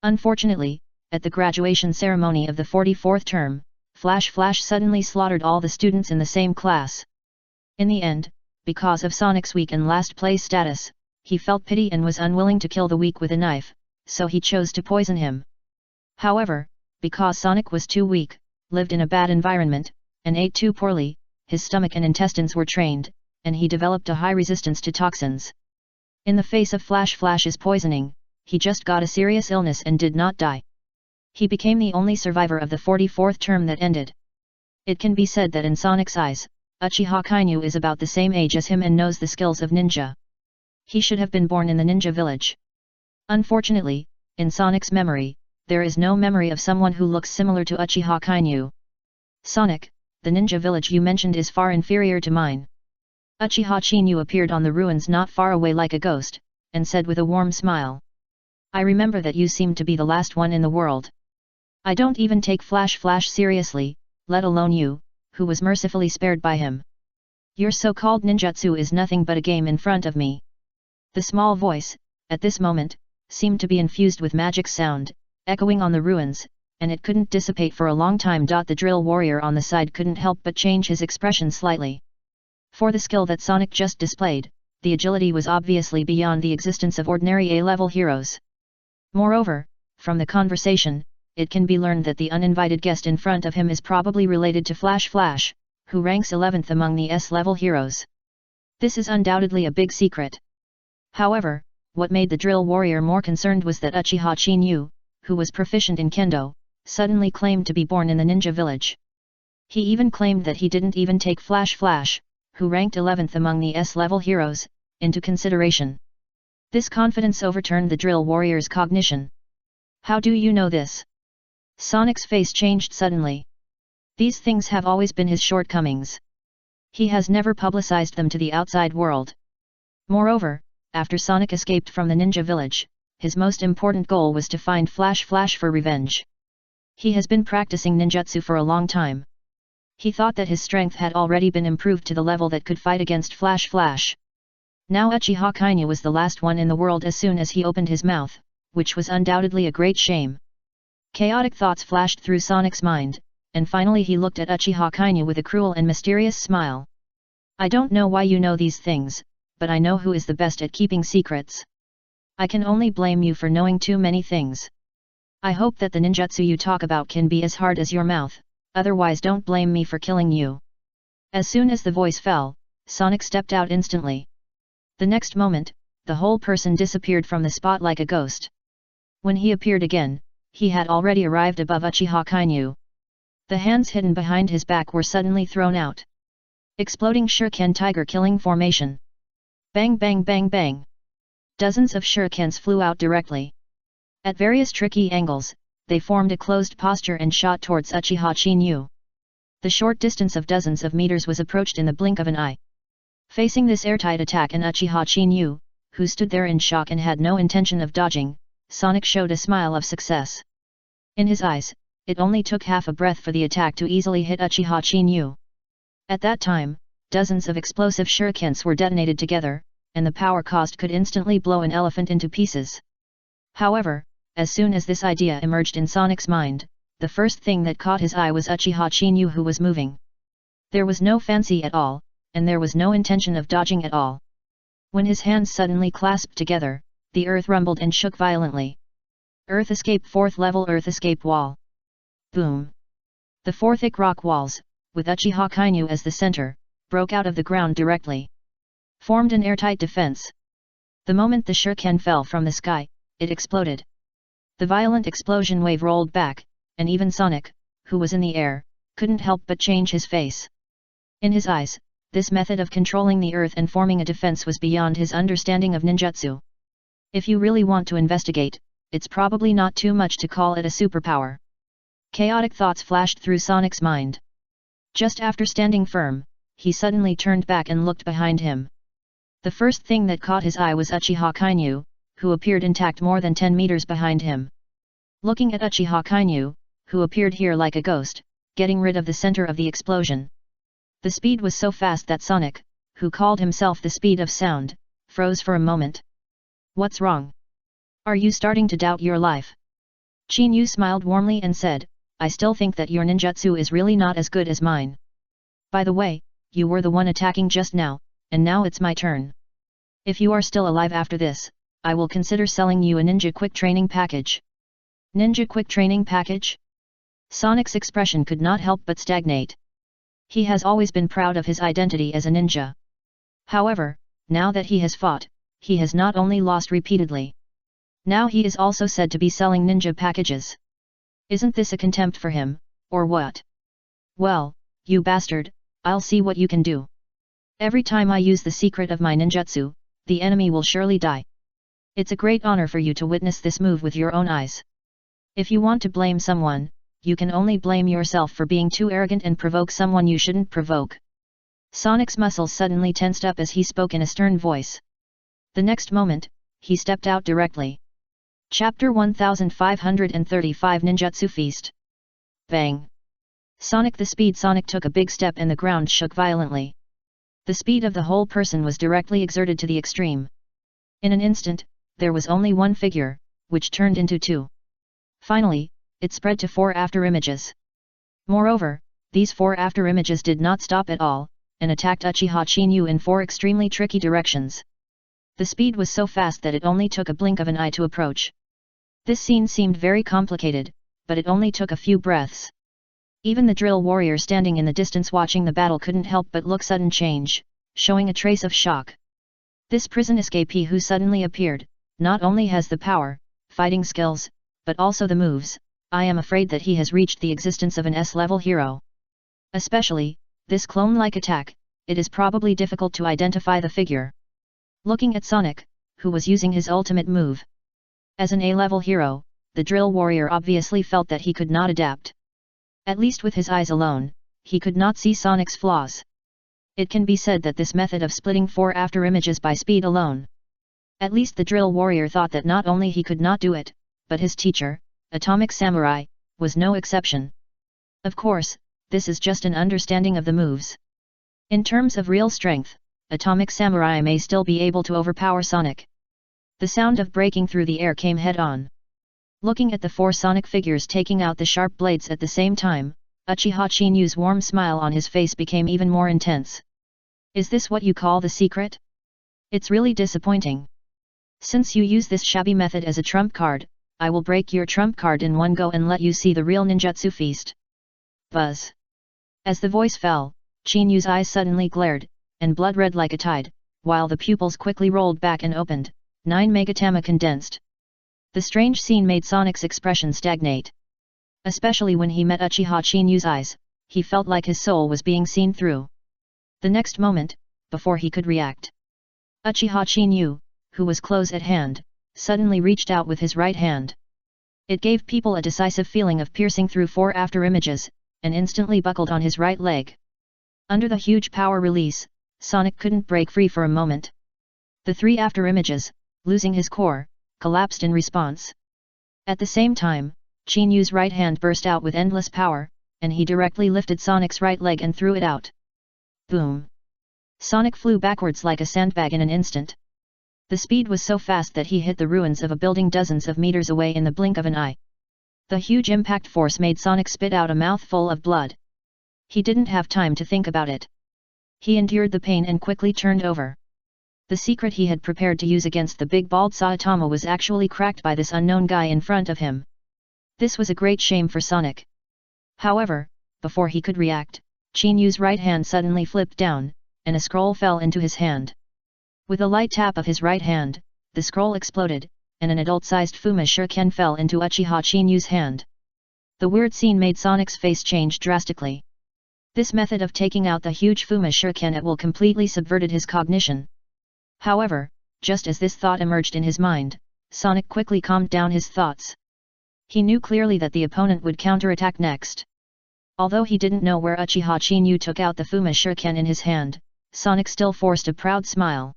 Unfortunately, at the graduation ceremony of the 44th term, Flash suddenly slaughtered all the students in the same class. In the end, because of Sonic's weak and last place status, he felt pity and was unwilling to kill the weak with a knife, so he chose to poison him. However, because Sonic was too weak, lived in a bad environment, and ate too poorly, his stomach and intestines were trained, and he developed a high resistance to toxins. In the face of Flash's poisoning, he just got a serious illness and did not die. He became the only survivor of the 44th term that ended. It can be said that in Sonic's eyes, Uchiha Kainu is about the same age as him and knows the skills of ninja. He should have been born in the ninja village. Unfortunately, in Sonic's memory, there is no memory of someone who looks similar to Uchiha Kainu. Sonic, the ninja village you mentioned is far inferior to mine. Uchiha Chinyu appeared on the ruins not far away like a ghost, and said with a warm smile. I remember that you seem to be the last one in the world. I don't even take Flash seriously, let alone you, who was mercifully spared by him. Your so-called ninjutsu is nothing but a game in front of me. The small voice, at this moment, seemed to be infused with magic sound, echoing on the ruins, and it couldn't dissipate for a long time. The drill warrior on the side couldn't help but change his expression slightly. For the skill that Sonic just displayed, the agility was obviously beyond the existence of ordinary A-level heroes. Moreover, from the conversation, it can be learned that the uninvited guest in front of him is probably related to Flash, who ranks 11th among the S-level heroes. This is undoubtedly a big secret. However, what made the drill warrior more concerned was that Uchiha Chinyu, who was proficient in kendo, suddenly claimed to be born in the ninja village. He even claimed that he didn't even take Flash, who ranked 11th among the S-level heroes, into consideration. This confidence overturned the drill warrior's cognition. How do you know this? Sonic's face changed suddenly. These things have always been his shortcomings. He has never publicized them to the outside world. Moreover, after Sonic escaped from the ninja village, his most important goal was to find Flash for revenge. He has been practicing ninjutsu for a long time. He thought that his strength had already been improved to the level that could fight against Flash. Now Uchiha Kainu was the last one in the world as soon as he opened his mouth, which was undoubtedly a great shame. Chaotic thoughts flashed through Sonic's mind, and finally he looked at Uchiha Kainu with a cruel and mysterious smile. I don't know why you know these things, but I know who is the best at keeping secrets. I can only blame you for knowing too many things. I hope that the ninjutsu you talk about can be as hard as your mouth, otherwise don't blame me for killing you. As soon as the voice fell, Sonic stepped out instantly. The next moment, the whole person disappeared from the spot like a ghost. When he appeared again, he had already arrived above Uchiha Kainu. The hands hidden behind his back were suddenly thrown out. Exploding shuriken tiger killing formation. Bang bang bang bang. Dozens of shurikens flew out directly. At various tricky angles, they formed a closed posture and shot towards Uchiha Chinyu. The short distance of dozens of meters was approached in the blink of an eye. Facing this airtight attack and Uchiha Chinyu, who stood there in shock and had no intention of dodging, Sonic showed a smile of success. In his eyes, it only took half a breath for the attack to easily hit Uchiha Chinyu. At that time, dozens of explosive shurikens were detonated together, and the power caused could instantly blow an elephant into pieces. However, as soon as this idea emerged in Sonic's mind, the first thing that caught his eye was Uchiha Chinyu, who was moving. There was no fancy at all, and there was no intention of dodging at all. When his hands suddenly clasped together, the earth rumbled and shook violently. Earth escape, 4th level earth escape wall. Boom! The 4 thick rock walls, with Uchiha Kainu as the center, broke out of the ground directly. Formed an airtight defense. The moment the shuriken fell from the sky, it exploded. The violent explosion wave rolled back, and even Sonic, who was in the air, couldn't help but change his face. In his eyes, this method of controlling the earth and forming a defense was beyond his understanding of ninjutsu. If you really want to investigate, it's probably not too much to call it a superpower. Chaotic thoughts flashed through Sonic's mind. Just after standing firm, he suddenly turned back and looked behind him. The first thing that caught his eye was Uchiha Kainu, who appeared intact more than 10 meters behind him. Looking at Uchiha Kainu, who appeared here like a ghost, getting rid of the center of the explosion. The speed was so fast that Sonic, who called himself the speed of sound, froze for a moment. What's wrong? Are you starting to doubt your life? Chinyu smiled warmly and said, I still think that your ninjutsu is really not as good as mine. By the way, you were the one attacking just now, and now it's my turn. If you are still alive after this, I will consider selling you a ninja quick training package. Ninja quick training package? Sonic's expression could not help but stagnate. He has always been proud of his identity as a ninja. However, now that he has fought, he has not only lost repeatedly. Now he is also said to be selling ninja packages. Isn't this a contempt for him, or what? Well, you bastard, I'll see what you can do. Every time I use the secret of my ninjutsu, the enemy will surely die. It's a great honor for you to witness this move with your own eyes. If you want to blame someone, you can only blame yourself for being too arrogant and provoke someone you shouldn't provoke. Sonic's muscles suddenly tensed up as he spoke in a stern voice. The next moment, he stepped out directly. Chapter 1535 Ninjutsu Feast. Bang! Sonic the Speed Sonic took a big step and the ground shook violently. The speed of the whole person was directly exerted to the extreme. In an instant, there was only one figure, which turned into two. Finally, it spread to 4 afterimages. Moreover, these 4 afterimages did not stop at all, and attacked Uchiha Chinyu in 4 extremely tricky directions. The speed was so fast that it only took a blink of an eye to approach. This scene seemed very complicated, but it only took a few breaths. Even the drill warrior standing in the distance watching the battle couldn't help but look sudden change, showing a trace of shock. This prison escapee who suddenly appeared, not only has the power, fighting skills, but also the moves. I am afraid that he has reached the existence of an S-level hero. Especially, this clone-like attack, it is probably difficult to identify the figure. Looking at Sonic, who was using his ultimate move. As an A-level hero, the drill warrior obviously felt that he could not adapt. At least with his eyes alone, he could not see Sonic's flaws. It can be said that this method of splitting 4 afterimages by speed alone. At least the drill warrior thought that not only he could not do it, but his teacher, Atomic Samurai, was no exception. Of course, this is just an understanding of the moves. In terms of real strength, Atomic Samurai may still be able to overpower Sonic. The sound of breaking through the air came head-on. Looking at the 4 Sonic figures taking out the sharp blades at the same time, Uchiha Chinyu's warm smile on his face became even more intense. Is this what you call the secret? It's really disappointing. Since you use this shabby method as a trump card, I will break your trump card in one go and let you see the real ninjutsu feast. Buzz. As the voice fell, Chinyu's eyes suddenly glared, and blood red like a tide, while the pupils quickly rolled back and opened, 9 Megatama condensed. The strange scene made Sonic's expression stagnate. Especially when he met Uchiha Chinyu's eyes, he felt like his soul was being seen through. The next moment, before he could react, Uchiha Chinyu, who was close at hand, suddenly reached out with his right hand. It gave people a decisive feeling of piercing through 4 afterimages, and instantly buckled on his right leg. Under the huge power release, Sonic couldn't break free for a moment. The 3 afterimages, losing his core, collapsed in response. At the same time, Chinyu's right hand burst out with endless power, and he directly lifted Sonic's right leg and threw it out. Boom! Sonic flew backwards like a sandbag in an instant. The speed was so fast that he hit the ruins of a building dozens of meters away in the blink of an eye. The huge impact force made Sonic spit out a mouthful of blood. He didn't have time to think about it. He endured the pain and quickly turned over. The secret he had prepared to use against the big bald Saitama was actually cracked by this unknown guy in front of him. This was a great shame for Sonic. However, before he could react, Chinyu's right hand suddenly flipped down, and a scroll fell into his hand. With a light tap of his right hand, the scroll exploded, and an adult-sized Fuma Shuriken fell into Uchiha Chinyu's hand. The weird scene made Sonic's face change drastically. This method of taking out the huge Fuma Shuriken at will completely subverted his cognition. However, just as this thought emerged in his mind, Sonic quickly calmed down his thoughts. He knew clearly that the opponent would counterattack next. Although he didn't know where Uchiha Chinyu took out the Fuma Shuriken in his hand, Sonic still forced a proud smile.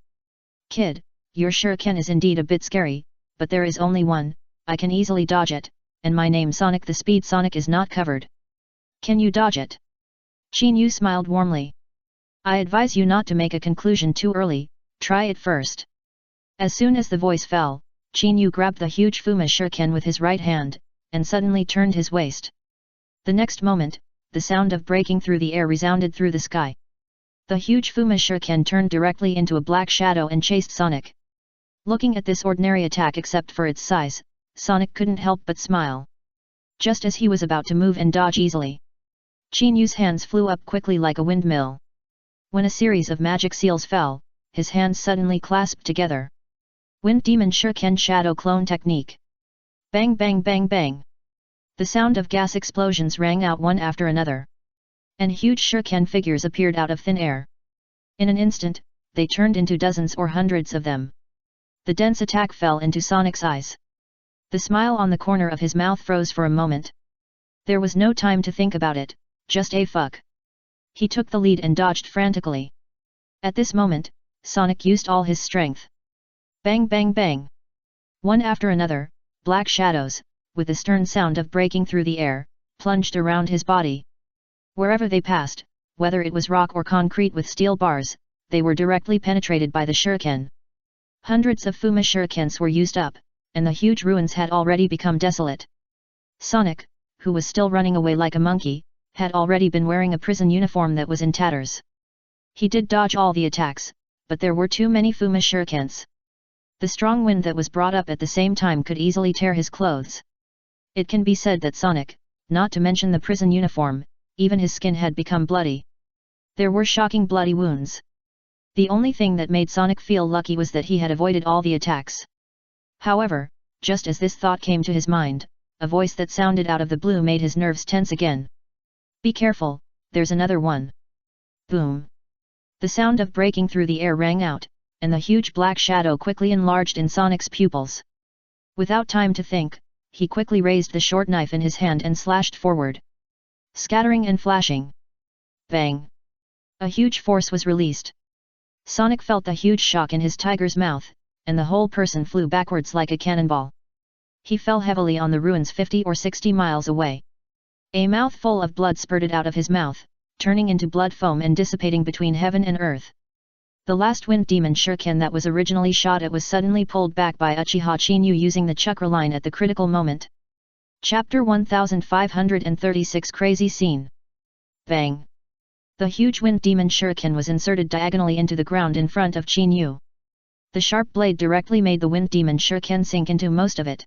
Kid, your Shuriken is indeed a bit scary, but there is only one, I can easily dodge it, and my name Sonic the Speed Sonic is not covered. Can you dodge it? Chinyu smiled warmly. I advise you not to make a conclusion too early, try it first. As soon as the voice fell, Chinyu grabbed the huge Fuma Shuriken with his right hand, and suddenly turned his waist. The next moment, the sound of breaking through the air resounded through the sky. The huge Fuma Shuriken turned directly into a black shadow and chased Sonic. Looking at this ordinary attack except for its size, Sonic couldn't help but smile. Just as he was about to move and dodge easily, Chinyu's hands flew up quickly like a windmill. When a series of magic seals fell, his hands suddenly clasped together. Wind Demon Shuriken Shadow Clone Technique. Bang bang bang bang. The sound of gas explosions rang out one after another. And huge shuriken figures appeared out of thin air. In an instant, they turned into dozens or hundreds of them. The dense attack fell into Sonic's eyes. The smile on the corner of his mouth froze for a moment. There was no time to think about it, just a fuck. He took the lead and dodged frantically. At this moment, Sonic used all his strength. Bang bang bang. One after another, black shadows, with the stern sound of breaking through the air, plunged around his body. Wherever they passed, whether it was rock or concrete with steel bars, they were directly penetrated by the shuriken. Hundreds of Fuma shurikens were used up, and the huge ruins had already become desolate. Sonic, who was still running away like a monkey, had already been wearing a prison uniform that was in tatters. He did dodge all the attacks, but there were too many Fuma shurikens. The strong wind that was brought up at the same time could easily tear his clothes. It can be said that Sonic, not to mention the prison uniform, even his skin had become bloody. There were shocking bloody wounds. The only thing that made Sonic feel lucky was that he had avoided all the attacks. However, just as this thought came to his mind, a voice that sounded out of the blue made his nerves tense again. "Be careful, there's another one." Boom! The sound of breaking through the air rang out, and the huge black shadow quickly enlarged in Sonic's pupils. Without time to think, he quickly raised the short knife in his hand and slashed forward. Scattering and flashing. Bang! A huge force was released. Sonic felt the huge shock in his tiger's mouth, and the whole person flew backwards like a cannonball. He fell heavily on the ruins 50 or 60 miles away. A mouthful of blood spurted out of his mouth, turning into blood foam and dissipating between heaven and earth. The last wind demon shuriken that was originally shot at was suddenly pulled back by Uchiha Chinyu using the chakra line at the critical moment. Chapter 1536 Crazy Scene. Bang! The huge wind demon shuriken was inserted diagonally into the ground in front of Chinyu. The sharp blade directly made the wind demon shuriken sink into most of it.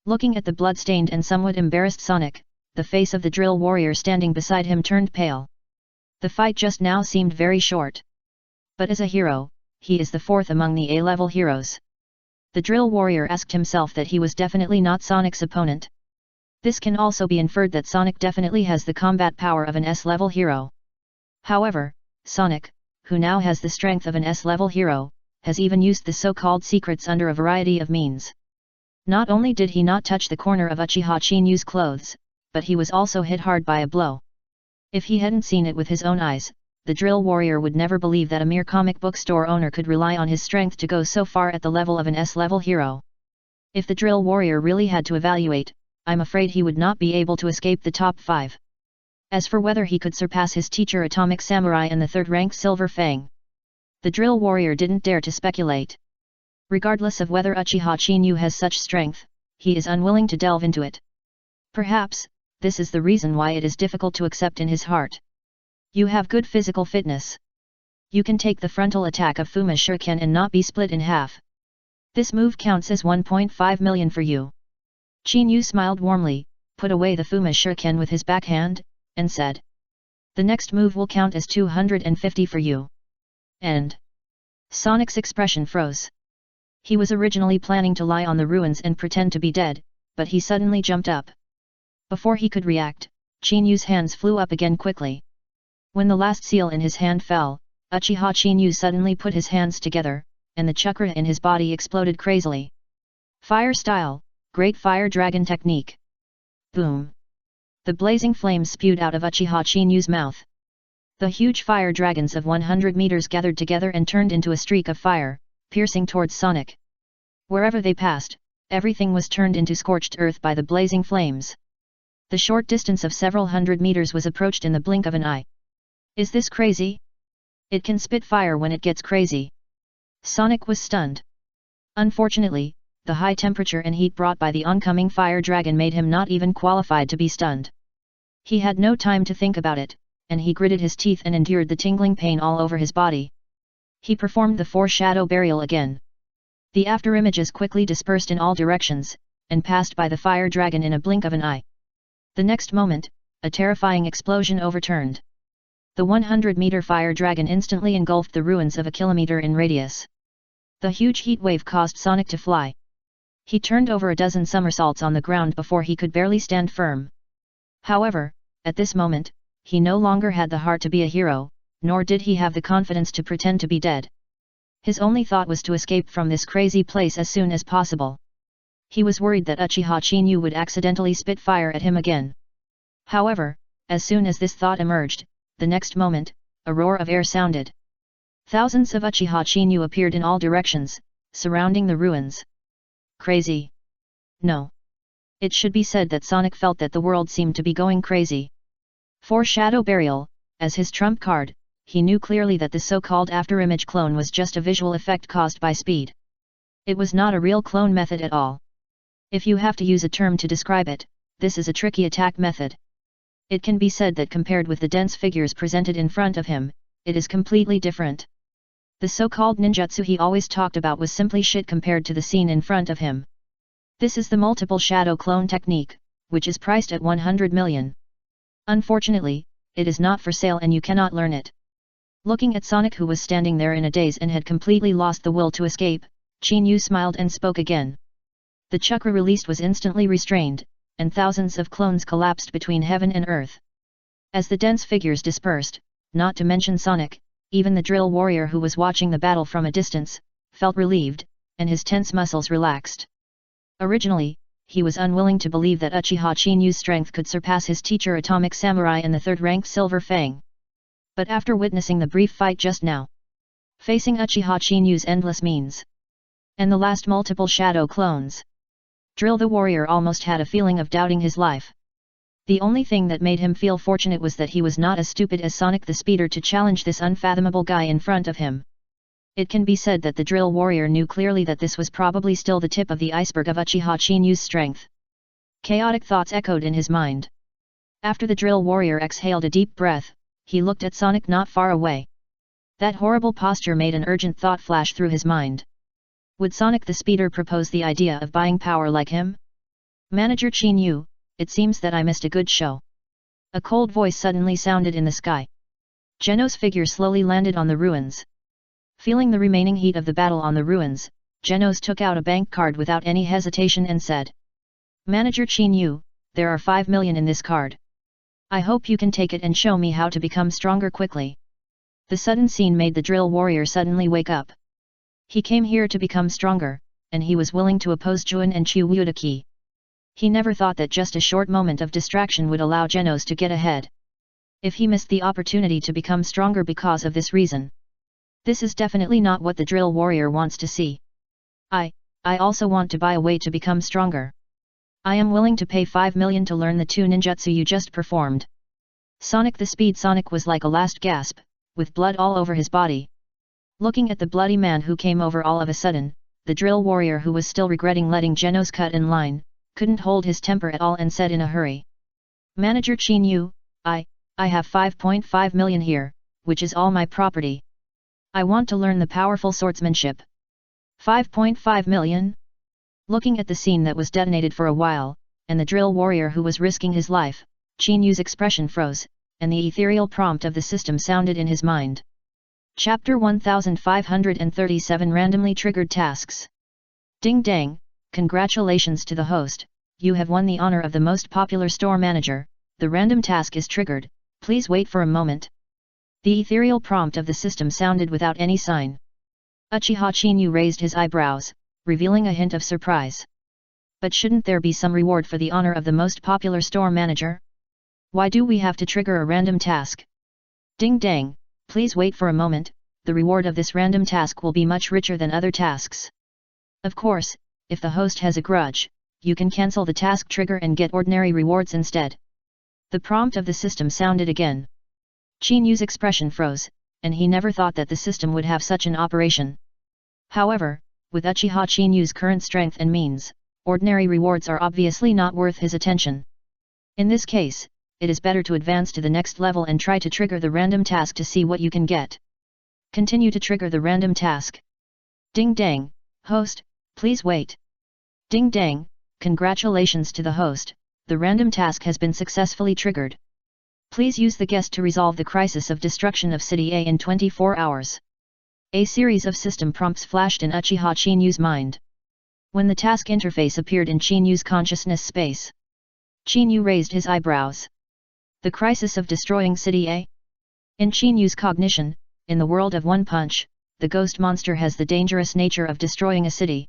Looking at the blood-stained and somewhat embarrassed Sonic, the face of the drill warrior standing beside him turned pale. The fight just now seemed very short. But as a hero, he is the fourth among the A-level heroes. The drill warrior asked himself that he was definitely not Sonic's opponent. This can also be inferred that Sonic definitely has the combat power of an S-level hero. However, Sonic, who now has the strength of an S-level hero, has even used the so-called secrets under a variety of means. Not only did he not touch the corner of Uchiha Chinyu's clothes, but he was also hit hard by a blow. If he hadn't seen it with his own eyes, the drill warrior would never believe that a mere comic book store owner could rely on his strength to go so far at the level of an S-level hero. If the drill warrior really had to evaluate, I'm afraid he would not be able to escape the top 5. As for whether he could surpass his teacher Atomic Samurai and the third-rank Silver Fang, the drill warrior didn't dare to speculate. Regardless of whether Uchiha Chinyu has such strength, he is unwilling to delve into it. Perhaps, this is the reason why it is difficult to accept in his heart. You have good physical fitness. You can take the frontal attack of Fuma's shuriken and not be split in half. This move counts as 1.5 million for you. Chinyu smiled warmly, put away the Fuma's shuriken with his backhand, and said, "The next move will count as 250 for you." And Sonic's expression froze. He was originally planning to lie on the ruins and pretend to be dead, but he suddenly jumped up. Before he could react, Chinyu's hands flew up again quickly. When the last seal in his hand fell, Uchiha Chinyu suddenly put his hands together, and the chakra in his body exploded crazily. Fire style, Great Fire Dragon Technique. Boom! The blazing flames spewed out of Uchiha Chinyu's mouth. The huge fire dragons of 100 meters gathered together and turned into a streak of fire, piercing towards Sonic. Wherever they passed, everything was turned into scorched earth by the blazing flames. The short distance of several hundred meters was approached in the blink of an eye. Is this crazy? It can spit fire when it gets crazy. Sonic was stunned. Unfortunately, the high temperature and heat brought by the oncoming fire dragon made him not even qualified to be stunned. He had no time to think about it, and he gritted his teeth and endured the tingling pain all over his body. He performed the foreshadow burial again. The afterimages quickly dispersed in all directions, and passed by the fire dragon in a blink of an eye. The next moment, a terrifying explosion overturned. The 100-meter fire dragon instantly engulfed the ruins of a kilometer in radius. The huge heat wave caused Sonic to fly. He turned over a dozen somersaults on the ground before he could barely stand firm. However, at this moment, he no longer had the heart to be a hero, nor did he have the confidence to pretend to be dead. His only thought was to escape from this crazy place as soon as possible. He was worried that Uchiha Chinyu would accidentally spit fire at him again. However, as soon as this thought emerged, the next moment, a roar of air sounded. Thousands of Uchiha Chinyu appeared in all directions, surrounding the ruins. Crazy? No. It should be said that Sonic felt that the world seemed to be going crazy. Foreshadow burial, as his trump card, he knew clearly that the so-called afterimage clone was just a visual effect caused by speed. It was not a real clone method at all. If you have to use a term to describe it, this is a tricky attack method. It can be said that compared with the dense figures presented in front of him, it is completely different. The so-called ninjutsu he always talked about was simply shit compared to the scene in front of him. This is the multiple shadow clone technique, which is priced at 100 million. Unfortunately, it is not for sale and you cannot learn it. Looking at Sonic, who was standing there in a daze and had completely lost the will to escape, Qin Yu smiled and spoke again. The chakra released was instantly restrained, and thousands of clones collapsed between heaven and earth. As the dense figures dispersed, not to mention Sonic, even the drill warrior who was watching the battle from a distance, felt relieved, and his tense muscles relaxed. Originally, he was unwilling to believe that Uchiha Chinyu's strength could surpass his teacher Atomic Samurai and the third-ranked Silver Fang. But after witnessing the brief fight just now, facing Uchiha Chinyu's endless means, and the last multiple shadow clones, Drill the warrior almost had a feeling of doubting his life. The only thing that made him feel fortunate was that he was not as stupid as Sonic the Speeder to challenge this unfathomable guy in front of him. It can be said that the drill warrior knew clearly that this was probably still the tip of the iceberg of Uchiha Chinyu's strength. Chaotic thoughts echoed in his mind. After the drill warrior exhaled a deep breath, he looked at Sonic not far away. That horrible posture made an urgent thought flash through his mind. Would Sonic the Speeder propose the idea of buying power like him? Manager Qin Yu, it seems that I missed a good show. A cold voice suddenly sounded in the sky. Geno's figure slowly landed on the ruins. Feeling the remaining heat of the battle on the ruins, Genos took out a bank card without any hesitation and said, "Manager Qin Yu, there are 5 million in this card. I hope you can take it and show me how to become stronger quickly." The sudden scene made the drill warrior suddenly wake up. He came here to become stronger, and he was willing to oppose Juan and Chu Wudaki. He never thought that just a short moment of distraction would allow Genos to get ahead. If he missed the opportunity to become stronger because of this reason, this is definitely not what the drill warrior wants to see. I also want to buy a way to become stronger. I am willing to pay 5 million to learn the 2 ninjutsu you just performed. Sonic the Speed Sonic was like a last gasp, with blood all over his body. Looking at the bloody man who came over all of a sudden, the drill warrior, who was still regretting letting Genos cut in line, couldn't hold his temper at all and said in a hurry, "Manager Qin Yu, I have 5.5 million here, which is all my property. I want to learn the powerful swordsmanship." 5.5 million? Looking at the scene that was detonated for a while, and the drill warrior who was risking his life, Qin Yu's expression froze, and the ethereal prompt of the system sounded in his mind. Chapter 1537 Randomly Triggered Tasks. Ding dang, congratulations to the host, you have won the honor of the most popular store manager. The random task is triggered, please wait for a moment. The ethereal prompt of the system sounded without any sign. Uchiha Chinyu raised his eyebrows, revealing a hint of surprise. But shouldn't there be some reward for the honor of the most popular store manager? Why do we have to trigger a random task? Ding dang, please wait for a moment, the reward of this random task will be much richer than other tasks. Of course, if the host has a grudge, you can cancel the task trigger and get ordinary rewards instead. The prompt of the system sounded again. Qin Yu's expression froze, and he never thought that the system would have such an operation. However, with Uchiha Qin Yu's current strength and means, ordinary rewards are obviously not worth his attention. In this case, it is better to advance to the next level and try to trigger the random task to see what you can get. Continue to trigger the random task. Ding dang, host, please wait. Ding dang, congratulations to the host, the random task has been successfully triggered. Please use the guest to resolve the crisis of destruction of City A in 24 hours. A series of system prompts flashed in Uchiha Qin Yu's mind. When the task interface appeared in Qin Yu's consciousness space, Qin Yu raised his eyebrows. The crisis of destroying City A? In Qin Yu's cognition, in the world of One Punch, the ghost monster has the dangerous nature of destroying a city.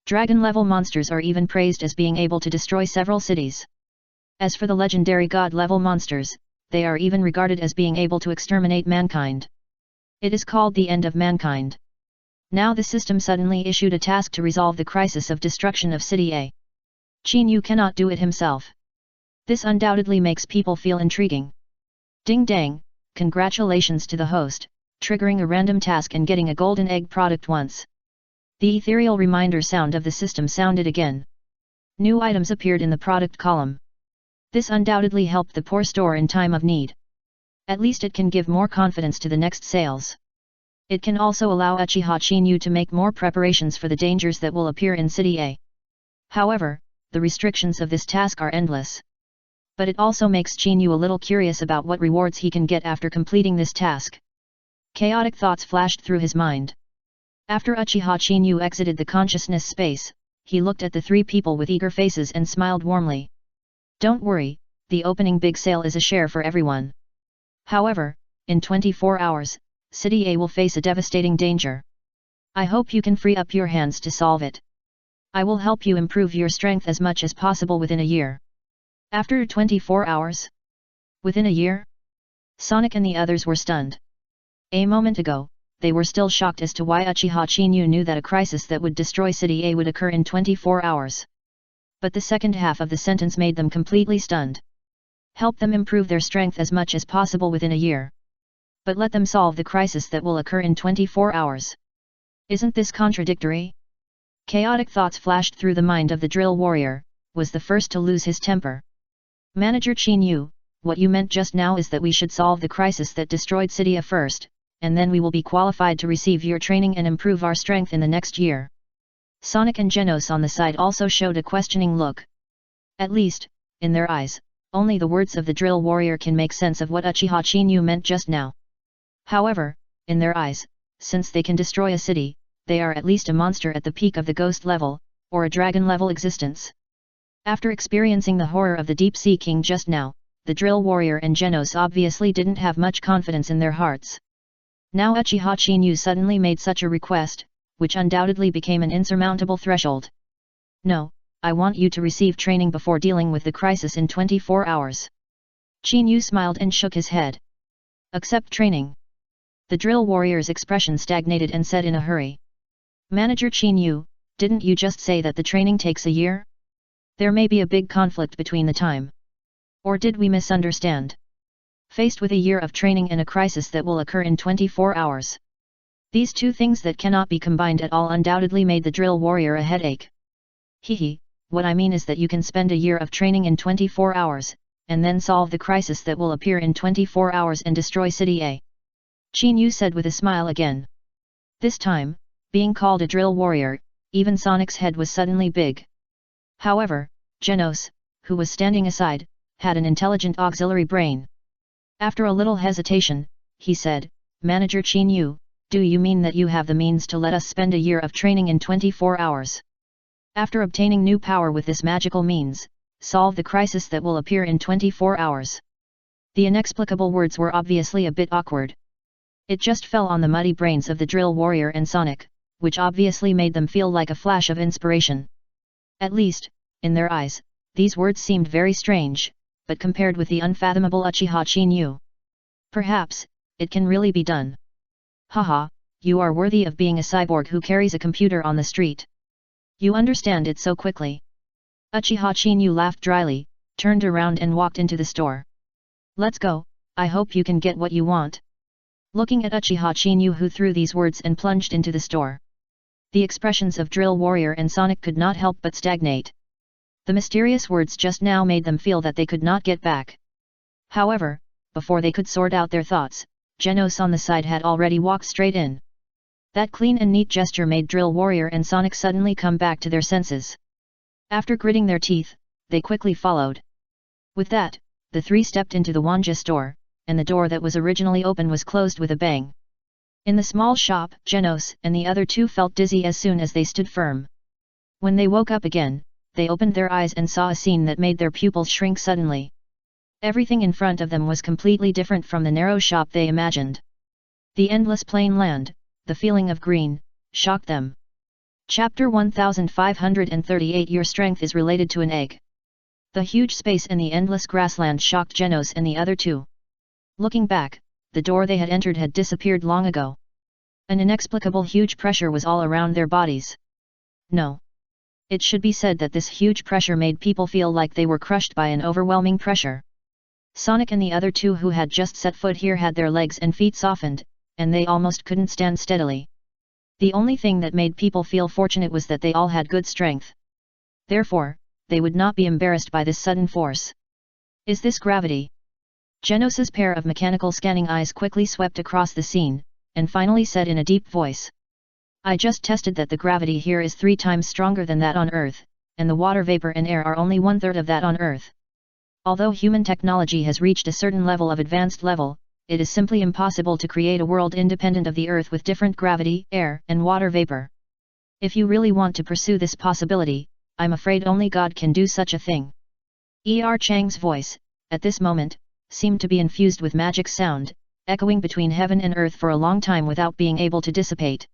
Dragon-level monsters are even praised as being able to destroy several cities. As for the legendary god-level monsters, they are even regarded as being able to exterminate mankind. It is called the end of mankind. Now the system suddenly issued a task to resolve the crisis of destruction of City A. Qin Yu cannot do it himself. This undoubtedly makes people feel intriguing. Ding dang, congratulations to the host, triggering a random task and getting a golden egg product once. The ethereal reminder sound of the system sounded again. New items appeared in the product column. This undoubtedly helped the poor store in time of need. At least it can give more confidence to the next sales. It can also allow Uchiha Qin Yu to make more preparations for the dangers that will appear in City A. However, the restrictions of this task are endless. But it also makes Qin Yu a little curious about what rewards he can get after completing this task. Chaotic thoughts flashed through his mind. After Uchiha Chinyu exited the consciousness space, he looked at the three people with eager faces and smiled warmly. Don't worry, the opening big sale is a share for everyone. However, in 24 hours, City A will face a devastating danger. I hope you can free up your hands to solve it. I will help you improve your strength as much as possible within a year. After 24 hours? Within a year? Sonic and the others were stunned. A moment ago, they were still shocked as to why Uchiha Chinyu knew that a crisis that would destroy City A would occur in 24 hours. But the second half of the sentence made them completely stunned. Help them improve their strength as much as possible within a year. But let them solve the crisis that will occur in 24 hours. Isn't this contradictory? Chaotic thoughts flashed through the mind of the drill warrior, was the first to lose his temper. Manager Chinyu, what you meant just now is that we should solve the crisis that destroyed City A first, and then we will be qualified to receive your training and improve our strength in the next year. Sonic and Genos on the side also showed a questioning look. At least, in their eyes, only the words of the drill warrior can make sense of what Uchiha Chinyu meant just now. However, in their eyes, since they can destroy a city, they are at least a monster at the peak of the ghost level, or a dragon level existence. After experiencing the horror of the Deep Sea King just now, the drill warrior and Genos obviously didn't have much confidence in their hearts. Now Uchiha Chinyu suddenly made such a request, which undoubtedly became an insurmountable threshold. No, I want you to receive training before dealing with the crisis in 24 hours. Chinyu smiled and shook his head. Accept training. The drill warrior's expression stagnated and said in a hurry. Manager Chinyu, didn't you just say that the training takes a year? There may be a big conflict between the time. Or did we misunderstand? Faced with a year of training and a crisis that will occur in 24 hours. These two things that cannot be combined at all undoubtedly made the drill warrior a headache. Hehe, what I mean is that you can spend a year of training in 24 hours, and then solve the crisis that will appear in 24 hours and destroy City A. Chinyu said with a smile again. This time, being called a drill warrior, even Sonic's head was suddenly big. However, Genos, who was standing aside, had an intelligent auxiliary brain. After a little hesitation, he said, Manager Chinyu, do you mean that you have the means to let us spend a year of training in 24 hours? After obtaining new power with this magical means, solve the crisis that will appear in 24 hours. The inexplicable words were obviously a bit awkward. It just fell on the muddy brains of the drill warrior and Sonic, which obviously made them feel like a flash of inspiration. At least, in their eyes, these words seemed very strange, but compared with the unfathomable Uchiha Chinyu. Perhaps, it can really be done. Haha, you are worthy of being a cyborg who carries a computer on the street. You understand it so quickly. Uchiha Chinyu laughed dryly, turned around and walked into the store. Let's go, I hope you can get what you want. Looking at Uchiha Chinyu who threw these words and plunged into the store. The expressions of Drill Warrior and Sonic could not help but stagnate. The mysterious words just now made them feel that they could not get back. However, before they could sort out their thoughts, Genos on the side had already walked straight in. That clean and neat gesture made Drill Warrior and Sonic suddenly come back to their senses. After gritting their teeth, they quickly followed. With that, the three stepped into the Wanja store, and the door that was originally open was closed with a bang. In the small shop, Genos and the other two felt dizzy as soon as they stood firm. When they woke up again, they opened their eyes and saw a scene that made their pupils shrink suddenly. Everything in front of them was completely different from the narrow shop they imagined. The endless plain land, the feeling of green, shocked them. Chapter 1538 Your strength is related to an egg. The huge space and the endless grassland shocked Genos and the other two. Looking back, the door they had entered had disappeared long ago. An inexplicable huge pressure was all around their bodies. No. It should be said that this huge pressure made people feel like they were crushed by an overwhelming pressure. Sonic and the other two who had just set foot here had their legs and feet softened, and they almost couldn't stand steadily. The only thing that made people feel fortunate was that they all had good strength. Therefore, they would not be embarrassed by this sudden force. Is this gravity? Genos's pair of mechanical scanning eyes quickly swept across the scene, and finally said in a deep voice. I just tested that the gravity here is 3 times stronger than that on Earth, and the water vapor and air are only 1/3 of that on Earth. Although human technology has reached a certain level of advanced level, it is simply impossible to create a world independent of the Earth with different gravity, air, and water vapor. If you really want to pursue this possibility, I'm afraid only God can do such a thing. Chang's voice, at this moment, seemed to be infused with magic sound, echoing between heaven and earth for a long time without being able to dissipate.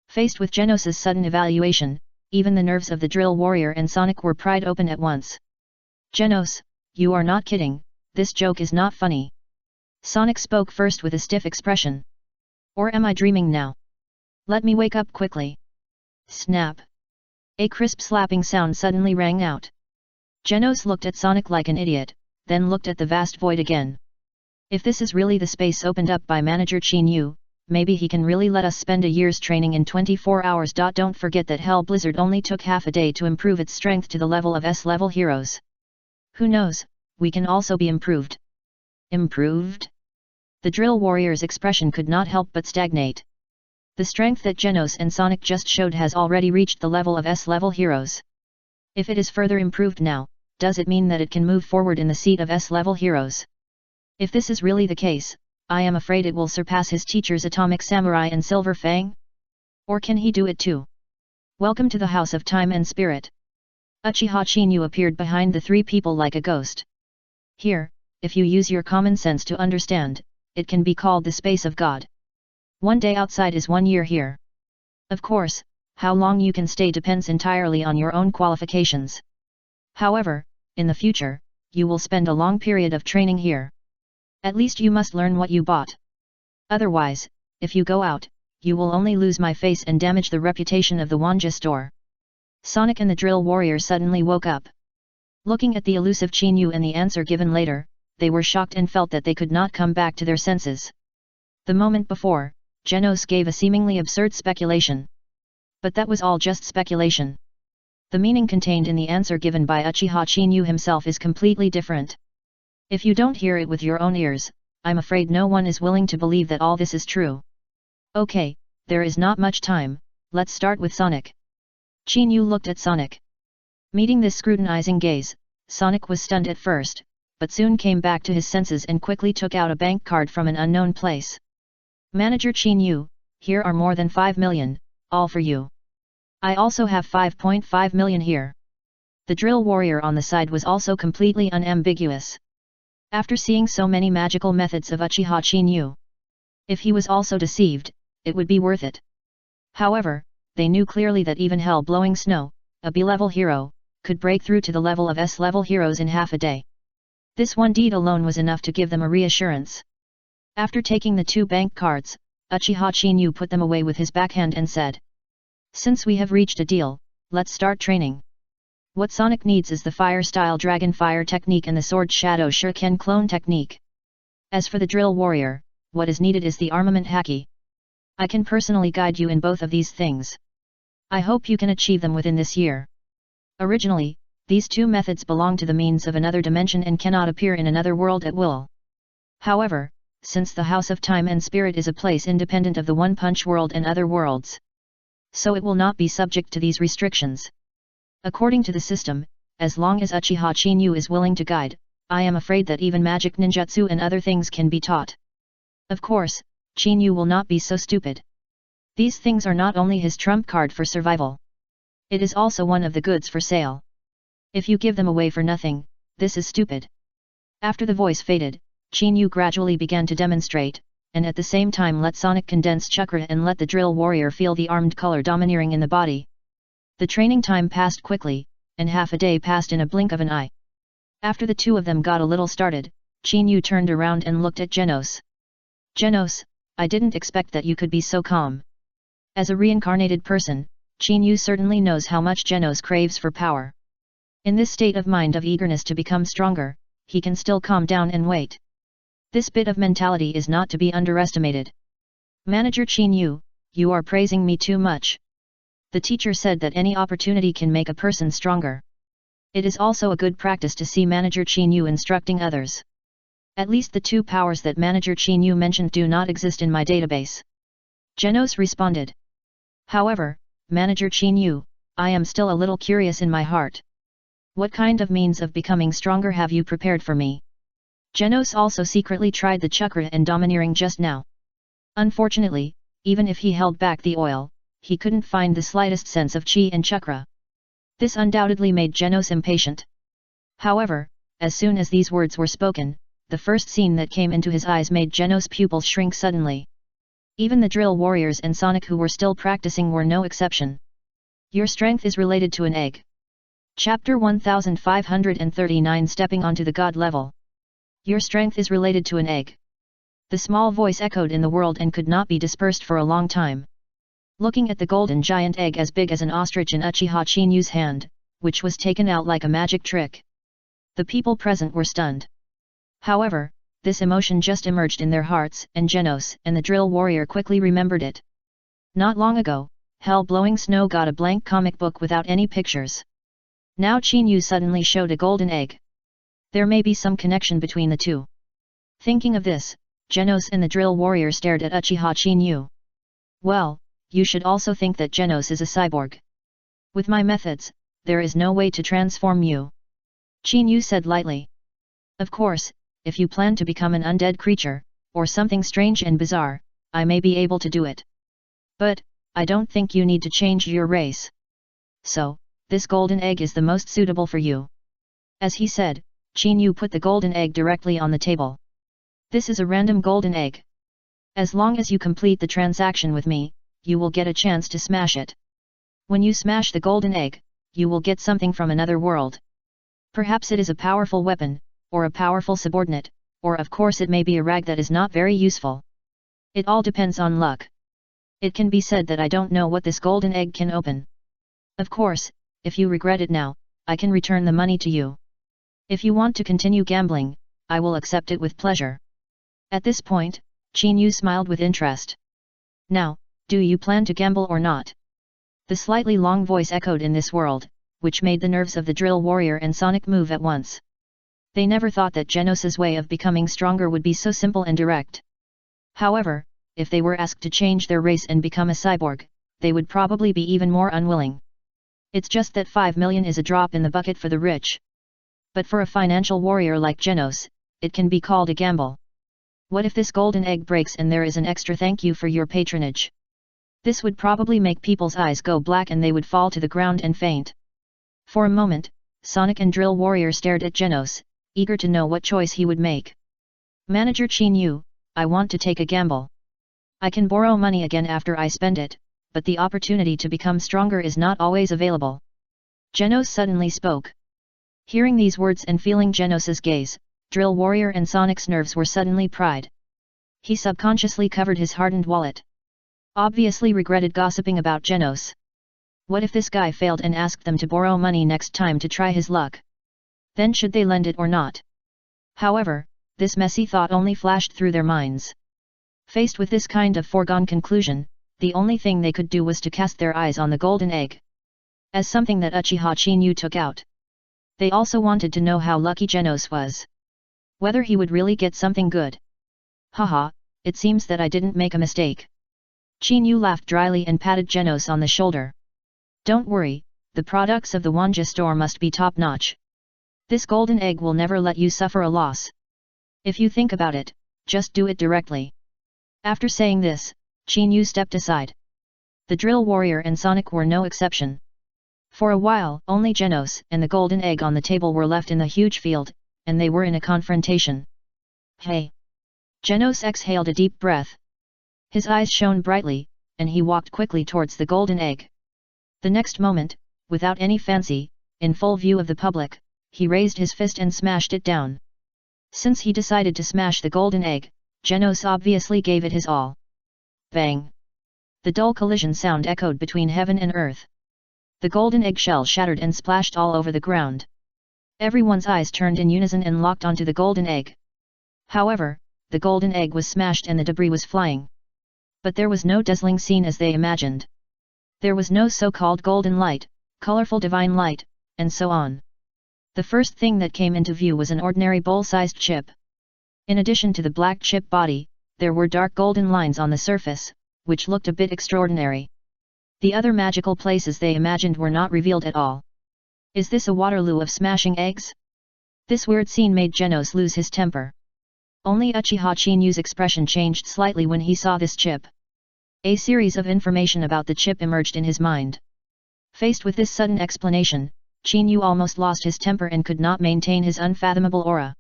Faced with Genos' sudden evaluation, even the nerves of the drill warrior and Sonic were pried open at once. Genos, you are not kidding, this joke is not funny. Sonic spoke first with a stiff expression. Or am I dreaming now? Let me wake up quickly. Snap. A crisp slapping sound suddenly rang out. Genos looked at Sonic like an idiot, then looked at the vast void again. If this is really the space opened up by Manager Chin-Yu, maybe he can really let us spend a year's training in 24 hours. Don't forget that Hell Blizzard only took half a day to improve its strength to the level of S-level heroes. Who knows, we can also be improved. Improved? The drill warrior's expression could not help but stagnate. The strength that Genos and Sonic just showed has already reached the level of S-level heroes. If it is further improved now, does it mean that it can move forward in the seat of S-level heroes? If this is really the case, I am afraid it will surpass his teachers Atomic Samurai and Silver Fang? Or can he do it too? Welcome to the House of Time and Spirit. Uchiha Chin-Yu appeared behind the three people like a ghost. Here, if you use your common sense to understand, it can be called the space of God. 1 day outside is 1 year here. Of course, how long you can stay depends entirely on your own qualifications. However, in the future, you will spend a long period of training here. At least you must learn what you bought. Otherwise, if you go out, you will only lose my face and damage the reputation of the Wanja store. Sonic and the drill warrior suddenly woke up. Looking at the elusive Chin-Yu and the answer given later, they were shocked and felt that they could not come back to their senses. The moment before, Genos gave a seemingly absurd speculation. But that was all just speculation. The meaning contained in the answer given by Uchiha Chin-Yu himself is completely different. If you don't hear it with your own ears, I'm afraid no one is willing to believe that all this is true. Okay, there is not much time, let's start with Sonic. Chin-Yu looked at Sonic. Meeting this scrutinizing gaze, Sonic was stunned at first, but soon came back to his senses and quickly took out a bank card from an unknown place. Manager Chin-Yu, here are more than 5 million, all for you. I also have 5.5 million here. The drill warrior on the side was also completely unambiguous. After seeing so many magical methods of Uchiha Chin-Yu, if he was also deceived, it would be worth it. However, they knew clearly that even Hell Blowing Snow, a B-level hero, could break through to the level of S-level heroes in half a day. This one deed alone was enough to give them a reassurance. After taking the 2 bank cards, Uchiha Chin-Yu put them away with his backhand and said, "Since we have reached a deal, let's start training. What Sonic needs is the fire-style Dragon Fire technique and the Sword Shadow Shuriken clone technique. As for the drill warrior, what is needed is the armament haki. I can personally guide you in both of these things. I hope you can achieve them within this year." Originally, these 2 methods belong to the means of another dimension and cannot appear in another world at will. However, since the House of Time and Spirit is a place independent of the One Punch world and other worlds, so it will not be subject to these restrictions. According to the system, as long as Uchiha Chin-Yu is willing to guide, I am afraid that even magic ninjutsu and other things can be taught. Of course, Chin-Yu will not be so stupid. These things are not only his trump card for survival. It is also one of the goods for sale. If you give them away for nothing, this is stupid. After the voice faded, Chin-Yu gradually began to demonstrate, and at the same time let Sonic condense chakra and let the drill warrior feel the armed color domineering in the body. The training time passed quickly, and half a day passed in a blink of an eye. After the 2 of them got a little started, Chin-Yu turned around and looked at Genos. "Genos, I didn't expect that you could be so calm." As a reincarnated person, Chin-Yu certainly knows how much Genos craves for power. In this state of mind of eagerness to become stronger, he can still calm down and wait. This bit of mentality is not to be underestimated. "Manager Chin-Yu, you are praising me too much. The teacher said that any opportunity can make a person stronger. It is also a good practice to see Manager Chin-Yu instructing others. At least the 2 powers that Manager Chin-Yu mentioned do not exist in my database." Genos responded. "However, Manager Chin-Yu, I am still a little curious in my heart. What kind of means of becoming stronger have you prepared for me?" Genos also secretly tried the chakra and domineering just now. Unfortunately, even if he held back the oil, he couldn't find the slightest sense of chi and chakra. This undoubtedly made Genos impatient. However, as soon as these words were spoken, the first scene that came into his eyes made Genos' pupils shrink suddenly. Even the drill warriors and Sonic who were still practicing were no exception. Your strength is related to an egg. Chapter 1539 Stepping onto the God level. Your strength is related to an egg. The small voice echoed in the world and could not be dispersed for a long time. Looking at the golden giant egg as big as an ostrich in Uchiha Chinyu's hand, which was taken out like a magic trick, the people present were stunned. However, this emotion just emerged in their hearts, and Genos and the drill warrior quickly remembered it. Not long ago, Hell-Blowing Snow got a blank comic book without any pictures. Now Chinyu suddenly showed a golden egg. There may be some connection between the two. Thinking of this, Genos and the drill warrior stared at Uchiha Chinyu. Well, you should also think that Genos is a cyborg. With my methods, there is no way to transform you. Chinyu said lightly. Of course, if you plan to become an undead creature, or something strange and bizarre, I may be able to do it. But, I don't think you need to change your race. So, this golden egg is the most suitable for you. As he said, Chinyu put the golden egg directly on the table. This is a random golden egg. As long as you complete the transaction with me, you will get a chance to smash it. When you smash the golden egg, you will get something from another world. Perhaps it is a powerful weapon, or a powerful subordinate, or of course it may be a rag that is not very useful. It all depends on luck. It can be said that I don't know what this golden egg can open. Of course, if you regret it now, I can return the money to you. If you want to continue gambling, I will accept it with pleasure. At this point, Chinyu smiled with interest. Now, do you plan to gamble or not? The slightly long voice echoed in this world, which made the nerves of the drill warrior and Sonic move at once. They never thought that Genos' way of becoming stronger would be so simple and direct. However, if they were asked to change their race and become a cyborg, they would probably be even more unwilling. It's just that 5 million is a drop in the bucket for the rich. But for a financial warrior like Genos, it can be called a gamble. What if this golden egg breaks and there is an extra thank you for your patronage? This would probably make people's eyes go black and they would fall to the ground and faint. For a moment, Sonic and Drill Warrior stared at Genos, eager to know what choice he would make. Manager Chinyu, I want to take a gamble. I can borrow money again after I spend it, but the opportunity to become stronger is not always available. Genos suddenly spoke. Hearing these words and feeling Genos's gaze, Drill Warrior and Sonic's nerves were suddenly pried. He subconsciously covered his hardened wallet. Obviously regretted gossiping about Genos. What if this guy failed and asked them to borrow money next time to try his luck? Then should they lend it or not? However, this messy thought only flashed through their minds. Faced with this kind of foregone conclusion, the only thing they could do was to cast their eyes on the golden egg. As something that Uchiha Chinyu took out. They also wanted to know how lucky Genos was. Whether he would really get something good. Haha, it seems that I didn't make a mistake. Chinyu laughed dryly and patted Genos on the shoulder. Don't worry, the products of the Wanja store must be top-notch. This golden egg will never let you suffer a loss. If you think about it, just do it directly. After saying this, Chinyu stepped aside. The Drill Warrior and Sonic were no exception. For a while, only Genos and the golden egg on the table were left in the huge field, and they were in a confrontation. Hey! Genos exhaled a deep breath. His eyes shone brightly, and he walked quickly towards the golden egg. The next moment, without any fancy, in full view of the public, he raised his fist and smashed it down. Since he decided to smash the golden egg, Genos obviously gave it his all. Bang! The dull collision sound echoed between heaven and earth. The golden eggshell shattered and splashed all over the ground. Everyone's eyes turned in unison and locked onto the golden egg. However, the golden egg was smashed and the debris was flying. But there was no dazzling scene as they imagined. There was no so-called golden light, colorful divine light, and so on. The first thing that came into view was an ordinary bowl-sized chip. In addition to the black chip body, there were dark golden lines on the surface, which looked a bit extraordinary. The other magical places they imagined were not revealed at all. Is this a Waterloo of smashing eggs? This weird scene made Genos lose his temper. Only Uchiha Chinyu's expression changed slightly when he saw this chip. A series of information about the chip emerged in his mind. Faced with this sudden explanation, Chinyu almost lost his temper and could not maintain his unfathomable aura.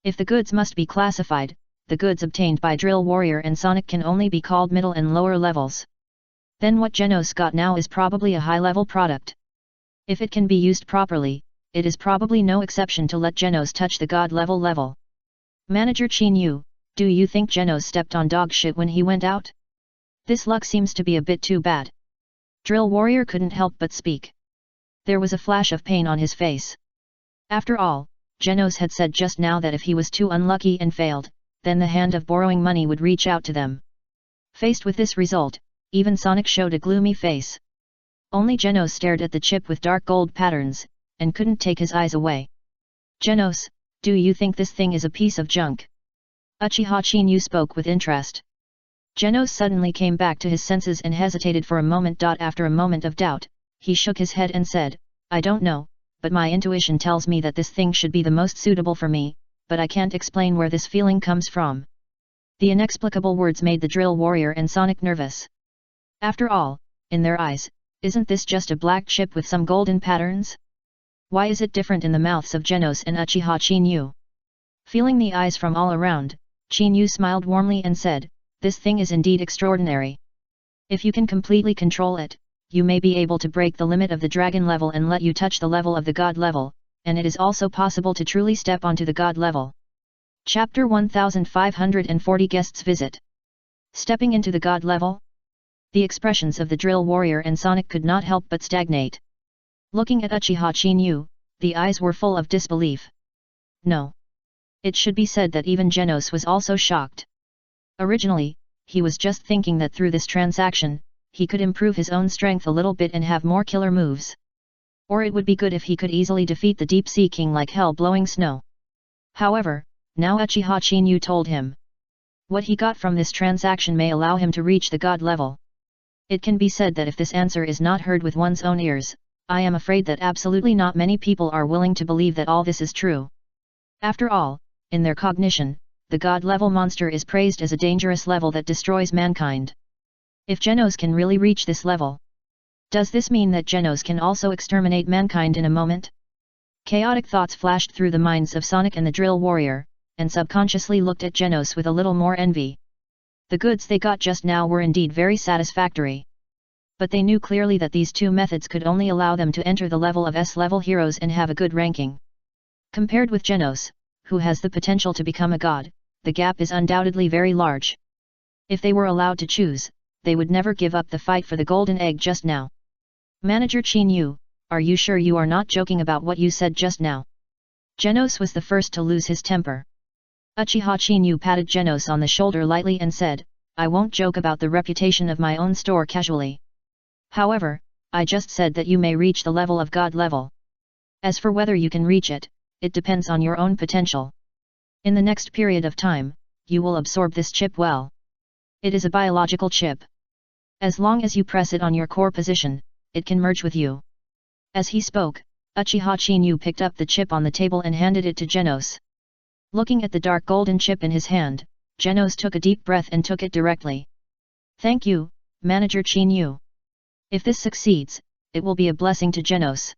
If the goods must be classified, the goods obtained by Drill Warrior and Sonic can only be called middle and lower levels. Then what Genos got now is probably a high-level product. If it can be used properly, it is probably no exception to let Genos touch the god level. Manager Chinyu, do you think Genos stepped on dog shit when he went out? This luck seems to be a bit too bad. Drill Warrior couldn't help but speak. There was a flash of pain on his face. After all, Genos had said just now that if he was too unlucky and failed, then the hand of borrowing money would reach out to them. Faced with this result, even Sonic showed a gloomy face. Only Genos stared at the chip with dark gold patterns, and couldn't take his eyes away. Genos, do you think this thing is a piece of junk? Uchiha Chinyu spoke with interest. Genos suddenly came back to his senses and hesitated for a moment. After a moment of doubt, he shook his head and said, I don't know, but my intuition tells me that this thing should be the most suitable for me, but I can't explain where this feeling comes from. The inexplicable words made the Drill Warrior and Sonic nervous. After all, in their eyes, isn't this just a black chip with some golden patterns? Why is it different in the mouths of Genos and Uchiha Chinyu? Feeling the eyes from all around, Chinyu smiled warmly and said, this thing is indeed extraordinary. If you can completely control it, you may be able to break the limit of the dragon level and let you touch the level of the god level, and it is also possible to truly step onto the god level. Chapter 1540 Guests Visit. Stepping into the god level? The expressions of the Drill Warrior and Sonic could not help but stagnate. Looking at Uchiha Chinyu, the eyes were full of disbelief. No. It should be said that even Genos was also shocked. Originally, he was just thinking that through this transaction, he could improve his own strength a little bit and have more killer moves. Or it would be good if he could easily defeat the Deep Sea King like hell blowing snow. However, now Uchiha Chinyu told him. What he got from this transaction may allow him to reach the god level. It can be said that if this answer is not heard with one's own ears, I am afraid that absolutely not many people are willing to believe that all this is true. After all, in their cognition, the god level monster is praised as a dangerous level that destroys mankind. If Genos can really reach this level, does this mean that Genos can also exterminate mankind in a moment? Chaotic thoughts flashed through the minds of Sonic and the Drill Warrior, and subconsciously looked at Genos with a little more envy. The goods they got just now were indeed very satisfactory. But they knew clearly that these two methods could only allow them to enter the level of S-level heroes and have a good ranking. Compared with Genos, who has the potential to become a god, the gap is undoubtedly very large. If they were allowed to choose, they would never give up the fight for the golden egg just now. Manager Chinyu, are you sure you are not joking about what you said just now? Genos was the first to lose his temper. Uchiha Chinyu patted Genos on the shoulder lightly and said, I won't joke about the reputation of my own store casually. However, I just said that you may reach the level of god level. As for whether you can reach it, it depends on your own potential. In the next period of time, you will absorb this chip well. It is a biological chip. As long as you press it on your core position, it can merge with you. As he spoke, Uchiha Chinyu picked up the chip on the table and handed it to Genos. Looking at the dark golden chip in his hand, Genos took a deep breath and took it directly. Thank you, Manager Chinyu. If this succeeds, it will be a blessing to Genos.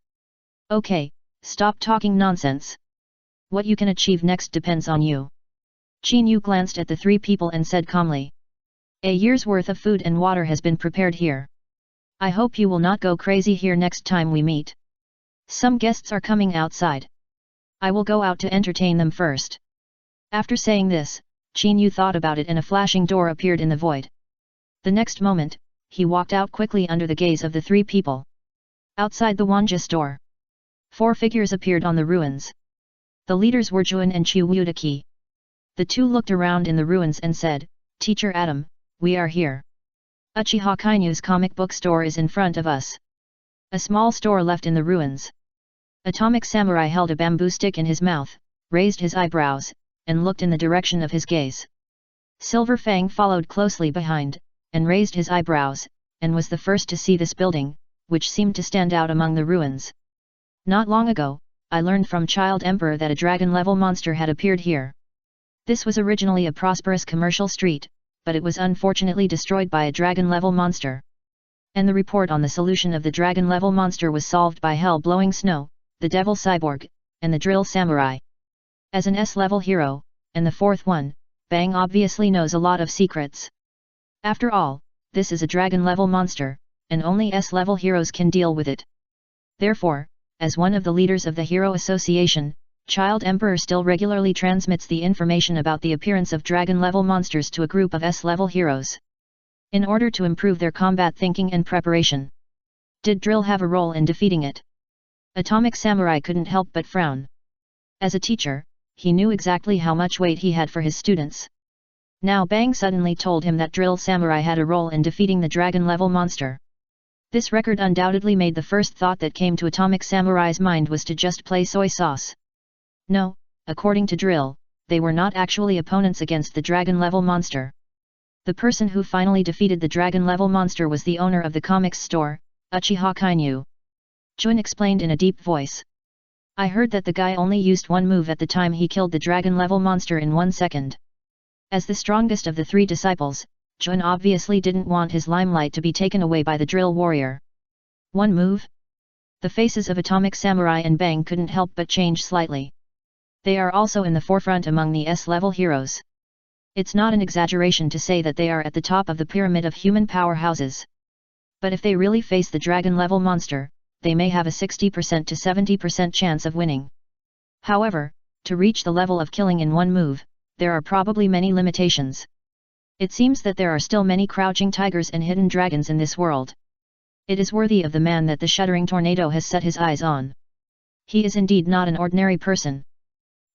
Okay, stop talking nonsense. What you can achieve next depends on you. Chinyu glanced at the three people and said calmly. A year's worth of food and water has been prepared here. I hope you will not go crazy here next time we meet. Some guests are coming outside. I will go out to entertain them first. After saying this, Chinyu thought about it and a flashing door appeared in the void. The next moment, he walked out quickly under the gaze of the three people. Outside the Wanja store, 4 figures appeared on the ruins. The leaders were Juan and Chu Wudaki. The two looked around in the ruins and said, Teacher Adam, we are here. Uchiha Chinyu's comic book store is in front of us. A small store left in the ruins. Atomic Samurai held a bamboo stick in his mouth, raised his eyebrows, and looked in the direction of his gaze. Silver Fang followed closely behind, and raised his eyebrows, and was the first to see this building, which seemed to stand out among the ruins. Not long ago, I learned from Child Emperor that a dragon-level monster had appeared here. This was originally a prosperous commercial street, but it was unfortunately destroyed by a dragon-level monster. And the report on the solution of the dragon-level monster was solved by Hell-Blowing Snow, the Devil Cyborg, and the Drill Samurai. As an S-level hero, and the fourth one, Bang obviously knows a lot of secrets. After all, this is a dragon-level monster, and only S-level heroes can deal with it. Therefore, as one of the leaders of the Hero Association, Child Emperor still regularly transmits the information about the appearance of dragon-level monsters to a group of S-level heroes, in order to improve their combat thinking and preparation. Did Drill have a role in defeating it? Atomic Samurai couldn't help but frown. As a teacher, he knew exactly how much weight he had for his students. Now Bang suddenly told him that Drill Samurai had a role in defeating the dragon-level monster. This record undoubtedly made the first thought that came to Atomic Samurai's mind was to just play soy sauce. No, according to Drill, they were not actually opponents against the dragon-level monster. The person who finally defeated the dragon-level monster was the owner of the comics store, Uchiha Kainu. Jun explained in a deep voice. I heard that the guy only used one move at the time he killed the dragon-level monster in 1 second. As the strongest of the 3 disciples, Jun obviously didn't want his limelight to be taken away by the Drill warrior. One move? The faces of Atomic Samurai and Bang couldn't help but change slightly. They are also in the forefront among the S-level heroes. It's not an exaggeration to say that they are at the top of the pyramid of human powerhouses. But if they really face the dragon-level monster, they may have a 60% to 70% chance of winning. However, to reach the level of killing in one move, there are probably many limitations. It seems that there are still many crouching tigers and hidden dragons in this world. It is worthy of the man that the shuddering tornado has set his eyes on. He is indeed not an ordinary person.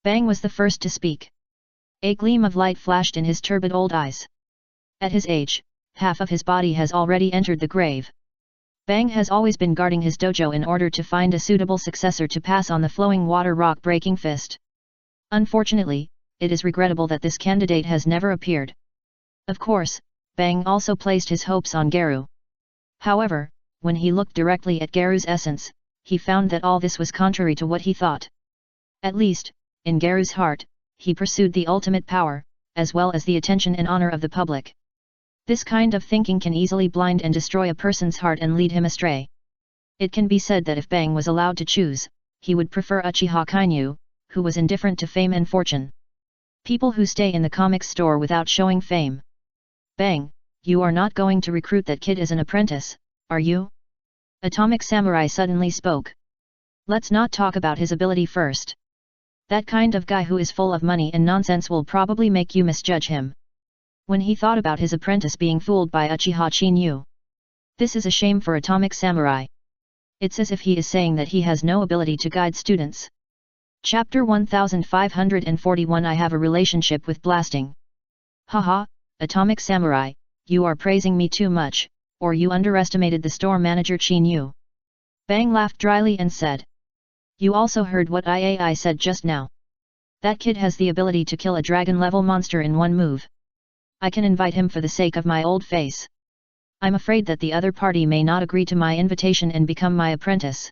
Bang was the first to speak. A gleam of light flashed in his turbid old eyes. At his age, half of his body has already entered the grave. Bang has always been guarding his dojo in order to find a suitable successor to pass on the flowing water rock breaking fist. Unfortunately, it is regrettable that this candidate has never appeared. Of course, Bang also placed his hopes on Garu. However, when he looked directly at Garu's essence, he found that all this was contrary to what he thought. At least, in Garu's heart, he pursued the ultimate power, as well as the attention and honor of the public. This kind of thinking can easily blind and destroy a person's heart and lead him astray. It can be said that if Bang was allowed to choose, he would prefer Uchiha Kainu, who was indifferent to fame and fortune. People who stay in the comics store without showing fame. Bang, you are not going to recruit that kid as an apprentice, are you? Atomic Samurai suddenly spoke. Let's not talk about his ability first. That kind of guy who is full of money and nonsense will probably make you misjudge him. When he thought about his apprentice being fooled by Uchiha Chinyu. This is a shame for Atomic Samurai. It's as if he is saying that he has no ability to guide students. Chapter 1541 I have a relationship with blasting. Haha, Atomic Samurai, you are praising me too much, or you underestimated the store manager Chinyu. Bang laughed dryly and said. You also heard what I said just now. That kid has the ability to kill a dragon-level monster in one move. I can invite him for the sake of my old face. I'm afraid that the other party may not agree to my invitation and become my apprentice.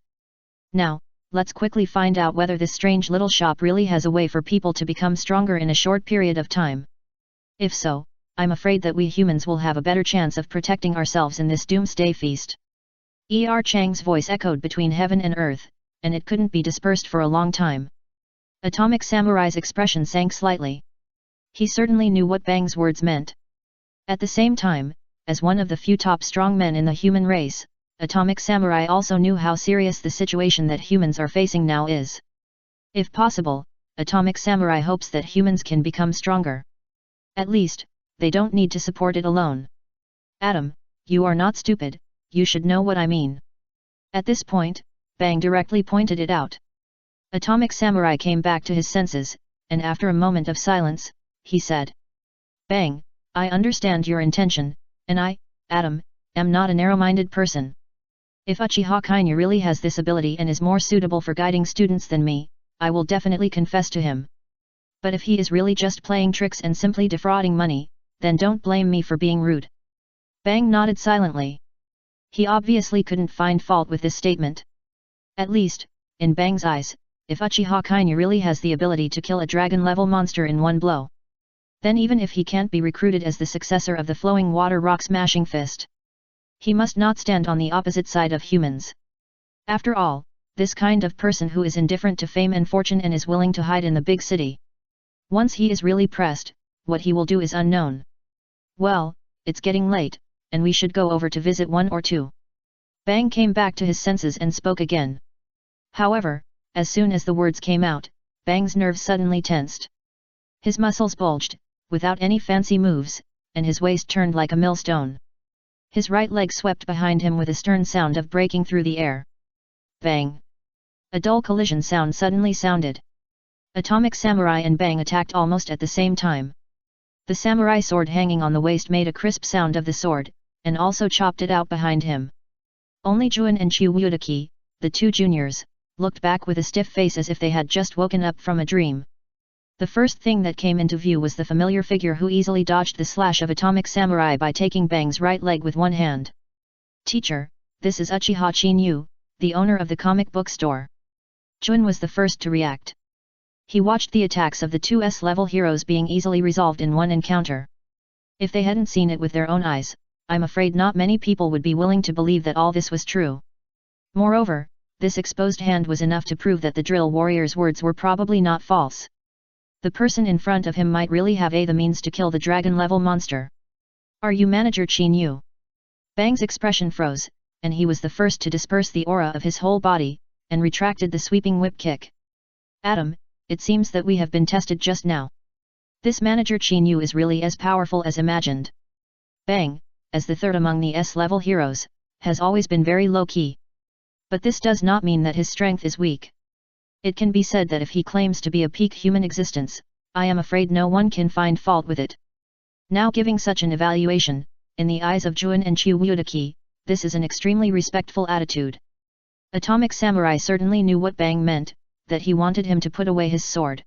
Now, let's quickly find out whether this strange little shop really has a way for people to become stronger in a short period of time. If so, I'm afraid that we humans will have a better chance of protecting ourselves in this doomsday feast. Chang's voice echoed between heaven and earth, and it couldn't be dispersed for a long time. Atomic Samurai's expression sank slightly. He certainly knew what Bang's words meant. At the same time, as one of the few top strong men in the human race, Atomic Samurai also knew how serious the situation that humans are facing now is. If possible, Atomic Samurai hopes that humans can become stronger. At least, they don't need to support it alone. Adam, you are not stupid, you should know what I mean. At this point, Bang directly pointed it out. Atomic Samurai came back to his senses, and after a moment of silence, he said. Bang, I understand your intention, and I, Adam, am not a narrow-minded person. If Uchiha Kainu really has this ability and is more suitable for guiding students than me, I will definitely confess to him. But if he is really just playing tricks and simply defrauding money, then don't blame me for being rude. Bang nodded silently. He obviously couldn't find fault with this statement. At least, in Bang's eyes, if Uchiha Kainu really has the ability to kill a dragon-level monster in one blow, Then even if he can't be recruited as the successor of the flowing water rock smashing fist, he must not stand on the opposite side of humans. After all, this kind of person who is indifferent to fame and fortune and is willing to hide in the big city. Once he is really pressed, what he will do is unknown. Well, it's getting late, and we should go over to visit one or two. Bang came back to his senses and spoke again. However, as soon as the words came out, Bang's nerves suddenly tensed. His muscles bulged, without any fancy moves, and his waist turned like a millstone. His right leg swept behind him with a stern sound of breaking through the air. Bang! A dull collision sound suddenly sounded. Atomic Samurai and Bang attacked almost at the same time. The samurai sword hanging on the waist made a crisp sound of the sword, and also chopped it out behind him. Only Juan and Chiwudaki, the two juniors, looked back with a stiff face as if they had just woken up from a dream. The first thing that came into view was the familiar figure who easily dodged the slash of Atomic Samurai by taking Bang's right leg with one hand. "Teacher, this is Uchiha Chinyu, the owner of the comic book store." Juan was the first to react. He watched the attacks of the two S-level heroes being easily resolved in one encounter. If they hadn't seen it with their own eyes, I'm afraid not many people would be willing to believe that all this was true. Moreover, this exposed hand was enough to prove that the drill warrior's words were probably not false. The person in front of him might really have the means to kill the dragon-level monster. "Are you Manager Chinyu?" Bang's expression froze, and he was the first to disperse the aura of his whole body, and retracted the sweeping whip kick. "Adam, it seems that we have been tested just now. This Manager Chinyu is really as powerful as imagined." Bang, as the third among the S-level heroes, has always been very low-key. But this does not mean that his strength is weak. It can be said that if he claims to be a peak human existence, I am afraid no one can find fault with it. Now giving such an evaluation, in the eyes of Juan and Chiwudaki, this is an extremely respectful attitude. Atomic Samurai certainly knew what Bang meant, that he wanted him to put away his sword.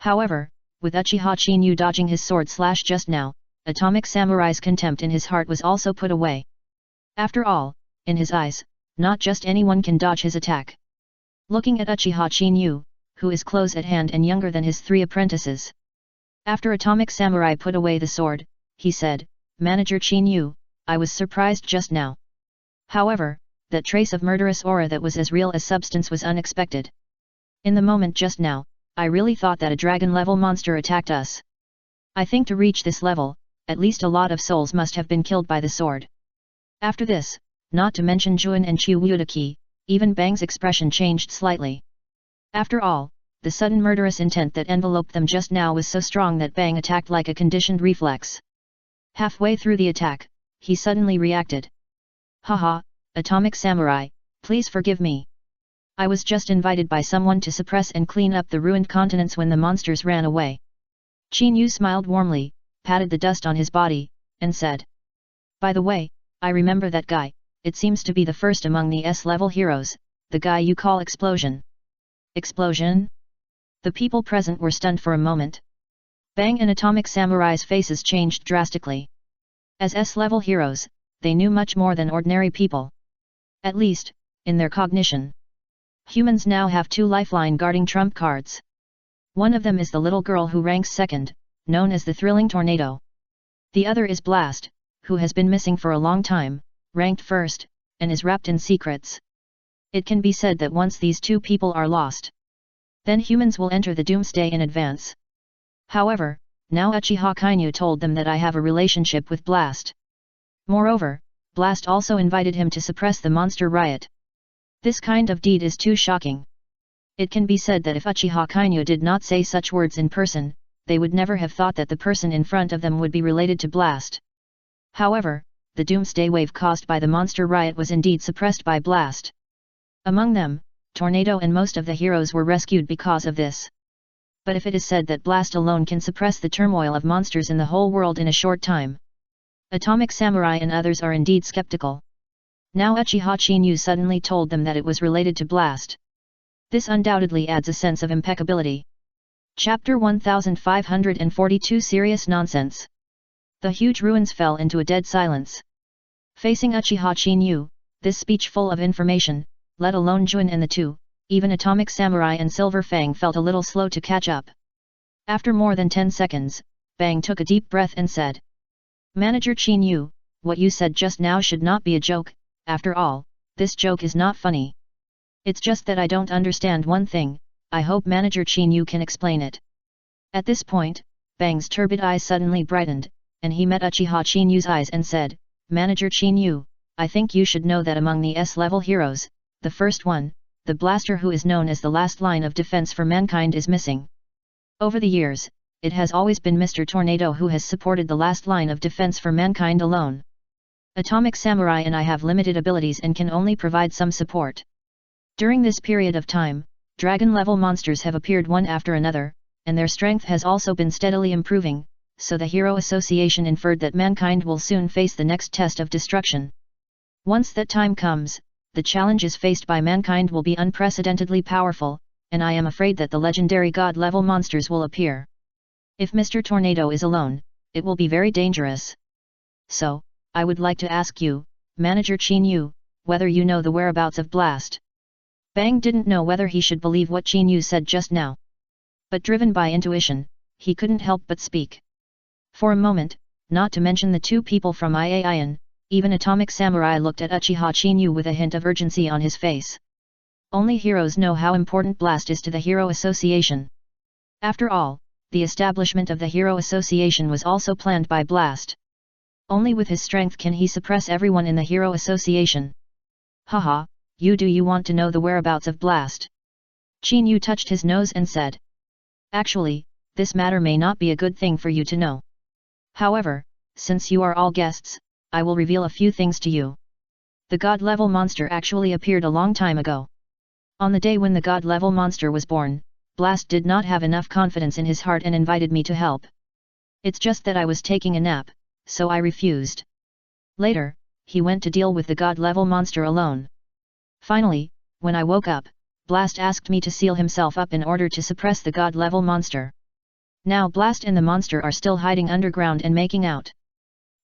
However, with Uchiha Chinyu dodging his sword slash just now, Atomic Samurai's contempt in his heart was also put away. After all, in his eyes, not just anyone can dodge his attack. Looking at Uchiha Chinyu, who is close at hand and younger than his three apprentices. After Atomic Samurai put away the sword, he said, "Manager Chinyu, I was surprised just now. However, that trace of murderous aura that was as real as substance was unexpected. In the moment just now, I really thought that a dragon-level monster attacked us. I think to reach this level, at least a lot of souls must have been killed by the sword." After this, not to mention Juan and Chiwudaki, even Bang's expression changed slightly. After all, the sudden murderous intent that enveloped them just now was so strong that Bang attacked like a conditioned reflex. Halfway through the attack, he suddenly reacted. "Haha, Atomic Samurai, please forgive me. I was just invited by someone to suppress and clean up the ruined continents when the monsters ran away." Chinyu smiled warmly, patted the dust on his body, and said, "By the way, I remember that guy. It seems to be the first among the S-level heroes, the guy you call Explosion." "Explosion?" The people present were stunned for a moment. Bang and Atomic Samurai's faces changed drastically. As S-level heroes, they knew much more than ordinary people. At least, in their cognition. Humans now have two lifeline guarding trump cards. One of them is the little girl who ranks second, known as the Thrilling Tornado. The other is Blast, who has been missing for a long time, ranked first, and is wrapped in secrets. It can be said that once these two people are lost, then humans will enter the doomsday in advance. However, now Uchiha Chinyu told them that I have a relationship with Blast. Moreover, Blast also invited him to suppress the monster riot. This kind of deed is too shocking. It can be said that if Uchiha Chinyu did not say such words in person, they would never have thought that the person in front of them would be related to Blast. However, the doomsday wave caused by the monster riot was indeed suppressed by Blast. Among them, Tornado and most of the heroes were rescued because of this. But if it is said that Blast alone can suppress the turmoil of monsters in the whole world in a short time, Atomic Samurai and others are indeed skeptical. Now Uchiha Chinyu suddenly told them that it was related to Blast. This undoubtedly adds a sense of impeccability. Chapter 1542 Serious Nonsense. The huge ruins fell into a dead silence. Facing Uchiha Chinyu, this speech full of information, let alone Juan and the two, even Atomic Samurai and Silver Fang felt a little slow to catch up. After more than 10 seconds, Bang took a deep breath and said. Manager Qin Yu, what you said just now should not be a joke. After all, this joke is not funny. It's just that I don't understand one thing. I hope Manager Qin Yu can explain it. At this point, Bang's turbid eyes suddenly brightened, and he met Uchiha Qin Yu's eyes and said, Manager Qin Yu, I think you should know that among the S-level heroes, the first one, the blaster who is known as the last line of defense for mankind is missing. Over the years, it has always been Mr. Tornado who has supported the last line of defense for mankind alone. Atomic Samurai and I have limited abilities and can only provide some support. During this period of time, dragon-level monsters have appeared one after another, and their strength has also been steadily improving, so the Hero Association inferred that mankind will soon face the next test of destruction. Once that time comes, the challenges faced by mankind will be unprecedentedly powerful, and I am afraid that the legendary god-level monsters will appear. If Mr. Tornado is alone, it will be very dangerous. So, I would like to ask you, Manager Qin Yu, whether you know the whereabouts of Blast. Bang didn't know whether he should believe what Qin Yu said just now. But driven by intuition, he couldn't help but speak. For a moment, not to mention the two people from Iaian, even Atomic Samurai looked at Uchiha Qin Yu with a hint of urgency on his face. Only heroes know how important Blast is to the Hero Association. After all, the establishment of the Hero Association was also planned by Blast. Only with his strength can he suppress everyone in the Hero Association. Haha, do you want to know the whereabouts of Blast? Qin Yu touched his nose and said. Actually, this matter may not be a good thing for you to know. However, since you are all guests, I will reveal a few things to you. The god-level monster actually appeared a long time ago. On the day when the god-level monster was born, Blast did not have enough confidence in his heart and invited me to help. It's just that I was taking a nap, so I refused. Later, he went to deal with the god-level monster alone. Finally, when I woke up, Blast asked me to seal himself up in order to suppress the god-level monster. Now Blast and the monster are still hiding underground and making out.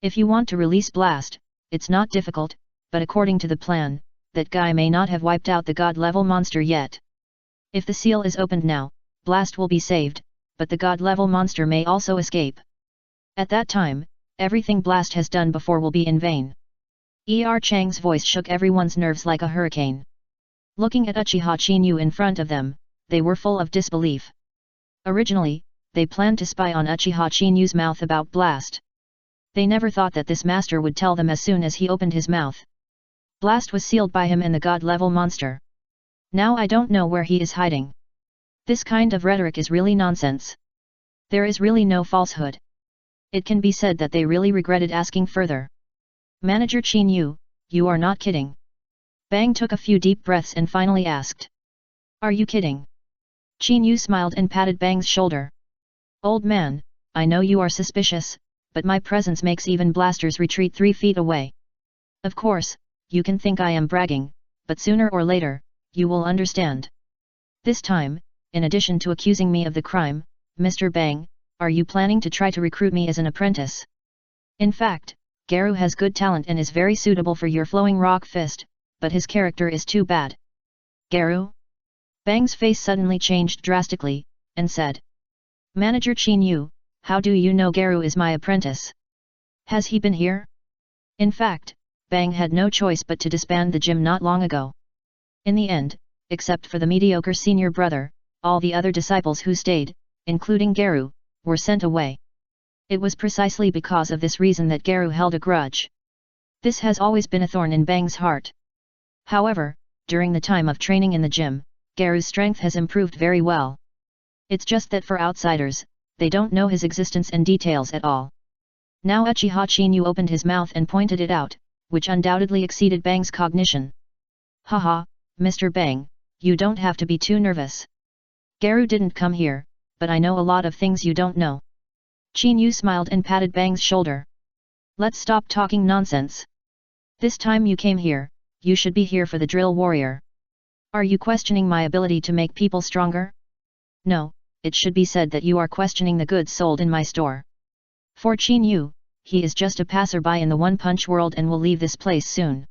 If you want to release Blast, it's not difficult, but according to the plan, that guy may not have wiped out the god-level monster yet. If the seal is opened now, Blast will be saved, but the god-level monster may also escape. At that time, everything Blast has done before will be in vain. Chang's voice shook everyone's nerves like a hurricane. Looking at Uchiha Qin Yu in front of them, they were full of disbelief. Originally, they planned to spy on Uchiha Qin Yu's mouth about Blast. They never thought that this master would tell them as soon as he opened his mouth. Blast was sealed by him and the god-level monster. Now I don't know where he is hiding. This kind of rhetoric is really nonsense. There is really no falsehood. It can be said that they really regretted asking further. Manager Qin Yu, you are not kidding. Bang took a few deep breaths and finally asked. Are you kidding? Qin Yu smiled and patted Bang's shoulder. Old man, I know you are suspicious, but my presence makes even blasters retreat 3 feet away. Of course, you can think I am bragging, but sooner or later, you will understand. This time, in addition to accusing me of the crime, Mr. Bang, are you planning to try to recruit me as an apprentice? In fact, Garu has good talent and is very suitable for your flowing rock fist, but his character is too bad. Garu? Bang's face suddenly changed drastically, and said. Manager Qin Yu, how do you know Garu is my apprentice? Has he been here? In fact, Bang had no choice but to disband the gym not long ago. In the end, except for the mediocre senior brother, all the other disciples who stayed, including Garu, were sent away. It was precisely because of this reason that Garu held a grudge. This has always been a thorn in Bang's heart. However, during the time of training in the gym, Garu's strength has improved very well. It's just that for outsiders, they don't know his existence and details at all. Now Uchiha Qin Yu opened his mouth and pointed it out, which undoubtedly exceeded Bang's cognition. Haha, Mr. Bang, you don't have to be too nervous. Garu didn't come here, but I know a lot of things you don't know. Qin Yu smiled and patted Bang's shoulder. Let's stop talking nonsense. This time you came here, you should be here for the drill warrior. Are you questioning my ability to make people stronger? No, it should be said that you are questioning the goods sold in my store. For Qin Yu, he is just a passerby in the one-punch world and will leave this place soon.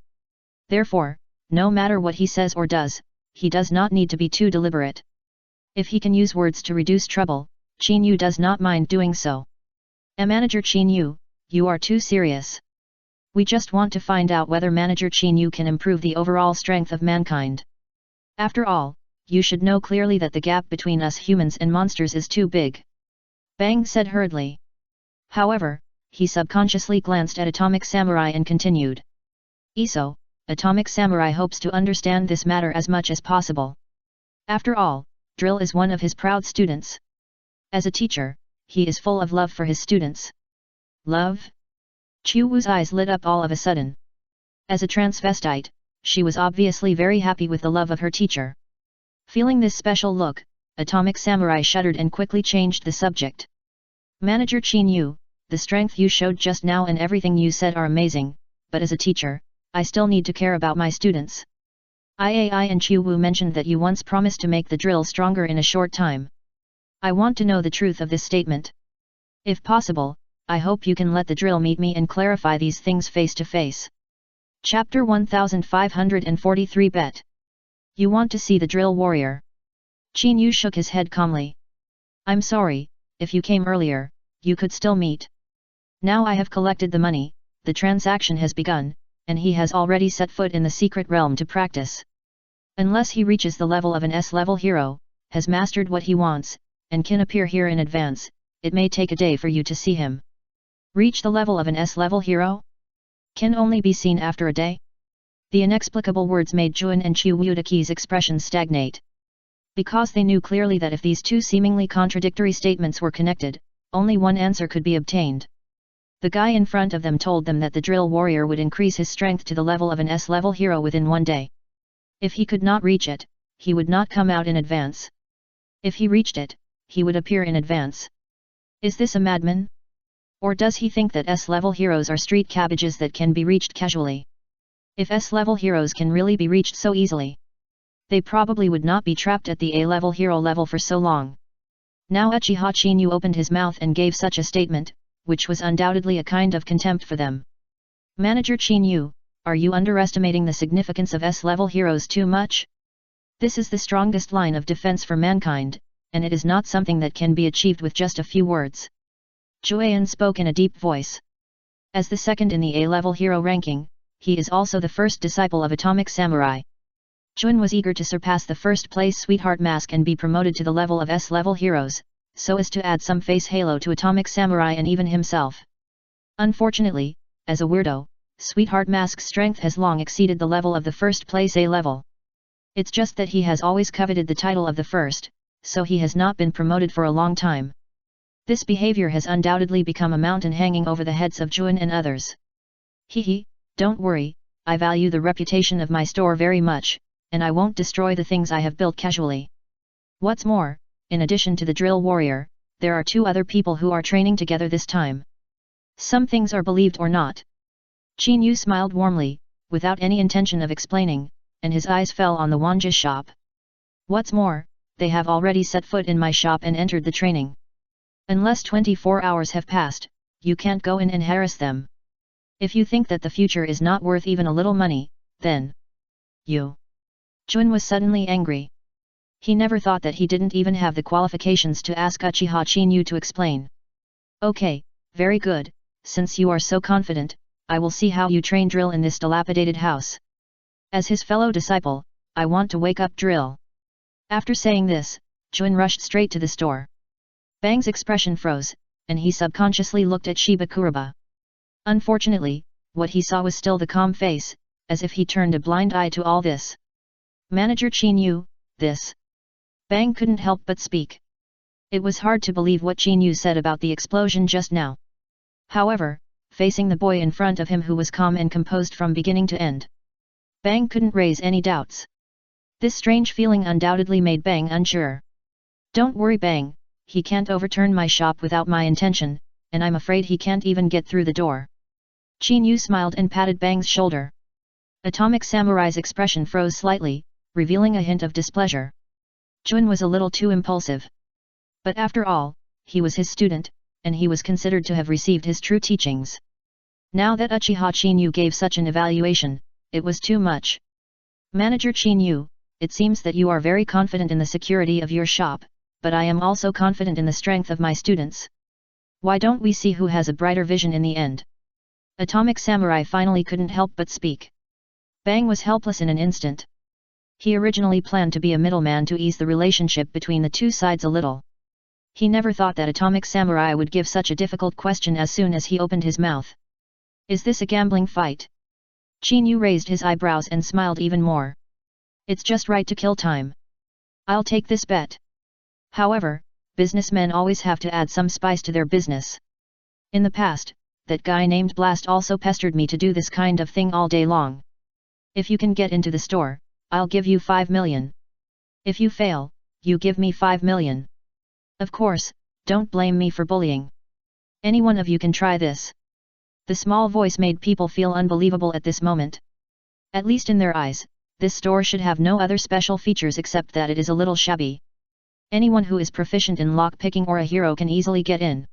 Therefore, no matter what he says or does, he does not need to be too deliberate. If he can use words to reduce trouble, Qin Yu does not mind doing so. Manager Qin Yu, you are too serious. We just want to find out whether Manager Qin Yu can improve the overall strength of mankind. After all, you should know clearly that the gap between us humans and monsters is too big. Bang said hurriedly. However, he subconsciously glanced at Atomic Samurai and continued. "So, Atomic Samurai hopes to understand this matter as much as possible. After all, Drill is one of his proud students. As a teacher, he is full of love for his students." Love? Chu Wu's eyes lit up all of a sudden. As a transvestite, she was obviously very happy with the love of her teacher. Feeling this special look, Atomic Samurai shuddered and quickly changed the subject. "Manager Qin Yu, the strength you showed just now and everything you said are amazing, but as a teacher, I still need to care about my students. Iai and Chu Wu mentioned that you once promised to make the drill stronger in a short time. I want to know the truth of this statement. If possible, I hope you can let the drill meet me and clarify these things face to face." Chapter 1543 Bet. You want to see the drill warrior? Qin Yu shook his head calmly. "I'm sorry, if you came earlier, you could still meet. Now I have collected the money, the transaction has begun, and he has already set foot in the secret realm to practice. Unless he reaches the level of an S-level hero, has mastered what he wants, and can appear here in advance, it may take a day for you to see him." Reach the level of an S-level hero? Can only be seen after a day? The inexplicable words made Juan and Chu Wudaki's expressions stagnate. Because they knew clearly that if these two seemingly contradictory statements were connected, only one answer could be obtained. The guy in front of them told them that the drill warrior would increase his strength to the level of an S-level hero within one day. If he could not reach it, he would not come out in advance. If he reached it, he would appear in advance. Is this a madman? Or does he think that S-level heroes are street cabbages that can be reached casually? If S-level heroes can really be reached so easily, they probably would not be trapped at the A-level hero level for so long. Now Uchiha Qin Yu opened his mouth and gave such a statement, which was undoubtedly a kind of contempt for them. "Manager Qin Yu, are you underestimating the significance of S-level heroes too much? This is the strongest line of defense for mankind, and it is not something that can be achieved with just a few words." Juan spoke in a deep voice. As the second in the A-level hero ranking, he is also the first disciple of Atomic Samurai. Juan was eager to surpass the first place Sweetheart Mask and be promoted to the level of S-level heroes, so as to add some face halo to Atomic Samurai and even himself. Unfortunately, as a weirdo, Sweetheart Mask's strength has long exceeded the level of the first place A-level. It's just that he has always coveted the title of the first, so he has not been promoted for a long time. This behavior has undoubtedly become a mountain hanging over the heads of Juan and others. "Hehe, don't worry, I value the reputation of my store very much, and I won't destroy the things I have built casually. What's more, in addition to the drill warrior, there are two other people who are training together this time. Some things are believed or not." Qin Yu smiled warmly, without any intention of explaining, and his eyes fell on the Wanja shop. "What's more, they have already set foot in my shop and entered the training. Unless 24 hours have passed, you can't go in and harass them. If you think that the future is not worth even a little money, then you..." Juan was suddenly angry. He never thought that he didn't even have the qualifications to ask Uchiha Qin Yu to explain. "Okay, very good, since you are so confident, I will see how you train Drill in this dilapidated house. As his fellow disciple, I want to wake up Drill." After saying this, Juan rushed straight to the store. Bang's expression froze, and he subconsciously looked at Shiba Kuraba. Unfortunately, what he saw was still the calm face, as if he turned a blind eye to all this. "Manager Qin Yu, this..." Bang couldn't help but speak. It was hard to believe what Qin Yu said about the explosion just now. However, facing the boy in front of him who was calm and composed from beginning to end, Bang couldn't raise any doubts. This strange feeling undoubtedly made Bang unsure. "Don't worry Bang, he can't overturn my shop without my intention, and I'm afraid he can't even get through the door." Qin Yu smiled and patted Bang's shoulder. Atomic Samurai's expression froze slightly, revealing a hint of displeasure. Juan was a little too impulsive. But after all, he was his student, and he was considered to have received his true teachings. Now that Uchiha Qin Yu gave such an evaluation, it was too much. "Manager Qin Yu, it seems that you are very confident in the security of your shop, but I am also confident in the strength of my students. Why don't we see who has a brighter vision in the end? Atomic Samurai finally couldn't help but speak. Bang was helpless in an instant. He originally planned to be a middleman to ease the relationship between the two sides a little. He never thought that Atomic Samurai would give such a difficult question as soon as he opened his mouth. Is this a gambling fight? Qin Yu raised his eyebrows and smiled even more. It's just right to kill time. I'll take this bet. However, businessmen always have to add some spice to their business. In the past, that guy named Blast also pestered me to do this kind of thing all day long. If you can get into the store, I'll give you 5 million. If you fail, you give me 5 million. Of course, don't blame me for bullying. Any one of you can try this. The small voice made people feel unbelievable at this moment. At least in their eyes, this store should have no other special features except that it is a little shabby. Anyone who is proficient in lock-picking or a hero can easily get in.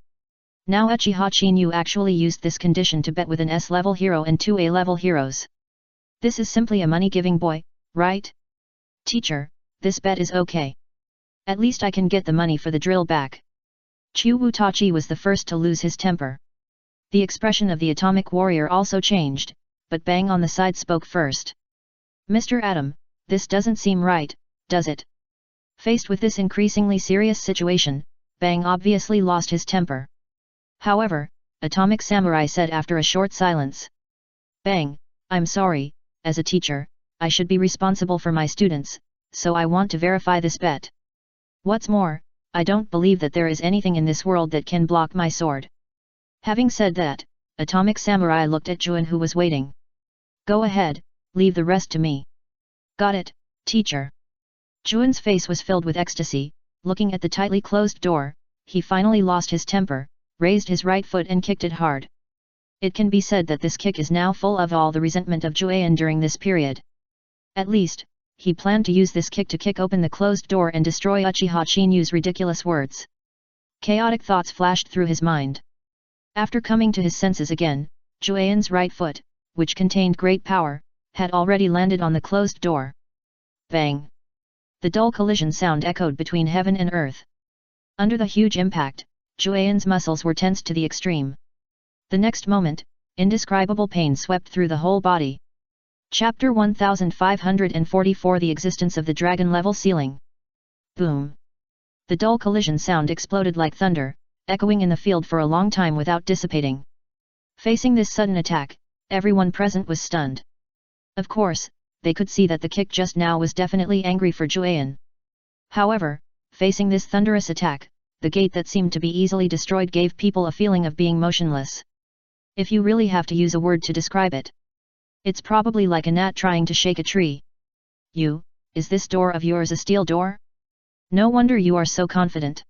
Now Uchiha Qin Yu actually used this condition to bet with an S-level hero and 2 A-level heroes. This is simply a money-giving boy, right? Teacher, this bet is okay. At least I can get the money for the drill back. Chu Wutachi was the first to lose his temper. The expression of the atomic warrior also changed, but Bang on the side spoke first. Mr. Atom, this doesn't seem right, does it? Faced with this increasingly serious situation, Bang obviously lost his temper. However, Atomic Samurai said after a short silence. Bang, I'm sorry, as a teacher, I should be responsible for my students, so I want to verify this bet. What's more, I don't believe that there is anything in this world that can block my sword. Having said that, Atomic Samurai looked at Juan who was waiting. Go ahead, leave the rest to me. Got it, teacher. Juan's face was filled with ecstasy, looking at the tightly closed door, he finally lost his temper, raised his right foot and kicked it hard. It can be said that this kick is now full of all the resentment of Juan during this period. At least, he planned to use this kick to kick open the closed door and destroy Uchiha Qin Yu's ridiculous words. Chaotic thoughts flashed through his mind. After coming to his senses again, Juan's right foot, which contained great power, had already landed on the closed door. Bang! The dull collision sound echoed between heaven and earth. Under the huge impact, Juan's muscles were tensed to the extreme. The next moment, indescribable pain swept through the whole body. Chapter 1544 The Existence of the Dragon Level Ceiling. Boom! The dull collision sound exploded like thunder, echoing in the field for a long time without dissipating. Facing this sudden attack, everyone present was stunned. Of course, they could see that the kick just now was definitely angry for Juan. However, facing this thunderous attack, the gate that seemed to be easily destroyed gave people a feeling of being motionless. If you really have to use a word to describe it, it's probably like a gnat trying to shake a tree. Is this door of yours a steel door? No wonder you are so confident.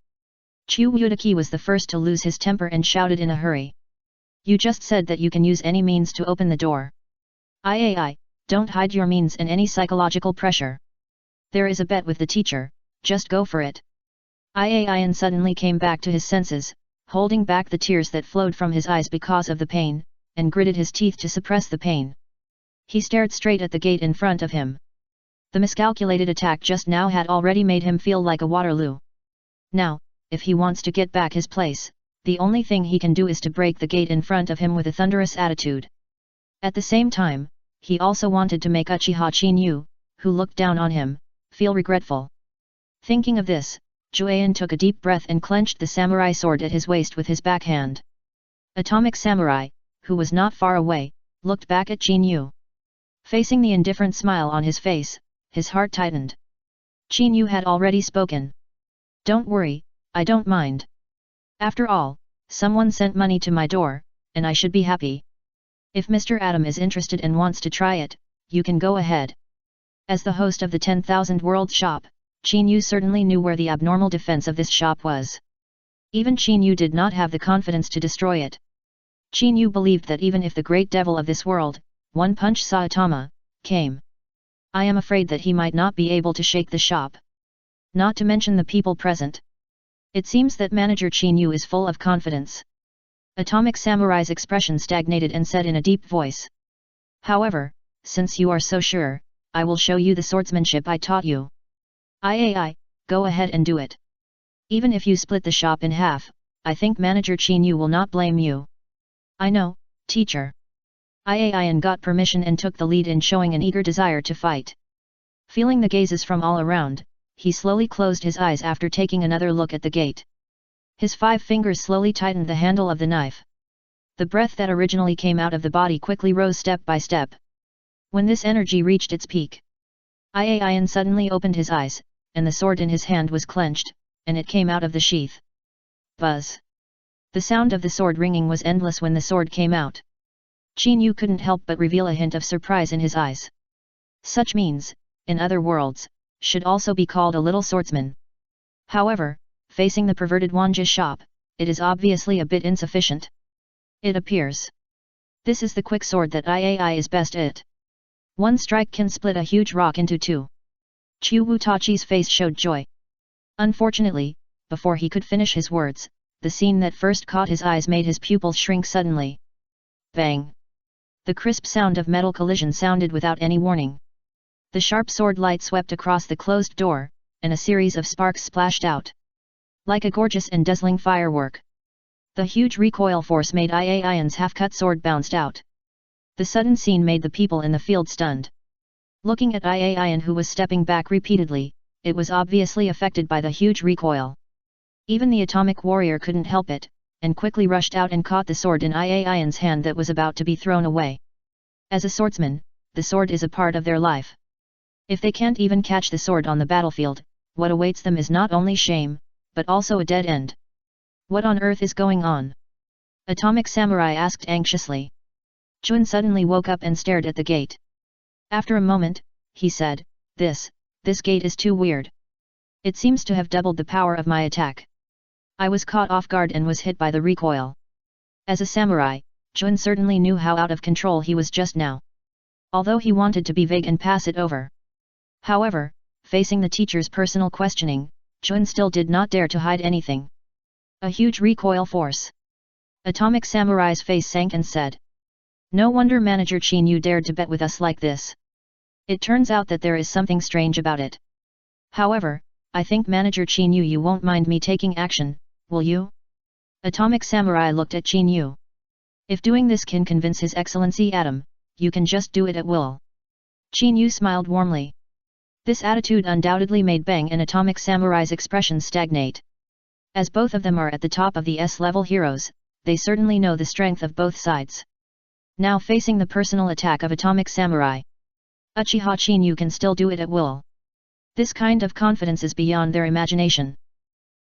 Chu Wutaki was the first to lose his temper and shouted in a hurry. You just said that you can use any means to open the door. Don't hide your means and any psychological pressure. There is a bet with the teacher, just go for it. Ian suddenly came back to his senses, holding back the tears that flowed from his eyes because of the pain, and gritted his teeth to suppress the pain. He stared straight at the gate in front of him. The miscalculated attack just now had already made him feel like a Waterloo. Now, if he wants to get back his place, the only thing he can do is to break the gate in front of him with a thunderous attitude. At the same time, he also wanted to make Uchiha Qin Yu, who looked down on him, feel regretful. Thinking of this, Juan took a deep breath and clenched the samurai sword at his waist with his backhand. Atomic Samurai, who was not far away, looked back at Qin Yu. Facing the indifferent smile on his face, his heart tightened. Qin Yu had already spoken. Don't worry, I don't mind. After all, someone sent money to my door, and I should be happy. If Mr. Atom is interested and wants to try it, you can go ahead. As the host of the 10,000 World Shop, Qin Yu certainly knew where the abnormal defense of this shop was. Even Qin Yu did not have the confidence to destroy it. Qin Yu believed that even if the great devil of this world, One Punch Saitama, came, I am afraid that he might not be able to shake the shop. Not to mention the people present. It seems that manager Qin Yu is full of confidence. Atomic Samurai's expression stagnated and said in a deep voice. However, since you are so sure, I will show you the swordsmanship I taught you. Go ahead and do it. Even if you split the shop in half, I think Manager Chinyu will not blame you. I know, teacher. Ian got permission and took the lead in showing an eager desire to fight. Feeling the gazes from all around, he slowly closed his eyes after taking another look at the gate. His 5 fingers slowly tightened the handle of the knife. The breath that originally came out of the body quickly rose step by step. When this energy reached its peak, Ian suddenly opened his eyes, and the sword in his hand was clenched, and it came out of the sheath. Buzz! The sound of the sword ringing was endless when the sword came out. Chinyu couldn't help but reveal a hint of surprise in his eyes. Such means, in other worlds, should also be called a little swordsman. However, facing the perverted Wanja shop, it is obviously a bit insufficient. It appears. This is the quick sword that Iai is best at. One strike can split a huge rock into 2. Chu Wutachi's face showed joy. Unfortunately, before he could finish his words, the scene that first caught his eyes made his pupils shrink suddenly. Bang! The crisp sound of metal collision sounded without any warning. The sharp sword light swept across the closed door, and a series of sparks splashed out. Like a gorgeous and dazzling firework. The huge recoil force made Ian's half-cut sword bounced out. The sudden scene made the people in the field stunned. Looking at Ian, who was stepping back repeatedly, it was obviously affected by the huge recoil. Even the atomic warrior couldn't help it, and quickly rushed out and caught the sword in Ian's hand that was about to be thrown away. As a swordsman, the sword is a part of their life. If they can't even catch the sword on the battlefield, what awaits them is not only shame, but also a dead end. What on earth is going on? Atomic Samurai asked anxiously. Chun suddenly woke up and stared at the gate. After a moment, he said, This gate is too weird. It seems to have doubled the power of my attack. I was caught off guard and was hit by the recoil. As a samurai, Chun certainly knew how out of control he was just now. Although he wanted to be vague and pass it over. However, facing the teacher's personal questioning, Chun still did not dare to hide anything. A huge recoil force. Atomic Samurai's face sank and said. No wonder Manager Chinyu dared to bet with us like this. It turns out that there is something strange about it. However, I think Manager Chinyu, you won't mind me taking action, will you? Atomic Samurai looked at Chinyu. If doing this can convince His Excellency Adam, you can just do it at will. Chinyu smiled warmly. This attitude undoubtedly made Bang and Atomic Samurai's expressions stagnate. As both of them are at the top of the S-level heroes, they certainly know the strength of both sides. Now facing the personal attack of Atomic Samurai, Uchiha Chinyu can still do it at will. This kind of confidence is beyond their imagination.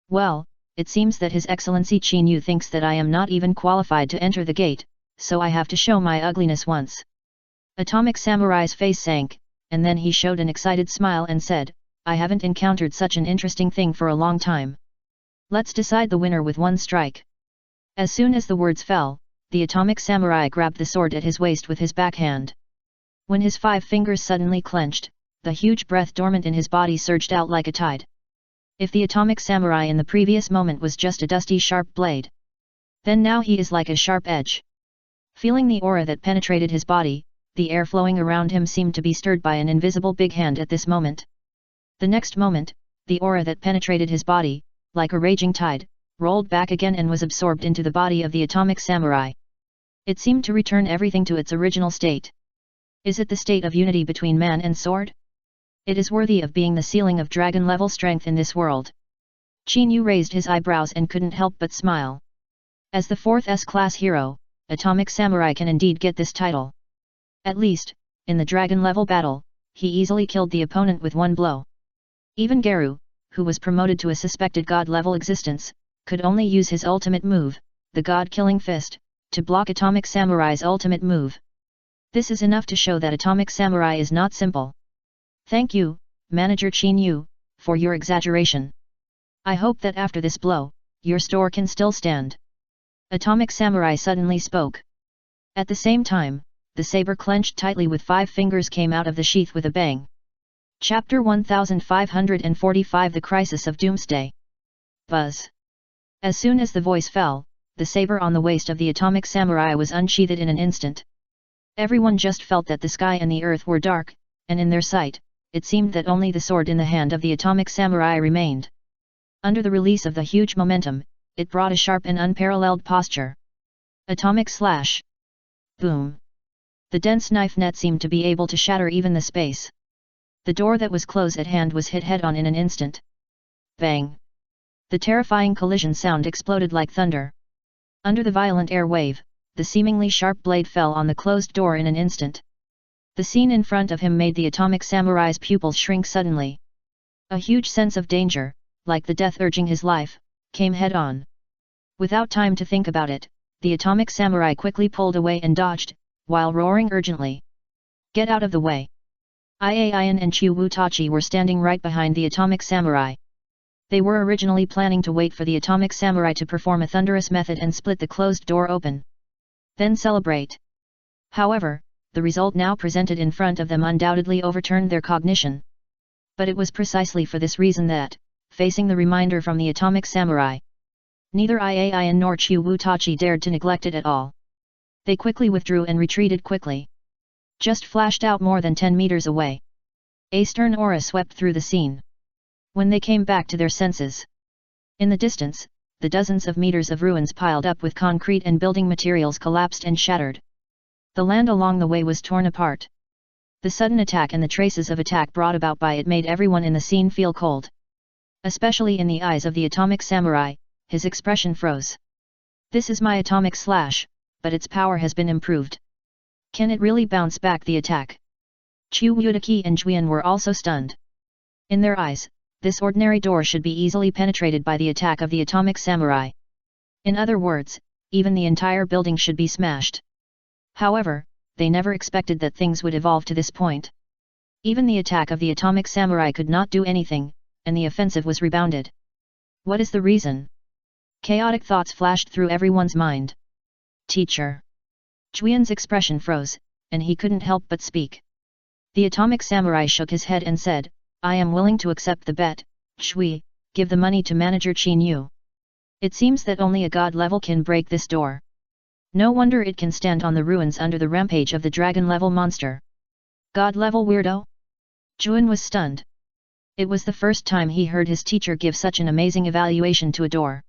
Well, it seems that His Excellency Chinyu thinks that I am not even qualified to enter the gate, so I have to show my ugliness once. Atomic Samurai's face sank, and then he showed an excited smile and said, I haven't encountered such an interesting thing for a long time. Let's decide the winner with one strike. As soon as the words fell, the Atomic Samurai grabbed the sword at his waist with his backhand. When his 5 fingers suddenly clenched, the huge breath dormant in his body surged out like a tide. If the Atomic Samurai in the previous moment was just a dusty sharp blade, then now he is like a sharp edge. Feeling the aura that penetrated his body, the air flowing around him seemed to be stirred by an invisible big hand at this moment. The next moment, the aura that penetrated his body, like a raging tide, rolled back again and was absorbed into the body of the Atomic Samurai. It seemed to return everything to its original state. Is it the state of unity between man and sword? It is worthy of being the ceiling of dragon-level strength in this world. Chinyu raised his eyebrows and couldn't help but smile. As the 4th S-class hero, Atomic Samurai can indeed get this title. At least, in the dragon-level battle, he easily killed the opponent with one blow. Even Garu, who was promoted to a suspected god-level existence, could only use his ultimate move, the God-Killing Fist, to block Atomic Samurai's ultimate move. This is enough to show that Atomic Samurai is not simple. Thank you, Manager Chinyu, for your exaggeration. I hope that after this blow, your store can still stand. Atomic Samurai suddenly spoke. At the same time, the saber clenched tightly with 5 fingers came out of the sheath with a bang. Chapter 1545 The Crisis of Doomsday. Buzz. As soon as the voice fell, the saber on the waist of the Atomic Samurai was unsheathed in an instant. Everyone just felt that the sky and the earth were dark, and in their sight, it seemed that only the sword in the hand of the Atomic Samurai remained. Under the release of the huge momentum, it brought a sharp and unparalleled posture. Atomic slash. Boom. The dense knife net seemed to be able to shatter even the space. The door that was close at hand was hit head-on in an instant. Bang! The terrifying collision sound exploded like thunder. Under the violent air wave, the seemingly sharp blade fell on the closed door in an instant. The scene in front of him made the atomic samurai's pupils shrink suddenly. A huge sense of danger, like the death urging his life, came head-on. Without time to think about it, the atomic samurai quickly pulled away and dodged, while roaring urgently. "Get out of the way!" Ian and Chu Wutachi were standing right behind the atomic samurai. They were originally planning to wait for the atomic samurai to perform a thunderous method and split the closed door open. Then celebrate. However, the result now presented in front of them undoubtedly overturned their cognition. But it was precisely for this reason that, facing the reminder from the atomic samurai, neither Ian nor Chu Wutachi dared to neglect it at all. They quickly withdrew and retreated quickly. Just flashed out more than 10 meters away. A stern aura swept through the scene. When they came back to their senses, in the distance, the dozens of meters of ruins piled up with concrete and building materials collapsed and shattered. The land along the way was torn apart. The sudden attack and the traces of attack brought about by it made everyone in the scene feel cold. Especially in the eyes of the atomic samurai, his expression froze. "This is my atomic slash, but its power has been improved. Can it really bounce back the attack?" Chu Wutachi and Juan were also stunned. In their eyes, this ordinary door should be easily penetrated by the attack of the atomic samurai. In other words, even the entire building should be smashed. However, they never expected that things would evolve to this point. Even the attack of the atomic samurai could not do anything, and the offensive was rebounded. What is the reason? Chaotic thoughts flashed through everyone's mind. "Teacher." Juan's expression froze, and he couldn't help but speak. The atomic samurai shook his head and said, "I am willing to accept the bet, Shui, give the money to manager Qin Yu. It seems that only a god level can break this door. No wonder it can stand on the ruins under the rampage of the dragon level monster. God level weirdo?" Juan was stunned. It was the first time he heard his teacher give such an amazing evaluation to a door.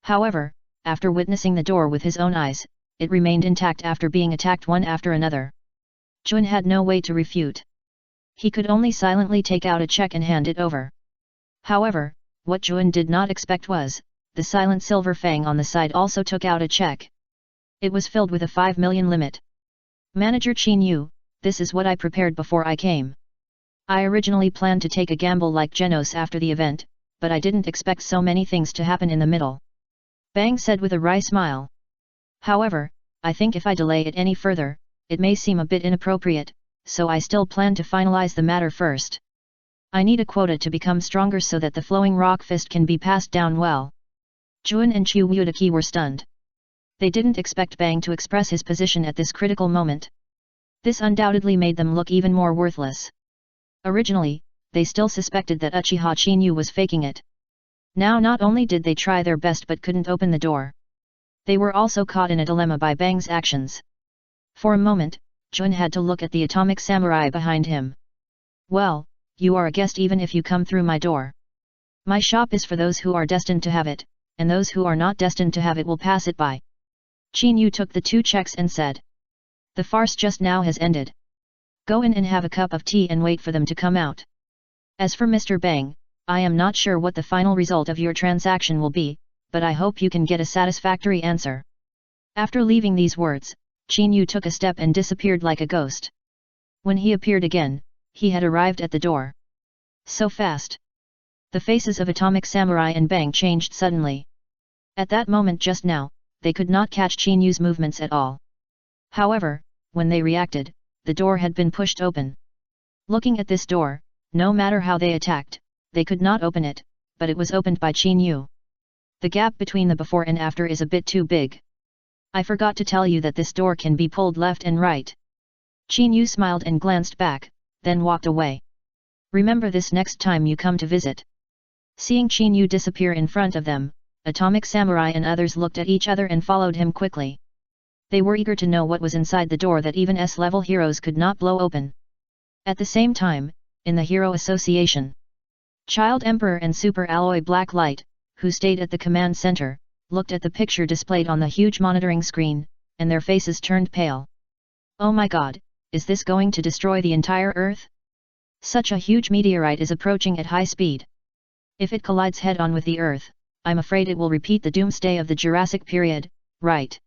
However, after witnessing the door with his own eyes, it remained intact after being attacked one after another. Juan had no way to refute. He could only silently take out a check and hand it over. However, what Juan did not expect was, the silent silver fang on the side also took out a check. It was filled with a 5 million limit. "Manager Qin Yu, this is what I prepared before I came. I originally planned to take a gamble like Genos after the event, but I didn't expect so many things to happen in the middle." Bang said with a wry smile. "However, I think if I delay it any further, it may seem a bit inappropriate, so I still plan to finalize the matter first. I need a quota to become stronger so that the flowing rock fist can be passed down well." Juan and Chu Wutachi were stunned. They didn't expect Bang to express his position at this critical moment. This undoubtedly made them look even more worthless. Originally, they still suspected that Uchiha Qin Yu was faking it. Now not only did they try their best but couldn't open the door, they were also caught in a dilemma by Bang's actions. For a moment, Juan had to look at the atomic samurai behind him. "Well, you are a guest even if you come through my door. My shop is for those who are destined to have it, and those who are not destined to have it will pass it by." Qin Yu took the 2 checks and said, "The farce just now has ended. Go in and have a cup of tea and wait for them to come out. As for Mr. Bang, I am not sure what the final result of your transaction will be, but I hope you can get a satisfactory answer." After leaving these words, Qin Yu took a step and disappeared like a ghost. When he appeared again, he had arrived at the door. So fast! The faces of Atomic Samurai and Bang changed suddenly. At that moment just now, they could not catch Qin Yu's movements at all. However, when they reacted, the door had been pushed open. Looking at this door, no matter how they attacked, they could not open it, but it was opened by Qin Yu. The gap between the before and after is a bit too big. "I forgot to tell you that this door can be pulled left and right." Qin Yu smiled and glanced back, then walked away. "Remember this next time you come to visit." Seeing Qin Yu disappear in front of them, Atomic Samurai and others looked at each other and followed him quickly. They were eager to know what was inside the door that even S-level heroes could not blow open. At the same time, in the Hero Association, Child Emperor and Super Alloy Blacklight, who stayed at the command center, looked at the picture displayed on the huge monitoring screen, and their faces turned pale. Oh my god, is this going to destroy the entire Earth? Such a huge meteorite is approaching at high speed. If it collides head-on with the Earth, I'm afraid it will repeat the doomsday of the Jurassic period, right?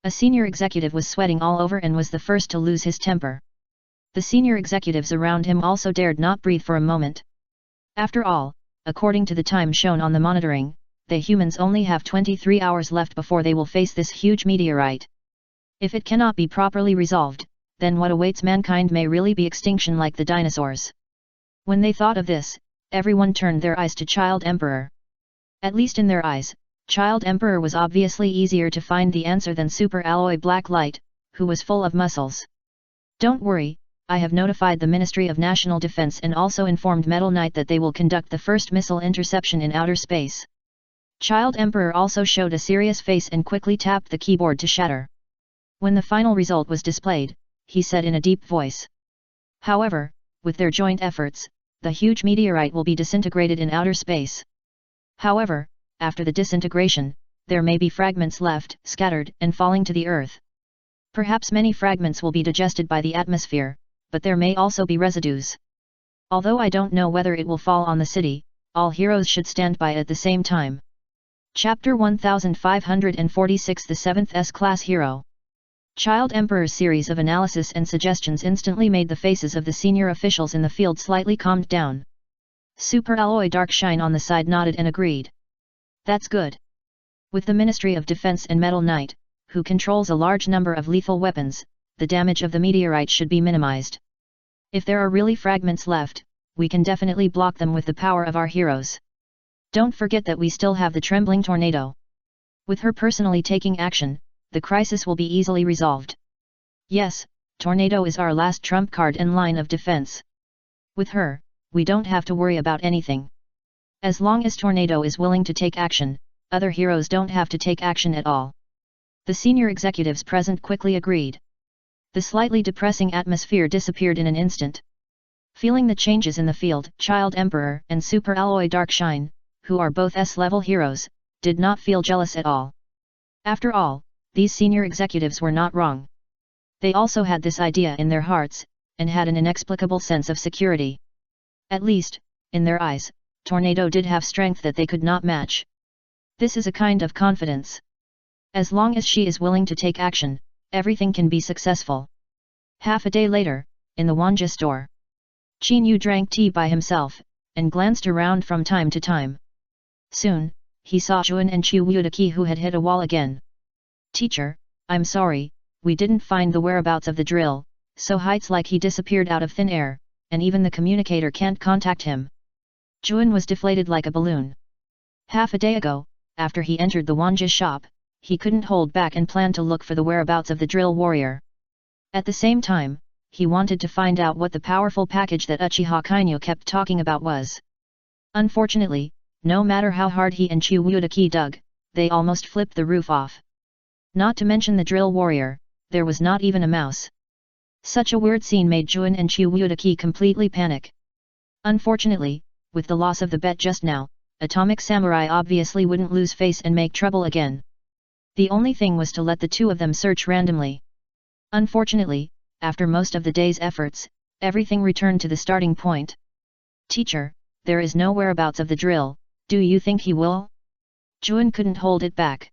A senior executive was sweating all over and was the first to lose his temper. The senior executives around him also dared not breathe for a moment. After all, according to the time shown on the monitoring, the humans only have 23 hours left before they will face this huge meteorite. If it cannot be properly resolved, then what awaits mankind may really be extinction like the dinosaurs. When they thought of this, everyone turned their eyes to Child Emperor. At least in their eyes, Child Emperor was obviously easier to find the answer than Super Alloy Black Light, who was full of muscles. Don't worry, I have notified the Ministry of National Defense and also informed Metal Knight that they will conduct the first missile interception in outer space. Child Emperor also showed a serious face and quickly tapped the keyboard to shatter. When the final result was displayed, he said in a deep voice. However, with their joint efforts, the huge meteorite will be disintegrated in outer space. However, after the disintegration, there may be fragments left, scattered and falling to the Earth. Perhaps many fragments will be digested by the atmosphere, but there may also be residues. Although I don't know whether it will fall on the city, all heroes should stand by at the same time. Chapter 1546 The 7th S-Class Hero. Child Emperor's series of analysis and suggestions instantly made the faces of the senior officials in the field slightly calmed down. Super Alloy Darkshine on the side nodded and agreed. That's good. With the Ministry of Defense and Metal Knight, who controls a large number of lethal weapons, the damage of the meteorite should be minimized. If there are really fragments left, we can definitely block them with the power of our heroes. Don't forget that we still have the Trembling Tornado. With her personally taking action, the crisis will be easily resolved. Yes, Tornado is our last trump card and line of defense. With her, we don't have to worry about anything. As long as Tornado is willing to take action, other heroes don't have to take action at all. The senior executives present quickly agreed. The slightly depressing atmosphere disappeared in an instant. Feeling the changes in the field, Child Emperor and Super Alloy Darkshine, who are both S-level heroes, did not feel jealous at all. After all, these senior executives were not wrong. They also had this idea in their hearts, and had an inexplicable sense of security. At least, in their eyes, Tornado did have strength that they could not match. This is a kind of confidence. As long as she is willing to take action, everything can be successful. Half a day later, in the Wanja store, Qin Yu drank tea by himself, and glanced around from time to time. Soon, he saw Juan and Chu Wudaki who had hit a wall again. Teacher, I'm sorry, we didn't find the whereabouts of the drill, so it's like he disappeared out of thin air, and even the communicator can't contact him. Juan was deflated like a balloon. Half a day ago, after he entered the Wanja shop, he couldn't hold back and planned to look for the whereabouts of the drill warrior. At the same time, he wanted to find out what the powerful package that Uchiha Kainu kept talking about was. Unfortunately, no matter how hard he and Chu Wudaki dug, they almost flipped the roof off. Not to mention the drill warrior, there was not even a mouse. Such a weird scene made Juan and Chu Wudaki completely panic. Unfortunately, with the loss of the bet just now, Atomic Samurai obviously wouldn't lose face and make trouble again. The only thing was to let the two of them search randomly. Unfortunately, after most of the day's efforts, everything returned to the starting point. Teacher, there is no whereabouts of the drill, do you think he will? Juan couldn't hold it back.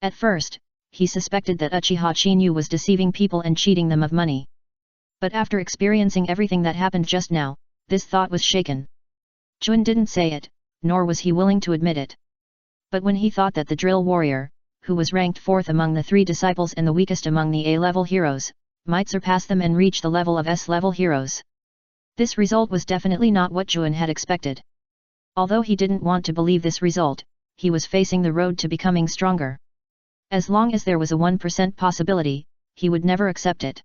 At first, he suspected that Uchiha Chinyu was deceiving people and cheating them of money. But after experiencing everything that happened just now, this thought was shaken. Juan didn't say it, nor was he willing to admit it. But when he thought that the drill warrior, who was ranked 4th among the 3 disciples and the weakest among the A-level heroes, might surpass them and reach the level of S-level heroes. This result was definitely not what Juan had expected. Although he didn't want to believe this result, he was facing the road to becoming stronger. As long as there was a 1% possibility, he would never accept it.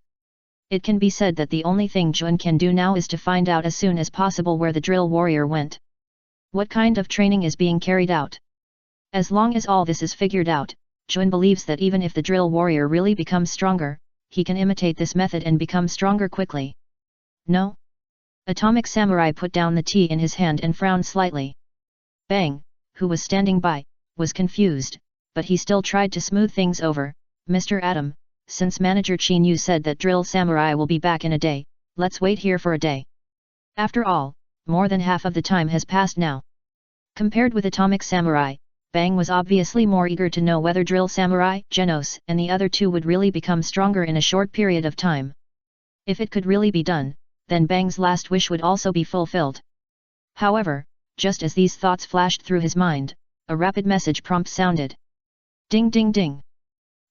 It can be said that the only thing Juan can do now is to find out as soon as possible where the drill warrior went. What kind of training is being carried out? As long as all this is figured out, Juan believes that even if the drill warrior really becomes stronger, he can imitate this method and become stronger quickly. No? Atomic Samurai put down the tea in his hand and frowned slightly. Bang, who was standing by, was confused, but he still tried to smooth things over. Mr. Adam, since Manager Qin Yu said that Drill Samurai will be back in a day, let's wait here for a day. After all, more than half of the time has passed now. Compared with Atomic Samurai, Bang was obviously more eager to know whether Drill Samurai, Genos, and the other two would really become stronger in a short period of time. If it could really be done, then Bang's last wish would also be fulfilled. However, just as these thoughts flashed through his mind, a rapid message prompt sounded. Ding ding ding.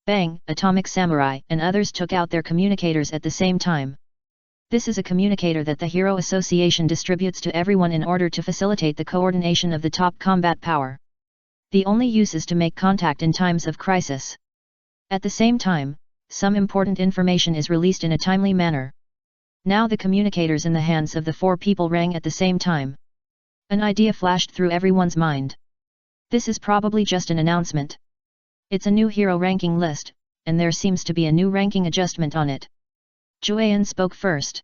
Bang, Atomic Samurai, and others took out their communicators at the same time. This is a communicator that the Hero Association distributes to everyone in order to facilitate the coordination of the top combat power. The only use is to make contact in times of crisis. At the same time, some important information is released in a timely manner. Now the communicators in the hands of the four people rang at the same time. An idea flashed through everyone's mind. This is probably just an announcement. It's a new hero ranking list, and there seems to be a new ranking adjustment on it. Jueyan spoke first.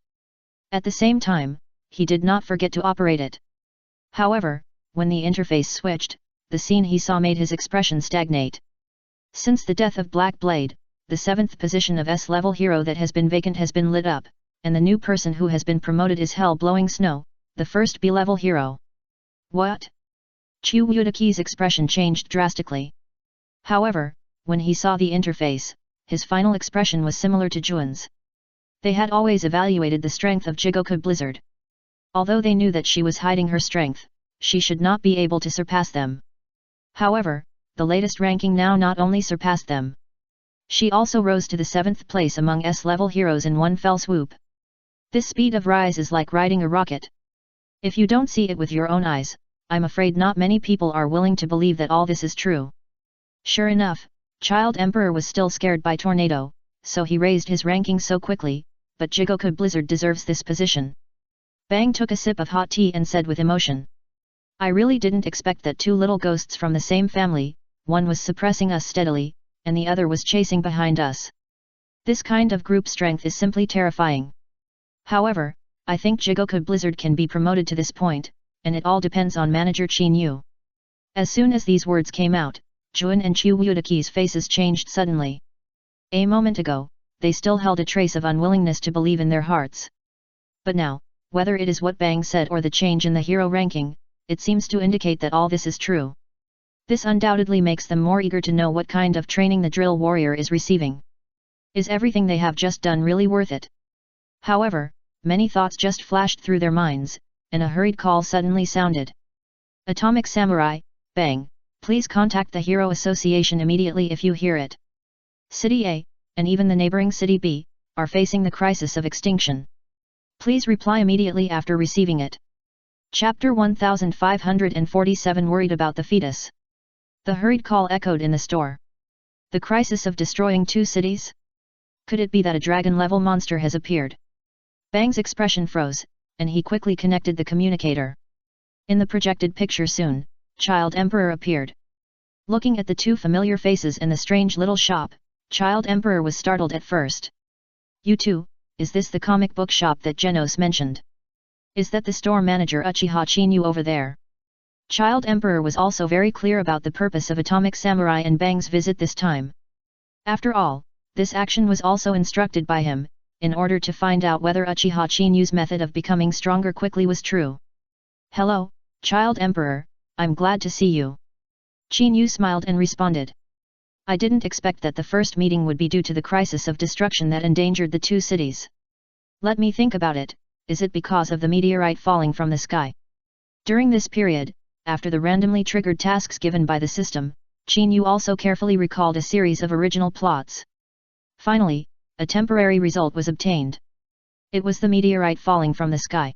At the same time, he did not forget to operate it. However, when the interface switched, the scene he saw made his expression stagnate. Since the death of Black Blade, the 7th position of S-level hero that has been vacant has been lit up, and the new person who has been promoted is Hell-Blowing Snow, the first B-level hero. What? Chu Yudaki's expression changed drastically. However, when he saw the interface, his final expression was similar to Juan's. They had always evaluated the strength of Jigoku Blizzard. Although they knew that she was hiding her strength, she should not be able to surpass them. However, the latest ranking now not only surpassed them. She also rose to the 7th place among S-level heroes in one fell swoop. This speed of rise is like riding a rocket. If you don't see it with your own eyes, I'm afraid not many people are willing to believe that all this is true. Sure enough, Child Emperor was still scared by Tornado, so he raised his ranking so quickly, but Jigoku Blizzard deserves this position. Bang took a sip of hot tea and said with emotion. I really didn't expect that two little ghosts from the same family, one was suppressing us steadily, and the other was chasing behind us. This kind of group strength is simply terrifying. However, I think Jigoku Blizzard can be promoted to this point, and it all depends on Manager Qin Yu. As soon as these words came out, Juan and Chu Yudaki's faces changed suddenly. A moment ago, they still held a trace of unwillingness to believe in their hearts. But now, whether it is what Bang said or the change in the hero ranking, it seems to indicate that all this is true. This undoubtedly makes them more eager to know what kind of training the drill warrior is receiving. Is everything they have just done really worth it? However, many thoughts just flashed through their minds, and a hurried call suddenly sounded. Atomic Samurai, Bang, please contact the Hero Association immediately if you hear it. City A, and even the neighboring City B, are facing the crisis of extinction. Please reply immediately after receiving it. Chapter 1547 Worried about the fetus. The hurried call echoed in the store. The crisis of destroying two cities? Could it be that a dragon-level monster has appeared? Bang's expression froze, and he quickly connected the communicator. In the projected picture soon, Child Emperor appeared. Looking at the two familiar faces in the strange little shop, Child Emperor was startled at first. You two, is this the comic book shop that Genos mentioned? Is that the store manager Uchiha Chinyu over there? Child Emperor was also very clear about the purpose of Atomic Samurai and Bang's visit this time. After all, this action was also instructed by him, in order to find out whether Uchiha Chinyu's method of becoming stronger quickly was true. Hello, Child Emperor, I'm glad to see you. Chinyu smiled and responded. I didn't expect that the first meeting would be due to the crisis of destruction that endangered the two cities. Let me think about it, is it because of the meteorite falling from the sky? During this period, after the randomly triggered tasks given by the system, Chinyu also carefully recalled a series of original plots. Finally, a temporary result was obtained. It was the meteorite falling from the sky.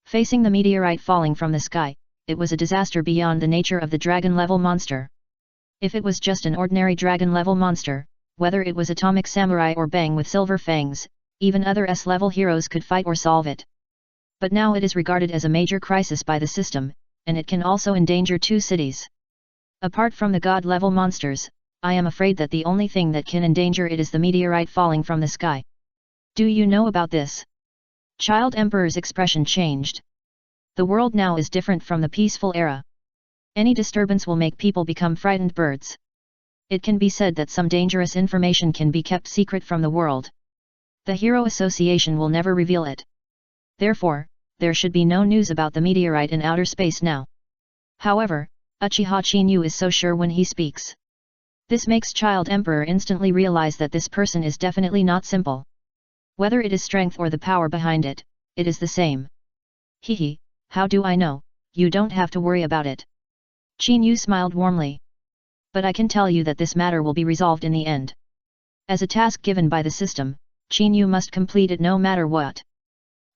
Facing the meteorite falling from the sky, it was a disaster beyond the nature of the dragon-level monster. If it was just an ordinary dragon-level monster, whether it was Atomic Samurai or Bang with silver fangs, even other S-level heroes could fight or solve it. But now it is regarded as a major crisis by the system, and it can also endanger two cities. Apart from the god-level monsters, I am afraid that the only thing that can endanger it is the meteorite falling from the sky. Do you know about this? Child Emperor's expression changed. The world now is different from the peaceful era. Any disturbance will make people become frightened birds. It can be said that some dangerous information can be kept secret from the world. The Hero Association will never reveal it. Therefore, there should be no news about the meteorite in outer space now. However, Uchiha Chinyu is so sure when he speaks. This makes Child Emperor instantly realize that this person is definitely not simple. Whether it is strength or the power behind it, it is the same. Hehe, how do I know? You don't have to worry about it. Chinyu smiled warmly. But I can tell you that this matter will be resolved in the end. As a task given by the system, Chinyu must complete it no matter what.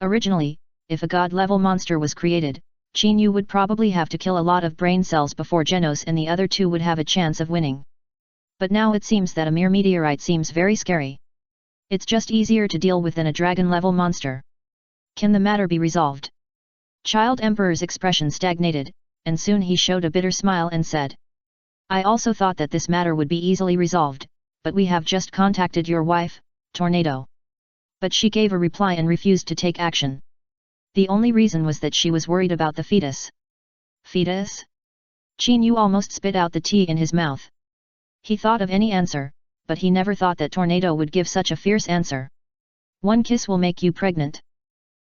Originally, if a god-level monster was created, Chinyu would probably have to kill a lot of brain cells before Genos and the other two would have a chance of winning. But now it seems that a mere meteorite seems very scary. It's just easier to deal with than a dragon-level monster. Can the matter be resolved? Child Emperor's expression stagnated, and soon he showed a bitter smile and said, I also thought that this matter would be easily resolved, but we have just contacted your wife, Tornado. But she gave a reply and refused to take action. The only reason was that she was worried about the fetus. Fetus? Chinyu almost spit out the tea in his mouth. He thought of any answer, but he never thought that Tornado would give such a fierce answer. One kiss will make you pregnant.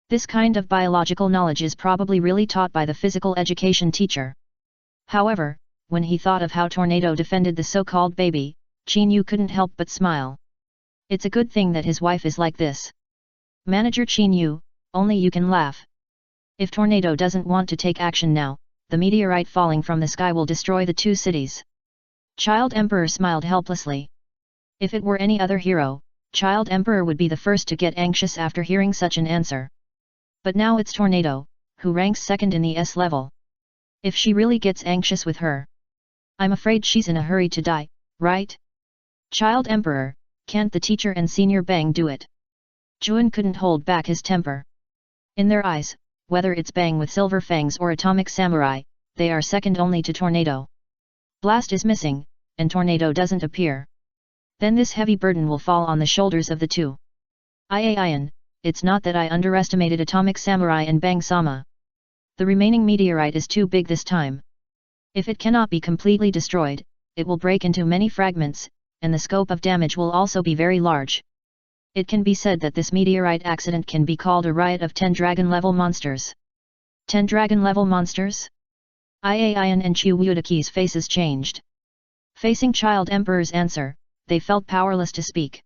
This kind of biological knowledge is probably really taught by the physical education teacher. However, when he thought of how Tornado defended the so-called baby, Chinyu couldn't help but smile. It's a good thing that his wife is like this. Manager Chinyu, only you can laugh. If Tornado doesn't want to take action now, the meteorite falling from the sky will destroy the two cities. Child Emperor smiled helplessly. If it were any other hero, Child Emperor would be the first to get anxious after hearing such an answer. But now it's Tornado, who ranks second in the S level. If she really gets anxious with her, I'm afraid she's in a hurry to die, right? Child Emperor, can't the teacher and Senior Bang do it? Juan couldn't hold back his temper. In their eyes, whether it's Bang with silver fangs or Atomic Samurai, they are second only to Tornado. Blast is missing, and Tornado doesn't appear. Then this heavy burden will fall on the shoulders of the two. Ian, it's not that I underestimated Atomic Samurai and Bang-sama. The remaining meteorite is too big this time. If it cannot be completely destroyed, it will break into many fragments, and the scope of damage will also be very large. It can be said that this meteorite accident can be called a riot of 10 dragon-level monsters. 10 dragon-level monsters? Ian and Chiwudaki's faces changed. Facing Child Emperor's answer, they felt powerless to speak.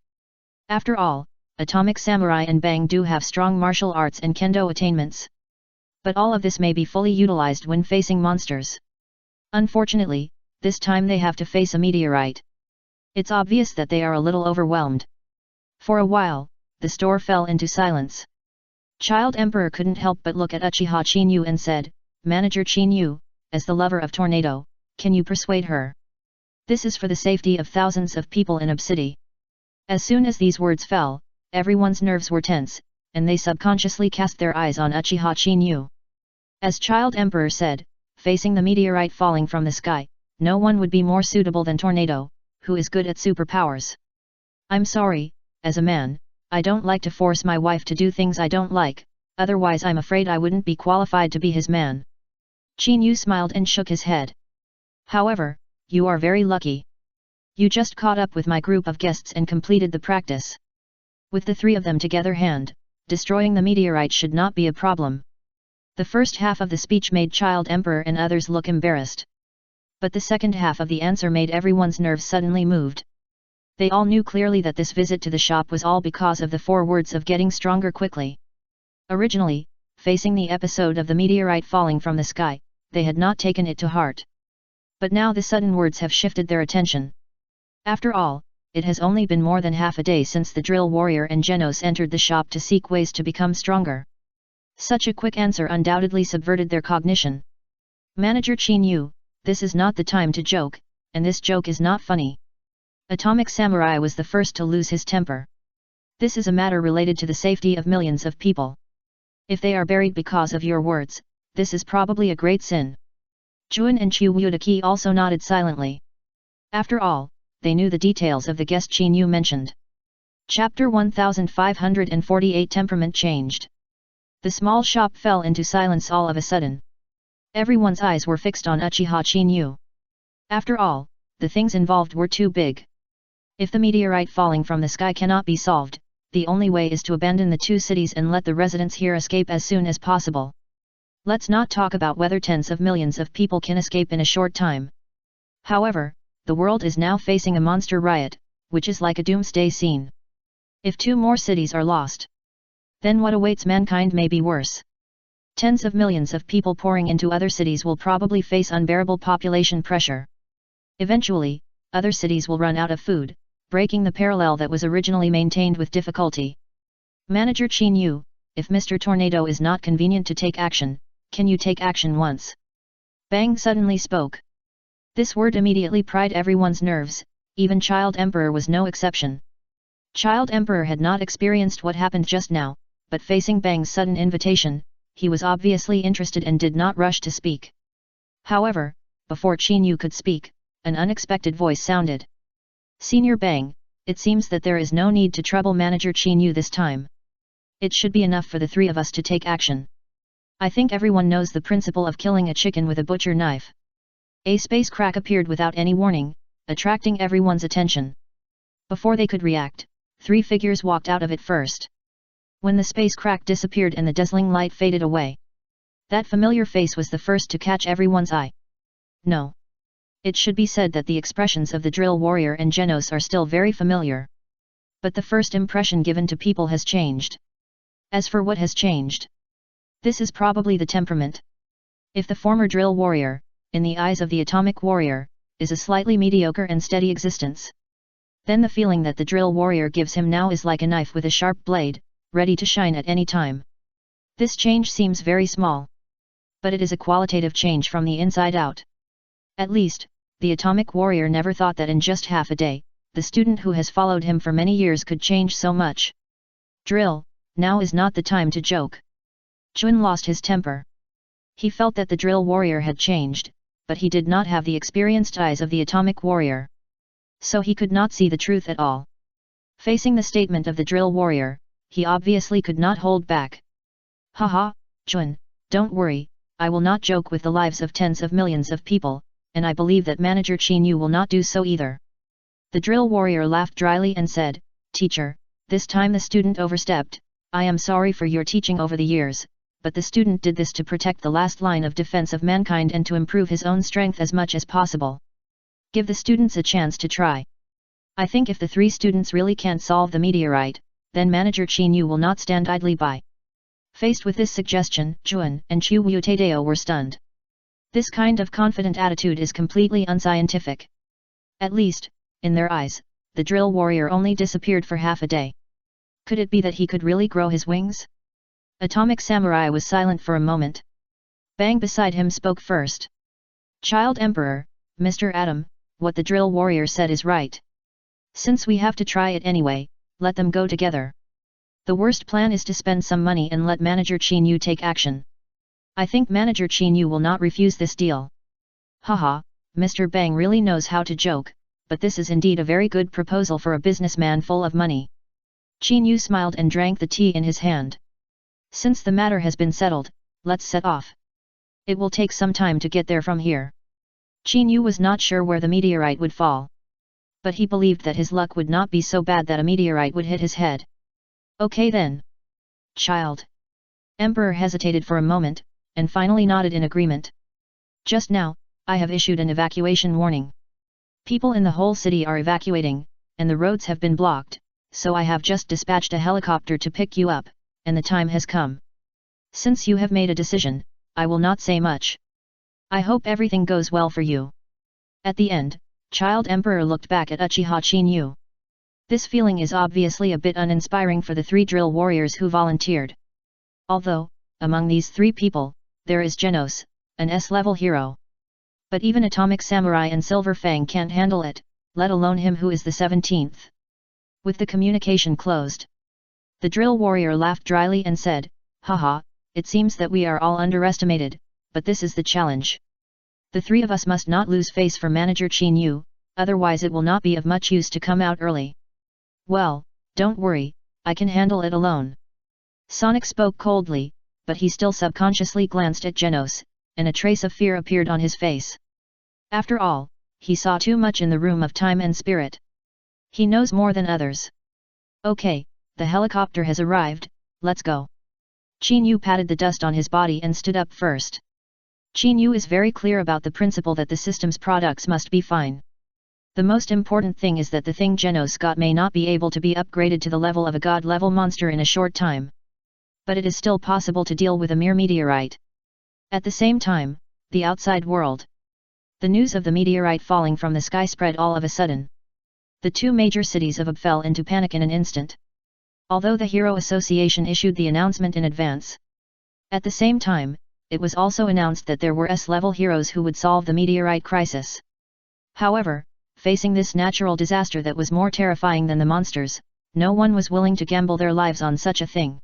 After all, Atomic Samurai and Bang do have strong martial arts and kendo attainments. But all of this may be fully utilized when facing monsters. Unfortunately, this time they have to face a meteorite. It's obvious that they are a little overwhelmed. For a while, the store fell into silence. Child Emperor couldn't help but look at Uchiha Chinyu and said, Manager Chinyu, as the lover of Tornado, can you persuade her? This is for the safety of thousands of people in Obsidy. As soon as these words fell, everyone's nerves were tense, and they subconsciously cast their eyes on Uchiha Chinyu. As Child Emperor said, facing the meteorite falling from the sky, no one would be more suitable than Tornado, who is good at superpowers. I'm sorry, as a man, I don't like to force my wife to do things I don't like, otherwise I'm afraid I wouldn't be qualified to be his man. Chinyu smiled and shook his head. However, you are very lucky. You just caught up with my group of guests and completed the practice. With the three of them together destroying the meteorite should not be a problem. The first half of the speech made Child Emperor and others look embarrassed. But the second half of the answer made everyone's nerves suddenly moved. They all knew clearly that this visit to the shop was all because of the 4 words of getting stronger quickly. Originally, facing the episode of the meteorite falling from the sky, they had not taken it to heart. But now the sudden words have shifted their attention. After all, it has only been more than half a day since the drill warrior and Genos entered the shop to seek ways to become stronger. Such a quick answer undoubtedly subverted their cognition. Manager Chinyu, this is not the time to joke, and this joke is not funny. Atomic Samurai was the first to lose his temper. This is a matter related to the safety of millions of people. If they are buried because of your words, this is probably a great sin. Juan and Chiwudaki also nodded silently. After all, they knew the details of the guest Chinyu mentioned. Chapter 1548 Temperament changed. The small shop fell into silence all of a sudden. Everyone's eyes were fixed on Uchiha Chinyu. After all, the things involved were too big. If the meteorite falling from the sky cannot be solved, the only way is to abandon the two cities and let the residents here escape as soon as possible. Let's not talk about whether tens of millions of people can escape in a short time. However, the world is now facing a monster riot, which is like a doomsday scene. If 2 more cities are lost, then what awaits mankind may be worse. Tens of millions of people pouring into other cities will probably face unbearable population pressure. Eventually, other cities will run out of food, breaking the parallel that was originally maintained with difficulty. Manager Qin Yu, if Mr. Tornado is not convenient to take action, can you take action once? Bang suddenly spoke. This word immediately pried everyone's nerves, even Child Emperor was no exception. Child Emperor had not experienced what happened just now, but facing Bang's sudden invitation, he was obviously interested and did not rush to speak. However, before Qin Yu could speak, an unexpected voice sounded. Senior Bang, it seems that there is no need to trouble Manager Qin Yu this time. It should be enough for the 3 of us to take action. I think everyone knows the principle of killing a chicken with a butcher knife. A space crack appeared without any warning, attracting everyone's attention. Before they could react, 3 figures walked out of it first. When the space crack disappeared and the dazzling light faded away, that familiar face was the first to catch everyone's eye. No. It should be said that the expressions of the drill warrior and Genos are still very familiar. But the first impression given to people has changed. As for what has changed, this is probably the temperament. If the former drill warrior, in the eyes of the atomic warrior, is a slightly mediocre and steady existence, then the feeling that the drill warrior gives him now is like a knife with a sharp blade, ready to shine at any time. This change seems very small, but it is a qualitative change from the inside out. At least, the atomic warrior never thought that in just half a day, the student who has followed him for many years could change so much. Drill, now is not the time to joke. Chun lost his temper. He felt that the drill warrior had changed, but he did not have the experienced eyes of the atomic warrior. So he could not see the truth at all. Facing the statement of the drill warrior, he obviously could not hold back. Haha, Chun, don't worry, I will not joke with the lives of tens of millions of people, and I believe that Manager Qin Yu will not do so either. The drill warrior laughed dryly and said, Teacher, this time the student overstepped. I am sorry for your teaching over the years, but the student did this to protect the last line of defense of mankind and to improve his own strength as much as possible. Give the students a chance to try. I think if the 3 students really can't solve the meteorite, then Manager Qin Yu will not stand idly by. Faced with this suggestion, Chun and Chu Wutadeo were stunned. This kind of confident attitude is completely unscientific. At least, in their eyes, the drill warrior only disappeared for half a day. Could it be that he could really grow his wings? Atomic Samurai was silent for a moment. Bang beside him spoke first. Child Emperor, Mr. Adam, what the drill warrior said is right. Since we have to try it anyway, let them go together. The worst plan is to spend some money and let Manager Qin Yu take action. I think Manager Qin Yu will not refuse this deal. Haha, Mr. Bang really knows how to joke, but this is indeed a very good proposal for a businessman full of money. Qin Yu smiled and drank the tea in his hand. Since the matter has been settled, let's set off. It will take some time to get there from here. Qin Yu was not sure where the meteorite would fall, but he believed that his luck would not be so bad that a meteorite would hit his head. Okay then. Child Emperor hesitated for a moment, and finally nodded in agreement. Just now, I have issued an evacuation warning. People in the whole city are evacuating, and the roads have been blocked, so I have just dispatched a helicopter to pick you up, and the time has come. Since you have made a decision, I will not say much. I hope everything goes well for you. At the end, Child Emperor looked back at Uchiha Qin Yu. This feeling is obviously a bit uninspiring for the 3 drill warriors who volunteered. Although, among these 3 people, there is Genos, an S-level hero. But even Atomic Samurai and Silver Fang can't handle it, let alone him who is the 17th. With the communication closed, the drill warrior laughed dryly and said, Haha, it seems that we are all underestimated, but this is the challenge. The 3 of us must not lose face for Manager Qin Yu, otherwise it will not be of much use to come out early. Well, don't worry, I can handle it alone. Sonic spoke coldly, but he still subconsciously glanced at Genos, and a trace of fear appeared on his face. After all, he saw too much in the room of time and spirit. He knows more than others. Okay, the helicopter has arrived, let's go. Qin Yu patted the dust on his body and stood up first. Qin Yu is very clear about the principle that the system's products must be fine. The most important thing is that the thing Genos got may not be able to be upgraded to the level of a god-level monster in a short time. But it is still possible to deal with a mere meteorite. At the same time, the outside world. The news of the meteorite falling from the sky spread all of a sudden. The two major cities of Ab fell into panic in an instant. Although the Hero Association issued the announcement in advance. At the same time, it was also announced that there were S-level heroes who would solve the meteorite crisis. However, facing this natural disaster that was more terrifying than the monsters, no one was willing to gamble their lives on such a thing.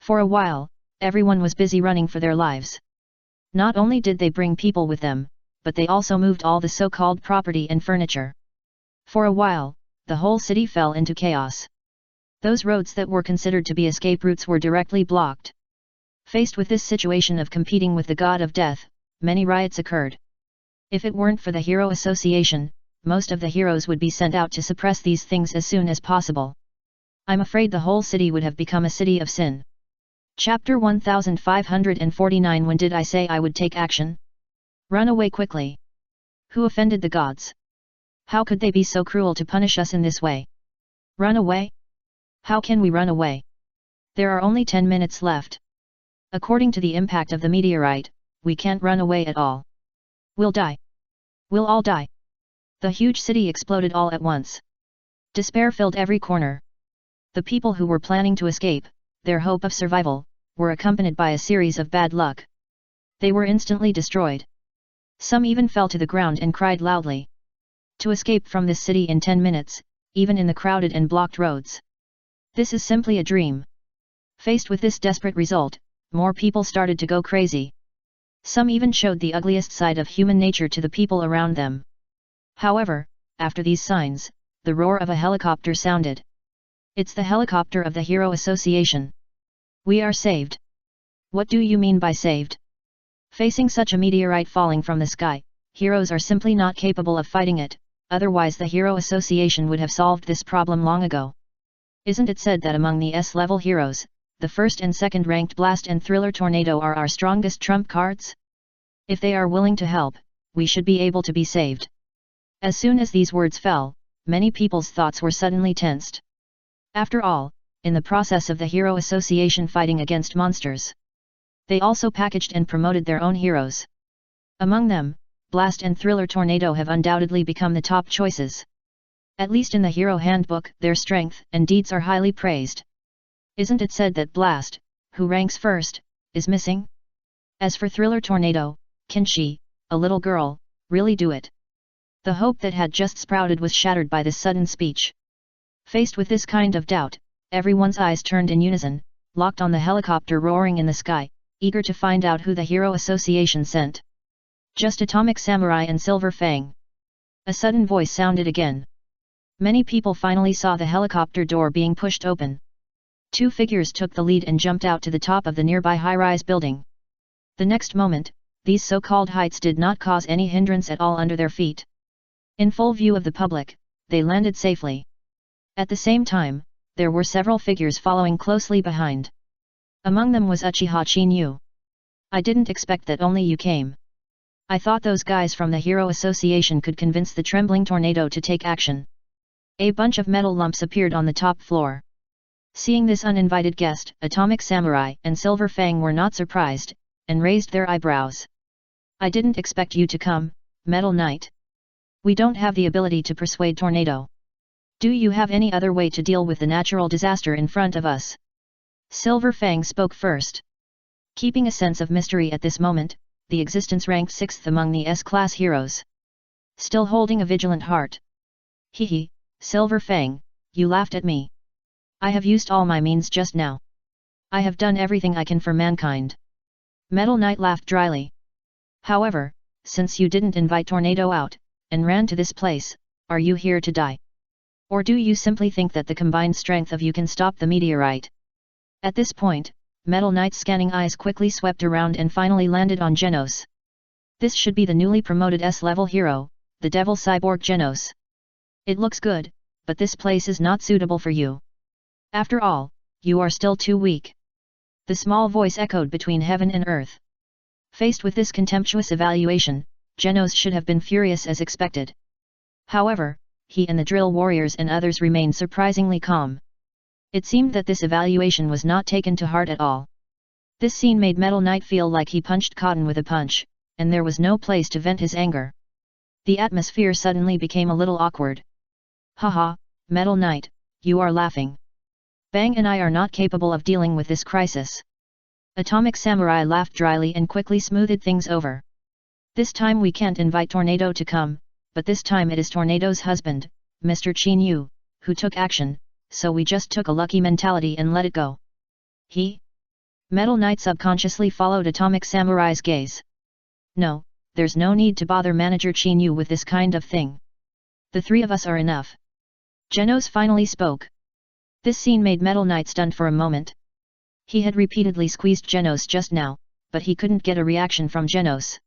For a while, everyone was busy running for their lives. Not only did they bring people with them, but they also moved all the so-called property and furniture. For a while, the whole city fell into chaos. Those roads that were considered to be escape routes were directly blocked. Faced with this situation of competing with the god of death, many riots occurred. If it weren't for the Hero Association, most of the heroes would be sent out to suppress these things as soon as possible. I'm afraid the whole city would have become a city of sin. Chapter 1549. When did I say I would take action? Run away quickly. Who offended the gods? How could they be so cruel to punish us in this way? Run away? How can we run away? There are only 10 minutes left. According to the impact of the meteorite, we can't run away at all. We'll die. We'll all die. The huge city exploded all at once. Despair filled every corner. The people who were planning to escape, their hope of survival, were accompanied by a series of bad luck. They were instantly destroyed. Some even fell to the ground and cried loudly. To escape from this city in 10 minutes, even in the crowded and blocked roads. This is simply a dream. Faced with this desperate result, more people started to go crazy. Some even showed the ugliest side of human nature to the people around them. However, after these signs, the roar of a helicopter sounded. It's the helicopter of the Hero Association. We are saved. What do you mean by saved? Facing such a meteorite falling from the sky, heroes are simply not capable of fighting it, otherwise the Hero Association would have solved this problem long ago. Isn't it said that among the S-level heroes, the first and second ranked Blast and Thriller Tornado are our strongest trump cards? If they are willing to help, we should be able to be saved. As soon as these words fell, many people's thoughts were suddenly tensed. After all, in the process of the Hero Association fighting against monsters, they also packaged and promoted their own heroes. Among them, Blast and Thriller Tornado have undoubtedly become the top choices. At least in the Hero Handbook, their strength and deeds are highly praised. Isn't it said that Blast, who ranks first, is missing? As for Thriller Tornado, can she, a little girl, really do it? The hope that had just sprouted was shattered by this sudden speech. Faced with this kind of doubt, everyone's eyes turned in unison, locked on the helicopter roaring in the sky, eager to find out who the Hero Association sent. Just Atomic Samurai and Silver Fang. A sudden voice sounded again. Many people finally saw the helicopter door being pushed open. Two figures took the lead and jumped out to the top of the nearby high-rise building. The next moment, these so-called heights did not cause any hindrance at all under their feet. In full view of the public, they landed safely. At the same time, there were several figures following closely behind. Among them was Uchiha Qin Yu. I didn't expect that only you came. I thought those guys from the Hero Association could convince the trembling tornado to take action. A bunch of metal lumps appeared on the top floor. Seeing this uninvited guest, Atomic Samurai and Silver Fang were not surprised, and raised their eyebrows. I didn't expect you to come, Metal Knight. We don't have the ability to persuade Tornado. Do you have any other way to deal with the natural disaster in front of us? Silver Fang spoke first. Keeping a sense of mystery at this moment, the existence ranked 6th among the S-class heroes. Still holding a vigilant heart. Hehe, Silver Fang, you laughed at me. I have used all my means just now. I have done everything I can for mankind. Metal Knight laughed dryly. However, since you didn't invite Tornado out, and ran to this place, are you here to die? Or do you simply think that the combined strength of you can stop the meteorite? At this point, Metal Knight's scanning eyes quickly swept around and finally landed on Genos. This should be the newly promoted S-level hero, the devil cyborg Genos. It looks good, but this place is not suitable for you. After all, you are still too weak. The small voice echoed between heaven and earth. Faced with this contemptuous evaluation, Genos should have been furious as expected. However, he and the drill warriors and others remained surprisingly calm. It seemed that this evaluation was not taken to heart at all. This scene made Metal Knight feel like he punched cotton with a punch, and there was no place to vent his anger. The atmosphere suddenly became a little awkward. Haha, Metal Knight, you are laughing. Bang and I are not capable of dealing with this crisis. Atomic Samurai laughed dryly and quickly smoothed things over. This time we can't invite Tornado to come, but this time it is Tornado's husband, Mr. Chin Yu, who took action, so we just took a lucky mentality and let it go. He? Metal Knight subconsciously followed Atomic Samurai's gaze. No, there's no need to bother Manager Chin Yu with this kind of thing. The three of us are enough. Genos finally spoke. This scene made Metal Knight stunned for a moment. He had repeatedly squeezed Genos just now, but he couldn't get a reaction from Genos.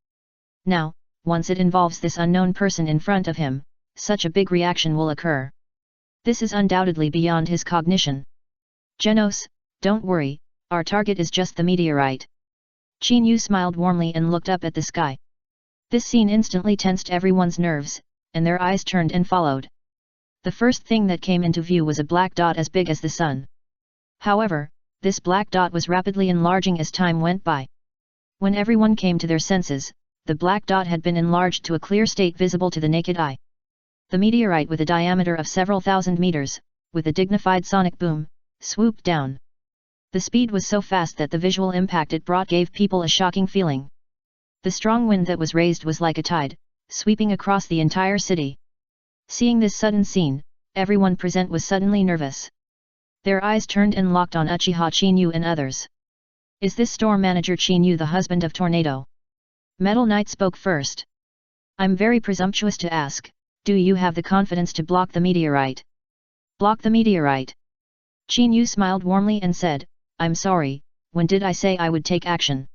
Now, once it involves this unknown person in front of him, such a big reaction will occur. This is undoubtedly beyond his cognition. Genos, don't worry, our target is just the meteorite. Chin Yu smiled warmly and looked up at the sky. This scene instantly tensed everyone's nerves, and their eyes turned and followed. The first thing that came into view was a black dot as big as the sun. However, this black dot was rapidly enlarging as time went by. When everyone came to their senses, the black dot had been enlarged to a clear state visible to the naked eye. The meteorite, with a diameter of several thousand meters, with a dignified sonic boom, swooped down. The speed was so fast that the visual impact it brought gave people a shocking feeling. The strong wind that was raised was like a tide, sweeping across the entire city. Seeing this sudden scene, everyone present was suddenly nervous. Their eyes turned and locked on Uchiha Chin Yu and others. Is this store manager Chin Yu the husband of Tornado? Metal Knight spoke first. I'm very presumptuous to ask, do you have the confidence to block the meteorite? Block the meteorite? Chin Yu smiled warmly and said, I'm sorry, when did I say I would take action?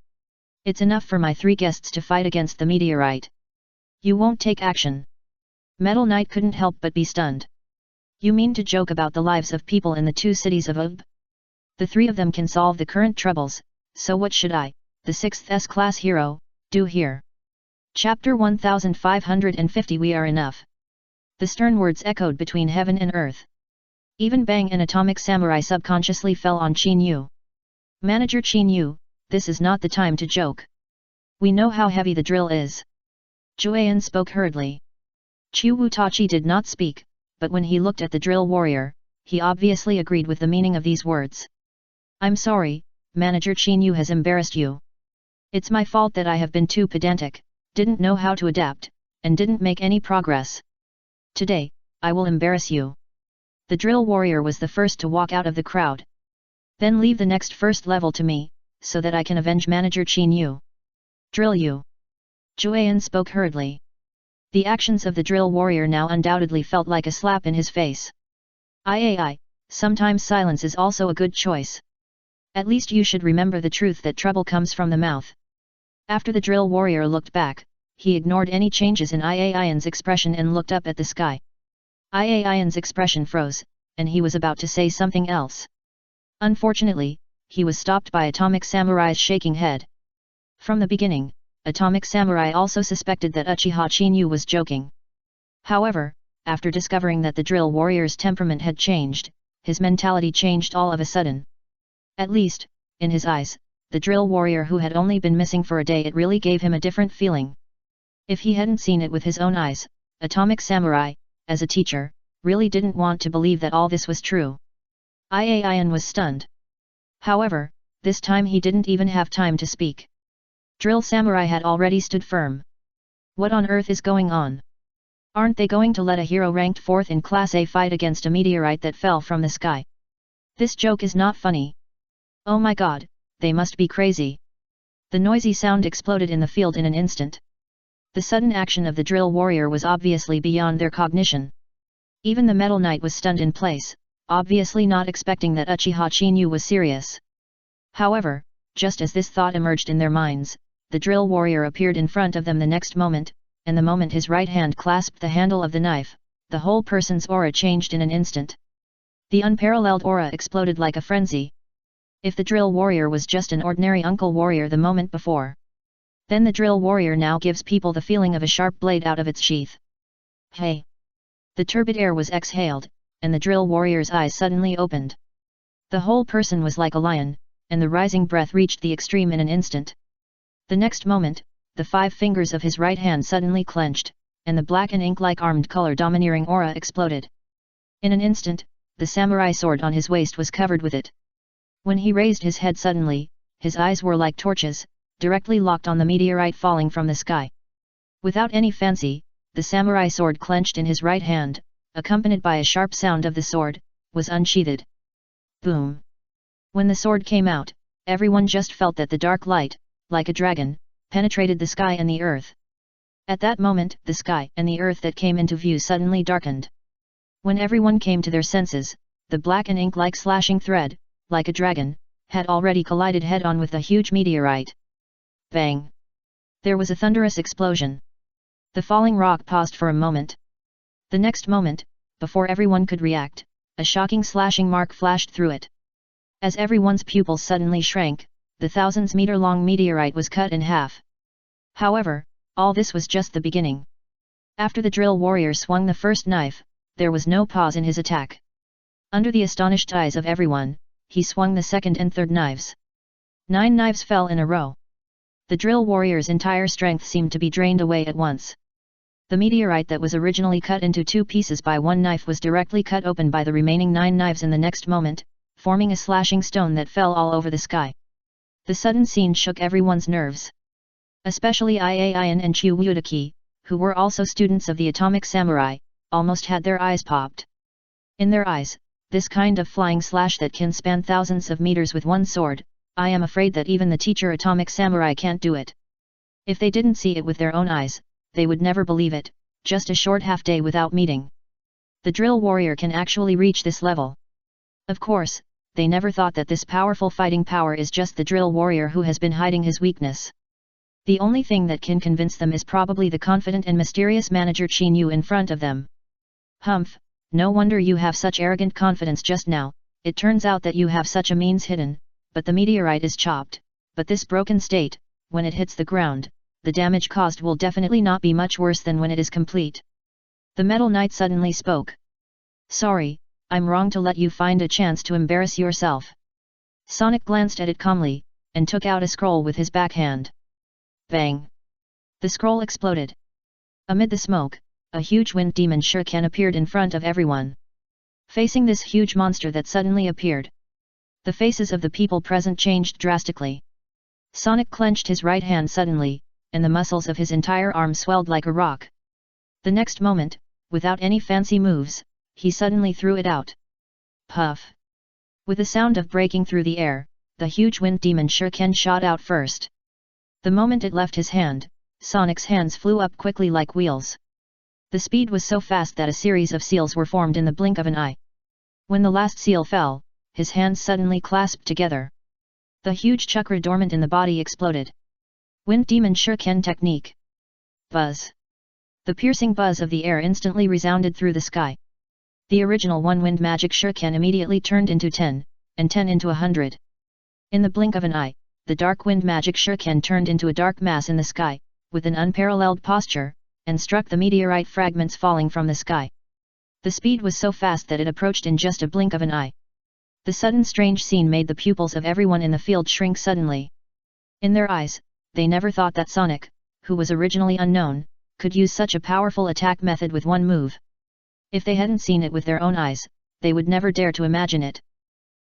It's enough for my three guests to fight against the meteorite. You won't take action? Metal Knight couldn't help but be stunned. You mean to joke about the lives of people in the two cities of Ub? The three of them can solve the current troubles, so what should I, the 6th S-class hero, do here? Chapter 1550. We are enough. The stern words echoed between heaven and earth. Even Bang and Atomic Samurai subconsciously fell on Chin Yu. Manager Chin Yu, this is not the time to joke. We know how heavy the drill is. Jueyan spoke hurriedly. Chu Wutachi did not speak, but when he looked at the drill warrior, he obviously agreed with the meaning of these words. I'm sorry, Manager Chin Yu has embarrassed you. It's my fault that I have been too pedantic, didn't know how to adapt, and didn't make any progress. Today, I will embarrass you. The drill warrior was the first to walk out of the crowd. Then leave the next first level to me, so that I can avenge Manager Chin Yu. Drill you. Jueyan spoke hurriedly. The actions of the drill warrior now undoubtedly felt like a slap in his face. Sometimes silence is also a good choice. At least you should remember the truth that trouble comes from the mouth. After the drill warrior looked back, he ignored any changes in Ian's expression and looked up at the sky. Ian's expression froze, and he was about to say something else. Unfortunately, he was stopped by Atomic Samurai's shaking head. From the beginning, Atomic Samurai also suspected that Uchiha Chin Yu was joking. However, after discovering that the drill warrior's temperament had changed, his mentality changed all of a sudden. At least, in his eyes, the drill warrior who had only been missing for a day, it really gave him a different feeling. If he hadn't seen it with his own eyes, Atomic Samurai, as a teacher, really didn't want to believe that all this was true. Ian was stunned. However, this time he didn't even have time to speak. Drill Samurai had already stood firm. What on earth is going on? Aren't they going to let a hero ranked 4th in Class A fight against a meteorite that fell from the sky? This joke is not funny. Oh my god, they must be crazy. The noisy sound exploded in the field in an instant. The sudden action of the drill warrior was obviously beyond their cognition. Even the Metal Knight was stunned in place, obviously not expecting that Uchiha Chin Yu was serious. However, just as this thought emerged in their minds, the drill warrior appeared in front of them the next moment, and the moment his right hand clasped the handle of the knife, the whole person's aura changed in an instant. The unparalleled aura exploded like a frenzy. If the drill warrior was just an ordinary uncle warrior the moment before, then the drill warrior now gives people the feeling of a sharp blade out of its sheath. Hey! The turbid air was exhaled, and the drill warrior's eyes suddenly opened. The whole person was like a lion, and the rising breath reached the extreme in an instant. The next moment, the 5 fingers of his right hand suddenly clenched, and the black and ink-like armed color domineering aura exploded. In an instant, the samurai sword on his waist was covered with it. When he raised his head suddenly, his eyes were like torches, directly locked on the meteorite falling from the sky. Without any fancy, the samurai sword clenched in his right hand, accompanied by a sharp sound of the sword, was unsheathed. Boom! When the sword came out, everyone just felt that the dark light, like a dragon, penetrated the sky and the earth. At that moment, the sky and the earth that came into view suddenly darkened. When everyone came to their senses, the black and ink-like slashing thread, like a dragon, had already collided head-on with the huge meteorite. Bang! There was a thunderous explosion. The falling rock paused for a moment. The next moment, before everyone could react, a shocking slashing mark flashed through it. As everyone's pupils suddenly shrank, the thousands-meter-long meteorite was cut in half. However, all this was just the beginning. After the drill warrior swung the first knife, there was no pause in his attack. Under the astonished eyes of everyone, he swung the second and third knives. 9 knives fell in a row. The drill warrior's entire strength seemed to be drained away at once. The meteorite that was originally cut into 2 pieces by one knife was directly cut open by the remaining 9 knives in the next moment, forming a slashing stone that fell all over the sky. The sudden scene shook everyone's nerves. Especially Ian and Chu Wudaki, who were also students of the Atomic Samurai, almost had their eyes popped. In their eyes, this kind of flying slash that can span thousands of meters with one sword, I am afraid that even the teacher Atomic Samurai can't do it. If they didn't see it with their own eyes, they would never believe it, just a short half-day without meeting. The drill warrior can actually reach this level. Of course, they never thought that this powerful fighting power is just the drill warrior who has been hiding his weakness. The only thing that can convince them is probably the confident and mysterious manager Qin Yu in front of them. Humph, no wonder you have such arrogant confidence just now. It turns out that you have such a means hidden, but the meteorite is chopped, but this broken state, when it hits the ground, the damage caused will definitely not be much worse than when it is complete. The Metal Knight suddenly spoke. Sorry, I'm wrong to let you find a chance to embarrass yourself. Sonic glanced at it calmly, and took out a scroll with his backhand. Bang! The scroll exploded. Amid the smoke, a huge wind demon shuriken appeared in front of everyone. Facing this huge monster that suddenly appeared, the faces of the people present changed drastically. Sonic clenched his right hand suddenly, and the muscles of his entire arm swelled like a rock. The next moment, without any fancy moves, he suddenly threw it out. Puff! With a sound of breaking through the air, the huge wind demon shuriken shot out first. The moment it left his hand, Sonic's hands flew up quickly like wheels. The speed was so fast that a series of seals were formed in the blink of an eye. When the last seal fell, his hands suddenly clasped together. The huge chakra dormant in the body exploded. Wind Demon Shuriken Technique. Buzz. The piercing buzz of the air instantly resounded through the sky. The original one wind magic shuriken immediately turned into 10, and 10 into 100. In the blink of an eye, the dark wind magic shuriken turned into a dark mass in the sky, with an unparalleled posture, and struck the meteorite fragments falling from the sky. The speed was so fast that it approached in just a blink of an eye. The sudden strange scene made the pupils of everyone in the field shrink suddenly. In their eyes, they never thought that Sonic, who was originally unknown, could use such a powerful attack method with one move. If they hadn't seen it with their own eyes, they would never dare to imagine it.